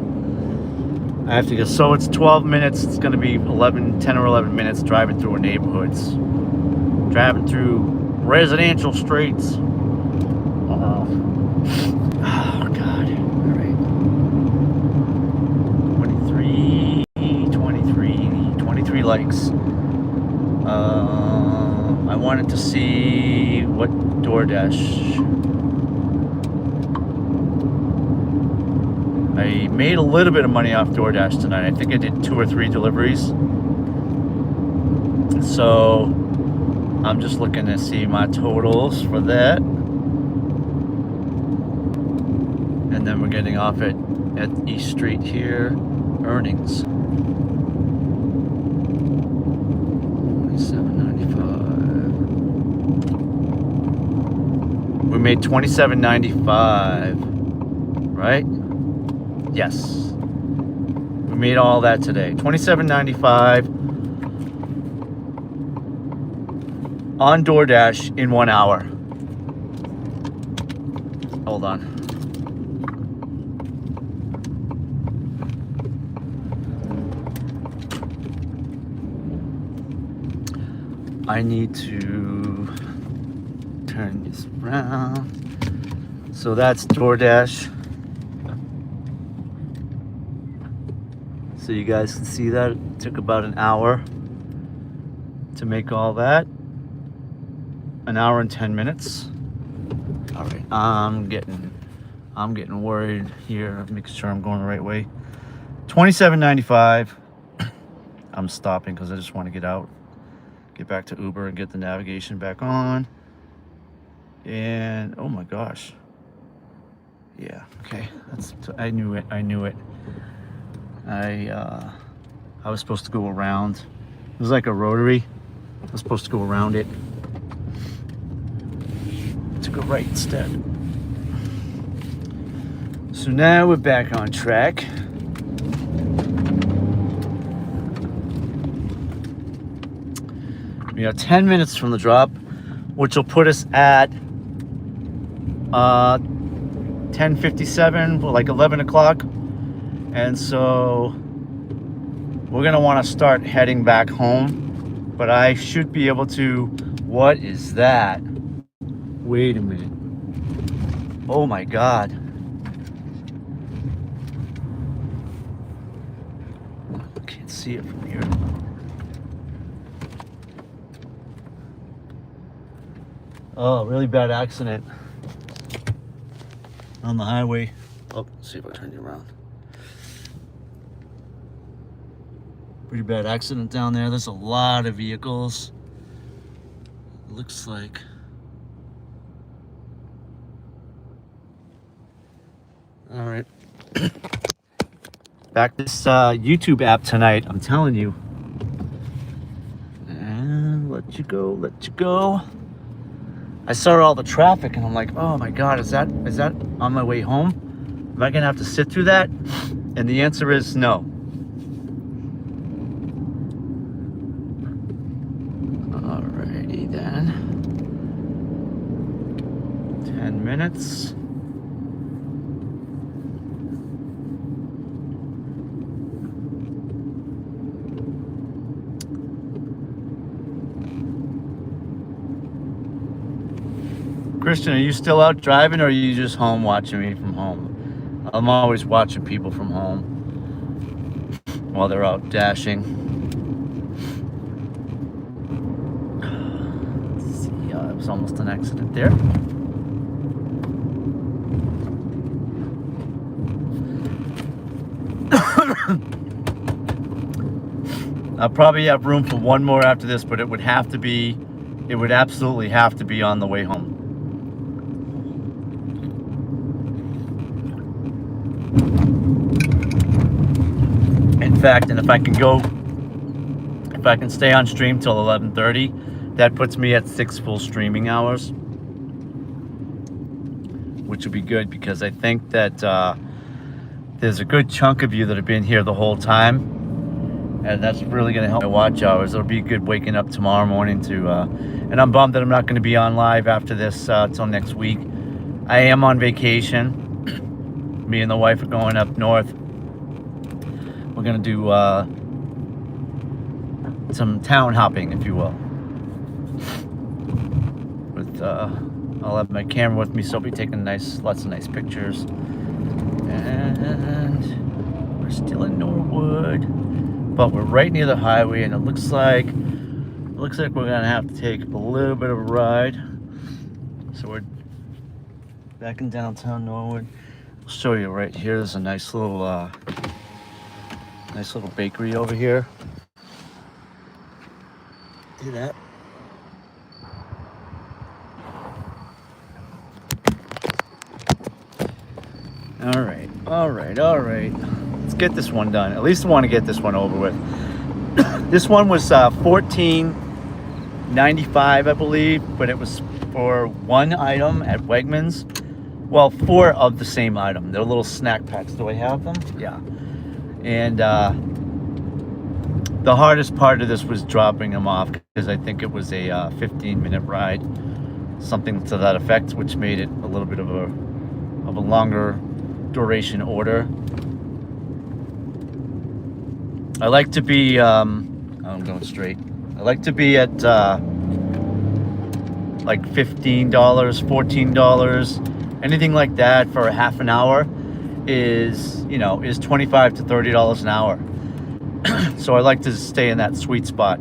I have to go. So it's 12 minutes. It's going to be 10 or 11 minutes driving through neighborhoods. Driving through residential streets. Oh, God. All right. 23 likes. I wanted to see what DoorDash... I made a little bit of money off DoorDash tonight. I think I did 2 or 3 deliveries. So I'm just looking to see my totals for that. And then we're getting off at East Street here. Earnings. $27.95. We made $27.95, right? Yes. We made all that today. $27.95 on DoorDash in 1 hour. Hold on. I need to turn this around. So that's DoorDash. So you guys can see that it took about an hour to make all that. An hour and 10 minutes. All right, I'm getting worried here, making sure I'm going the right way. $27.95. I'm stopping because I just want to get out, get back to Uber and get the navigation back on. And oh my gosh. Yeah, okay. I knew it. I was supposed to go around. It was like a rotary. I was supposed to go around it. I took a right instead. So now we're back on track. We are 10 minutes from the drop, which will put us at 10:57, like 11 o'clock. And so we're gonna want to start heading back home, but I should be able to. What is that? Wait a minute. Oh my God. I can't see it from here. Oh, really bad accident on the highway. Oh, let's see if I turn you around. Pretty bad accident down there. There's a lot of vehicles. It looks like. All right. Back this YouTube app tonight, I'm telling you. And let you go. I saw all the traffic and I'm like, oh my God, is that on my way home? Am I gonna have to sit through that? And the answer is no. Alrighty then. 10 minutes. Christian, are you still out driving or are you just home watching me from home? I'm always watching people from home while they're out dashing. Let's see, it was almost an accident there. I'll probably have room for one more after this, but it would absolutely have to be on the way home. In fact, and if I can stay on stream till 11:30, that puts me at 6 full streaming hours, which would be good because I think that there's a good chunk of you that have been here the whole time, and that's really going to help my watch hours. It'll be good waking up tomorrow morning to, and I'm bummed that I'm not going to be on live after this till next week. I am on vacation. Me and the wife are going up north. We're gonna do some town hopping, if you will. With I'll have my camera with me, so I'll be taking lots of nice pictures. And we're still in Norwood, but we're right near the highway, and it looks like we're gonna have to take a little bit of a ride. So we're back in downtown Norwood. I'll show you right here. There's a nice little bakery over here. See that? All right. Let's get this one done. At least I want to get this one over with. This one was $14.95, I believe, but it was for one item at Wegmans. Well, 4 of the same item. They're little snack packs. Do I have them? Yeah. And the hardest part of this was dropping them off because I think it was a 15-minute ride, something to that effect, which made it a little bit of a longer duration order. I like to be I'm going straight. I like to be at like $15, $14, anything like that for a half an hour is, you know, is $25 to $30 an hour. So I like to stay in that sweet spot.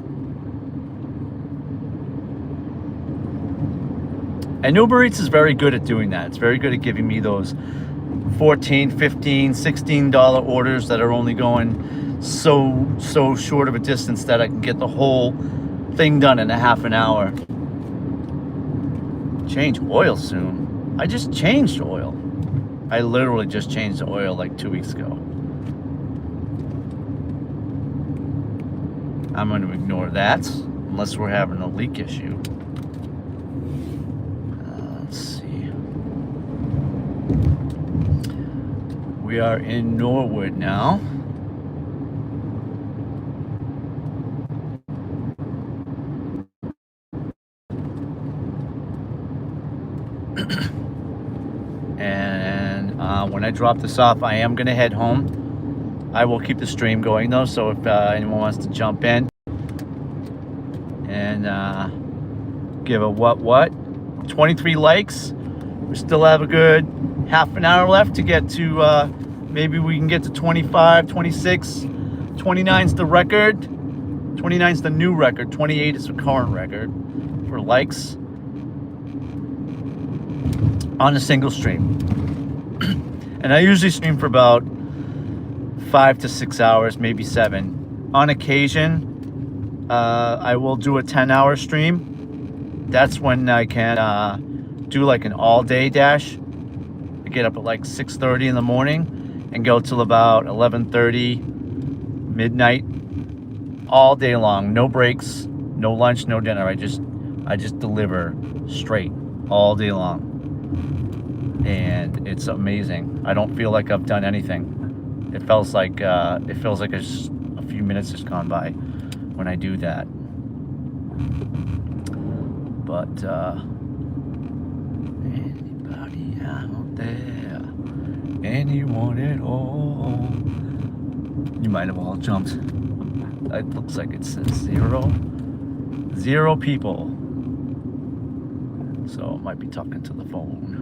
And Uber Eats is very good at doing that. It's very good at giving me those $14, $15, $16 orders that are only going so short of a distance that I can get the whole thing done in a half an hour. Change oil soon. I just changed oil. I literally just changed the oil like 2 weeks ago. I'm going to ignore that unless we're having a leak issue. Let's see. We are in Norwood now. And when I drop this off, I am going to head home. I will keep the stream going though, so if anyone wants to jump in and give a what 23 likes, we still have a good half an hour left to get to maybe we can get to 25, 26, 29's the record, 29's the new record, 28 is the current record for likes on a single stream. And I usually stream for about 5 to 6 hours, maybe 7. On occasion, I will do a 10-hour stream. That's when I can do like an all-day dash. I get up at like 6:30 in the morning and go till about 11:30, midnight, all day long. No breaks, no lunch, no dinner. I just deliver straight all day long. And it's amazing. I don't feel like I've done anything. It feels like a few minutes just gone by when I do that. But anybody out there, anyone at all? You might have all jumped. It looks like it says zero people. So I might be talking to the phone.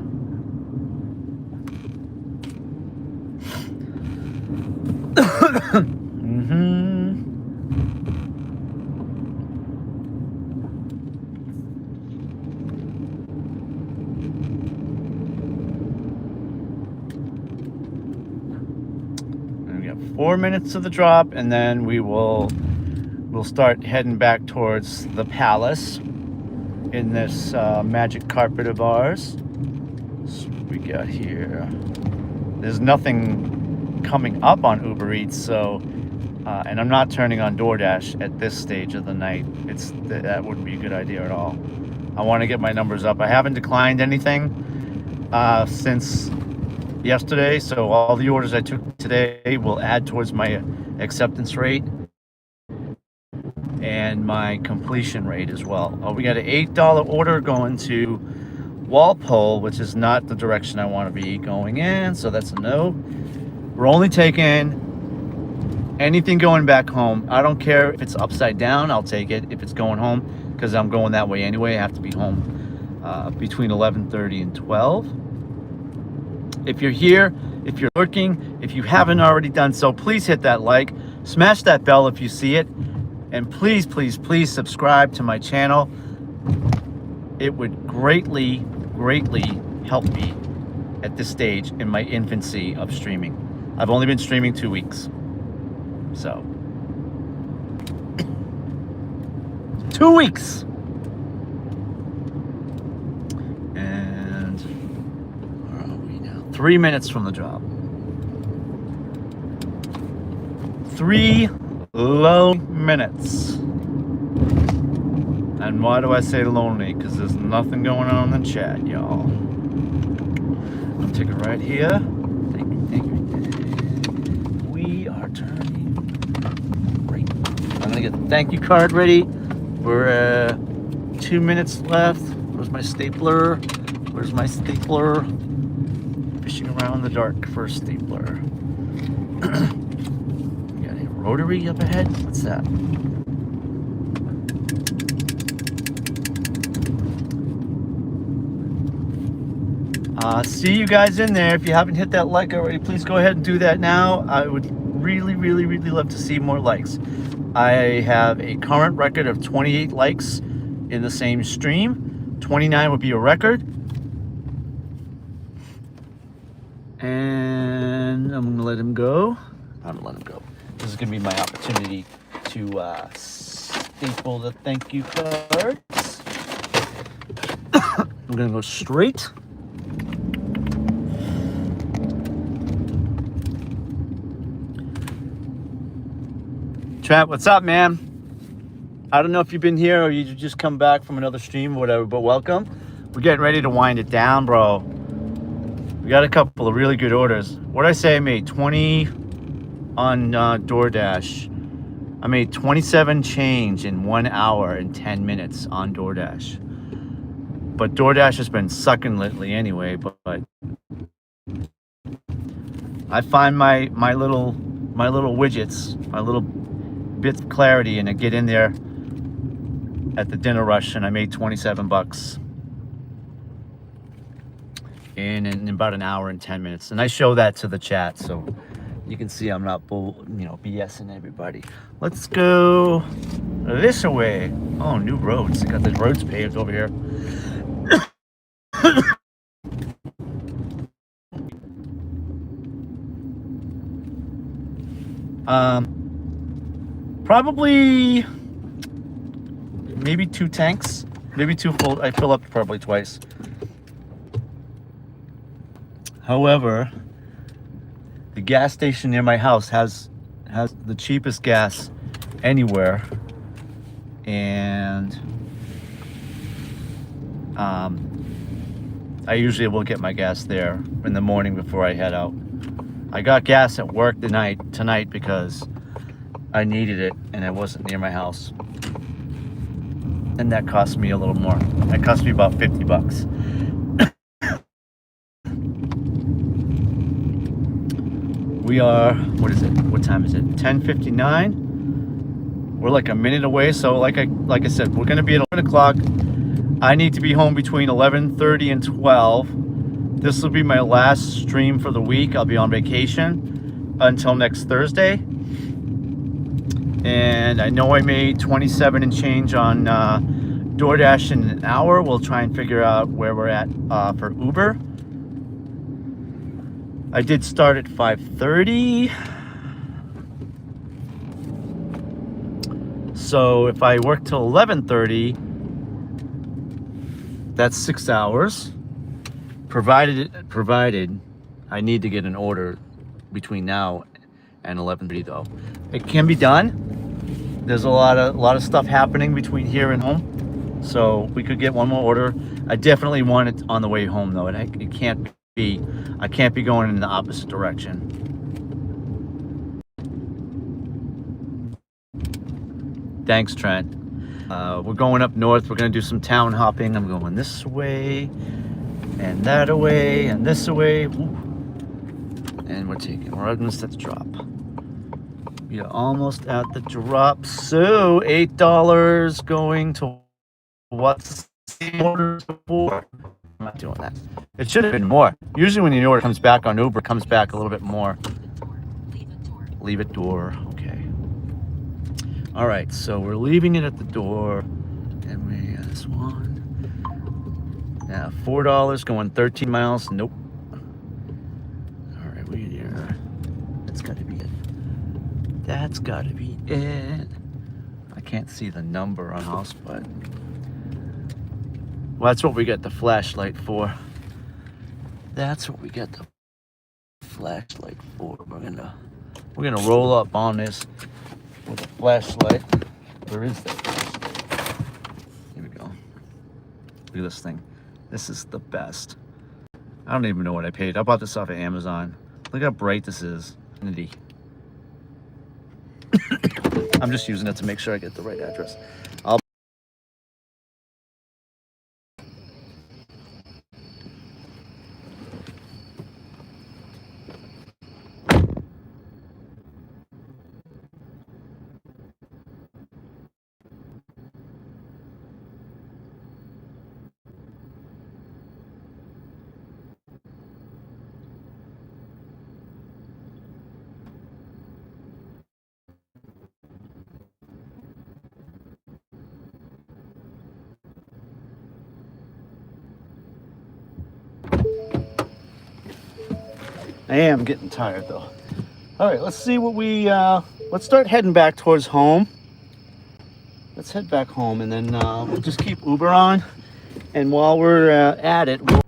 We got 4 minutes to the drop, and then we'll start heading back towards the palace in this magic carpet of ours. So what we got here. There's nothing coming up on Uber Eats, so and I'm not turning on DoorDash at this stage of the night. That wouldn't be a good idea at all. I want to get my numbers up. I haven't declined anything since yesterday, so all the orders I took today will add towards my acceptance rate and my completion rate as well. We got an $8 order going to Walpole, which is not the direction I want to be going in, so that's a no. We're only taking anything going back home. I don't care if it's upside down, I'll take it if it's going home, because I'm going that way anyway. I have to be home between 11:30 and 12. If you're here, if you're lurking, if you haven't already done so, please hit that like, smash that bell if you see it, and please subscribe to my channel. It would greatly help me at this stage in my infancy of streaming. I've only been streaming 2 weeks. So 2 weeks. And where are we now? 3 minutes from the job. 3 lonely minutes. And why do I say lonely? Because there's nothing going on in the chat, y'all. I'll take it right here. Thank you. We are turning right. I'm gonna get the thank you card ready. We're 2 minutes left. Where's my stapler? Fishing around in the dark for a stapler. We got a rotary up ahead. What's that? See you guys in there. If you haven't hit that like already, please go ahead and do that now. I would really, really, really love to see more likes. I have a current record of 28 likes in the same stream. 29 would be a record. And I'm gonna let him go. I'm gonna let him go. This is gonna be my opportunity to staple the thank you cards. I'm gonna go straight. Trent, what's up, man? I don't know if you've been here or you just come back from another stream or whatever, but welcome. We're getting ready to wind it down, bro. We got a couple of really good orders. What'd I say I made? 20 on DoorDash. I made 27 change in 1 hour and 10 minutes on DoorDash. But DoorDash has been sucking lately anyway, but I find my little widgets, my little bits of clarity, and I get in there at the dinner rush, and I made 27 bucks in about an hour and 10 minutes. And I show that to the chat, so you can see I'm not BSing everybody. Let's go this way. Oh, new roads. I got the roads paved over here. Probably maybe 2 tanks, maybe 2 full. I fill up probably twice. However, the gas station near my house has the cheapest gas anywhere, and I usually will get my gas there in the morning before I head out. I got gas at work tonight because I needed it and it wasn't near my house. And that cost me a little more. That cost me about 50 bucks. We are, what is it? What time is it? 10:59. We're like a minute away. So like I said, we're gonna be at 11 o'clock. I need to be home between 11:30 and 12. This will be my last stream for the week. I'll be on vacation until next Thursday. And I know I made 27 and change on DoorDash in an hour. We'll try and figure out where we're at for Uber. I did start at 5:30. So if I work till 11:30, that's 6 hours. Provided I need to get an order between now and 11:30 though. It can be done. There's a lot of stuff happening between here and home, so we could get one more order. I definitely want it on the way home though, and I can't be going in the opposite direction. Thanks, Trent. We're going up north. We're gonna do some town hopping. I'm going this way and that away and this away. Ooh. And we're almost at the drop. We are almost at the drop. So $8 going to what's the order before? I'm not doing that. It should have been more. Usually when the order comes back on Uber, it comes back a little bit more. Leave it door. Okay. All right, so we're leaving it at the door. And we got this one. Now $4 going 13 miles. Nope. All right, we're here. That's got to be it. That's got to be it. I can't see the number on house, but well, that's what we got the flashlight for. That's what we got the flashlight for. We're gonna roll up on this with a flashlight. Where is that flashlight? Here we go. Look at this thing. This is the best. I don't even know what I paid. I bought this off of Amazon. Look how bright this is. I'm just using it to make sure I get the right address. I am getting tired though. All right, let's see what we, let's start heading back towards home. Let's head back home, and then we'll just keep Uber on. And while we're at it, we'll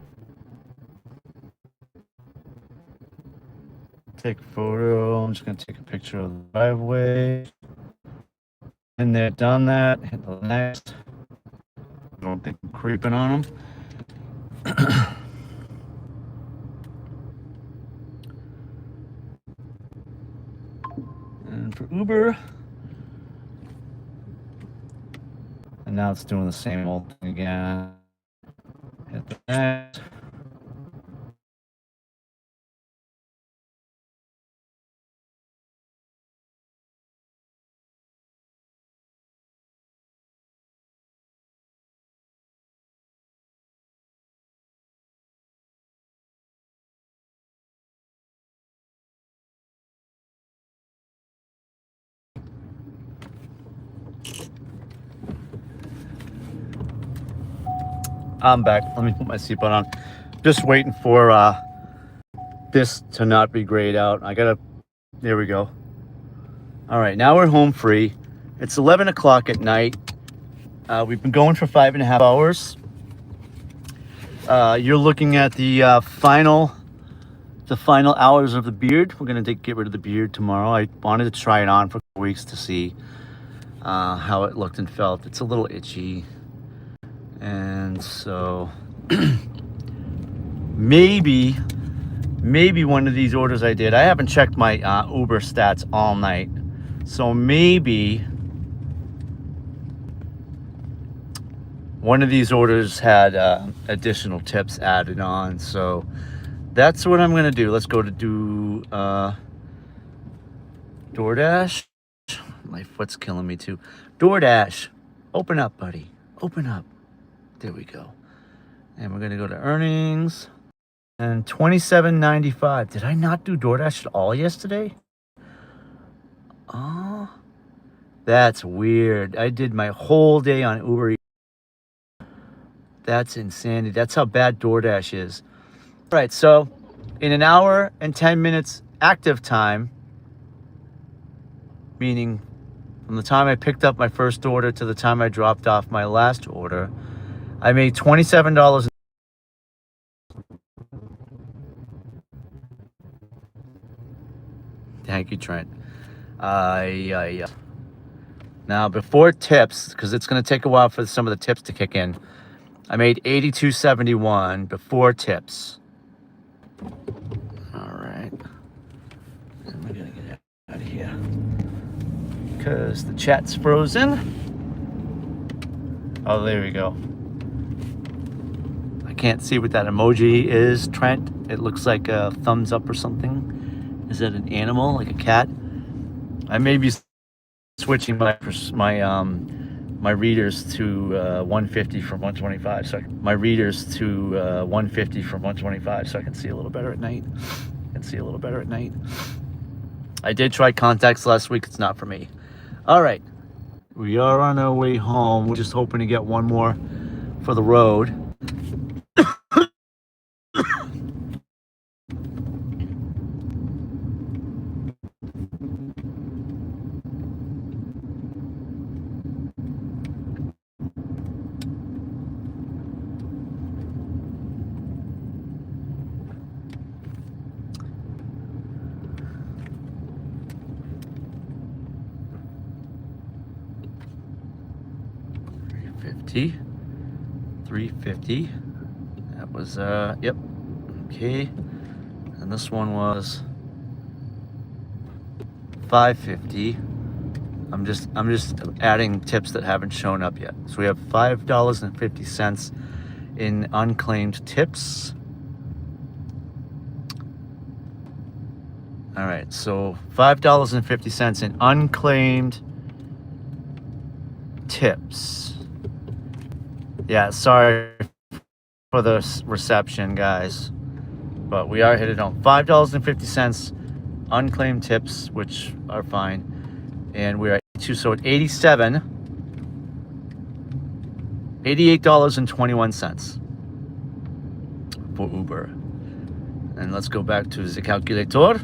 take a photo. I'm just gonna take a picture of the driveway. And they're done that. Hit the next. I don't think I'm creeping on them. And for Uber. And now it's doing the same old thing again. Hit the next. I'm back. Let me put my seatbelt on. Just waiting for this to not be grayed out. There we go. All right, now we're home free. It's 11 o'clock at night. We've been going for 5.5 hours. You're looking at the final hours of the beard. We're gonna get rid of the beard tomorrow. I wanted to try it on for weeks to see how it looked and felt. It's a little itchy. And so maybe one of these orders I did, I haven't checked my Uber stats all night. So maybe one of these orders had additional tips added on. So that's what I'm going to do. Let's go to do DoorDash. My foot's killing me too. DoorDash. Open up, buddy. Open up. There we go. And we're going to go to earnings. And $27.95. Did I not do DoorDash at all yesterday? Oh, that's weird. I did my whole day on Uber Eats. That's insanity. That's how bad DoorDash is. All right, so in an hour and 10 minutes active time, meaning from the time I picked up my first order to the time I dropped off my last order, I made $27. Thank you, Trent. Now, before tips, because it's going to take a while for some of the tips to kick in, I made $82.71 before tips. All right. And we're going to get out of here because the chat's frozen. Oh, there we go. I can't see what that emoji is, Trent. It looks like a thumbs up or something. Is that an animal, like a cat? I may be switching my readers to 150 from 125. So my readers to 150 from 125, so I can see a little better at night. I did try contacts last week. It's not for me. All right, we are on our way home. We're just hoping to get one more for the road. $350. That was yep. Okay. And this one was $550. I'm just adding tips that haven't shown up yet. So we have $5.50 in unclaimed tips. All right, so $5.50 in unclaimed tips. Yeah, sorry for the reception, guys, but we are headed home. $5.50 unclaimed tips, which are fine, and we're at 82, so at $88.21 for Uber. And let's go back to the calculator.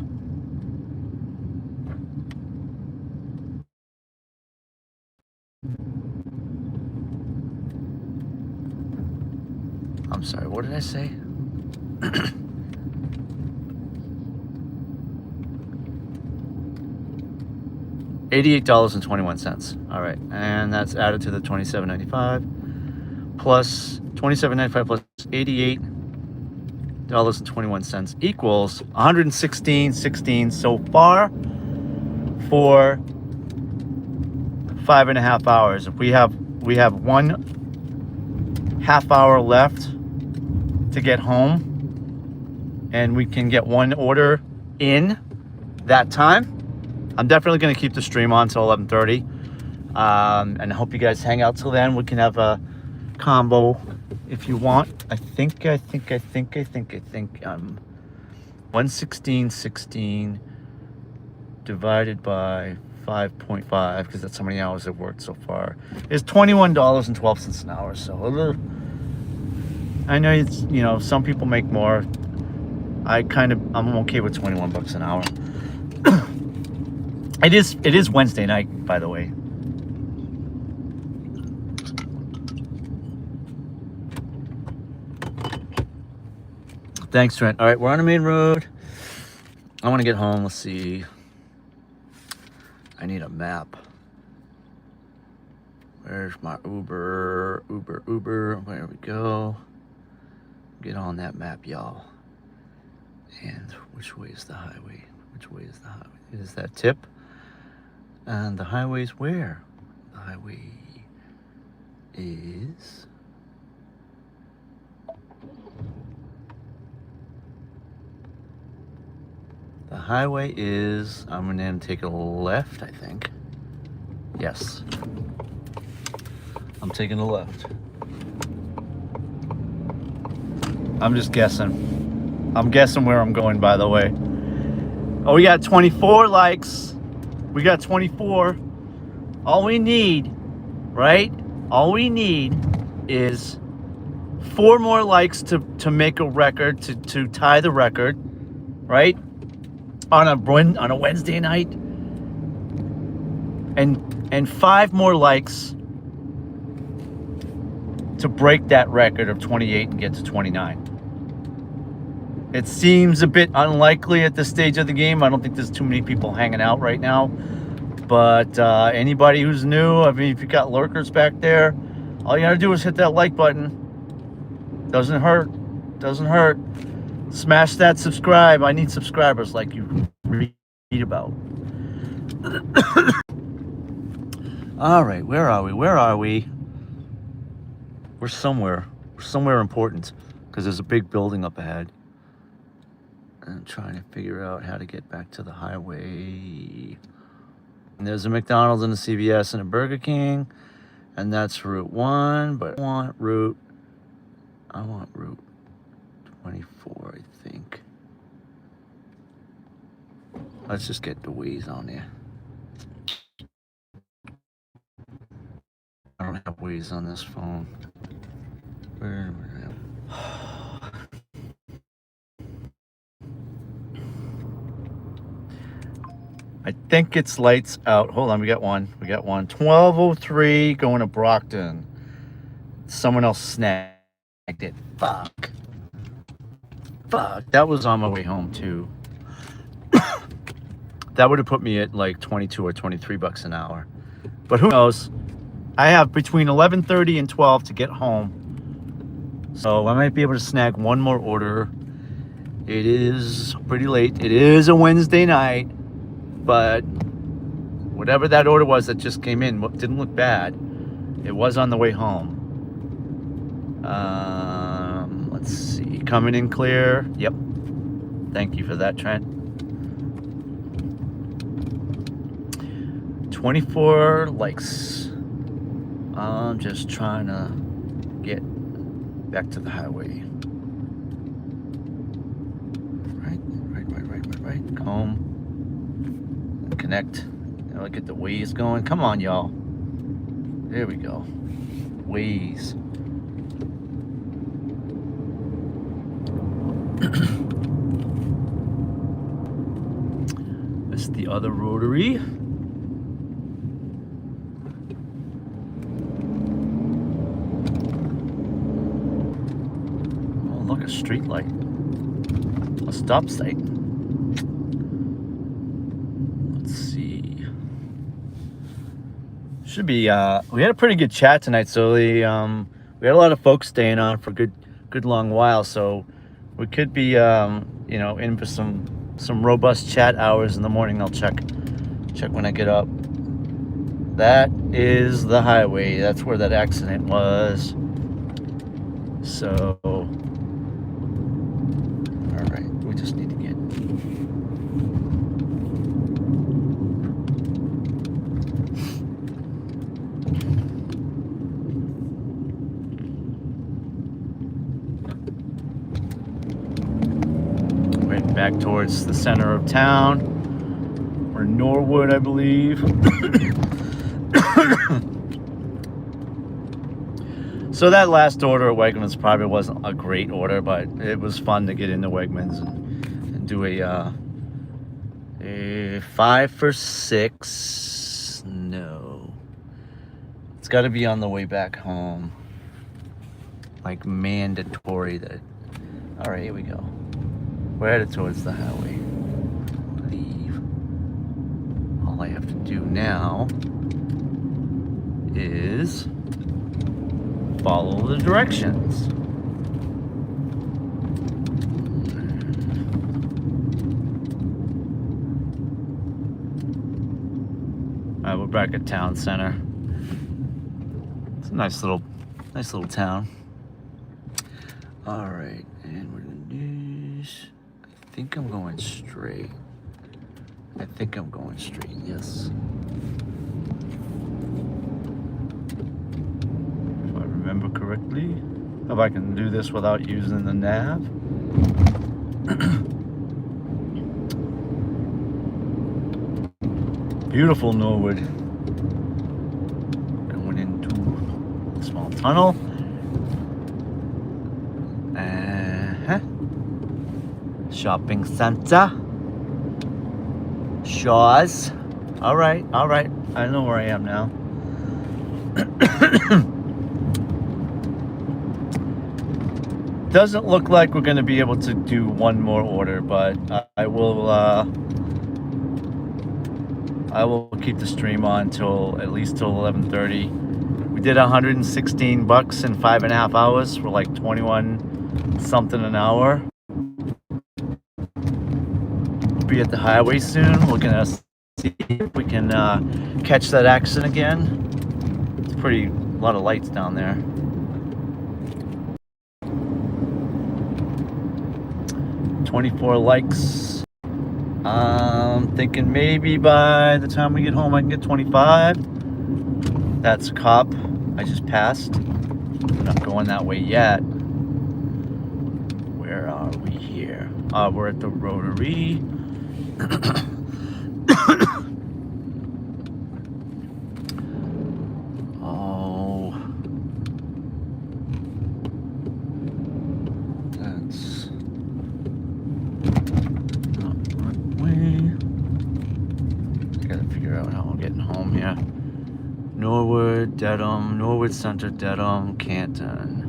I'm sorry, what did I say? $88.21. All right, and that's added to the $27.95 plus $27.95 plus $88.21 equals $116.16 so far for 5.5 hours. If we have 1.5 hour left to get home, and we can get one order in that time, I'm definitely going to keep the stream on till 11:30, and I hope you guys hang out till then. We can have a combo if you want. I think 116.16 divided by 5.5, because that's how many hours I've worked so far, is $21.12 an hour. So I know it's, you know, some people make more. I'm okay with 21 bucks an hour. It is Wednesday night, by the way. Thanks, Trent. All right, we're on the main road. I want to get home. Let's see. I need a map. Where's my Uber? There we go. Get on that map, y'all. And which way is the highway? Is that tip? And the highway's where? The highway is... The highway is... I'm going to take a left, I think. Yes. I'm taking a left. I'm just guessing. I'm guessing where I'm going, by the way. Oh, we got 24 likes. We got 24. All we need, right? All we need is 4 more likes to make a record, to tie the record, right? On a Wednesday night. And 5 more likes to break that record of 28 and get to 29. It seems a bit unlikely at this stage of the game. I don't think there's too many people hanging out right now. But anybody who's new, I mean, if you got lurkers back there, all you gotta do is hit that like button. Doesn't hurt. Smash that subscribe. I need subscribers like you read about. All right, where are we? We're somewhere important, because there's a big building up ahead. I'm trying to figure out how to get back to the highway. And there's a McDonald's and a CVS and a Burger King, and that's Route 1, but I want Route 24, I think. Let's just get the Waze on there. I don't have Waze on this phone. Where am I? I think it's lights out. Hold on, we got one. 12:03 going to Brockton. Someone else snagged it. Fuck. That was on my way home too. That would have put me at like 22 or 23 bucks an hour. But who knows? I have between 11:30 and 12 to get home. So I might be able to snag one more order. It is pretty late. It is a Wednesday night. But whatever that order was that just came in didn't look bad. It was on the way home. Let's see. Coming in clear. Yep. Thank you for that, Trent. 24 likes. I'm just trying to get back to the highway. Right. Home. Connect. Now get the Waze going. Come on, y'all. There we go. Waze. the other rotary. Oh, look, a street light. A stop sign. Let's see. Should be, we had a pretty good chat tonight, so we had a lot of folks staying on for a good long while, so we could be, you know, in for some robust chat hours in the morning. I'll check when I get up. That is the highway. That's where that accident was. So, all right, we just need to get. Right back towards the center of town, or Norwood, I believe. So that last order at Wegmans probably wasn't a great order, but it was fun to get into Wegmans and do a 5 for $6. No, it's got to be on the way back home, like mandatory. That. All right, here we go. We're headed towards the highway. Leave. All I have to do now is follow the directions. All right, we're back at town center. It's a nice little town. All right, and we're gonna do this. I think I'm going straight. Yes. If I remember correctly. If I can do this without using the nav. Beautiful Norwood. Going into a small tunnel. Shopping center. Shaw's. All right. I know where I am now. Doesn't look like we're going to be able to do one more order, but I will keep the stream on at least till 11:30. We did $116 in 5.5 hours for like 21 something an hour. We'll be at the highway soon, looking to see if we can catch that accident again. It's a lot of lights down there. $24 likes. I'm thinking maybe by the time we get home I can get 25. That's a cop I just passed. I'm not going that way yet. Where are we here? We're at the rotary. Oh, that's not the right way. I gotta figure out how I'm getting home here. Norwood, Dedham, Norwood Center, Dedham, Canton.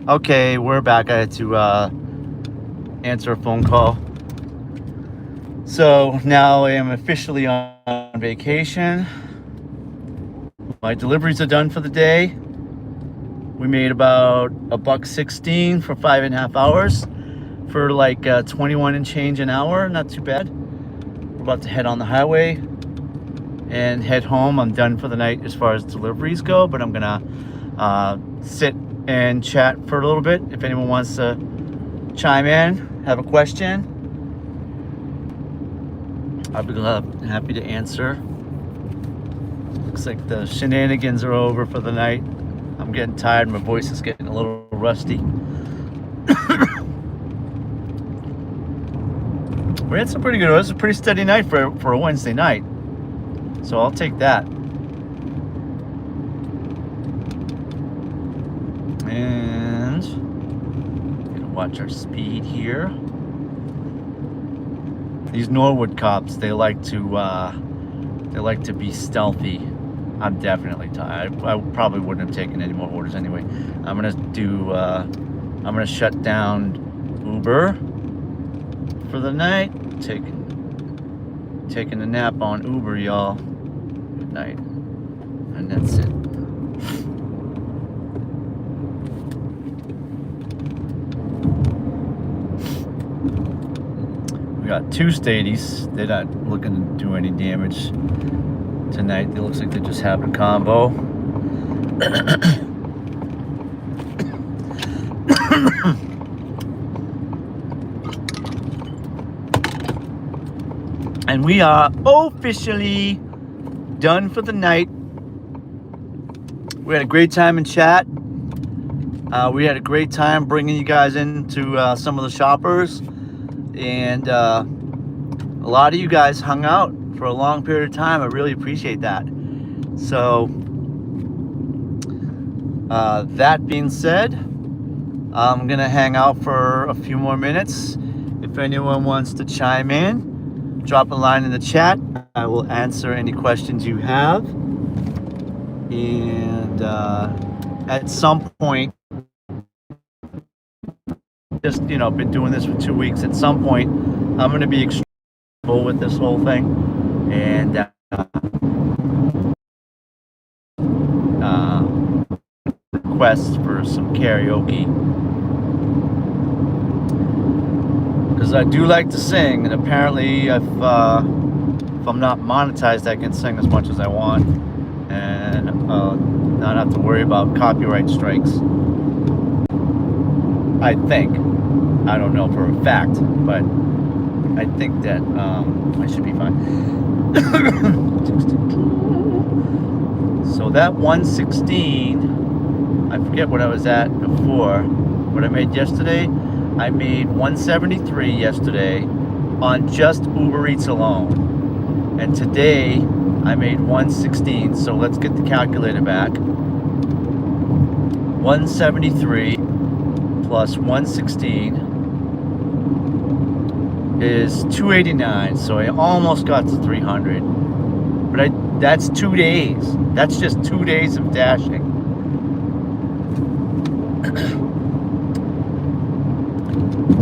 Okay, we're back. I had to answer a phone call. So now I am officially on vacation. My deliveries are done for the day. We made about $1.16 for 5.5 hours for like 21 and change an hour. Not too bad. We're about to head on the highway and head home. I'm done for the night as far as deliveries go, but I'm gonna sit and chat for a little bit. If anyone wants to chime in, have a question, I'll be happy to answer. Looks like the shenanigans are over for the night. I'm getting tired. My voice is getting a little rusty. We had some pretty good. It was a pretty steady night for a Wednesday night, so I'll take that. And gonna watch our speed here. These Norwood cops, they like to be stealthy. I'm definitely tired. I probably wouldn't have taken any more orders anyway. I'm gonna shut down Uber for the night. Taking a nap on Uber, y'all. Good night. And that's it. We got two Stadies. They're not looking to do any damage tonight. It looks like they're just having a combo. And we are officially done for the night. We had a great time in chat. We had a great time bringing you guys into some of the shoppers. And a lot of you guys hung out for a long period of time. I really appreciate that. So, that being said, I'm going to hang out for a few more minutes. If anyone wants to chime in, drop a line in the chat. I will answer any questions you have. And at some point, just, been doing this for 2 weeks. At some point, I'm going to be extremely full with this whole thing. And requests for some karaoke. Because I do like to sing, and apparently if I'm not monetized, I can sing as much as I want and not have to worry about copyright strikes. I think. I don't know for a fact, but I think that I should be fine. So that 116, I forget what I was at before. What I made yesterday, I made 173 yesterday on just Uber Eats alone. And today I made 116. So let's get the calculator back. 173 plus 116 is 289. So I almost got to 300. But that's 2 days. That's just 2 days of dashing.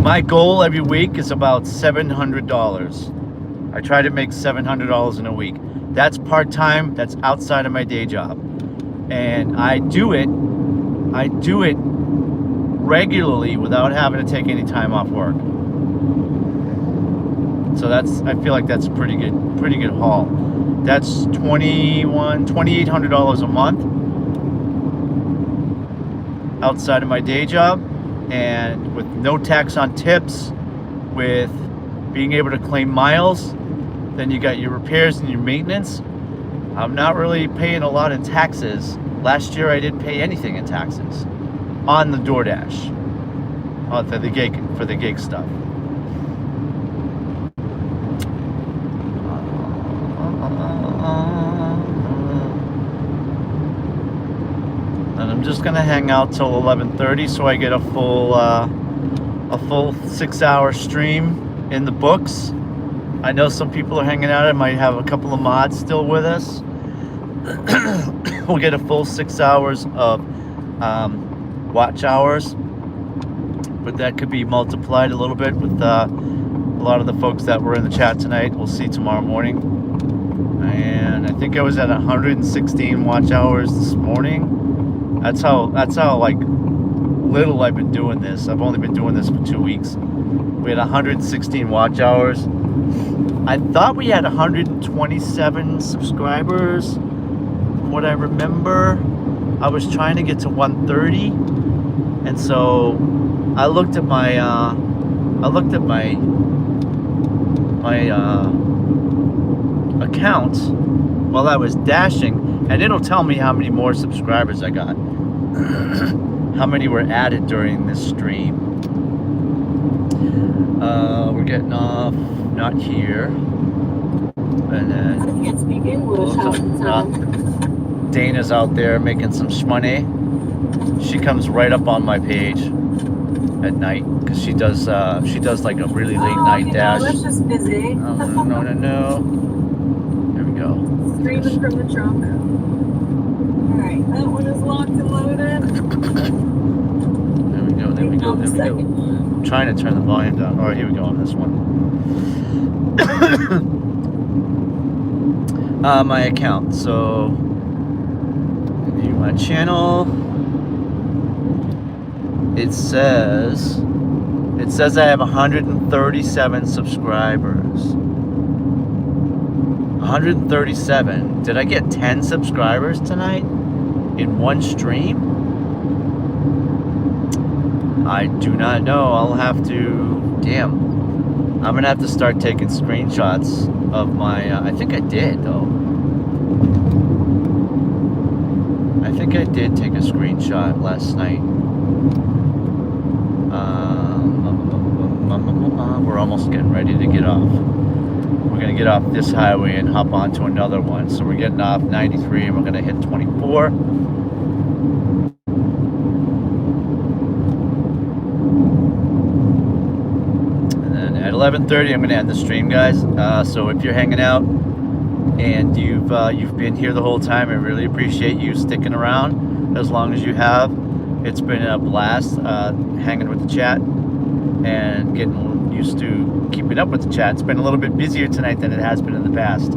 My goal every week is about $700. I try to make $700 in a week. That's part-time. That's outside of my day job. And I do it regularly without having to take any time off work. So I feel like that's a pretty good haul. That's $2,800 a month outside of my day job, and with no tax on tips, with being able to claim miles, then you got your repairs and your maintenance. I'm not really paying a lot in taxes. Last year I didn't pay anything in taxes on the DoorDash, for the gig stuff. And I'm just gonna hang out till 11:30, so I get a full 6-hour stream in the books. I know some people are hanging out. I might have a couple of mods still with us. We'll get a full 6 hours of watch hours but that could be multiplied a little bit with a lot of the folks that were in the chat tonight. We'll see tomorrow morning. And I think I was at 116 watch hours this morning. That's how like little I've been doing this. I've only been doing this for 2 weeks. We had 116 watch hours. I thought we had 127 subscribers. From what I remember, I was trying to get to 130, and so I looked at my account while I was dashing, and it'll tell me how many more subscribers I got, how many were added during this stream. We're getting off, not here, and then I can't speak English half the time. Dana's out there making some shmoney. She comes right up on my page at night because she does like a really late night dash. That's just busy. No. There we go. Screaming from the trunk. Alright, that one is locked and loaded. There we go. I'm trying to turn the volume down. All right, here we go on this one. My account. So, view my channel. It says I have 137 subscribers. 137. Did I get 10 subscribers tonight in one stream? I do not know. I'll have to. Damn. I'm gonna have to start taking screenshots of my. I think I did though. I think I did take a screenshot last night. We're almost getting ready to get off. We're gonna get off this highway and hop onto another one. So we're getting off 93 and we're gonna hit 24. And then at 11:30, I'm gonna end the stream, guys. So if you're hanging out and you've been here the whole time, I really appreciate you sticking around as long as you have. It's been a blast hanging with the chat and getting used to keeping up with the chat. It's been a little bit busier tonight than it has been in the past.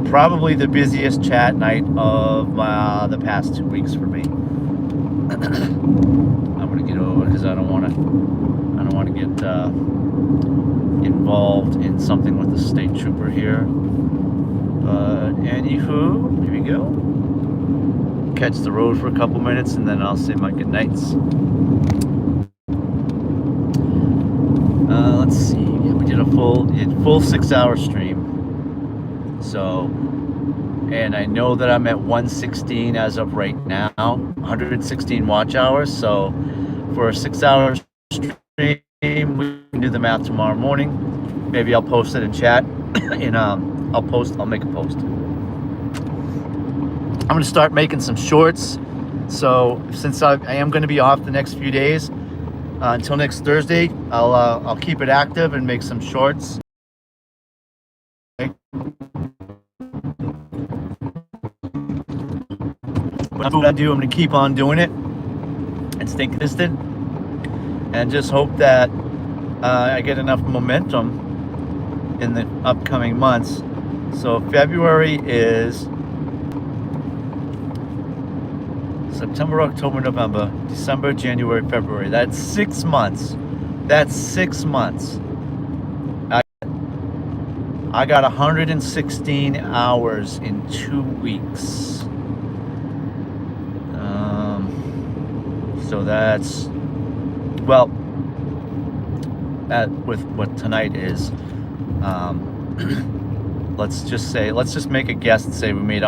Probably the busiest chat night of the past 2 weeks for me. I'm gonna get over because I don't want to get involved in something with the state trooper here. But anywho, here we go. Catch the road for a couple minutes and then I'll say my good nights. Let's see. Yeah, we did a full 6-hour stream. So, and I know that I'm at 116 as of right now, 116 watch hours. So, for a 6-hour stream, we can do the math tomorrow morning. Maybe I'll post it in chat, and I'll make a post. I'm gonna start making some shorts. So since I am gonna be off the next few days, until next Thursday, I'll keep it active and make some shorts. Okay. That's what I do. I'm gonna keep on doing it and stay consistent, and just hope that I get enough momentum in the upcoming months. So February is September, October, November, December, January, February. That's 6 months. That's 6 months. I got 116 hours in 2 weeks. So that's, well, with what tonight is, let's just make a guess and say we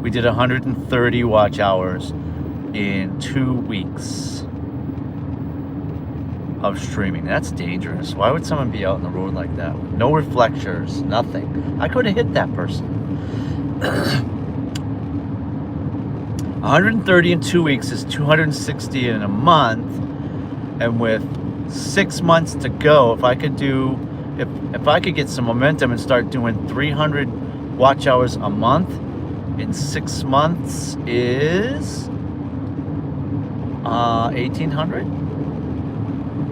did 130 watch hours in 2 weeks of streaming. That's dangerous. Why would someone be out on the road like that? No reflectors, nothing. I could have hit that person. 130 in 2 weeks is 260 in a month, and with 6 months to go, if I could get some momentum and start doing 300 watch hours a month in 6 months is 1,800.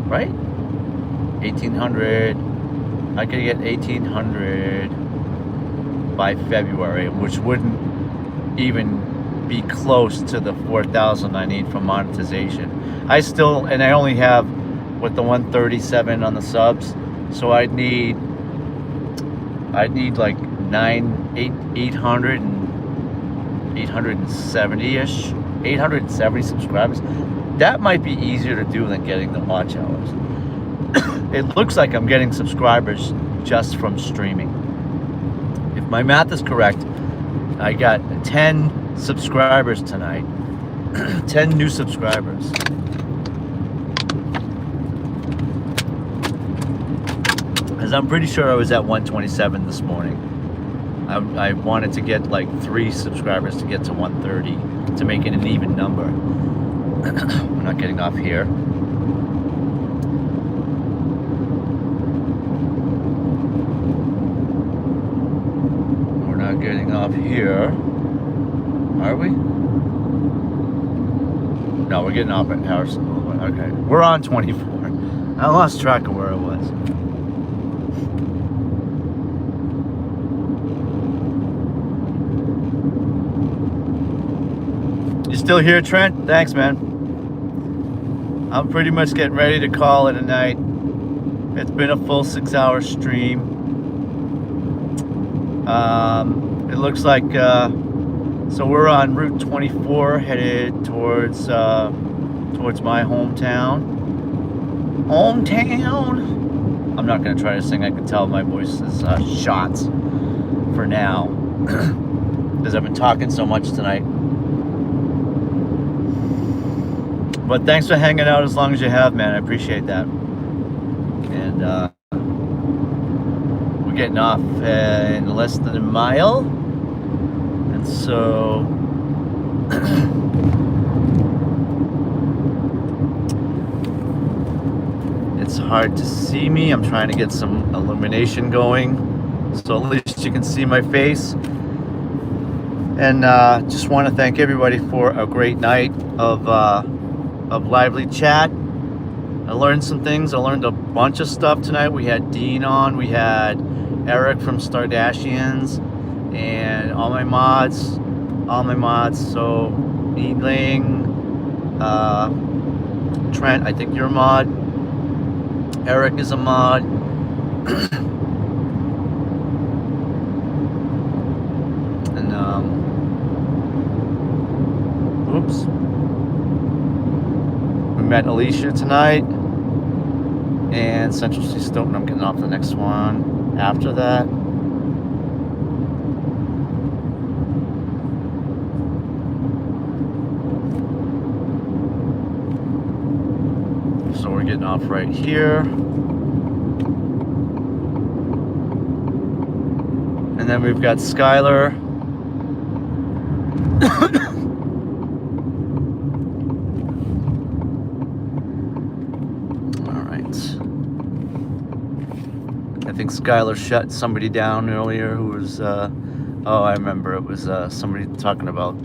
right? 1,800. I could get 1,800 by February, which wouldn't even be close to the 4,000 I need for monetization. I only have with the 137 on the subs, so I'd need like 800 and 870-ish, 870 subscribers. That might be easier to do than getting the watch hours. It looks like I'm getting subscribers just from streaming. If my math is correct, I got 10 subscribers tonight. 10 new subscribers. Because I'm pretty sure I was at 127 this morning. I wanted to get like 3 subscribers to get to 130 to make it an even number. We're not getting off here. We're not getting off here. Are we? No, we're getting off at Harrison Boulevard. Okay. We're on 24. I lost track of where I was. You still here, Trent? Thanks, man. I'm pretty much getting ready to call it a night. It's been a full 6-hour stream. It looks like so we're on Route 24 headed towards my hometown. I'm not gonna try to sing. I can tell my voice is shot for now because I've been talking so much tonight. But thanks for hanging out as long as you have, man. I appreciate that. And we're getting off in less than a mile. And so it's hard to see me. I'm trying to get some illumination going, so at least you can see my face. And just want to thank everybody for a great night of lively chat. I learned some things. I learned a bunch of stuff tonight. We had Dean on. We had Eric from Stardashians, and all my mods. So Needling, Trent, I think you're a mod. Eric is a mod. And oops. We met Alicia tonight, and Central C. Stoughton. I'm getting off the next one after that. So we're getting off right here. And then we've got Skylar. I think Skylar shut somebody down earlier who was, oh, I remember. It was somebody talking about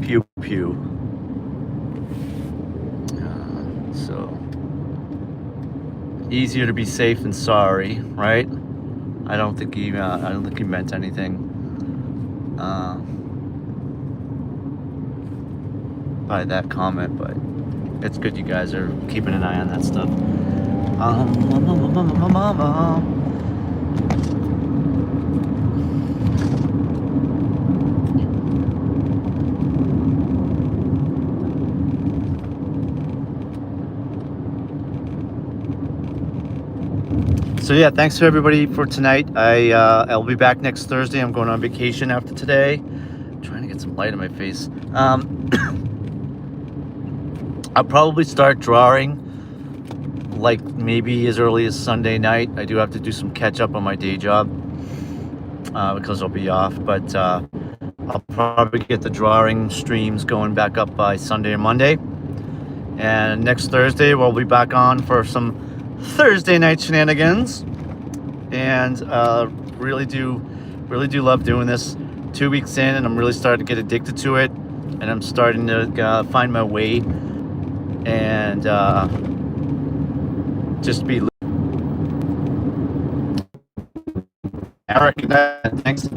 Pew Pew. So, easier to be safe than sorry, right? I don't think he meant anything by that comment, but it's good you guys are keeping an eye on that stuff. So yeah, thanks to everybody for tonight. I'll be back next Thursday. I'm going on vacation after today. I'm trying to get some light on my face. I'll probably start drawing like maybe as early as Sunday night. I do have to do some catch up on my day job because I'll be off, but I'll probably get the drawing streams going back up by Sunday or Monday. And next Thursday we'll be back on for some Thursday night shenanigans. And really do love doing this. 2 weeks in, and I'm really starting to get addicted to it, and I'm starting to find my way. And just be. Eric, thanks.